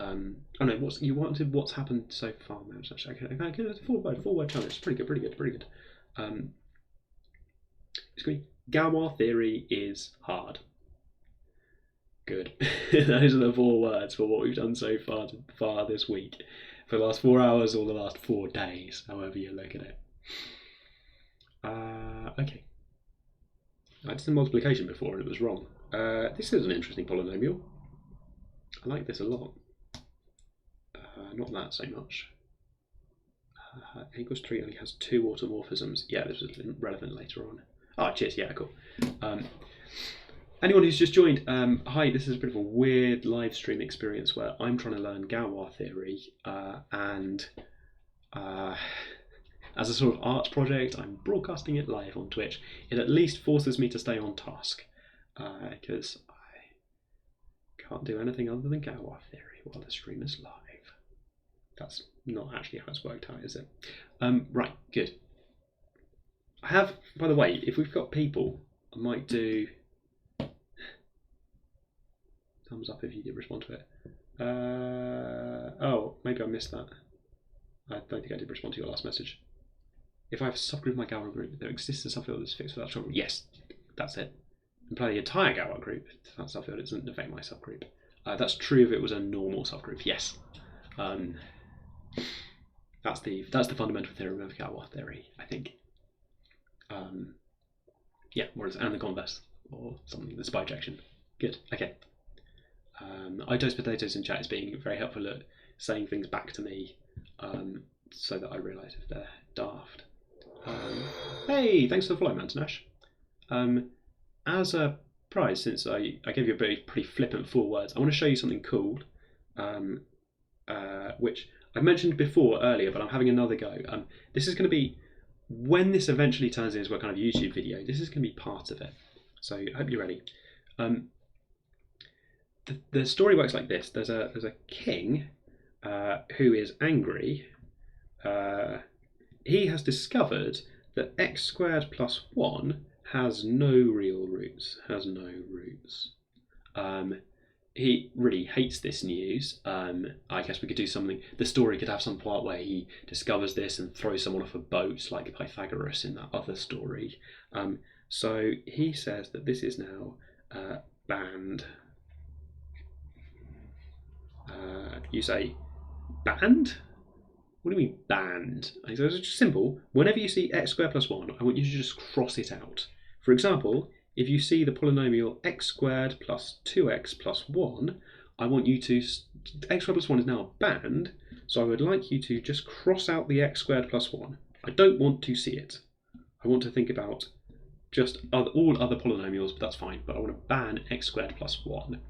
what's happened so far? Okay, that's a 4-word challenge. It's pretty good. It's good. Galois theory is hard. Good. Those are the 4 words for what we've done so far this week. For the last 4 hours or the last 4 days, however you look at it. Okay. I did some multiplication before and it was wrong. This is an interesting polynomial. I like this a lot. Not that so much. A equals 3 only has 2 automorphisms. Yeah, this was relevant later on. Oh, cheers. Yeah, cool. Anyone who's just joined, hi, this is a bit of a weird live stream experience where I'm trying to learn Galois theory and as a sort of art project, I'm broadcasting it live on Twitch. It at least forces me to stay on task because I can't do anything other than Galois theory while the stream is live. That's not actually how it's worked out, is it? Right, good. I have, by the way, if we've got people, I might do thumbs up if you did respond to it. Oh, maybe I missed that. I don't think I did respond to your last message. If I have a subgroup of my Galois group, there exists a subfield that's fixed for that subgroup. Yes, that's it. Apply the entire Galois group to that subfield. It doesn't affect my subgroup. That's true if it was a normal subgroup. Yes. That's the fundamental theorem of Galois theory, I think. Yeah, whereas and the converse or something, the bijection. Good. Okay. I toast potatoes in chat is being very helpful at saying things back to me, so that I realise if they're daft. Hey, thanks for the follow, Mantanash. As a prize, since I gave you a pretty flippant 4 words, I want to show you something cool, which I mentioned before earlier, but I'm having another go. This is going to be, when this eventually turns into a kind of YouTube video, this is going to be part of it. So I hope you're ready. The story works like this. There's a king who is angry. He has discovered that x squared plus 1 has no real roots. He really hates this news. I guess we could do something. The story could have some part where he discovers this and throws someone off a boat, like Pythagoras in that other story. So he says that this is now banned. You say, banned? What do you mean banned? So it's just simple. Whenever you see x squared plus 1, I want you to just cross it out. For example, if you see the polynomial x squared plus 2x plus 1, I want you to, x squared plus 1 is now banned, so I would like you to just cross out the x squared plus 1. I don't want to see it. I want to think about just all other polynomials, but that's fine, but I want to ban x squared plus 1.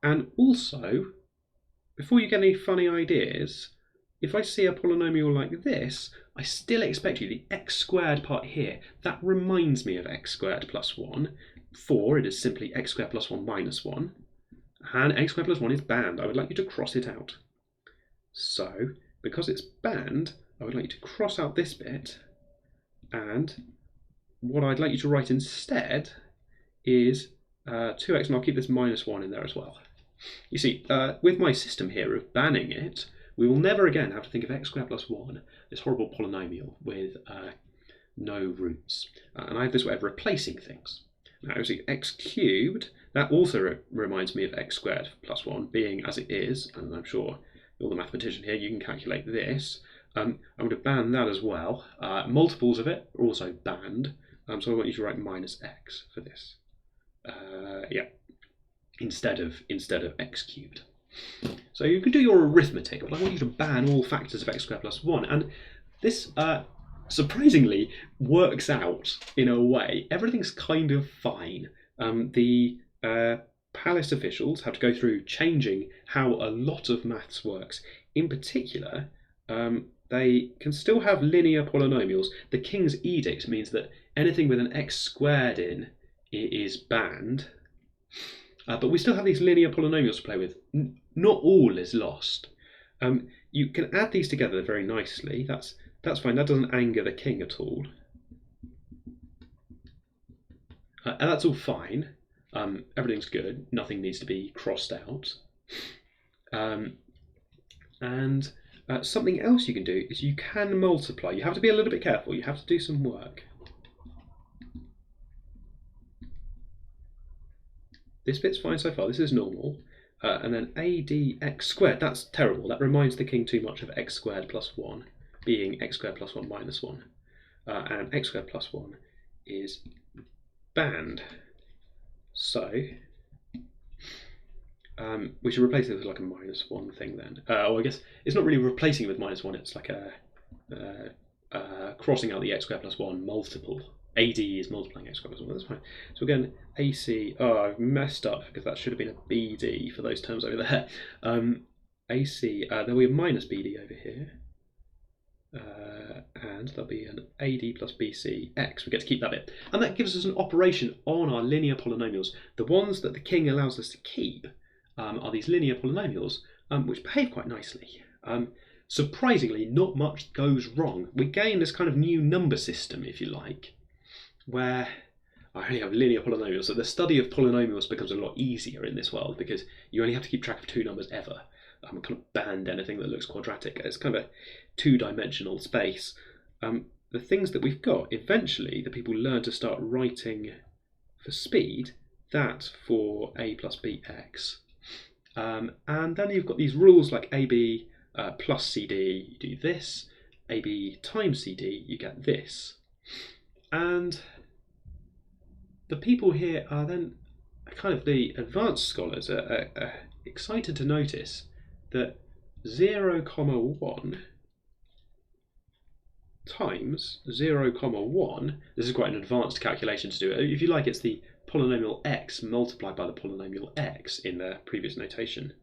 And also, before you get any funny ideas, if I see a polynomial like this, I still expect you, the x squared part here, that reminds me of x squared plus 1. For it is simply x squared plus 1 minus 1. And x squared plus 1 is banned. I would like you to cross it out. So, because it's banned, I would like you to cross out this bit. And what I'd like you to write instead is 2x, and I'll keep this minus 1 in there as well. You see, with my system here of banning it, we will never again have to think of x squared plus 1, this horrible polynomial with no roots. And I have this way of replacing things. Now, you see, x cubed, that also reminds me of x squared plus 1, being as it is, and I'm sure you're the mathematician here, you can calculate this. I'm going to ban that as well. Multiples of it are also banned, so I want you to write minus x for this. Yeah, instead of x cubed. So you can do your arithmetic, but I want you to ban all factors of x squared plus 1. And this, surprisingly, works out in a way. Everything's kind of fine. The palace officials have to go through changing how a lot of maths works. In particular, they can still have linear polynomials. The king's edict means that anything with an x squared in is banned. But we still have these linear polynomials to play with. Not all is lost. You can add these together very nicely. That's fine. That doesn't anger the king at all. And that's all fine. Everything's good. Nothing needs to be crossed out. And something else you can do is you can multiply. You have to be a little bit careful. You have to do some work. This bit's fine so far. This is normal. And then ADX squared, that's terrible. That reminds the king too much of x squared plus 1, being x squared plus 1 minus 1. And x squared plus 1 is band. So we should replace it with like a -1 thing then. Or I guess it's not really replacing it with -1, it's like a crossing out the x squared plus 1 multiple. AD is multiplying x squared plus 1, that's fine. So again, AC, I've messed up because that should have been a BD for those terms over there. AC, then we have minus BD over here. And there'll be an AD plus BC x. We get to keep that bit. And that gives us an operation on our linear polynomials. The ones that the king allows us to keep are these linear polynomials, which behave quite nicely. Surprisingly, not much goes wrong. We gain this kind of new number system, if you like, where I only have linear polynomials. So the study of polynomials becomes a lot easier in this world because you only have to keep track of 2 numbers ever. Kind of band anything that looks quadratic. It's kind of a 2-dimensional space. The things that we've got, eventually the people learn to start writing for speed that for a plus bx. And then you've got these rules like ab plus cd, you do this, ab times cd, you get this. And the people here are then kind of the advanced scholars are excited to notice that 0, 1 times 0, 1, this is quite an advanced calculation to do. If you like, it's the polynomial x multiplied by the polynomial x in the previous notation.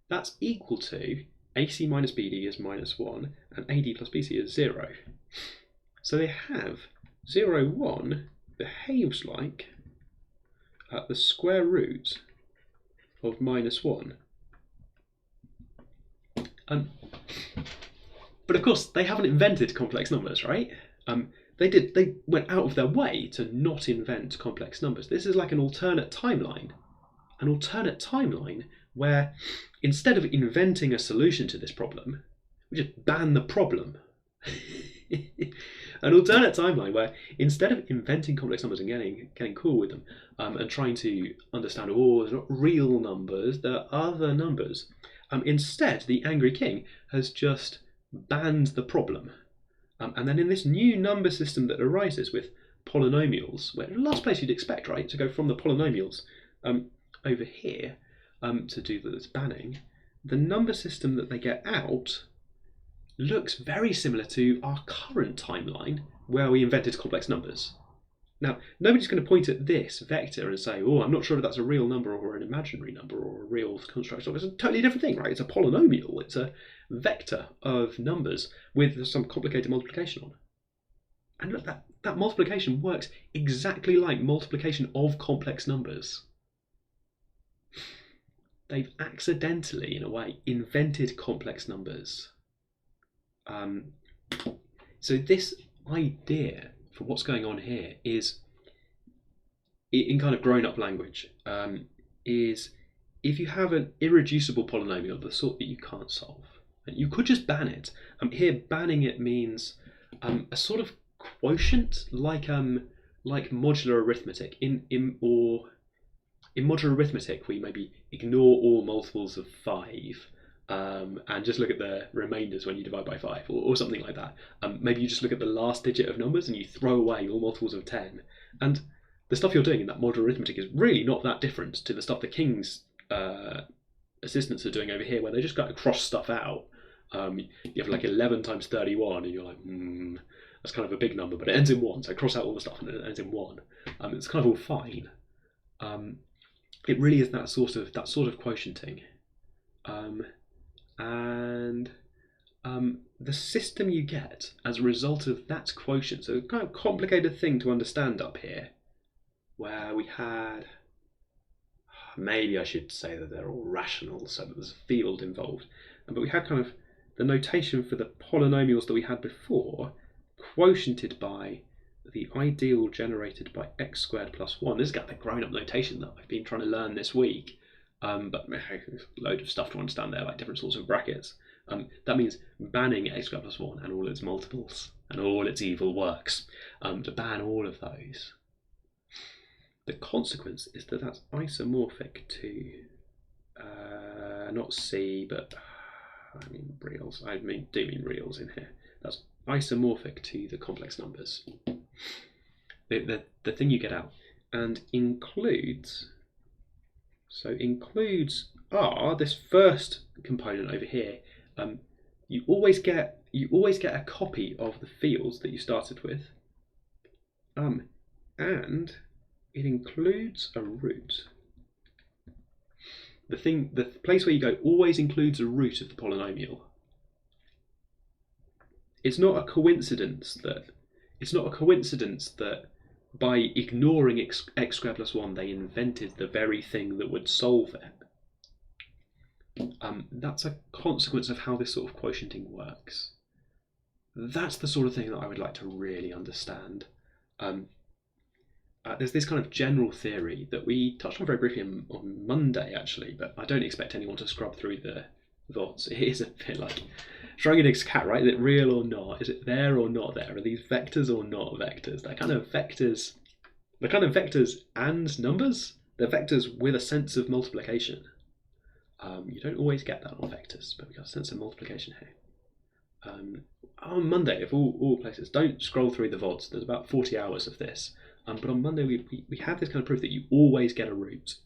That's equal to AC minus BD is -1 and AD plus BC is 0. So they have 0, 1 behaves like the square root of -1. But of course, they haven't invented complex numbers, right? They went out of their way to not invent complex numbers. This is like an alternate timeline where instead of inventing a solution to this problem, we just ban the problem. An alternate timeline where instead of inventing complex numbers and getting cool with them and trying to understand, they're not real numbers, they're other numbers, instead the angry king has just banned the problem. And then in this new number system that arises with polynomials, where the last place you'd expect, right, to go from the polynomials over here to do this banning, the number system that they get out looks very similar to our current timeline where we invented complex numbers. Now, nobody's going to point at this vector and say, I'm not sure if that's a real number or an imaginary number or a real construct. It's a totally different thing, right? It's a polynomial. It's a vector of numbers with some complicated multiplication on. And look, that multiplication works exactly like multiplication of complex numbers. They've accidentally, in a way, invented complex numbers. So this idea for what's going on here is, in kind of grown-up language, is if you have an irreducible polynomial, the sort that you can't solve, you could just ban it. Here, banning it means a sort of quotient, like modular arithmetic. In modular arithmetic, we maybe ignore all multiples of 5. And just look at the remainders when you divide by 5 or something like that. Maybe you just look at the last digit of numbers and you throw away all multiples of 10. And the stuff you're doing in that modular arithmetic is really not that different to the stuff the king's assistants are doing over here, where they just got to cross stuff out. You have like 11 times 31 and you're like, that's kind of a big number, but it ends in 1. So cross out all the stuff and it ends in 1. It's kind of all fine. It really is that sort of quotienting. And the system you get as a result of that quotient, so a kind of complicated thing to understand up here, where we had, maybe I should say that they're all rational, so that there's a field involved, but we had kind of the notation for the polynomials that we had before, quotiented by the ideal generated by x squared plus 1. This is got the grown-up notation that I've been trying to learn this week. But there's a load of stuff to understand there, like different sorts of brackets. That means banning x squared plus 1 and all its multiples and all its evil works. To ban all of those. The consequence is that that's isomorphic to, not C, but I mean reals. I do mean reals in here. That's isomorphic to the complex numbers. the thing you get out, and includes. So includes are this first component over here. You always get a copy of the fields that you started with, and it includes a root. The place where you go always includes a root of the polynomial. It's not a coincidence that by ignoring x squared plus 1 they invented the very thing that would solve it. That's a consequence of how this sort of quotienting works. That's the sort of thing that I would like to really understand. There's this kind of general theory that we touched on very briefly on Monday, actually, but I don't expect anyone to scrub through the VODs. It is a bit like Schrödinger's cat, right? Is it real or not? Is it there or not there? Are these vectors or not vectors? They're kind of vectors and numbers. They're vectors with a sense of multiplication. You don't always get that on vectors, but we've got a sense of multiplication here. On Monday, of all places, don't scroll through the VODs. There's about 40 hours of this. But on Monday, we have this kind of proof that you always get a root,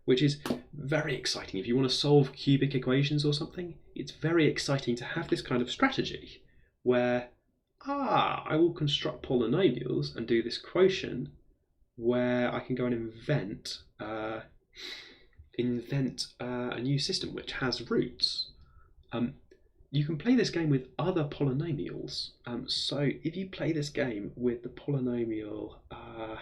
which is very exciting. If you want to solve cubic equations or something, it's very exciting to have this kind of strategy where, I will construct polynomials and do this quotient where I can go and invent a new system which has roots. You can play this game with other polynomials. So if you play this game with the polynomial, I'm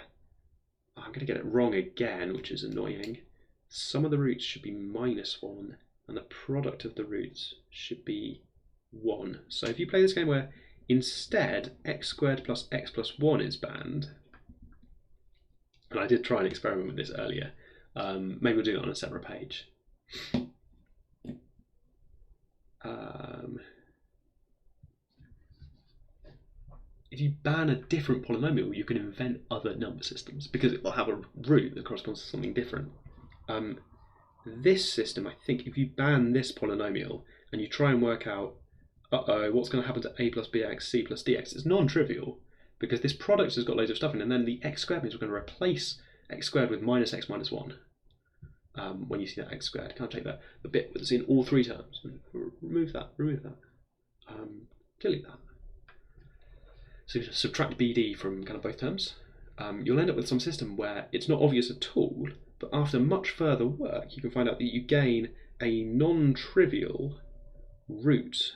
going to get it wrong again, which is annoying. Some of the roots should be -1, and the product of the roots should be 1. So if you play this game where instead x squared plus x plus 1 is banned, and I did try an experiment with this earlier, maybe we'll do that on a separate page. If you ban a different polynomial, you can invent other number systems because it will have a root that corresponds to something different. This system, I think, if you ban this polynomial and you try and work out, what's going to happen to a plus bx, c plus dx, it's non-trivial because this product has got loads of stuff in it, and then the x squared means we're going to replace x squared with minus x minus 1. When you see that x squared, can't take the bit that's in all three terms. Remove that. Delete that. So you subtract BD from kind of both terms. You'll end up with some system where it's not obvious at all, but after much further work, you can find out that you gain a non-trivial root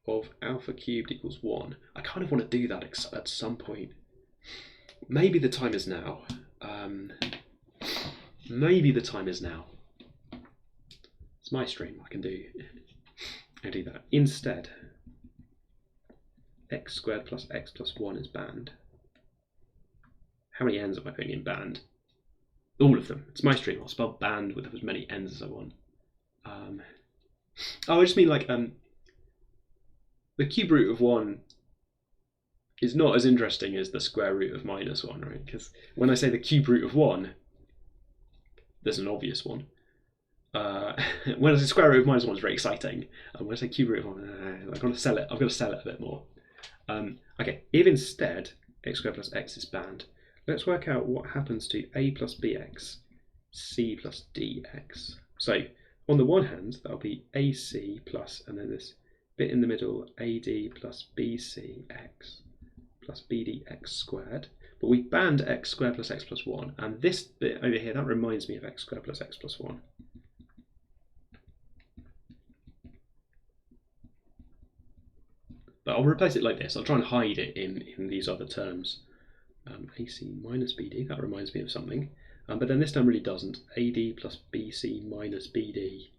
of alpha cubed equals 1. I kind of want to do that at some point. Maybe the time is now. Maybe the time is now. It's my stream. I can do that. Instead, x squared plus x plus 1 is banned. How many n's am I putting in banned? All of them. It's my stream. I'll spell banned with as many n's as I want. I just mean like the cube root of 1 is not as interesting as the square root of -1, right? Because when I say the cube root of 1, there's an obvious one. When I say square root of -1 is very exciting. And when I say cube root of 1, I've got to sell it. I've got to sell it a bit more. Okay, if instead x squared plus x is banned, let's work out what happens to a plus bx, c plus dx. So on the one hand, that'll be ac plus, and then this bit in the middle, ad plus bcx plus bdx squared. But we banned x squared plus x plus 1, and this bit over here, that reminds me of x squared plus x plus 1. But I'll replace it like this. I'll try and hide it in these other terms. AC minus BD, that reminds me of something. But then this term really doesn't. AD plus BC minus BD.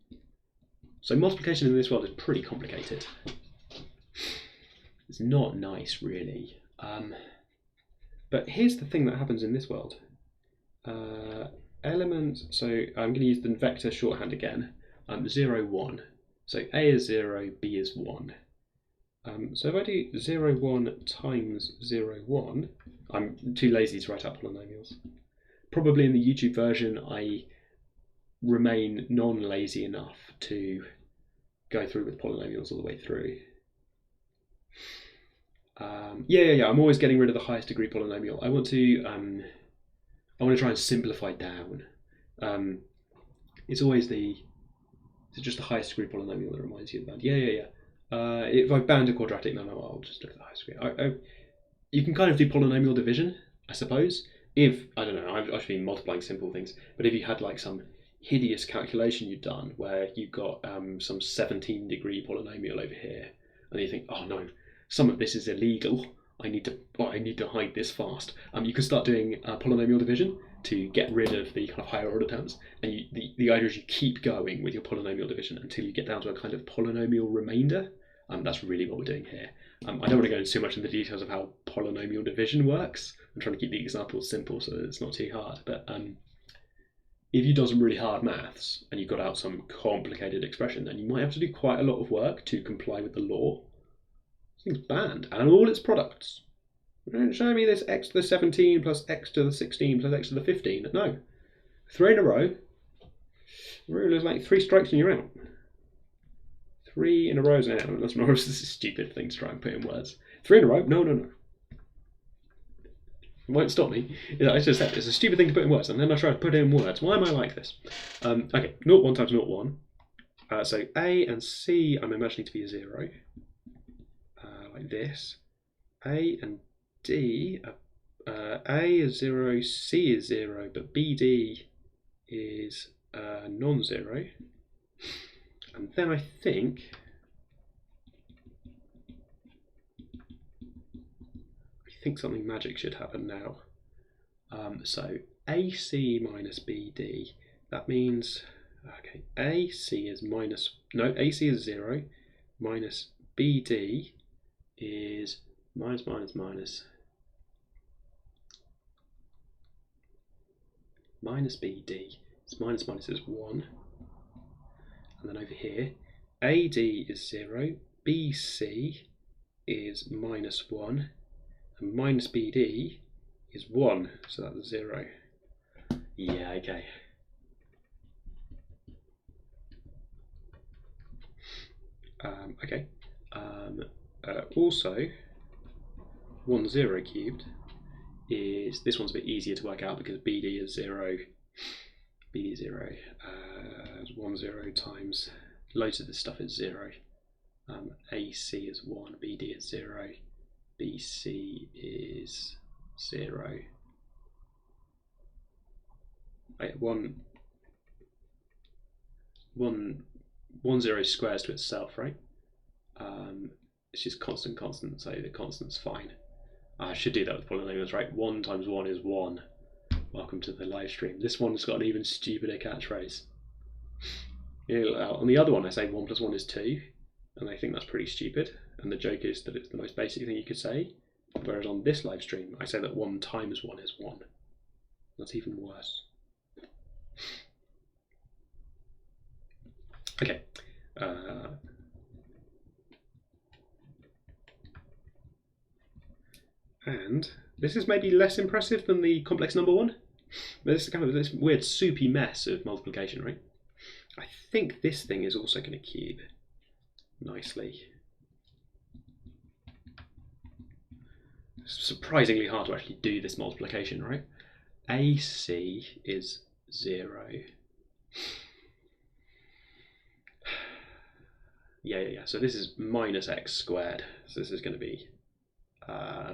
So multiplication in this world is pretty complicated. It's not nice, really. But here's the thing that happens in this world. Element, so I'm going to use the vector shorthand again. 0, 1. So A is 0, B is 1. So if I do 0, 1 times 0, 1, I'm too lazy to write out polynomials. Probably in the YouTube version, I remain non-lazy enough to go through with polynomials all the way through. Yeah. I'm always getting rid of the highest degree polynomial. I want to try and simplify down. It's always just the highest degree polynomial that reminds you of that. Yeah. If I bound a quadratic, no, I'll just look at the highest degree. You can kind of do polynomial division, I suppose. If, I don't know, I've been multiplying simple things, but if you had like some hideous calculation you'd done where you got some 17-degree polynomial over here, and you think, oh no, some of this is illegal. I need to hide this fast. You can start doing polynomial division to get rid of the kind of higher order terms, and the idea is you keep going with your polynomial division until you get down to a kind of polynomial remainder. That's really what we're doing here. I don't want to go into too much in the details of how polynomial division works. I'm trying to keep the examples simple so that it's not too hard. But if you've done some really hard maths and you got out some complicated expression, then you might have to do quite a lot of work to comply with the law. This thing's banned, and all its products. Don't show me this x to the 17 plus x to the 16 plus x to the 15. No. 3 in a row. The rule is like 3 strikes and you're out. 3 in a row is an out. That's not a stupid thing to try and put in words. 3 in a row? No. It won't stop me. I just said it's a stupid thing to put in words, and then I try to put it in words. Why am I like this? Okay, 0, 1 times 0, 1. So A and C I'm imagining to be 0. Like this. A and D, A is 0, C is 0, but BD is non-zero. And then I think something magic should happen now. So AC minus BD, that means, okay, AC is AC is 0, minus BD is minus. Minus BD, it's minus is 1. And then over here, AD is 0, BC is minus 1, and minus BD is 1, so that's 0. Yeah, okay. Okay. Also, 1 0 cubed is, this one's a bit easier to work out because BD is 0. BD is 0. 1 0 times loads of this stuff is 0. AC is 1, BD is 0, BC is 0. Wait, 1 0 squares to itself, right? It's just constant, so the constant's fine. I should do that with polynomials, right? 1 times 1 is 1. Welcome to the live stream. This one's got an even stupider catchphrase. On the other one, I say 1 plus 1 is 2, and they think that's pretty stupid. And the joke is that it's the most basic thing you could say. Whereas on this live stream, I say that 1 times 1 is 1. That's even worse. Okay. And this is maybe less impressive than the complex number one. But this is kind of this weird soupy mess of multiplication, right? I think this thing is also going to cube nicely. It's surprisingly hard to actually do this multiplication, right? AC is 0. Yeah. So this is minus x squared. So this is going to be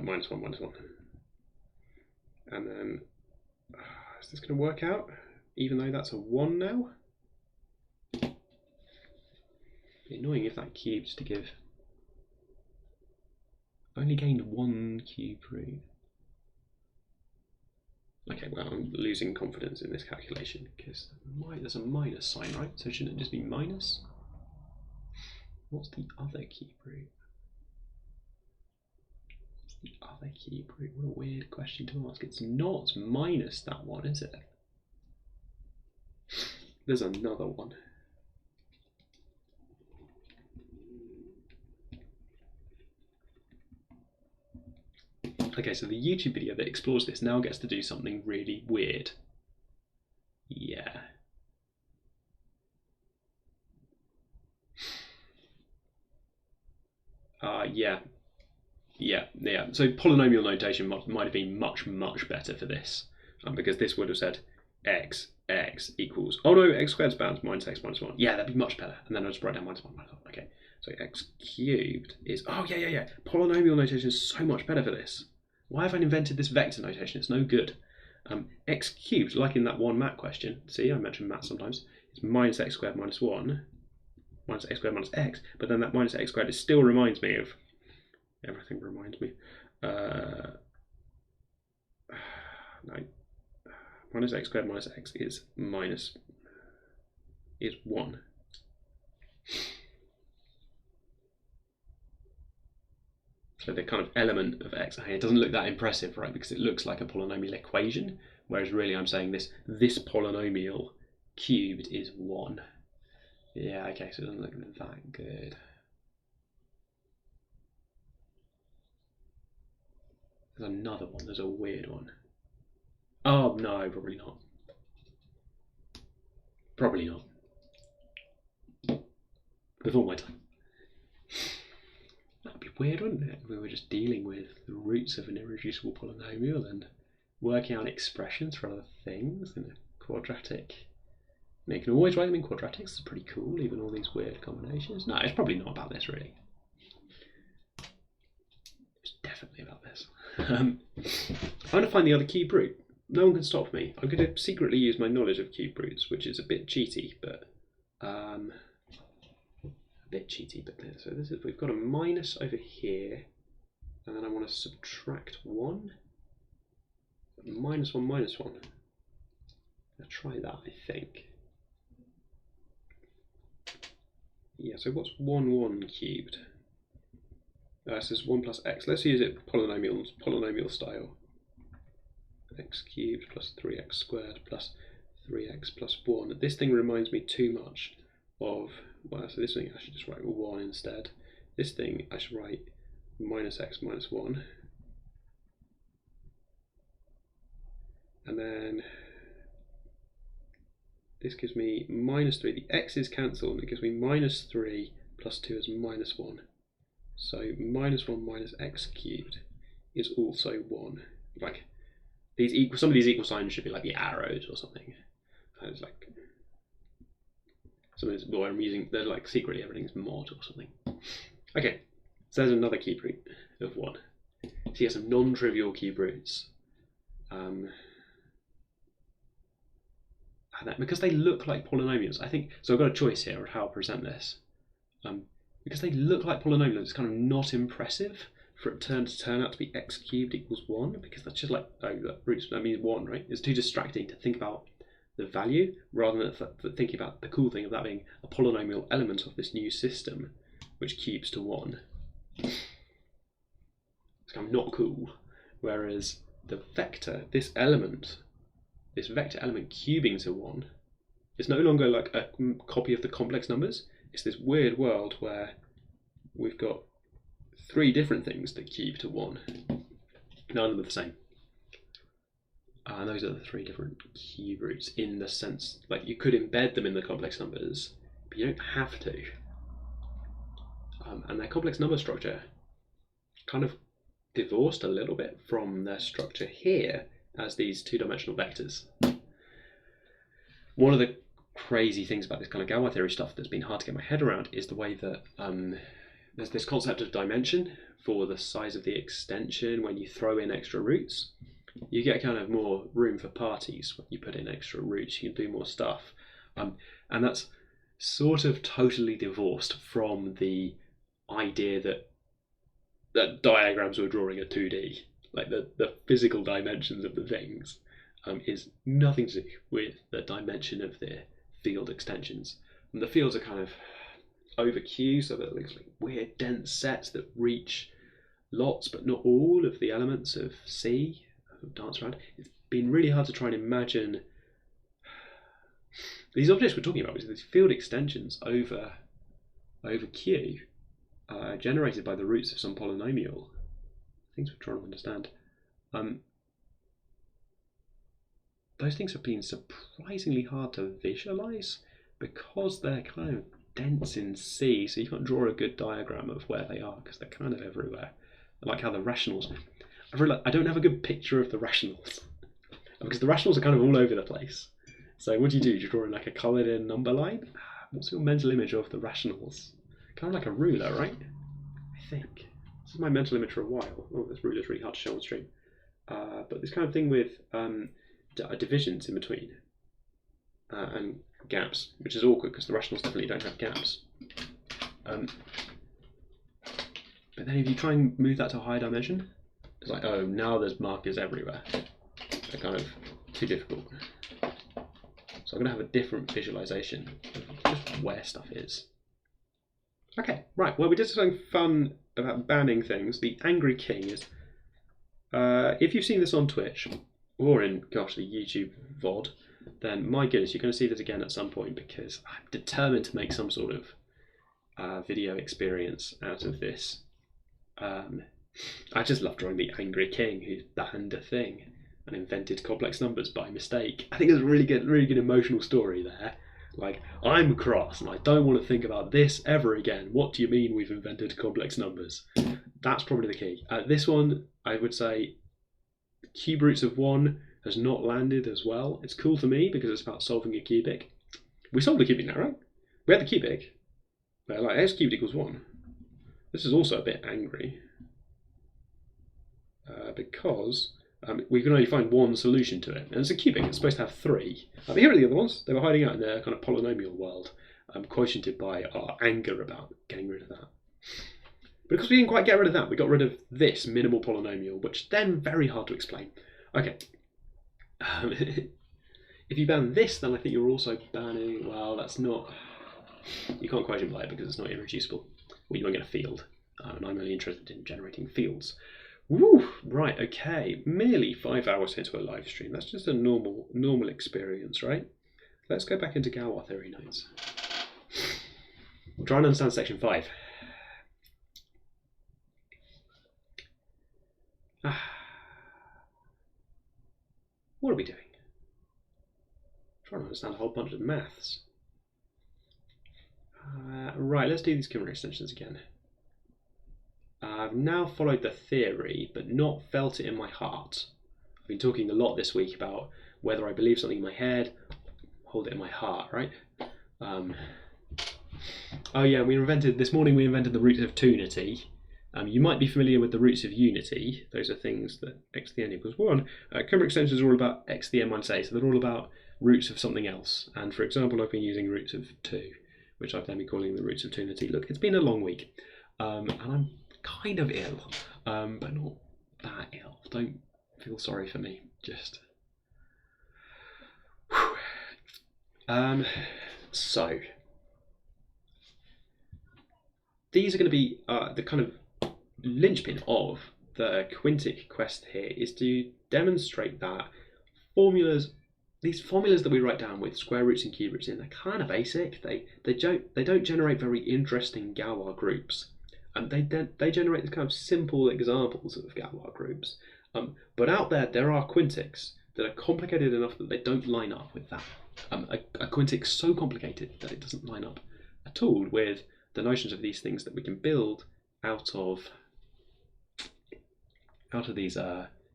minus 1. And then, is this going to work out? Even though that's a 1 now? It'd be annoying if that cubes to give. Only gained 1 cube root. Okay, well, I'm losing confidence in this calculation because there's a minus sign, right? So shouldn't it just be minus? What's the other cube root? What's the other cube root? What a weird question to ask. It's not minus that one, is it? There's another one. Okay, so the YouTube video that explores this now gets to do something really weird. Yeah. Yeah. So polynomial notation might have been much better for this, because this would have said x equals, oh no, x squared's bound minus x minus 1. Yeah, that'd be much better. And then I'll just write down minus 1 minus 1. Okay, so x cubed is, oh yeah. Polynomial notation is so much better for this. Why have I invented this vector notation? It's no good. X cubed, like in that one math question, see, I mention math sometimes, it's minus x squared minus 1, minus x squared minus x, but then that minus x squared, it still reminds me of, everything reminds me, no, minus x squared minus x is 1. So the kind of element of x, it doesn't look that impressive, right? Because it looks like a polynomial equation, whereas really I'm saying this polynomial cubed is 1. Yeah, okay, so it doesn't look that good. There's another one, there's a weird one. Oh, no, probably not. Probably not. Before my time. That'd be weird, wouldn't it? If we were just dealing with the roots of an irreducible polynomial and working out expressions for other things in a quadratic. You can always write them in quadratics, it's pretty cool, even all these weird combinations. No, it's probably not about this, really. It's definitely about this. I'm going to find the other cube root. No one can stop me. I'm going to secretly use my knowledge of cube roots, which is a bit cheaty, but so this is, we've got a minus over here, and then I want to subtract 1. Minus 1 minus 1. I'll try that, I think. Yeah, so what's 1 cubed? This is 1 plus x. Let's use it polynomial style. X cubed plus 3x squared plus 3x plus 1. This thing reminds me too much of, well, so this thing I should just write 1 instead. This thing I should write minus x minus 1. And then this gives me minus 3. The x's cancel, and it gives me minus 3 plus 2 is minus 1. So minus 1 minus x cubed is also 1. Like some of these equal signs should be like the arrows or something. And it's like something's, well, I'm using, they're like secretly everything's mod or something. Okay, so there's another cube root of 1. So you have some non-trivial cube roots. And because they look like polynomials, I think, so I've got a choice here of how to present this. Because they look like polynomials, it's kind of not impressive for it to turn out to be x cubed equals 1, because that's just like, oh, that roots, that means 1, right? It's too distracting to think about the value rather than thinking about the cool thing of that being a polynomial element of this new system which cubes to 1. It's kind of not cool. Whereas the vector, this vector element cubing to 1 is no longer like a copy of the complex numbers. It's this weird world where we've got 3 different things that cube to 1. None of them are the same. And those are the 3 different cube roots in the sense, like you could embed them in the complex numbers, but you don't have to. And their complex number structure kind of divorced a little bit from their structure here as these 2-dimensional vectors. One of the crazy things about this kind of Galois theory stuff that's been hard to get my head around is the way that there's this concept of dimension for the size of the extension. When you throw in extra roots, you get kind of more room for parties. When you put in extra roots, you can do more stuff. And that's sort of totally divorced from the idea that diagrams we're drawing are 2D. Like the physical dimensions of the things is nothing to do with the dimension of the field extensions. And the fields are kind of over Q, so that it looks like weird dense sets that reach lots but not all of the elements of C, dance around. It's been really hard to try and imagine these objects we're talking about, which are these field extensions over Q, generated by the roots of some polynomial. Things we're trying to understand. Those things have been surprisingly hard to visualize because they're kind of dense in C, so you can't draw a good diagram of where they are because they're kind of everywhere. I like how the rationals. I don't have a good picture of the rationals because the rationals are kind of all over the place. So what do? Do you draw in like a coloured in number line? What's your mental image of the rationals? Kind of like a ruler, right? I think. This is my mental image for a while. Oh, this ruler's really hard to show on stream. But this kind of thing with divisions in between and gaps, which is awkward because the rationals definitely don't have gaps. But then if you try and move that to a higher dimension, it's like, oh, now there's markers everywhere. They're kind of too difficult. So I'm going to have a different visualization of just where stuff is. Okay, right. Well, we did something fun about banning things. The Angry King is, if you've seen this on Twitch or in, gosh, the YouTube VOD, then my goodness, you're going to see this again at some point because I'm determined to make some sort of video experience out of this. I just love drawing the Angry King who banned a thing and invented complex numbers by mistake. I think there's a really good emotional story there. Like, I'm cross and I don't want to think about this ever again. What do you mean we've invented complex numbers? That's probably the key. This one, I would say, cube roots of 1 has not landed as well. It's cool for me because it's about solving a cubic. We solved a cubic now, right? We had the cubic. Like x cubed equals 1. This is also a bit angry because we can only find one solution to it, and it's a cubic. It's supposed to have 3. Here are the other ones. They were hiding out in their kind of polynomial world, quotiented by our anger about getting rid of that. But because we didn't quite get rid of that, we got rid of this minimal polynomial, which then very hard to explain. Okay. If you ban this, then I think you're also banning. Well, that's not. You can't quotient by it because it's not irreducible. Well, you won't get a field, and I'm only interested in generating fields. Woo! Right, okay. Merely 5 hours into a live stream. That's just a normal experience, right? Let's go back into Galois theory notes. We'll try and understand section 5. What are we doing? Trying to understand a whole bunch of maths. Right, let's do these Quintic extensions again. I've now followed the theory, but not felt it in my heart. I've been talking a lot this week about whether I believe something in my head, hold it in my heart, right? Oh yeah, this morning we invented the roots of tunity. You might be familiar with the roots of unity. Those are things that x to the n equals 1. Quintic extensions are all about x to the n minus a, so they're all about roots of something else. And for example, I've been using roots of 2, which I've then been calling the roots of tunity. Look, it's been a long week, and I'm kind of ill, but not that ill. Don't feel sorry for me. Just so these are going to be the kind of linchpin of the Quintic quest here, is to demonstrate that these formulas that we write down with square roots and cube roots in, they're kind of basic. They don't generate very interesting Galois groups. They generate these kind of simple examples of Galois groups. But out there are quintics that are complicated enough that they don't line up with that. A quintic so complicated that it doesn't line up at all with the notions of these things that we can build out of these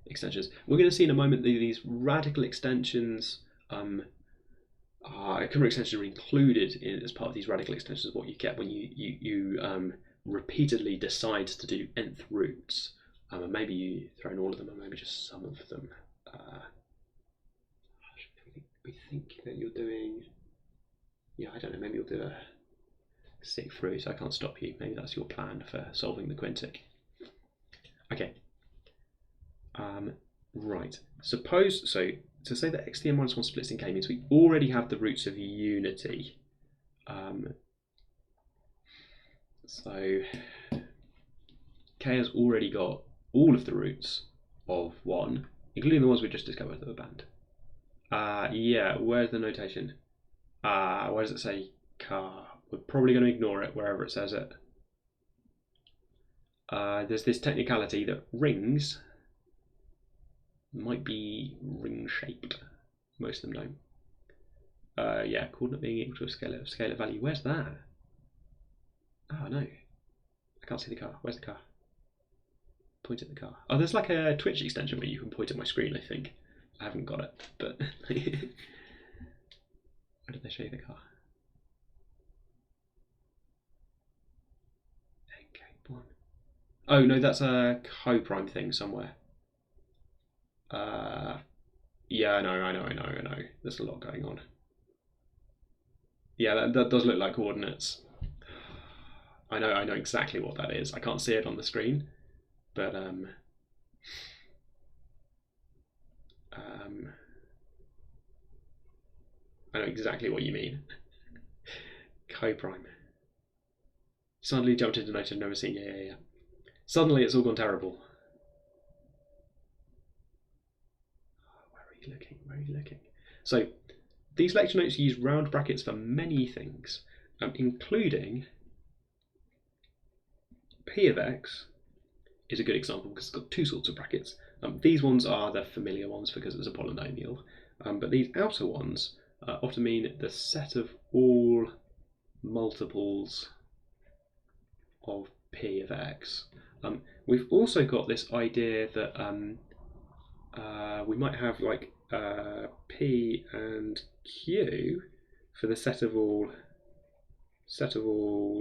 extensions. We're going to see in a moment these radical extensions. Quintic extensions are included as part of these radical extensions of what you get when you repeatedly decide to do nth roots. And maybe you throw in all of them, or maybe just some of them. We think that you're doing. Yeah, I don't know. Maybe you'll do a 6th root. I can't stop you. Maybe that's your plan for solving the quintic. Okay. Right. Suppose so. To say that x to the n minus 1 splits in k means we already have the roots of unity. So k has already got all of the roots of 1, including the ones we just discovered that were banned. Yeah, where's the notation? Where does it say car? We're probably going to ignore it wherever it says it. There's this technicality that rings might be ring-shaped. Most of them don't. Yeah, coordinate being equal to a scalar value. Where's that? Oh no, I can't see the car. Where's the car? point at the car. Oh, there's like a Twitch extension where you can point at my screen, I think. I haven't got it, but where did they show you the car? NK1. Oh no, that's a co-prime thing somewhere. Yeah, I know. There's a lot going on. Yeah, that does look like coordinates. I know exactly what that is. I can't see it on the screen, but I know exactly what you mean. Co-prime. Suddenly jumped into note I've never seen. Yeah. Suddenly it's all gone terrible. Where are you looking? Where are you looking? So these lecture notes use round brackets for many things, including P of x is a good example because it's got two sorts of brackets. These ones are the familiar ones because it's a polynomial, but these outer ones often mean the set of all multiples of P of x. We've also got this idea that we might have like P and Q for the set of all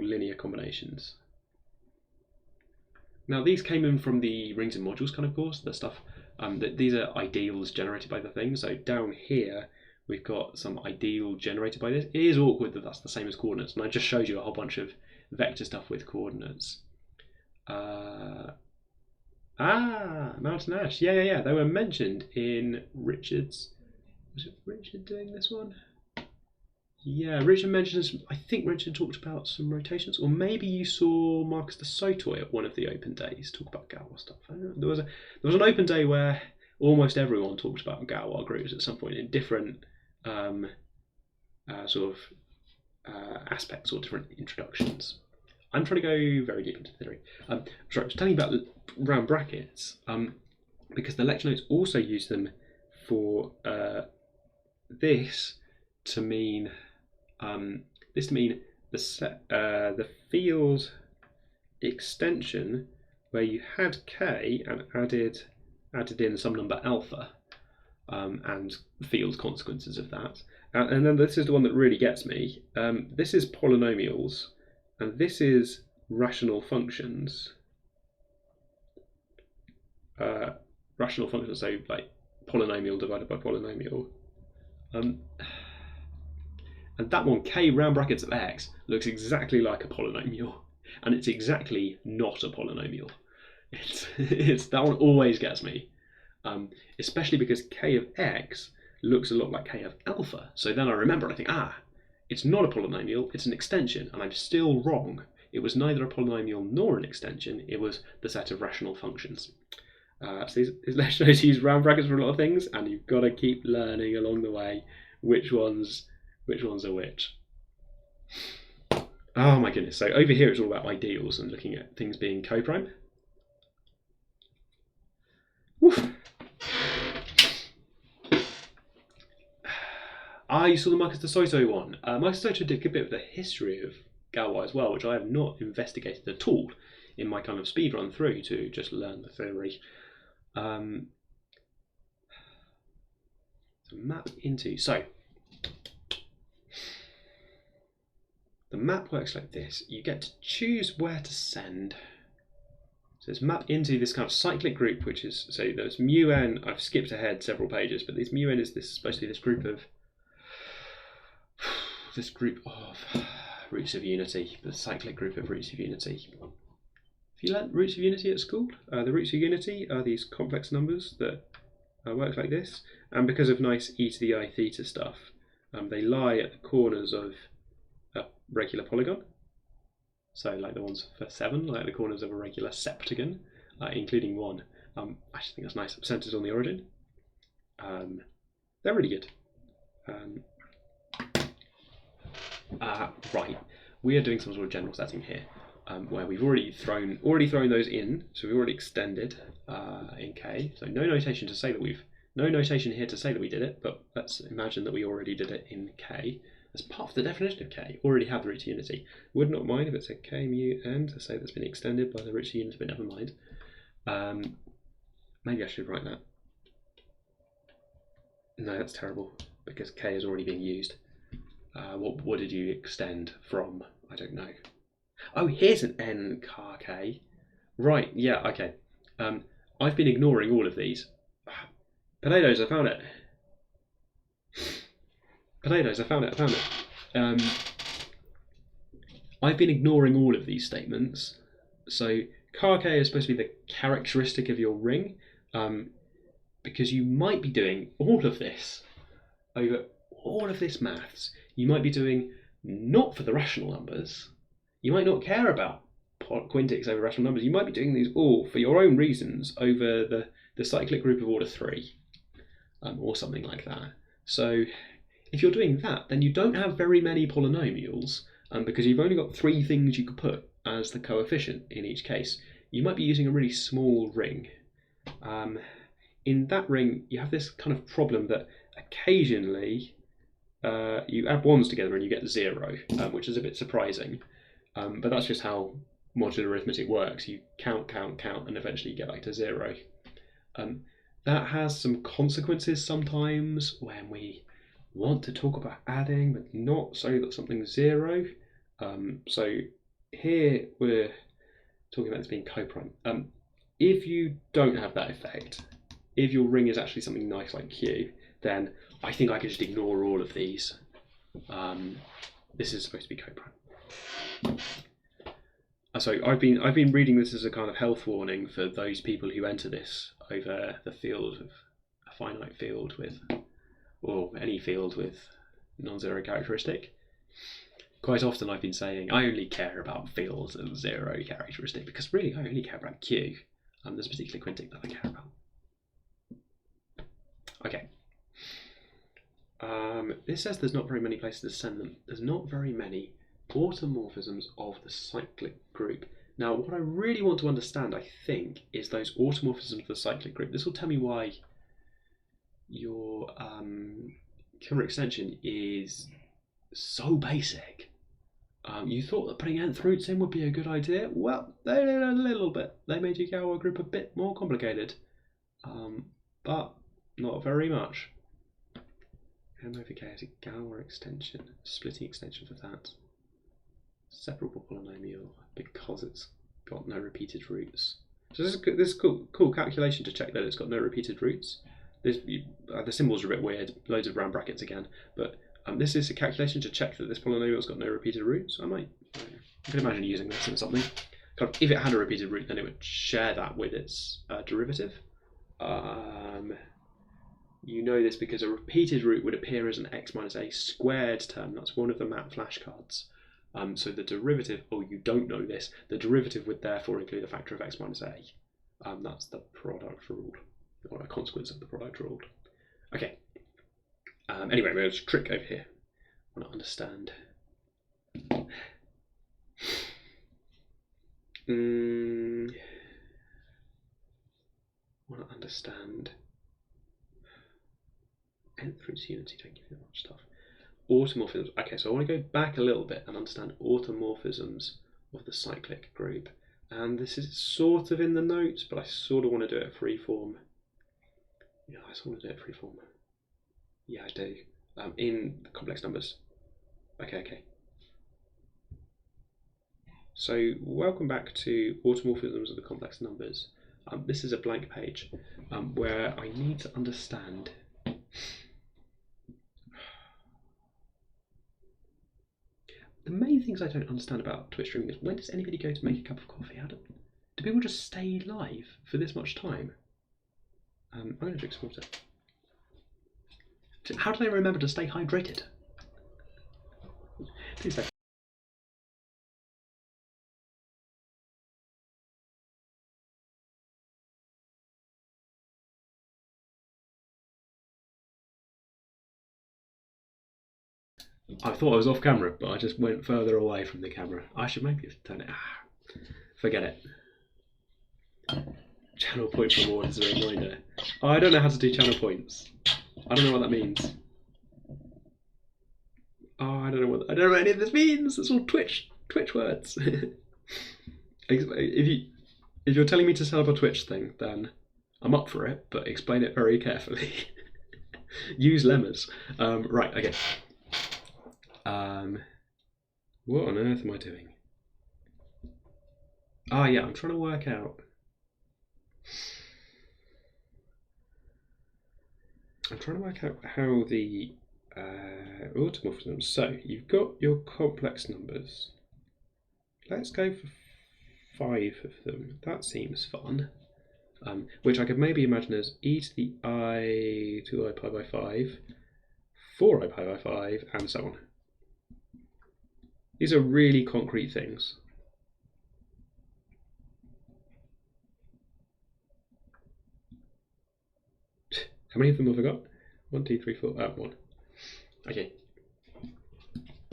linear combinations. Now these came in from the rings and modules kind of course, the stuff that these are ideals generated by the thing. So down here we've got some ideal generated by this. It is awkward that that's the same as coordinates, and I just showed you a whole bunch of vector stuff with coordinates. Mountain Ash. Yeah. They were mentioned in Richard's. Was it Richard doing this one? Yeah, Richard mentions. I think Richard talked about some rotations, or maybe you saw Marcus de Soto at one of the open days talk about Galois stuff. I don't know. There was an open day where almost everyone talked about Galois groups at some point in different aspects or different introductions. I'm trying to go very deep into theory. Sorry, I was telling you about round brackets because the lecture notes also use them for this to mean the field extension where you had k and added in some number alpha and field consequences of that. And then this is the one that really gets me. This is polynomials, and this is rational functions. Rational functions, so like polynomial divided by polynomial. And that one, k round brackets of x, looks exactly like a polynomial, and it's exactly not a polynomial. It's that one always gets me, especially because k of x looks a lot like k of alpha. So then I remember and I think, it's not a polynomial, it's an extension, and I'm still wrong. It was neither a polynomial nor an extension, it was the set of rational functions. So these lecture notes use round brackets for a lot of things, and you've got to keep learning along the way which ones are which. Oh my goodness, so over here it's all about ideals and looking at things being co-prime. You saw the Marcus de Soto one. Marcus de Soto did a bit of the history of Galois as well, which I have not investigated at all in my kind of speed run through to just learn the theory. Map into, so the map works like this. You get to choose where to send. So it's mapped into this kind of cyclic group, which is, so there's mu n, I've skipped ahead several pages, but this mu n is supposed to be this group of roots of unity, the cyclic group of roots of unity. Have you learnt roots of unity at school? The roots of unity are these complex numbers that work like this, and because of nice e to the I theta stuff, they lie at the corners of a regular polygon. So like the ones for 7, like the corners of a regular septagon, including 1. I just think that's nice. Centered on the origin. They're really good. Right, we are doing some sort of general setting here, where we've already thrown those in. So we've already extended in K. So no notation to say that here to say that we did it, but let's imagine that we already did it in K. As part of the definition of K, already have the root of unity. Would not mind if it said K mu n to say that's been extended by the root of unity, but never mind. Maybe I should write that. No, that's terrible because K is already being used. What did you extend from? I don't know. Oh, here's an N car K. Right, yeah, okay. I've been ignoring all of these. Potatoes, I found it. Potatoes, I found it. I've been ignoring all of these statements. So car K is supposed to be the characteristic of your ring, because you might be doing all of this over all of this maths. You might be doing not for the rational numbers. You might not care about quintics over rational numbers. You might be doing these all for your own reasons over the cyclic group of order 3, or something like that. So if you're doing that, then you don't have very many polynomials, because you've only got 3 things you could put as the coefficient in each case. You might be using a really small ring. In that ring, you have this kind of problem that occasionally you add 1s together and you get 0, which is a bit surprising. But that's just how modular arithmetic works. You count, and eventually you get back to 0. That has some consequences sometimes when we want to talk about adding, but not so that something's 0. So here we're talking about this being coprime. If you don't have that effect, if your ring is actually something nice like Q, then I think I could just ignore all of these. This is supposed to be coprime. So I've been reading this as a kind of health warning for those people who enter this over the field of a finite field with, or any field with non-zero characteristic. Quite often I've been saying I only care about fields of 0 characteristic because really I only care about Q. There's a particular quintic that I care about. Okay. This says there's not very many places to send them. There's not very many automorphisms of the cyclic group. Now, what I really want to understand, I think, is those automorphisms of the cyclic group. This will tell me why your killer extension is so basic. You thought that putting nth roots in would be a good idea. Well, they did a little bit. They made your Galois group a bit more complicated, but not very much. M over K is a Galois extension, splitting extension for that. Separable polynomial because it's got no repeated roots. So this is cool calculation to check that it's got no repeated roots. The symbols are a bit weird, loads of round brackets again, but this is a calculation to check that this polynomial's got no repeated roots. I can imagine using this in something. Kind of, if it had a repeated root, then it would share that with its derivative. You know this because a repeated root would appear as an x minus a squared term. That's one of the map flashcards. So the derivative, you don't know this, the derivative would therefore include a factor of x minus a. That's the product rule, or a consequence of the product rule. Okay. Anyway, there's a trick over here. I want to understand. Nth roots unity, don't give you that much stuff. Automorphisms. Okay, so I want to go back a little bit and understand automorphisms of the cyclic group. And this is sort of in the notes, but I sort of want to do it freeform. Yeah, I sort of want to do it freeform. Yeah, I do. In the complex numbers. Okay. So welcome back to automorphisms of the complex numbers. This is a blank page where I need to understand the main things I don't understand about Twitch streaming is, when does anybody go to make a cup of coffee? Do people just stay live for this much time? I'm going to drink some water. How do they remember to stay hydrated? 2 seconds. I thought I was off camera, but I just went further away from the camera. I should maybe turn it. Forget it. Channel point reward is a reminder. I don't know how to do channel points. I don't know what that means. I don't know what any of this means. It's all Twitch words. If you If you're telling me to set up a Twitch thing, then I'm up for it, but explain it very carefully. Use lemmas. Right, okay. What on earth am I doing? Ah, yeah, I'm trying to work out. How the automorphisms. So you've got your complex numbers. Let's go for 5 of them. That seems fun. Which I could maybe imagine as e to the I 2i pi by 5, 4i pi by 5, and so on. These are really concrete things. How many of them have I got? 1, 2, 3, 4, 1. Okay.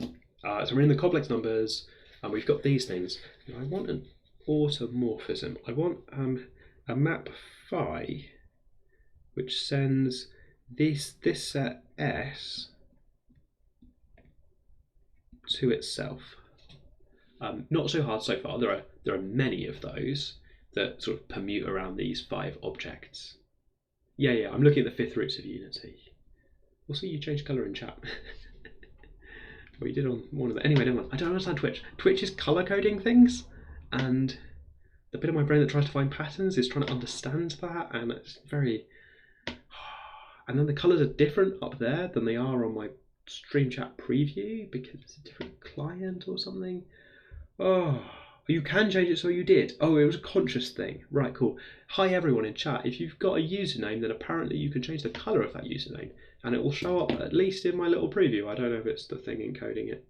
So we're in the complex numbers, and we've got these things. Now I want an automorphism. I want a map phi, which sends this set S to itself. Not so hard so far. There are many of those that sort of permute around these 5 objects. Yeah, I'm looking at the 5th roots of unity. Also, you changed colour in chat. Well, you did on one of them. Anyway, never mind. I don't understand Twitch. Twitch is colour coding things, and the bit of my brain that tries to find patterns is trying to understand that, and it's very. And then the colours are different up there than they are on my stream chat preview because it's a different client or something. Oh, you can change it, so you did. Oh, it was a conscious thing. Right, cool. Hi everyone in chat. If you've got a username, then apparently you can change the colour of that username, and it will show up at least in my little preview. I don't know if it's the thing encoding it.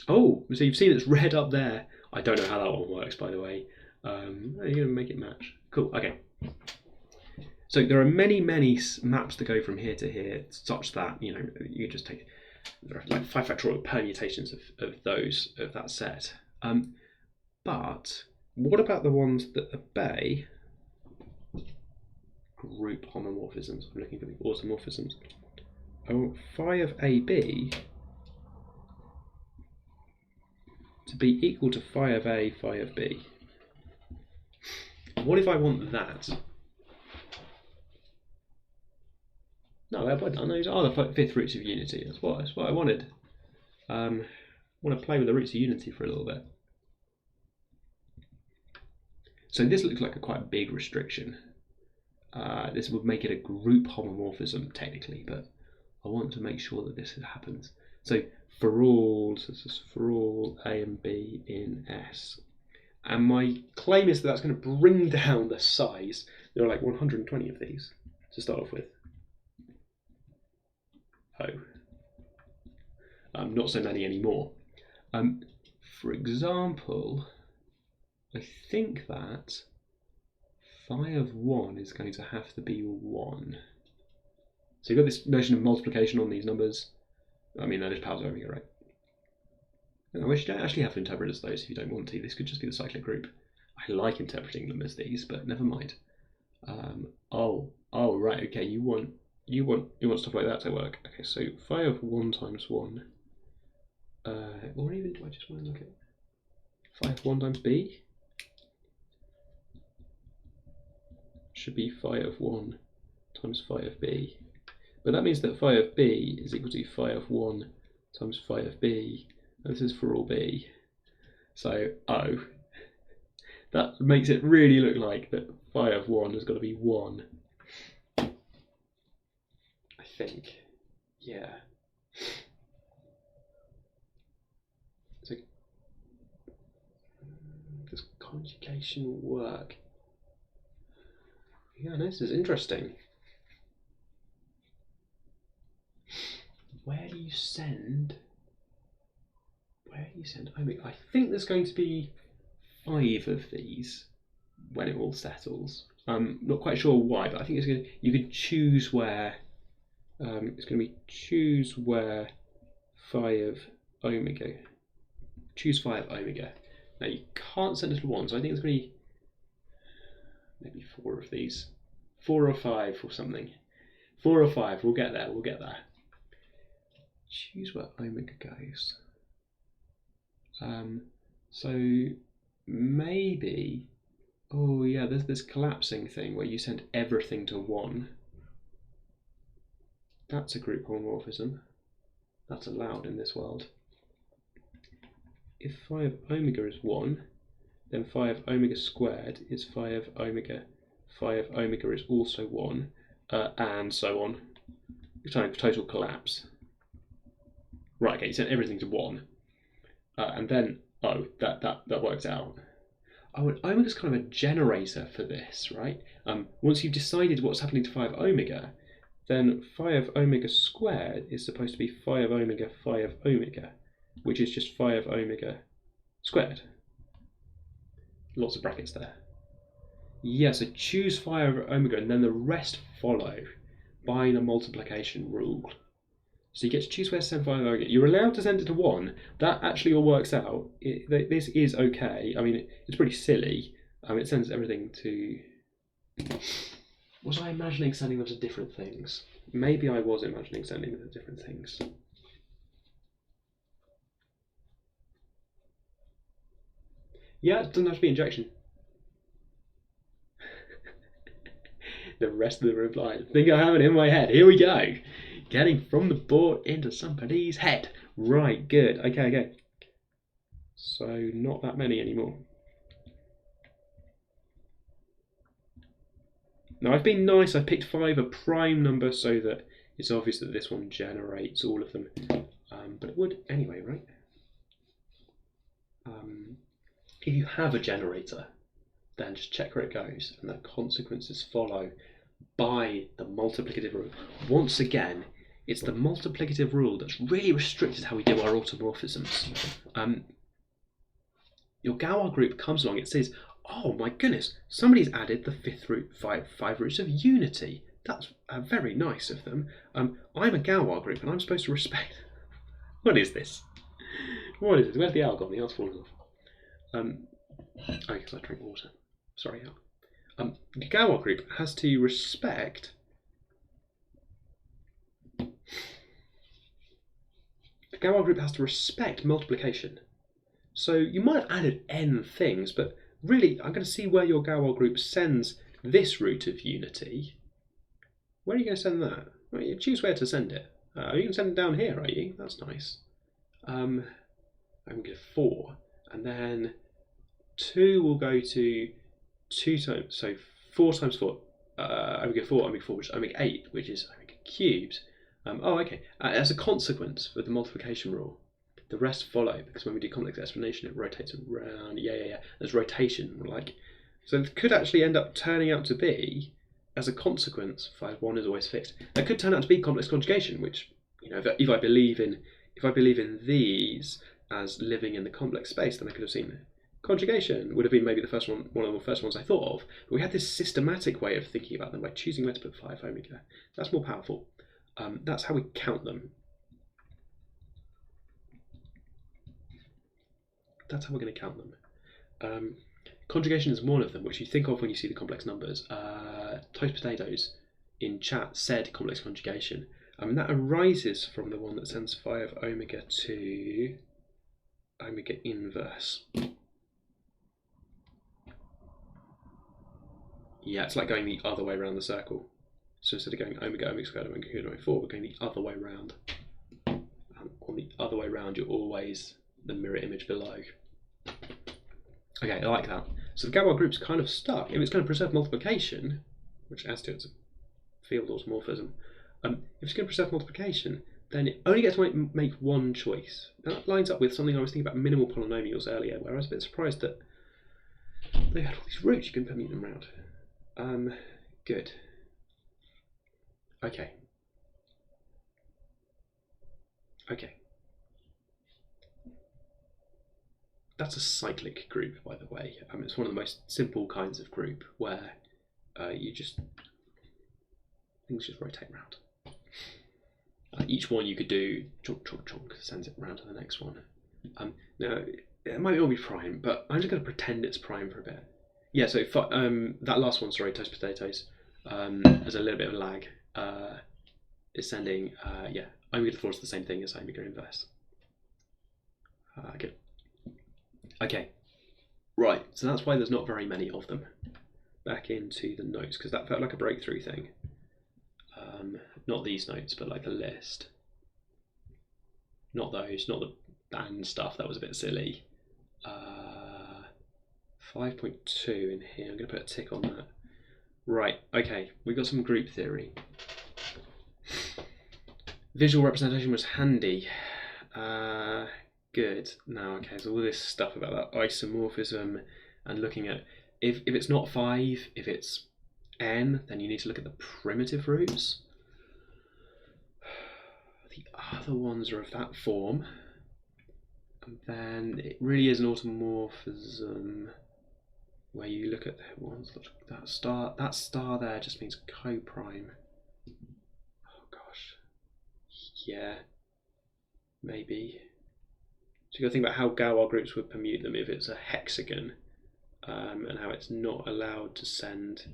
Oh, so you've seen it's red up there. I don't know how that one works, by the way. You're going to make it match. Cool, okay. So there are many maps to go from here to here, such that, you know, you just take, there are like 5 factorial permutations of that set. But what about the ones that obey group homomorphisms? I'm looking for the automorphisms. I want phi of AB to be equal to phi of A, phi of B. What if I want that? No, have done? Those are the 5th roots of unity. That's what I wanted. I want to play with the roots of unity for a little bit. So this looks like quite a big restriction. This would make it a group homomorphism technically, but I want to make sure that this happens. So for all A and B in S. And my claim is that that's going to bring down the size. There are like 120 of these to start off with. Not so many anymore. For example, I think that phi of 1 is going to have to be 1. So you've got this notion of multiplication on these numbers. I mean, that is powers omega, right? I wish you don't actually have to interpret as those if you don't want to. This could just be the cyclic group. I like interpreting them as these, but never mind. Oh, right, okay, you want stuff like that to work. Okay, so phi of 1 times 1. Or even do I just want to look at phi of 1 times b? Should be phi of 1 times phi of b. But that means that phi of b is equal to phi of 1 times phi of b. And this is for all b. So, that makes it really look like that phi of 1 has got to be 1. I think. Yeah. So, does conjugation work? Yeah, this is interesting. Where do you send omega? I think there's going to be 5 of these when it all settles. I'm not quite sure why, but I think you can choose where it's going to be choose where phi of omega. Choose phi of omega. Now you can't send it to 1, so I think it's going to be maybe 4 of these. 4 or 5 or something. 4 or 5, we'll get there. Choose where omega goes. So maybe, oh yeah, there's this collapsing thing where you send everything to 1. That's a group homomorphism. That's allowed in this world. If phi of omega is 1, then phi of omega squared is phi of omega. Phi of omega is also 1, and so on. Total collapse. Right, okay, you send everything to 1. And then, oh, that works out. Oh, and omega's kind of a generator for this, right? Once you've decided what's happening to phi of omega, then phi of omega squared is supposed to be phi of omega, which is just phi of omega squared. Lots of brackets there. Yeah, so choose phi over omega and then the rest follow by the multiplication rule. So you get to choose where to send phi over omega. You're allowed to send it to 1. That actually all works out. This is okay. I mean, it's pretty silly. It sends everything to... Was I imagining sending them to different things? Maybe I was imagining sending them to different things. Yeah, it doesn't have to be injection. The rest of the reply. I think I have it in my head. Here we go. Getting from the board into somebody's head. Right, good. Okay. So not that many anymore. Now I've been nice. I picked 5 a prime number so that it's obvious that this one generates all of them. But it would anyway, right? If you have a generator, then just check where it goes, and the consequences follow by the multiplicative rule. Once again, it's the multiplicative rule that's really restricted how we do our automorphisms. Your Galois group comes along, it says, oh my goodness, somebody's added the 5th root, 5 roots of unity. That's very nice of them. I'm a Galois group and I'm supposed to respect... What is this? What is this? Where's the owl gone? The owl's falling off. Because I drink water. Sorry, owl. The Galois group has to respect... The Galois group has to respect multiplication. So you might have added n things, but really I'm going to see where your Galois group sends this root of unity. Where are you going to send that? Well, you choose where to send it. You can send it down here, are you? That's nice. I'm going to get 4, and then 2 will go to 2 times, so 4 times 4, omega 4, omega 4, which is omega 8, which is omega cubes. As a consequence for the multiplication rule, the rest follow, because when we do complex explanation, it rotates around, there's rotation, like. So it could actually end up turning out to be, as a consequence, phi of 1 is always fixed. That could turn out to be complex conjugation, which, if I believe in these as living in the complex space, then I could have seen conjugation would have been maybe one of the first ones I thought of. But we had this systematic way of thinking about them by choosing where to put phi of omega. That's more powerful. That's how we count them. That's how we're going to count them. Conjugation is one of them, which you think of when you see the complex numbers. Toast Potatoes in chat said complex conjugation. That arises from the one that sends phi of omega to omega inverse. Yeah, it's like going the other way around the circle. So instead of going omega squared, omega cubed, omega 4, we're going the other way around. On the other way around, you're always the mirror image below. Okay, I like that. So the Galois group's kind of stuck. If it's going to preserve multiplication, which adds to its field automorphism, if it's going to preserve multiplication, then it only gets to make one choice. Now that lines up with something I was thinking about minimal polynomials earlier, where I was a bit surprised that they had all these roots, you can permute them around. Good. Okay. That's a cyclic group, by the way. It's one of the most simple kinds of group where things just rotate around. Each one you could do chunk, chunk, chunk, sends it around to the next one. Now, it might all be prime, but I'm just going to pretend it's prime for a bit. Yeah, so that last one, sorry, Toast Potatoes, there's a little bit of a lag. Is sending, omega to the 4 is the same thing as omega inverse. Good. Okay, Right, so that's why there's not very many of them. Back into the notes, because that felt like a breakthrough thing. Not these notes, but like the list. Not those, not the band stuff, that was a bit silly. 5.2 in here, I'm going to put a tick on that. Right, okay, we've got some group theory. Visual representation was handy. Good. Now, okay, so all this stuff about that isomorphism and looking at, if it's not 5, if it's n, then you need to look at the primitive roots. The other ones are of that form. And then it really is an automorphism where you look at the ones that star there just means coprime. Oh gosh. Yeah. Maybe. So you've got to think about how Galois groups would permute them if it's a hexagon, and how it's not allowed to send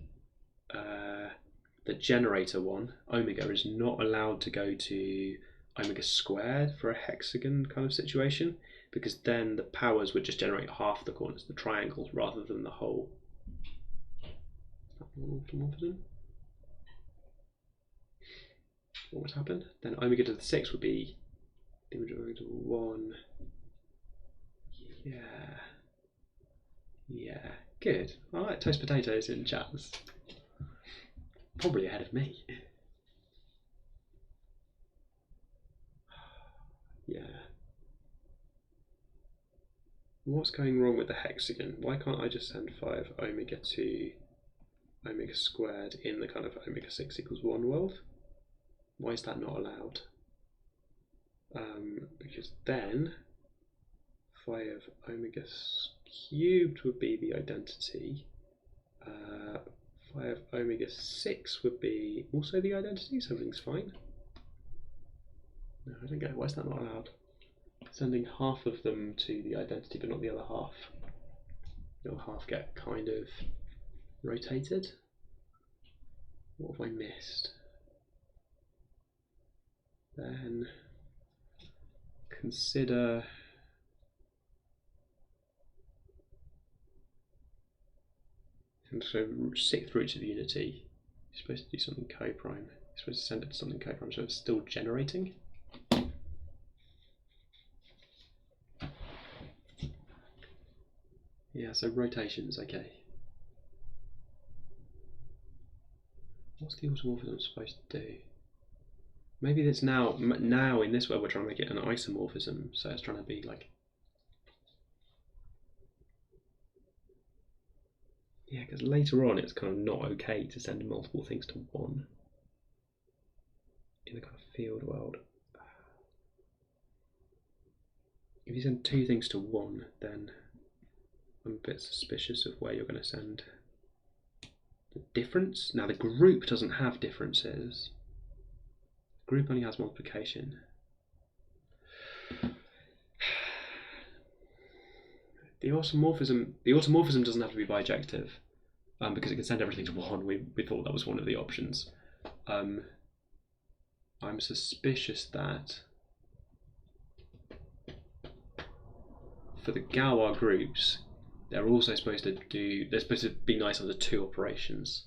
the generator one, omega, is not allowed to go to omega squared for a hexagon kind of situation, because then the powers would just generate half the corners, the triangles, rather than the whole. Automorphism? What would happen? Then omega to the 6 would be the image of omega to 1. Yeah, good. I like toast potatoes in chats. Probably ahead of me. Yeah. What's going wrong with the hexagon? Why can't I just send 5 omega to omega squared in the kind of omega 6 equals 1 world? Why is that not allowed? Because then 5 omega cubed would be the identity. 5 omega 6 would be also the identity, so everything's fine. No, I don't get it. Why is that not allowed? Sending half of them to the identity, but not the other half. The other half get kind of rotated. What have I missed? Then consider so 6th roots of unity. You're supposed to do something coprime. You're supposed to send it to something coprime, so it's still generating. Yeah, so rotations, okay. What's the automorphism supposed to do? Maybe that's now in this way we're trying to make it an isomorphism, so it's trying to be like. Yeah, because later on it's kind of not okay to send multiple things to 1 in the kind of field world. If you send 2 things to 1, then I'm a bit suspicious of where you're going to send the difference. Now the group doesn't have differences. The group only has multiplication. The automorphism doesn't have to be bijective, because it can send everything to 1. We thought that was one of the options. I'm suspicious that for the Galois groups, they're also supposed to be nice under 2 operations.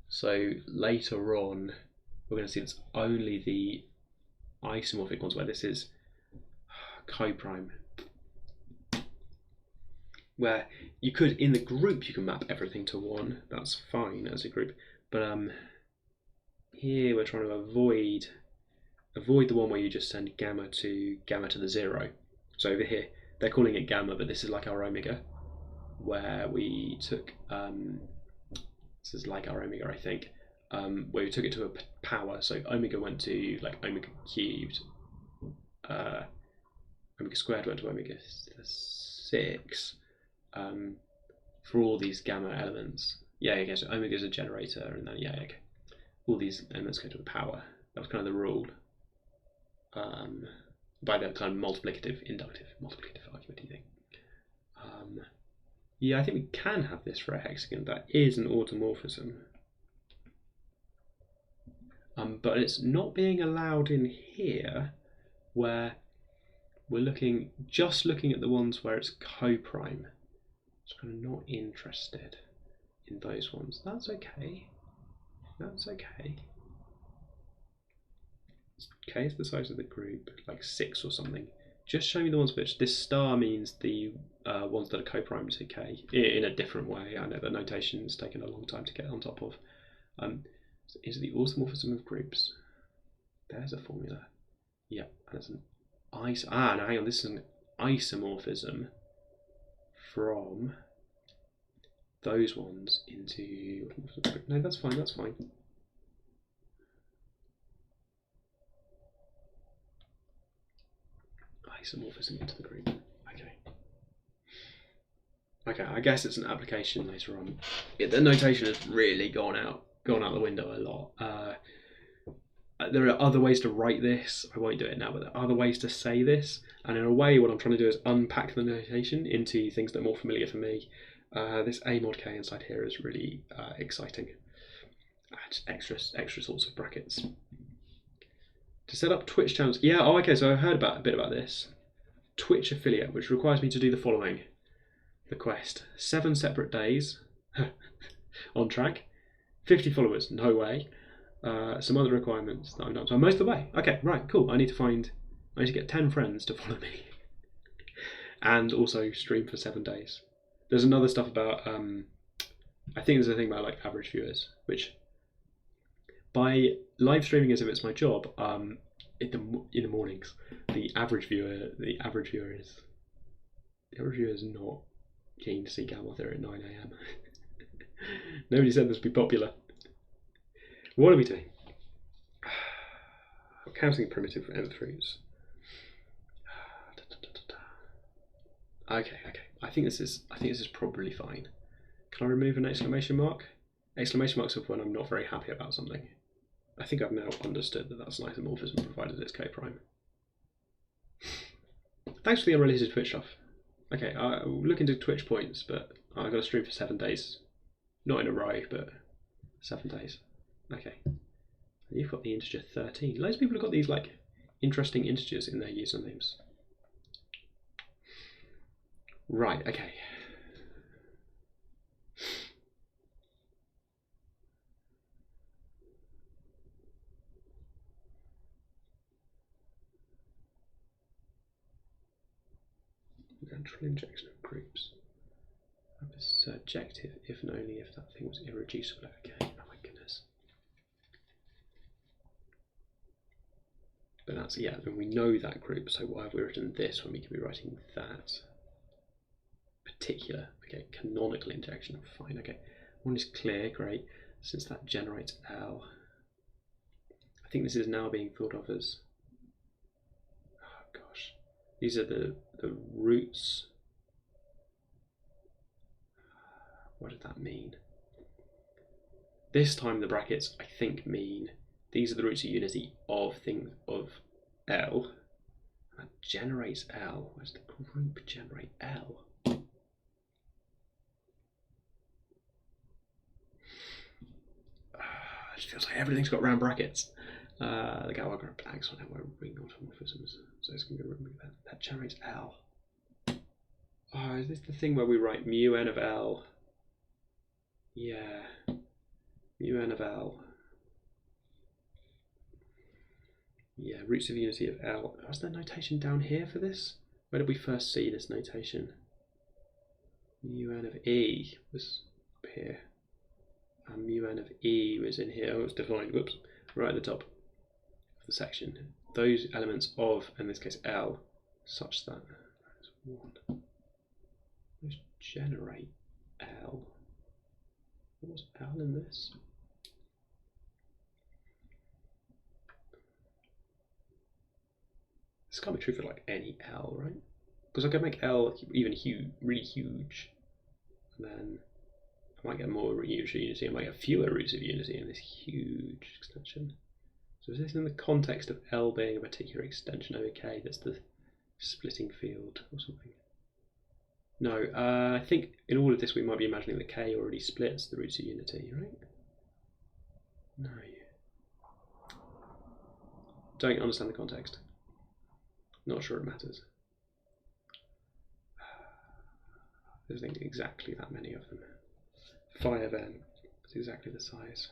So later on, we're going to see it's only the isomorphic ones where this is coprime. Where you could, in the group, you can map everything to 1. That's fine as a group. But here we're trying to avoid the one where you just send gamma to the 0. So over here, they're calling it gamma, but this is like our omega, where we took, this is like our omega, I think, where we took it to a power. So omega went to like omega cubed, omega squared went to omega 6. For all these gamma elements. Yeah, okay, so omega is a generator, and then, yeah, okay. All these elements go to a power. That was kind of the rule. By the kind of multiplicative argument thing. Yeah, I think we can have this for a hexagon. That is an automorphism. But it's not being allowed in here, where we're looking at the ones where it's coprime. Just kind of not interested in those ones. That's okay. That's okay. Okay, it's the size of the group, like 6 or something. Just show me the ones which this star means the ones that are co-primed to K in a different way. I know the notation has taken a long time to get on top of. So is the isomorphism of groups? There's a formula. Yep, that's an now hang on, this is an isomorphism from those ones into. No, that's fine, that's fine. Isomorphism into the group. Okay. Okay, I guess it's an application later on. The notation has really gone out the window a lot. There are other ways to write this. I won't do it now, but there are other ways to say this. And in a way, what I'm trying to do is unpack the notation into things that are more familiar for me. This A mod K inside here is really exciting. Just extra sorts of brackets. To set up Twitch channels. Yeah, oh, okay, so I heard a bit about this. Twitch affiliate, which requires me to do the following. The quest. 7 separate days on track. 50 followers, no way. Some other requirements that I've done. So I'm most of the way. Okay, right, cool. I need to get 10 friends to follow me. And also stream for 7 days. There's another stuff about, I think there's a thing about like average viewers, which by live streaming as if it's my job, in the mornings, the average viewer is not keen to see Gamma Theory at 9 AM. Nobody said this would be popular. What are we doing? Counting primitive for nth roots. Okay. I think this is probably fine. Can I remove an exclamation mark? Exclamation marks are when I'm not very happy about something. I think I've now understood that that's an isomorphism provided it's K-prime. Thanks for the unrelated Twitch stuff. Okay, I'll look into Twitch points, but I've got to stream for 7 days. Not in a row, but 7 days. Okay. You've got the integer 13. Loads of people have got these like interesting integers in their usernames. Right, okay. Natural injection of groups. It's surjective if and only if that thing was irreducible. Okay, oh my goodness. But that's, yeah, then we know that group, so why have we written this when we could be writing that? Particular, okay, canonical injection, fine, okay. One is clear, great, since that generates L. I think this is now being thought of as, oh gosh, these are the roots. What did that mean? This time the brackets, I think, mean these are the roots of unity of things of L. That generates L. Where's the group generate L? It feels like everything's got round brackets. The Galois group acts on our ring automorphisms, so it's going to remove that. That generates L. Oh, is this the thing where we write mu n of L? Yeah, mu n of L. Yeah, roots of unity of L. Was there notation down here for this? Where did we first see this notation? Mu n of E was up here. And mu n of E was in here. Oh, it's defined, whoops, right at the top of the section. Those elements of, in this case, L, such that that's 1. Let's generate L. What was L in this? This can't be true for like any L, right? Because I could make L even really huge, and then I might get more roots of unity. I might get fewer roots of unity in this huge extension. So is this in the context of L being a particular extension over K that's the splitting field or something? No, I think in all of this we might be imagining that K already splits the roots of unity, right? No. Don't understand the context. Not sure it matters. There's exactly that many of them. 5n is exactly the size.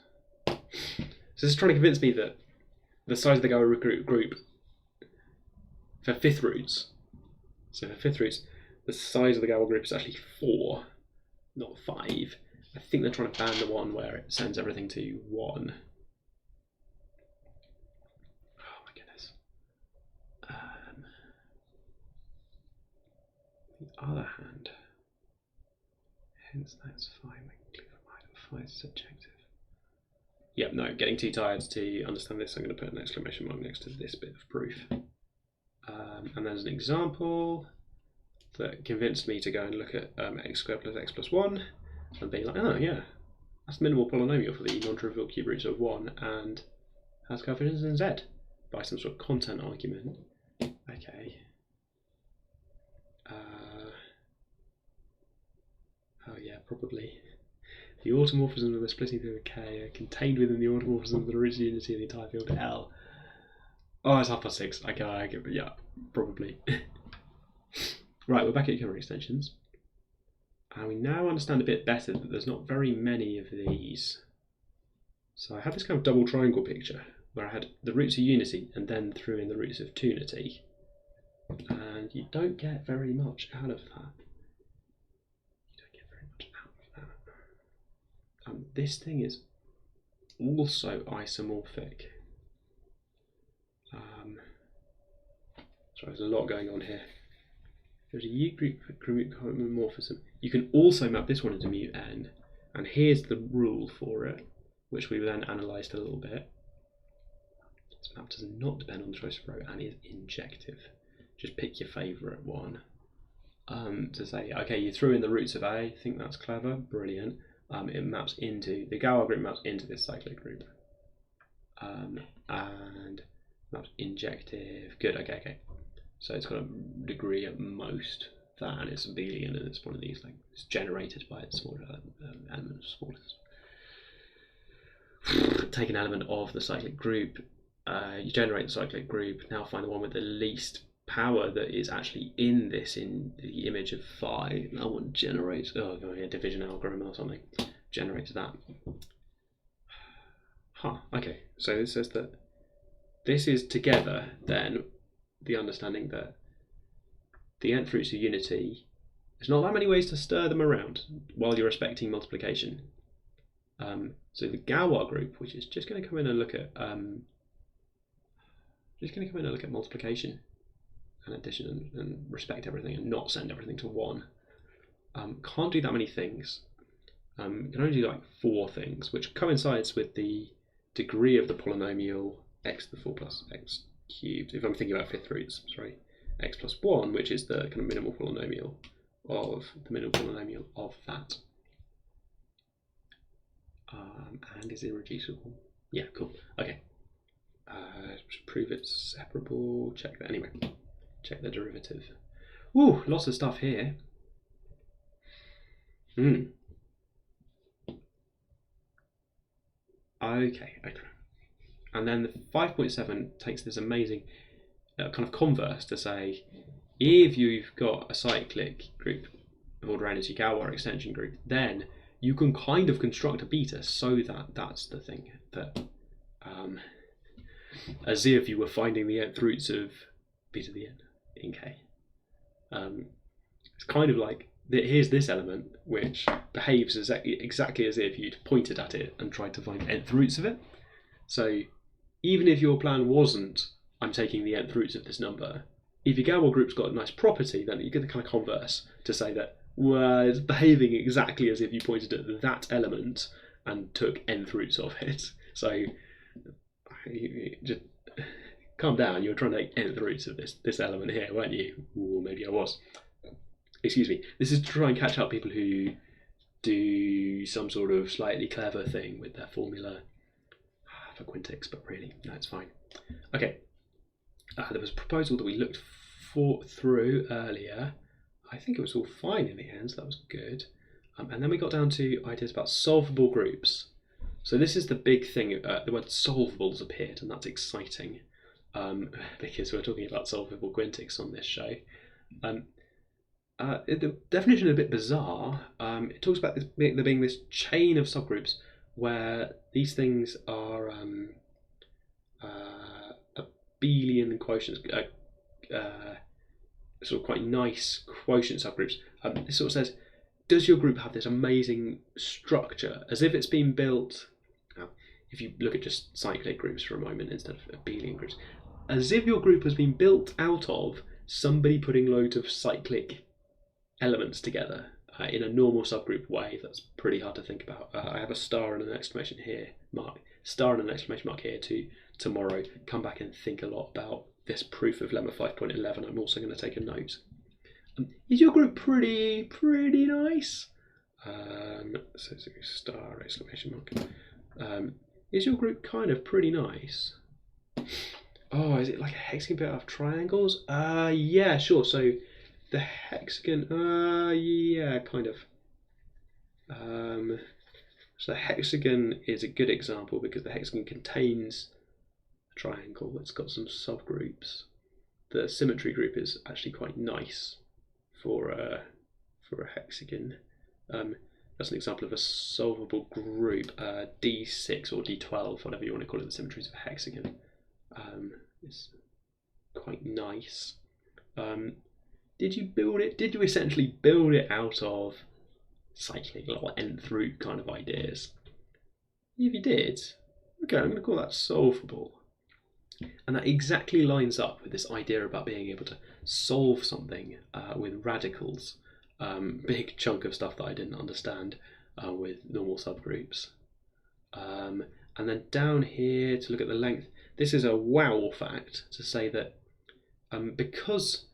So this is trying to convince me that the size of the Gower group for fifth roots. So for fifth roots, the size of the Gower group is actually 4, not 5. I think they're trying to ban the one where it sends everything to 1. Oh my goodness. On the other hand, hence that's 5. Five is subjective. Yep, no, getting too tired to understand this. I'm going to put an exclamation mark next to this bit of proof. And there's an example that convinced me to go and look at x squared plus x plus 1 and be like, oh yeah, that's the minimal polynomial for the non-trivial cube roots of 1 and has coefficients in z by some sort of content argument. Okay. Oh yeah, probably. The automorphisms of the splitting field of K are contained within the automorphism of the roots of unity of the entire field L. Oh, it's 6:30. I give it, yeah, probably. Right, we're back at Economic extensions. And we now understand a bit better that there's not very many of these. So I had this kind of double triangle picture where I had the roots of unity and then threw in the roots of tunity. And you don't get very much out of that. This thing is also isomorphic. Sorry, there's a lot going on here. There's a U group homomorphism. You can also map this one into mu n, and here's the rule for it, which we've then analysed a little bit. This map does not depend on the choice of row and is injective. Just pick your favourite one. To say, okay, you threw in the roots of A, I think that's clever, brilliant. It maps into, the Gower group maps into this cyclic group. And maps injective, good, okay. So it's got a degree at most that, and it's abelian, and it's one of these, like, it's generated by its smaller element of smallest. Take an element of the cyclic group, you generate the cyclic group, now find the one with the least power that is actually in this, in the image of phi. That one generates, oh, a division algorithm or something, generates that. Okay, so it says that this is together then the understanding that the nth roots of unity, there's not that many ways to stir them around while you're respecting multiplication. So the Gower group, which is just going to come in and look at multiplication and addition and respect everything and not send everything to 1, can't do that many things. Can only do like 4 things, which coincides with the degree of the polynomial x to the 4 plus x cubed. If I'm thinking about fifth roots, sorry, x plus 1, which is the kind of minimal polynomial of that. And is irreducible. Yeah, cool. Okay. Prove it's separable. Check that. Anyway, check the derivative. Ooh, lots of stuff here. Okay. And then the 5.7 takes this amazing kind of converse to say, if you've got a cyclic group of order n is your Gower extension group, then you can kind of construct a beta so that that's the thing that, as if you were finding the nth roots of beta to the n in K. It's kind of like, here's this element which behaves exactly as if you'd pointed at it and tried to find nth roots of it. So even if your plan wasn't, I'm taking the nth roots of this number, if your Gower group's got a nice property, then you get the kind of converse to say that, well, it's behaving exactly as if you pointed at that element and took nth roots of it. So just calm down, you were trying to take nth roots of this element here, weren't you? Or maybe I was. Excuse me. This is to try and catch up people who do some sort of slightly clever thing with their formula for quintics, but really, no, it's fine. Okay. There was a proposal that we looked through earlier. I think it was all fine in the end, so that was good. And then we got down to ideas about solvable groups. So this is the big thing, the word solvables appeared, and that's exciting because we're talking about solvable quintics on this show. The definition is a bit bizarre. It talks about there being this chain of subgroups where these things are abelian quotients, sort of quite nice quotient subgroups. It sort of says, does your group have this amazing structure, as if it's been built? If you look at just cyclic groups for a moment instead of abelian groups, as if your group has been built out of somebody putting loads of cyclic elements together in a normal subgroup way. That's pretty hard to think about. I have a star and an exclamation mark here to tomorrow come back and think a lot about this proof of lemma 5.11. I'm also going to take a note. Is your group pretty nice? So star exclamation mark. Is your group kind of pretty nice? Oh, is it like a hexagon built out of triangles? Yeah, sure. So the hexagon, yeah, kind of. So the hexagon is a good example because the hexagon contains a triangle that's got some subgroups. The symmetry group is actually quite nice for a hexagon. That's an example of a solvable group, D6 or D12, whatever you want to call it. The symmetries of a hexagon. It's quite nice. Did you build it? Did you essentially build it out of cyclic or nth root kind of ideas? If you did, okay, I'm going to call that solvable. And that exactly lines up with this idea about being able to solve something with radicals. Big chunk of stuff that I didn't understand with normal subgroups. And then down here to look at the length, this is a wow fact to say that because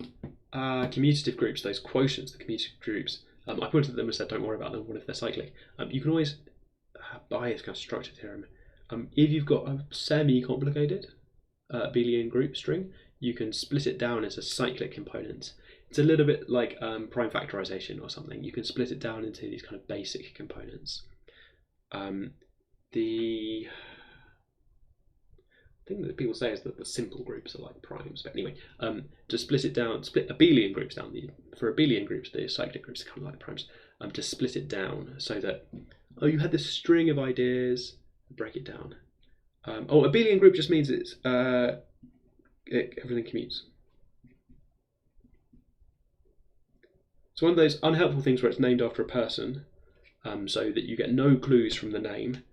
commutative groups, those quotients, the commutative groups, I pointed at them and said don't worry about them, what if they're cyclic? You can always, by this kind of structure theorem, if you've got a semi-complicated abelian group string, you can split it down into cyclic components. It's a little bit like prime factorization or something. You can split it down into these kind of basic components. The thing that people say is that the simple groups are like primes, but anyway, to split abelian groups down. For abelian groups, the cyclic groups are kind of like primes. To split it down so that you had this string of ideas, break it down. Abelian group just means it's everything commutes. It's one of those unhelpful things where it's named after a person, so that you get no clues from the name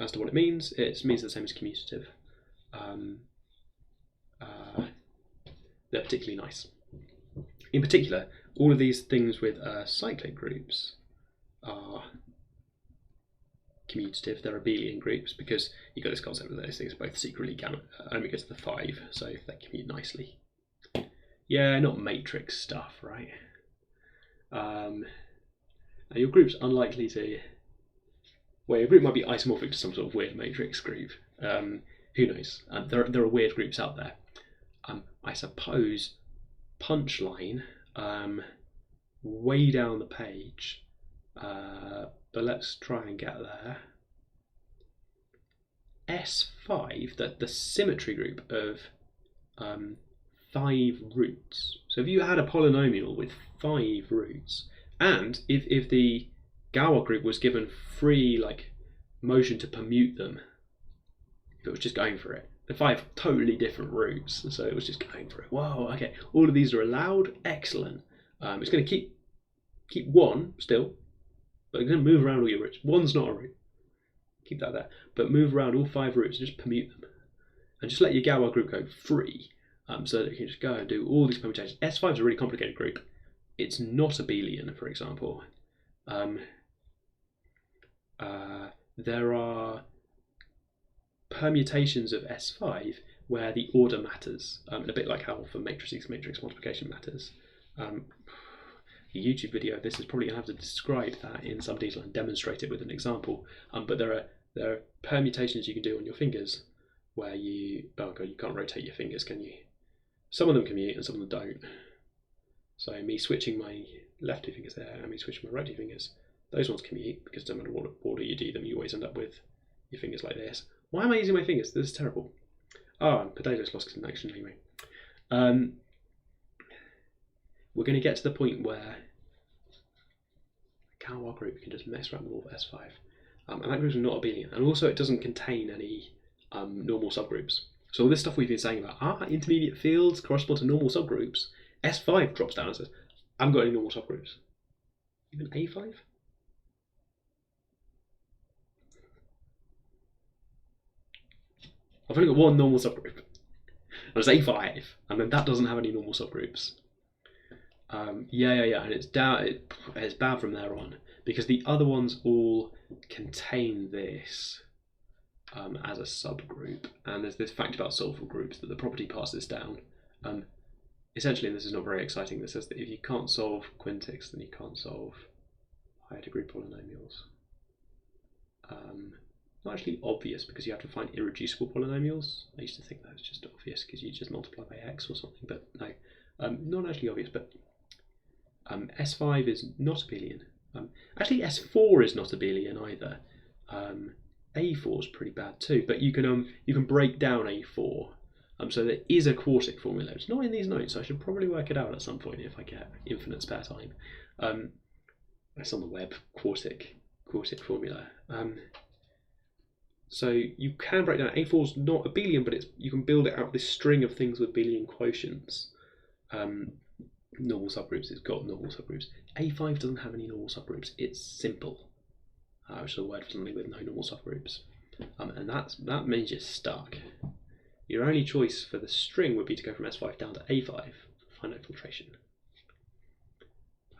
as to what it means. It means the same as commutative. They're particularly nice. In particular, all of these things with cyclic groups are commutative. They're abelian groups because you've got this concept that those things are both secretly omega to the 5, so they commute nicely. Yeah, not matrix stuff, right? Your group's unlikely to. Well, your group might be isomorphic to some sort of weird matrix group. Who knows? There are weird groups out there. I suppose punchline way down the page, but let's try and get there. S5, the symmetry group of 5 roots. So if you had a polynomial with 5 roots, and if the Galois group was given free motion to permute them, if it was just going for it, the 5 totally different roots, so it was just going for it. Whoa, okay, all of these are allowed. Excellent. It's going to keep 1 still, but it's going to move around all your roots. 1's not a root. Keep that there, but move around all 5 roots and just permute them, and just let your Galois group go free, so that you can just go and do all these permutations. S5 is a really complicated group. It's not abelian, for example. There are permutations of S5 where the order matters, a bit like how for matrices matrix multiplication matters. A YouTube video of this is probably going to have to describe that in some detail and demonstrate it with an example. But there are permutations you can do on your fingers where you can't rotate your fingers, can you? Some of them commute and some of them don't. So me switching my left 2 fingers there and me switching my right 2 fingers, those ones commute because no matter what order you do them, you always end up with your fingers like this. Why am I using my fingers? This is terrible. And potatoes lost connection anyway. we're going to get to the point where a Galois group can just mess around with all of S5. And that group is not abelian. And also it doesn't contain any normal subgroups. So all this stuff we've been saying about intermediate fields correspond to normal subgroups, S5 drops down and says, I haven't got any normal subgroups. Even A5? I've only got one normal subgroup. And it's A5, and then that doesn't have any normal subgroups. And it's down. It's bad from there on because the other ones all contain this as a subgroup, and there's this fact about solvable groups that the property passes down. Essentially, and this is not very exciting, that says that if you can't solve quintics, then you can't solve higher degree polynomials. Not actually obvious because you have to find irreducible polynomials. I used to think that was just obvious because you just multiply by x or something, but no, not actually obvious. But S5 is not abelian. Actually, S4 is not abelian either. A4 is pretty bad too, but you can break down A4. So there is a quartic formula. It's not in these notes, so I should probably work it out at some point if I get infinite spare time. It's on the web, quartic formula. So you can break down A4 is not abelian, but you can build it out this string of things with abelian quotients. Normal subgroups, it's got normal subgroups. A5 doesn't have any normal subgroups, it's simple. Which is a word for something with no normal subgroups. And that means you're stuck. Your only choice for the string would be to go from S5 down to A5 for finite filtration.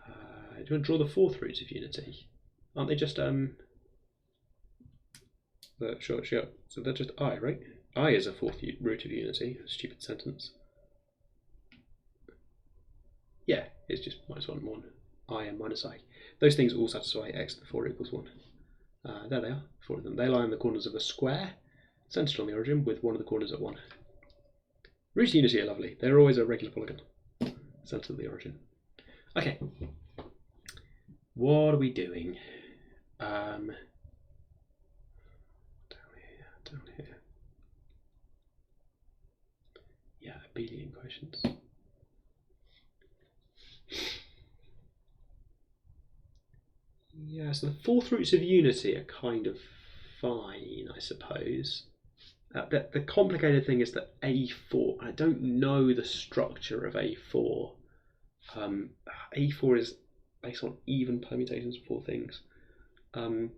Do you want to draw the fourth roots of unity? Aren't they just sure. So they're just I, right? I is a fourth root of unity. Stupid sentence. Yeah, it's just minus 1, 1. I and minus I. Those things all satisfy x to the 4 equals 1. There they are, 4 of them. They lie in the corners of a square, centered on the origin, with one of the corners at 1. Roots of unity are lovely. They're always a regular polygon, centered at the origin. Okay. What are we doing? Down here. Yeah, abelian quotients. Yeah, so the fourth roots of unity are kind of fine, I suppose. The complicated thing is that A4, I don't know the structure of A4. A4 is based on even permutations of 4 things. I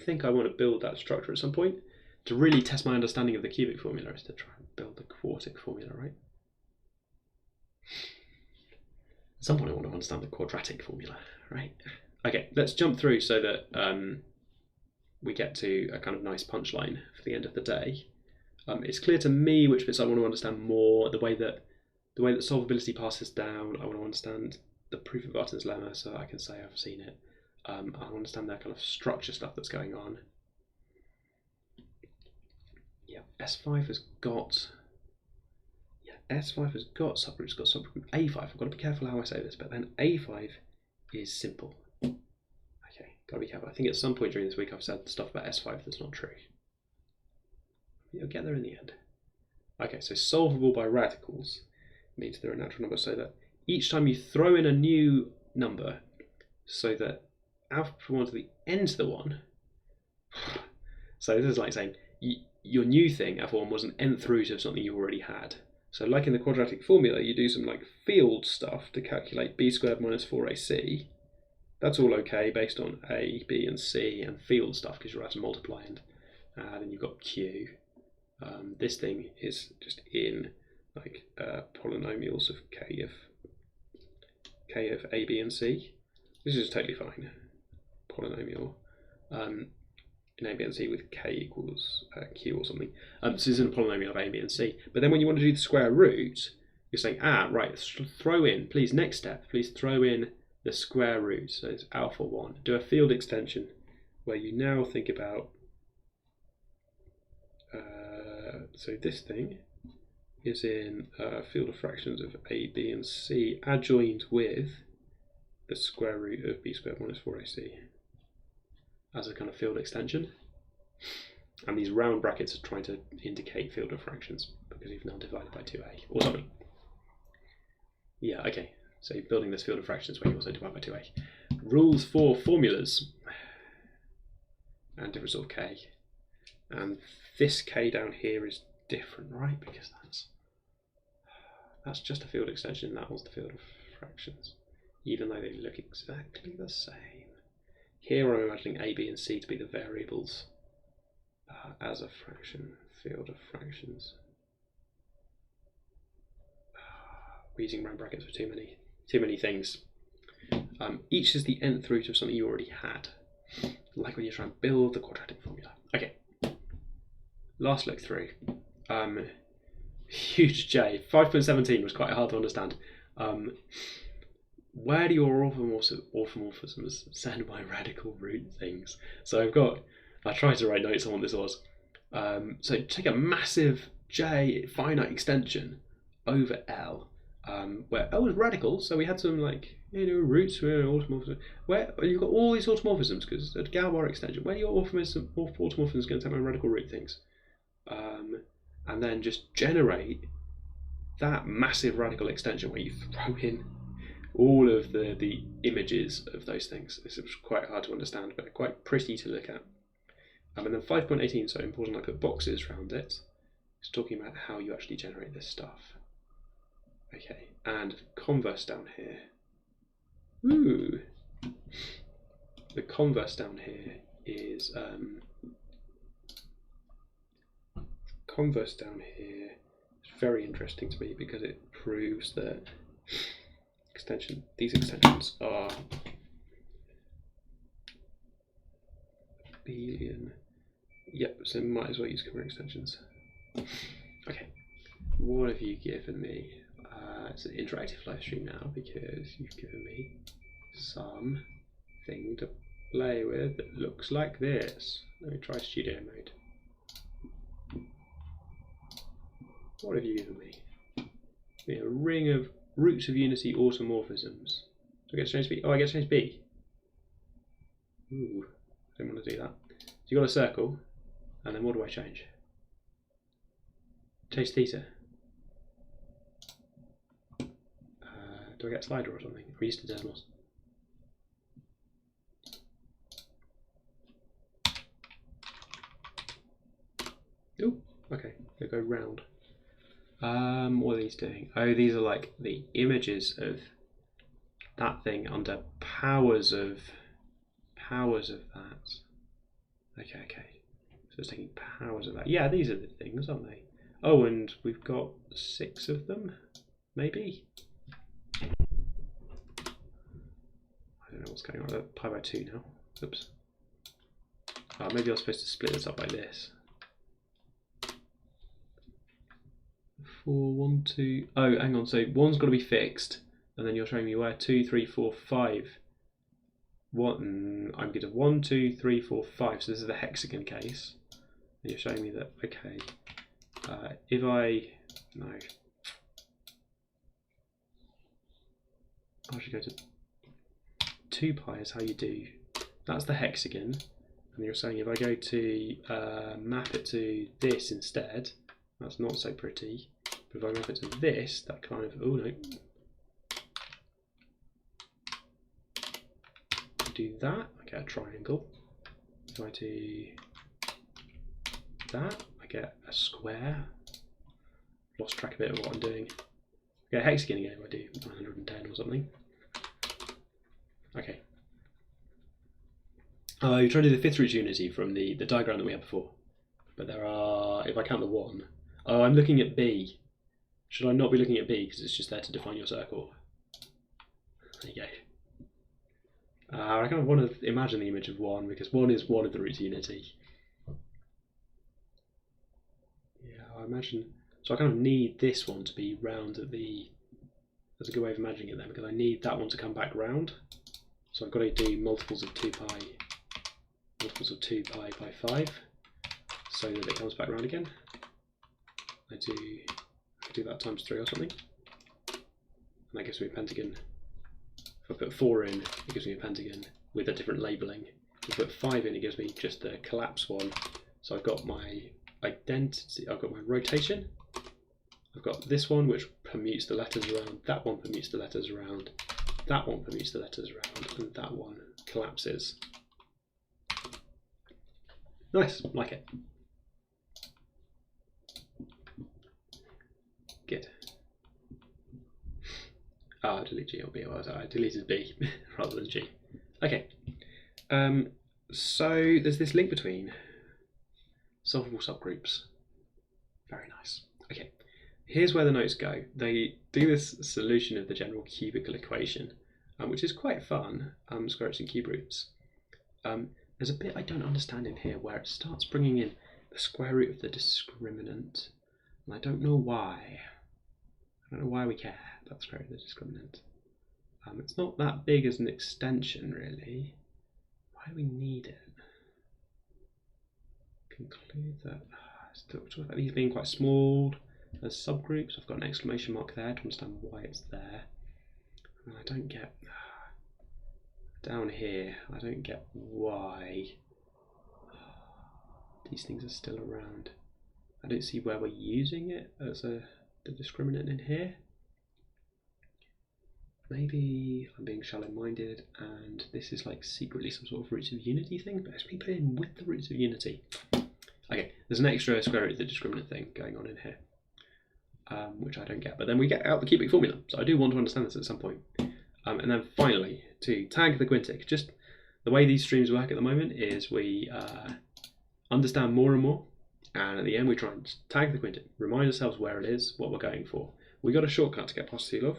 think I want to build that structure at some point. To really test my understanding of the cubic formula is to try and build the quartic formula, right? At some point I want to understand the quadratic formula, right? Okay, let's jump through so that we get to a kind of nice punchline for the end of the day. It's clear to me which bits I want to understand more, the way that solvability passes down. I want to understand the proof of Barton's lemma so that I can say I've seen it. I want to understand that kind of structure stuff that's going on. Yeah, S5 has got subgroups, got subgroup A5. I've got to be careful how I say this, but then A5 is simple. Okay, gotta be careful. I think at some point during this week I've said stuff about S5 that's not true. You'll get there in the end. Okay, so solvable by radicals means they're a natural number, so that each time you throw in a new number, so that alpha from 1 to the n to the 1. So this is like saying your new thing, alpha 1, was an nth root of something you already had. So like in the quadratic formula, you do some like field stuff to calculate b squared minus 4ac. That's all okay based on a, b and c and field stuff because you're allowed to multiply, and then you've got q. This thing is just in like polynomials of k of a, b and c. This is totally fine. Polynomial in a, b and c with k equals q or something. So this is a polynomial of a, b and c. But then when you want to do the square root, you're saying, right, throw in, please, next step, please throw in the square root. So it's alpha 1. Do a field extension where you now think about, so this thing is in field of fractions of a, b and c adjoined with the square root of b squared minus 4ac as a kind of field extension. And these round brackets are trying to indicate field of fractions because you've now divided by 2a or something. Yeah, okay. So you're building this field of fractions where you also divide by 2a. Rules for formulas and different sort of k. And this k down here is different, right? Because that's just a field extension. That was the field of fractions, even though they look exactly the same. Here I'm imagining a, b, and c to be the variables as a fraction field of fractions. We're using round brackets for too many things. Each is the nth root of something you already had, like when you try and build the quadratic formula. Okay, last look through. Huge J. 5.17 was quite hard to understand. Where do your orthomorphisms send my radical root things? So I tried to write notes on what this was. So take a massive J finite extension over L, where L was radical, so we had some roots, automorphisms. Where you've got all these automorphisms, because a Galois extension, where are your automorphisms going to take my radical root things? And then just generate that massive radical extension where you throw in all of the images of those things. This was quite hard to understand, but quite pretty to look at. And then 5.18, so important I put boxes around it. It's talking about how you actually generate this stuff. Okay, and converse down here. Ooh. The converse down here is converse down here is very interesting to me because it proves that these extensions are abelian. Yep, so might as well use covariant extensions. Okay, what have you given me? It's an interactive live stream now because you've given me something to play with that looks like this. Let me try studio mode. What have you given me? A ring of roots of unity automorphisms. Do I get to change B? Oh, I get to change B. Ooh, I don't want to do that. So you've got a circle, and then what do I change? Change theta. Do I get a slider or something? Or used to decimals? Oh, okay. They go round. What are these doing? Oh, these are like the images of that thing under powers of that. Okay. So it's taking powers of that. Yeah, these are the things, aren't they? Oh, and we've got 6 of them, maybe? I don't know what's going on. Pi by 2 now. Oops. Maybe I'm supposed to split this up like this. 4, 1, 2. Oh, hang on. So 1's got to be fixed, and then you're showing me where 2, 3, 4, 5. I'm going to 1, 2, 3, 4, 5. So this is the hexagon case. And you're showing me that. Okay. If I should go to 2 pi is how you do. That's the hexagon, and you're saying if I go to map it to this instead, that's not so pretty. But if I map it to this, that kind of do that, I get a triangle. If I do that, I get a square. Lost track a bit of what I'm doing. I get a hexagon again if I do 910 or something. Okay. You're trying to do the 5th root unity from the diagram that we had before. But there are, if I count the 1, I'm looking at B. Should I not be looking at B because it's just there to define your circle? There you go. I kind of want to imagine the image of 1 because 1 is one of the roots of unity. Yeah, I imagine. So I kind of need this one to be round at the. That's a good way of imagining it then because I need that one to come back round. So I've got to do multiples of 2 pi by 5 so that it comes back round again. I do that times 3 or something. And that gives me a pentagon. If I put 4 in, it gives me a pentagon with a different labelling. If I put 5 in, it gives me just the collapse one. So I've got my identity, I've got my rotation. I've got this one, which permutes the letters around, that one permutes the letters around, that one permutes the letters around, and that one collapses. Nice, like it. Good. Ah, delete G or B. Well, I deleted B rather than G. Okay. So there's this link between solvable subgroups. Very nice. Okay. Here's where the notes go. They do this solution of the general cubical equation, which is quite fun, square roots and cube roots. There's a bit I don't understand in here where it starts bringing in the square root of the discriminant, and I don't know why. I don't know why we care about the square root of the discriminant. It's not that big as an extension, really. Why do we need it? Conclude that. Still talk about these being quite small as subgroups. I've got an exclamation mark there to understand why it's there. And I don't get down here. I don't get why these things are still around. I don't see where we're using it as the discriminant in here. Maybe I'm being shallow-minded and this is like secretly some sort of roots of unity thing, but it's been put in with the roots of unity. Okay, there's an extra square root of the discriminant thing going on in here, which I don't get. But then we get out the cubic formula, so I do want to understand this at some point. And then finally, to tag the Quintic, just the way these streams work at the moment is we understand more and more, and at the end we try and tag the Quintic, remind ourselves where it is, what we're going for. We got a shortcut to get past Soolov.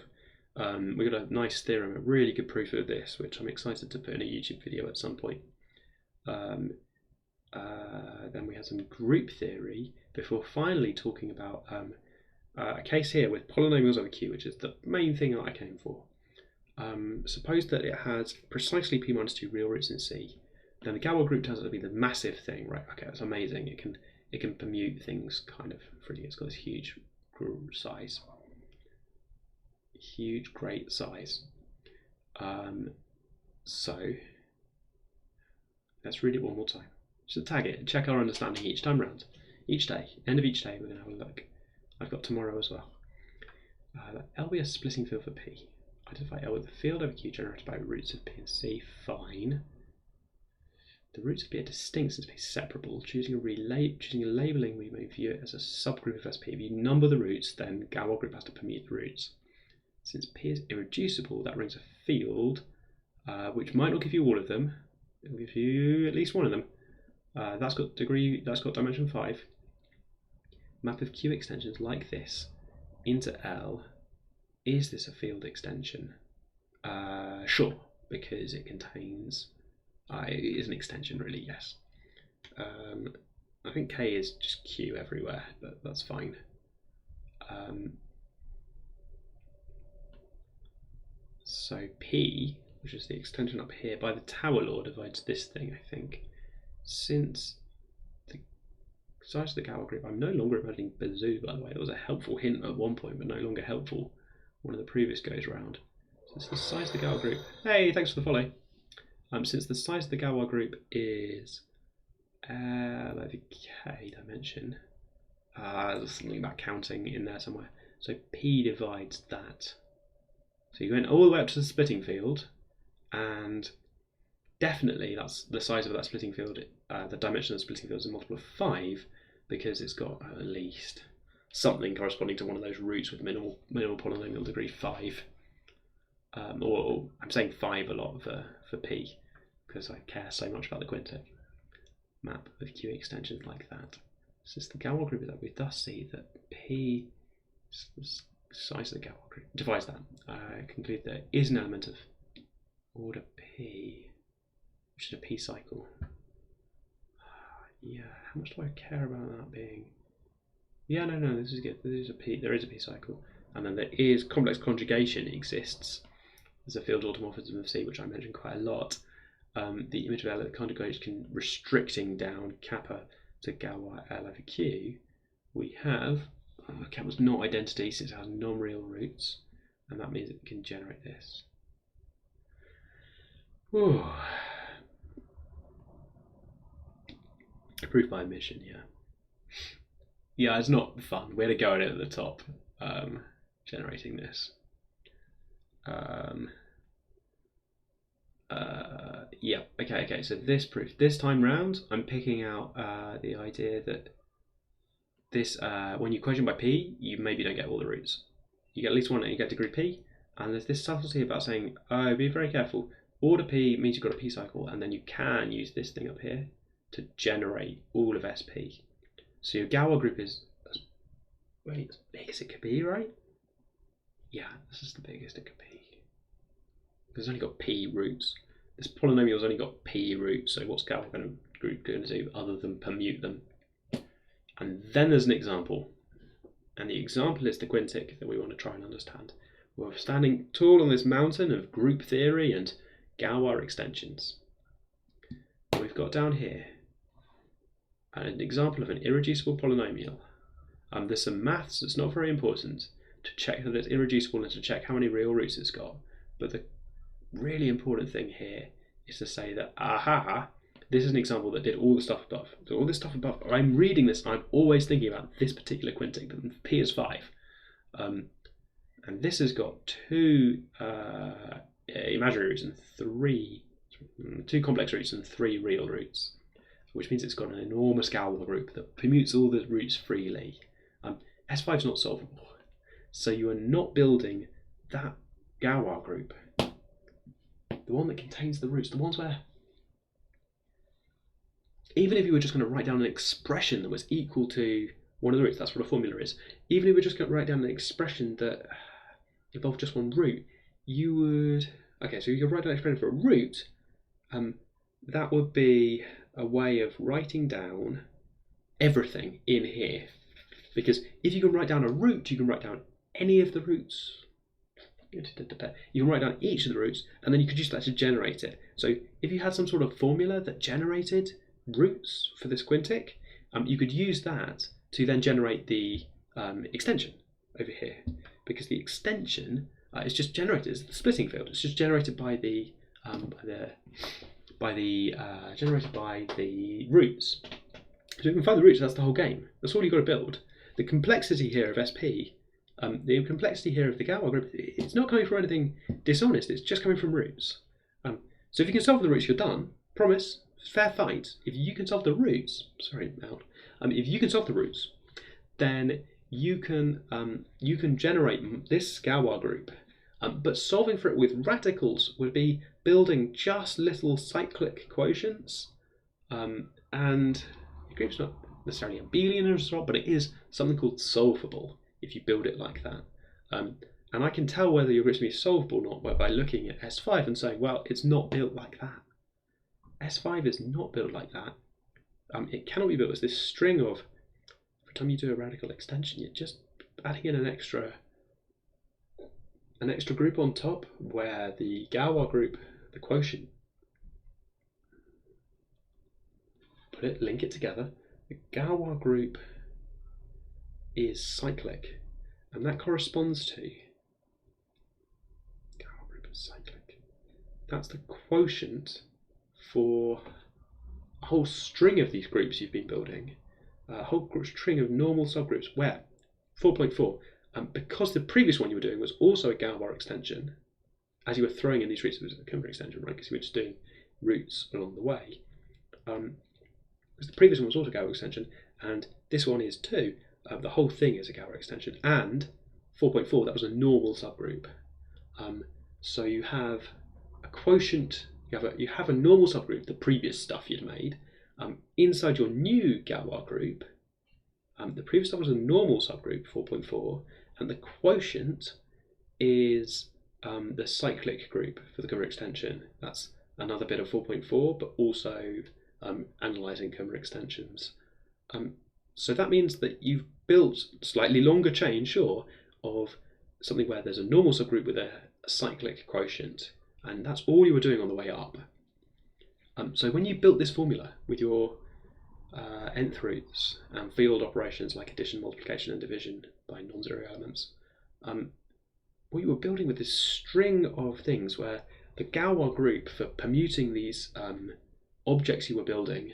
We got a nice theorem, a really good proof of this, which I'm excited to put in a YouTube video at some point. Then we had some group theory before finally talking about a case here with polynomials over Q, which is the main thing that I came for. Suppose that it has precisely p minus 2 real roots in C, then the Galois group turns out to be the massive thing, right? Okay, that's amazing. It can permute things kind of freely. It's got this huge size, huge great size. So let's read it one more time. Just tag it and check our understanding each time round. Each day, end of each day, we're going to have a look. I've got tomorrow as well. L be a splitting field for P. Identify L with the field over Q generated by roots of P and C. Fine. The roots of P are distinct since P is separable. Choosing a labeling, we may view it as a subgroup of SP. If you number the roots, then Galois group has to permute the roots. Since P is irreducible, that brings a field, which might not give you all of them. It will give you at least one of them. That's got dimension 5. Map of Q extensions like this into L. Is this a field extension? Sure, because it contains. It is an extension, really. Yes. I think K is just Q everywhere, but that's fine. So P, which is the extension up here, by the Tower law divides this thing, I think. Since the size of the Galois group, I'm no longer imagining Bazoo, by the way. That was a helpful hint at one point, but no longer helpful. One of the previous goes round. Since the size of the Galois group, hey, thanks for the follow. Since the size of the Galois group is like the K dimension, there's something about counting in there somewhere. So P divides that. So you went all the way up to the splitting field, and definitely that's the size of that splitting field. The dimension of the splitting field is a multiple of 5 because it's got at least something corresponding to one of those roots with minimal polynomial degree 5. Or I'm saying 5 a lot for P because I care so much about the Quintic. Map of Q extensions like that. Since the Galois group is that, we thus see that P is the size of the Galois group. Divides that. Conclude there is an element of order P, which is a P cycle. Yeah, how much do I care about that being? Yeah, no, this is good. There is a P cycle, and then there is complex conjugation exists. There's a field automorphism of C, which I mentioned quite a lot. The image of L at the conjugation restricting down kappa to Galois L over Q. We have kappa's not identity since it has non-real roots, and that means it can generate this. Ooh. Approved by admission, yeah. Yeah, it's not fun. We had a go at it at the top. generating this. Yeah, okay, so this proof. This time round, I'm picking out the idea that this, when you quotient by p, you maybe don't get all the roots. You get at least one and you get degree p, and there's this subtlety about saying, oh, be very careful. Order p means you've got a p cycle, and then you can use this thing up here to generate all of SP. So your Galois group is as big as it could be, right? Yeah, this is the biggest it could be. Because it's only got p roots. This polynomial's only got p roots, so what's Galois group going to do other than permute them? And then there's an example. And the example is the Quintic that we want to try and understand. We're standing tall on this mountain of group theory and Galois extensions. And we've got down here an example of an irreducible polynomial. There's some maths that's not very important to check that it's irreducible and to check how many real roots it's got. But the really important thing here is to say that, aha, this is an example that did all the stuff above. So all this stuff above, I'm reading this, I'm always thinking about this particular Quintic, P is 5. And this has got two imaginary roots and two complex roots and 3 real roots, which means it's got an enormous Galois group that permutes all the roots freely. S5 is not solvable. So you are not building that Galois group, the one that contains the roots, the ones where, even if you were just going to write down an expression that was equal to one of the roots, that's what a formula is, even if you were just going to write down an expression that involved just one root, you would, okay, so you could write down an expression for a root, that would be a way of writing down everything in here. Because if you can write down a root, you can write down any of the roots. You can write down each of the roots, and then you could use that to generate it. So if you had some sort of formula that generated roots for this Quintic, you could use that to then generate the extension over here. Because the extension is just generated, it's the splitting field. It's just generated by the roots. So you can find the roots. That's the whole game. That's all you've got to build. The complexity here of SP, the complexity here of the Galois group, it's not coming from anything dishonest. It's just coming from roots. So if you can solve the roots, you're done. Promise. Fair fight. If you can solve the roots, if you can solve the roots, then you can generate this Galois group. But solving for it with radicals would be building just little cyclic quotients, and the group's not necessarily abelian as well, but it is something called solvable if you build it like that. And I can tell whether your group's going to be solvable or not by looking at S5 and saying, well, it's not built like that. S5 is not built like that. It cannot be built as this string of, every time you do a radical extension, you're just adding in an extra group on top where the Galois group, the quotient, link it together. The Galois group is cyclic, and that corresponds to Galois group is cyclic. That's the quotient for a whole string of these groups you've been building, a whole string of normal subgroups where 4.4, because the previous one you were doing was also a Galois extension, as you were throwing in these roots, it was a Quintic extension, right? Because you were just doing roots along the way. Because the previous one was also a Galois extension, and this one is too. The whole thing is a Galois extension, and 4.4, that was a normal subgroup. So you have a quotient, you have a normal subgroup, the previous stuff you'd made, inside your new Galois group. The previous stuff was a normal subgroup, 4.4, and the quotient is the cyclic group for the Quintic extension. That's another bit of 4.4, but also analysing Quintic extensions. So that means that you've built a slightly longer chain, sure, of something where there's a normal subgroup with a cyclic quotient, and that's all you were doing on the way up. So when you built this formula with your nth roots and field operations like addition, multiplication, and division by non-zero elements, what you were building with this string of things where the Galois group for permuting these objects you were building,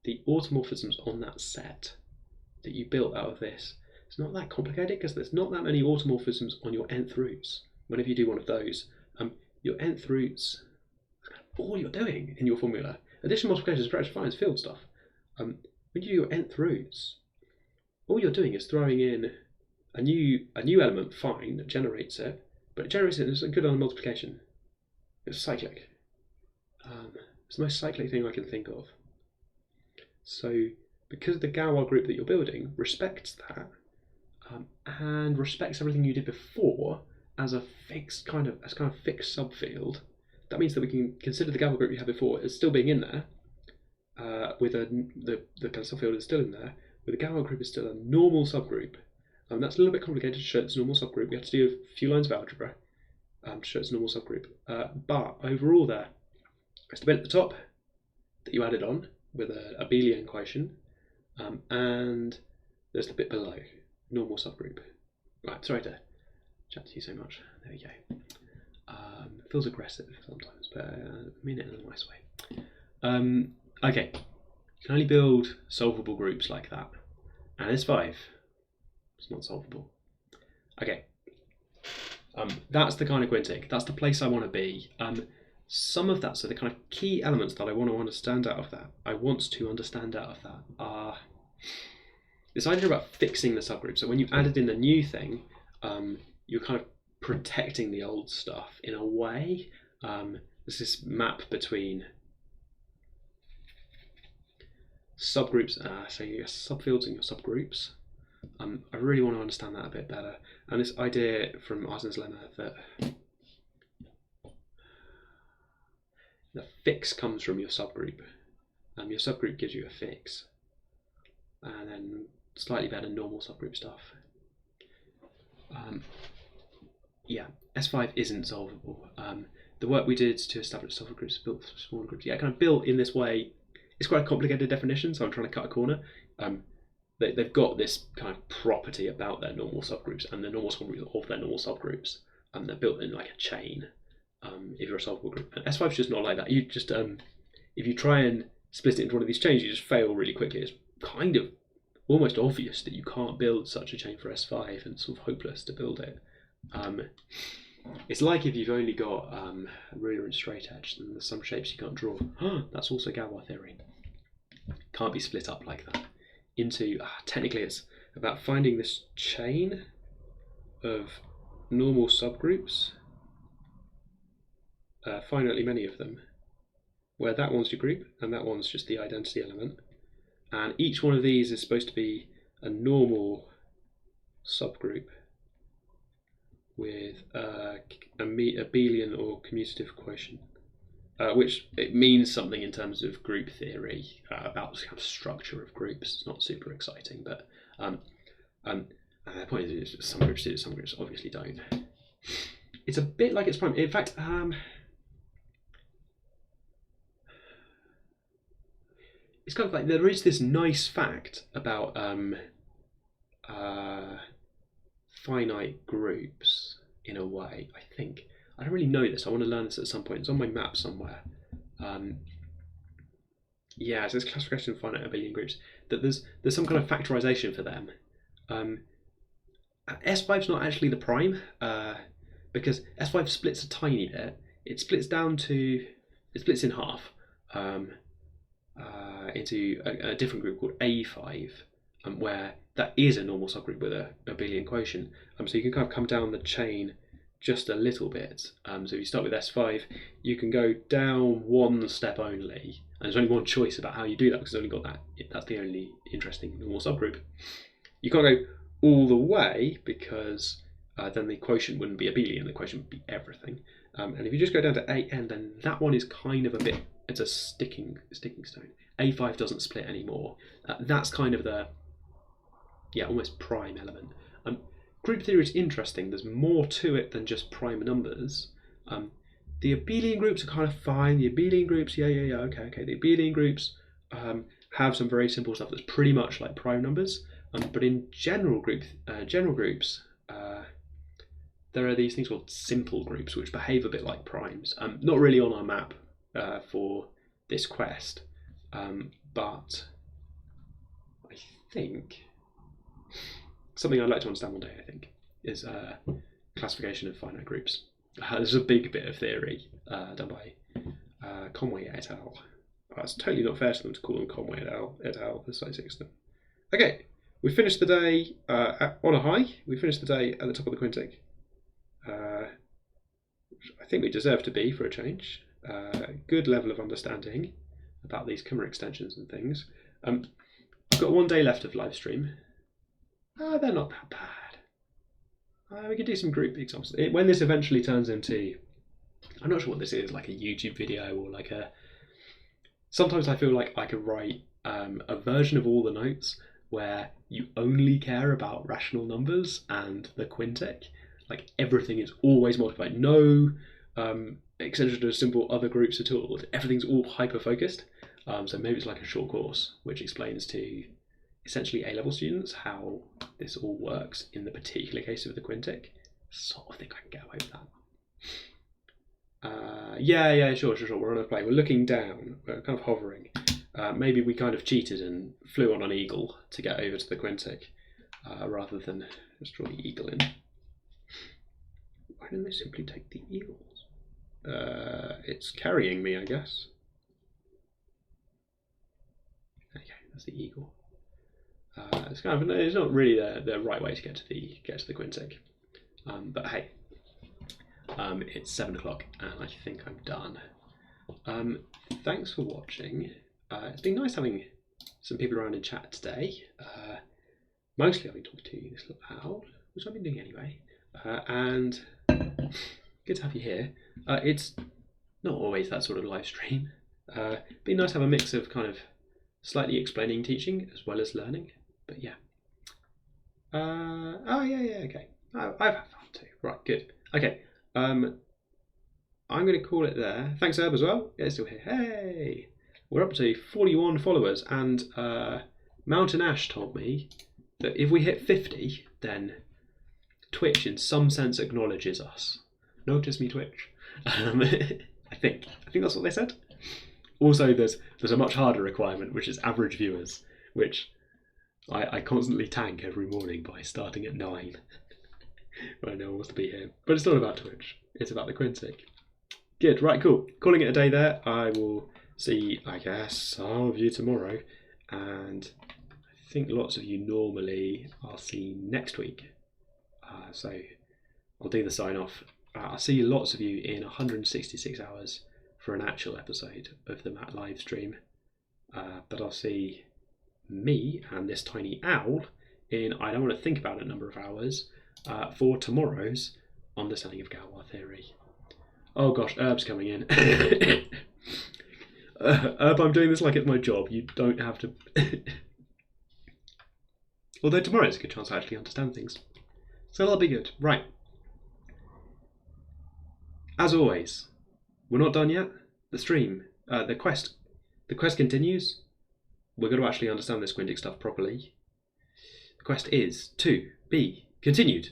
the automorphisms on that set that you built out of this, It's not that complicated because there's not that many automorphisms on your nth roots. Whenever you do one of those, your nth roots, all you're doing in your formula. Addition, multiplication, subtraction, fine, field stuff. When you do your nth roots, all you're doing is throwing in a new element, fine, that generates it, but it generates it as a good on multiplication. It's cyclic. It's the most cyclic thing I can think of. So, because the Galois group that you're building respects that, and respects everything you did before as a fixed kind of fixed subfield, that means that we can consider the Galois group you had before as still being in there, with the kind of subfield is still in there, with the Galois group is still a normal subgroup. That's a little bit complicated to show it's a normal subgroup. We have to do a few lines of algebra to show it's a normal subgroup. But overall there's the bit at the top that you added on with a abelian quotient, and there's the bit below, normal subgroup. Right, sorry to chat to you so much. There we go. Feels aggressive sometimes, but I mean it in a nice way. Okay, you can only build solvable groups like that, and S5, it's not solvable. Okay, that's the kind of Quintic. That's the place I want to be. Some of that, so the kind of key elements that I want to understand out of that, are this idea about fixing the subgroup. So when you've added in a new thing, you're kind of protecting the old stuff in a way. There's this map between subgroups, so your subfields and your subgroups. I really want to understand that a bit better. And this idea from Arsen's lemma that the fix comes from your subgroup. Your subgroup gives you a fix, and then slightly better normal subgroup stuff. Yeah, S5 isn't solvable. The work we did to establish solver groups, built smaller groups, kind of built in this way. It's quite a complicated definition, so I'm trying to cut a corner. They've got this kind of property about their normal subgroups and the normal subgroups of their normal subgroups, and they're built in like a chain. If you're a solvable group, and S5 is just not like that. You just if you try and split it into one of these chains, you just fail really quickly. It's kind of almost obvious that you can't build such a chain for S5, and it's sort of hopeless to build it. It's like if you've only got a ruler and straight edge, then there's some shapes you can't draw. That's also Galois theory. Can't be split up like that into, technically it's about finding this chain of normal subgroups, finitely many of them, where that one's your group and that one's just the identity element, and each one of these is supposed to be a normal subgroup with a abelian or commutative quotient, which it means something in terms of group theory about the kind of structure of groups. It's not super exciting, but the point is some groups do, some groups obviously don't. It's a bit like its prime. In fact, it's kind of like there is this nice fact about finite groups in a way. I think I don't really know this. I want to learn this at some point. It's on my map somewhere. Yeah, so it's classification of finite abelian groups. That there's some kind of factorization for them. S5's not actually the prime, because S5 splits a tiny bit. It splits in half into a different group called A5, where that is a normal subgroup with a abelian quotient. So you can kind of come down the chain just a little bit. So if you start with S5, you can go down one step only, and there's only one choice about how you do that because it's only got that. That's the only interesting normal subgroup. You can't go all the way because then the quotient wouldn't be abelian. The quotient would be everything. And if you just go down to AN, then that one is kind of a bit. It's a sticking stone. A5 doesn't split anymore. That's kind of the almost prime element. Group theory is interesting. There's more to it than just prime numbers. The abelian groups are kind of fine. The abelian groups, okay. The abelian groups have some very simple stuff that's pretty much like prime numbers. But in general groups, there are these things called simple groups which behave a bit like primes. Not really on our map for this quest, but I think something I'd like to understand one day, I think, is classification of finite groups. There's a big bit of theory done by Conway et al. It's totally not fair to them to call them Conway et al. For Site 6. Okay, we finished the day on a high. We finished the day at the top of the Quintic. I think we deserve to be for a change. Good level of understanding about these Kummer extensions and things. I've got 1 day left of live stream. They're not that bad. We can do some group examples. When this eventually turns into, I'm not sure what this is, like a YouTube video or like a... Sometimes I feel like I could write a version of all the notes where you only care about rational numbers and the Quintic. Like everything is always multiplied. No extension to simple other groups at all. Everything's all hyper-focused. So maybe it's like a short course which explains to essentially A-level students how this all works in the particular case of the Quintic. Sort of think I can get away with that. Yeah, sure. We're on a plane. We're looking down. We're kind of hovering. Maybe we kind of cheated and flew on an eagle to get over to the Quintic rather than just draw the eagle in. Why don't they simply take the eagles? It's carrying me, I guess. Okay, that's the eagle. It's kind of, it's not really the right way to get to the Quintic. But hey, it's 7 o'clock and I think I'm done. Thanks for watching. It's been nice having some people around in chat today. Mostly I've been talking to this little owl, which I've been doing anyway. And good to have you here. It's not always that sort of live stream. Been nice to have a mix of kind of slightly explaining teaching as well as learning. But yeah. Okay. I've had fun too. Right, good. Okay. I'm going to call it there. Thanks, Herb, as well. Yeah, it's still here. Hey! We're up to 41 followers, and Mountain Ash told me that if we hit 50, then Twitch in some sense acknowledges us. Notice me, Twitch. I think that's what they said. Also, there's a much harder requirement, which is average viewers, which I constantly tank every morning by starting at 9. When no one wants to be here. But it's not about Twitch. It's about the Quintic. Good, right, cool. Calling it a day there. I will see, I guess, some of you tomorrow. And I think lots of you normally I'll see next week. So I'll do the sign off. I'll see lots of you in 166 hours for an actual episode of the Matt live stream. But I'll see me and this tiny owl in, I don't want to think about a number of hours, for tomorrow's understanding of Galois theory. Oh gosh, Herb's coming in. Herb, I'm doing this like it's my job. You don't have to... Although tomorrow's a good chance I actually understand things. So that'll be good. Right. As always, we're not done yet. The stream, the quest continues. We're going to actually understand this Quintic stuff properly. The quest is to be continued.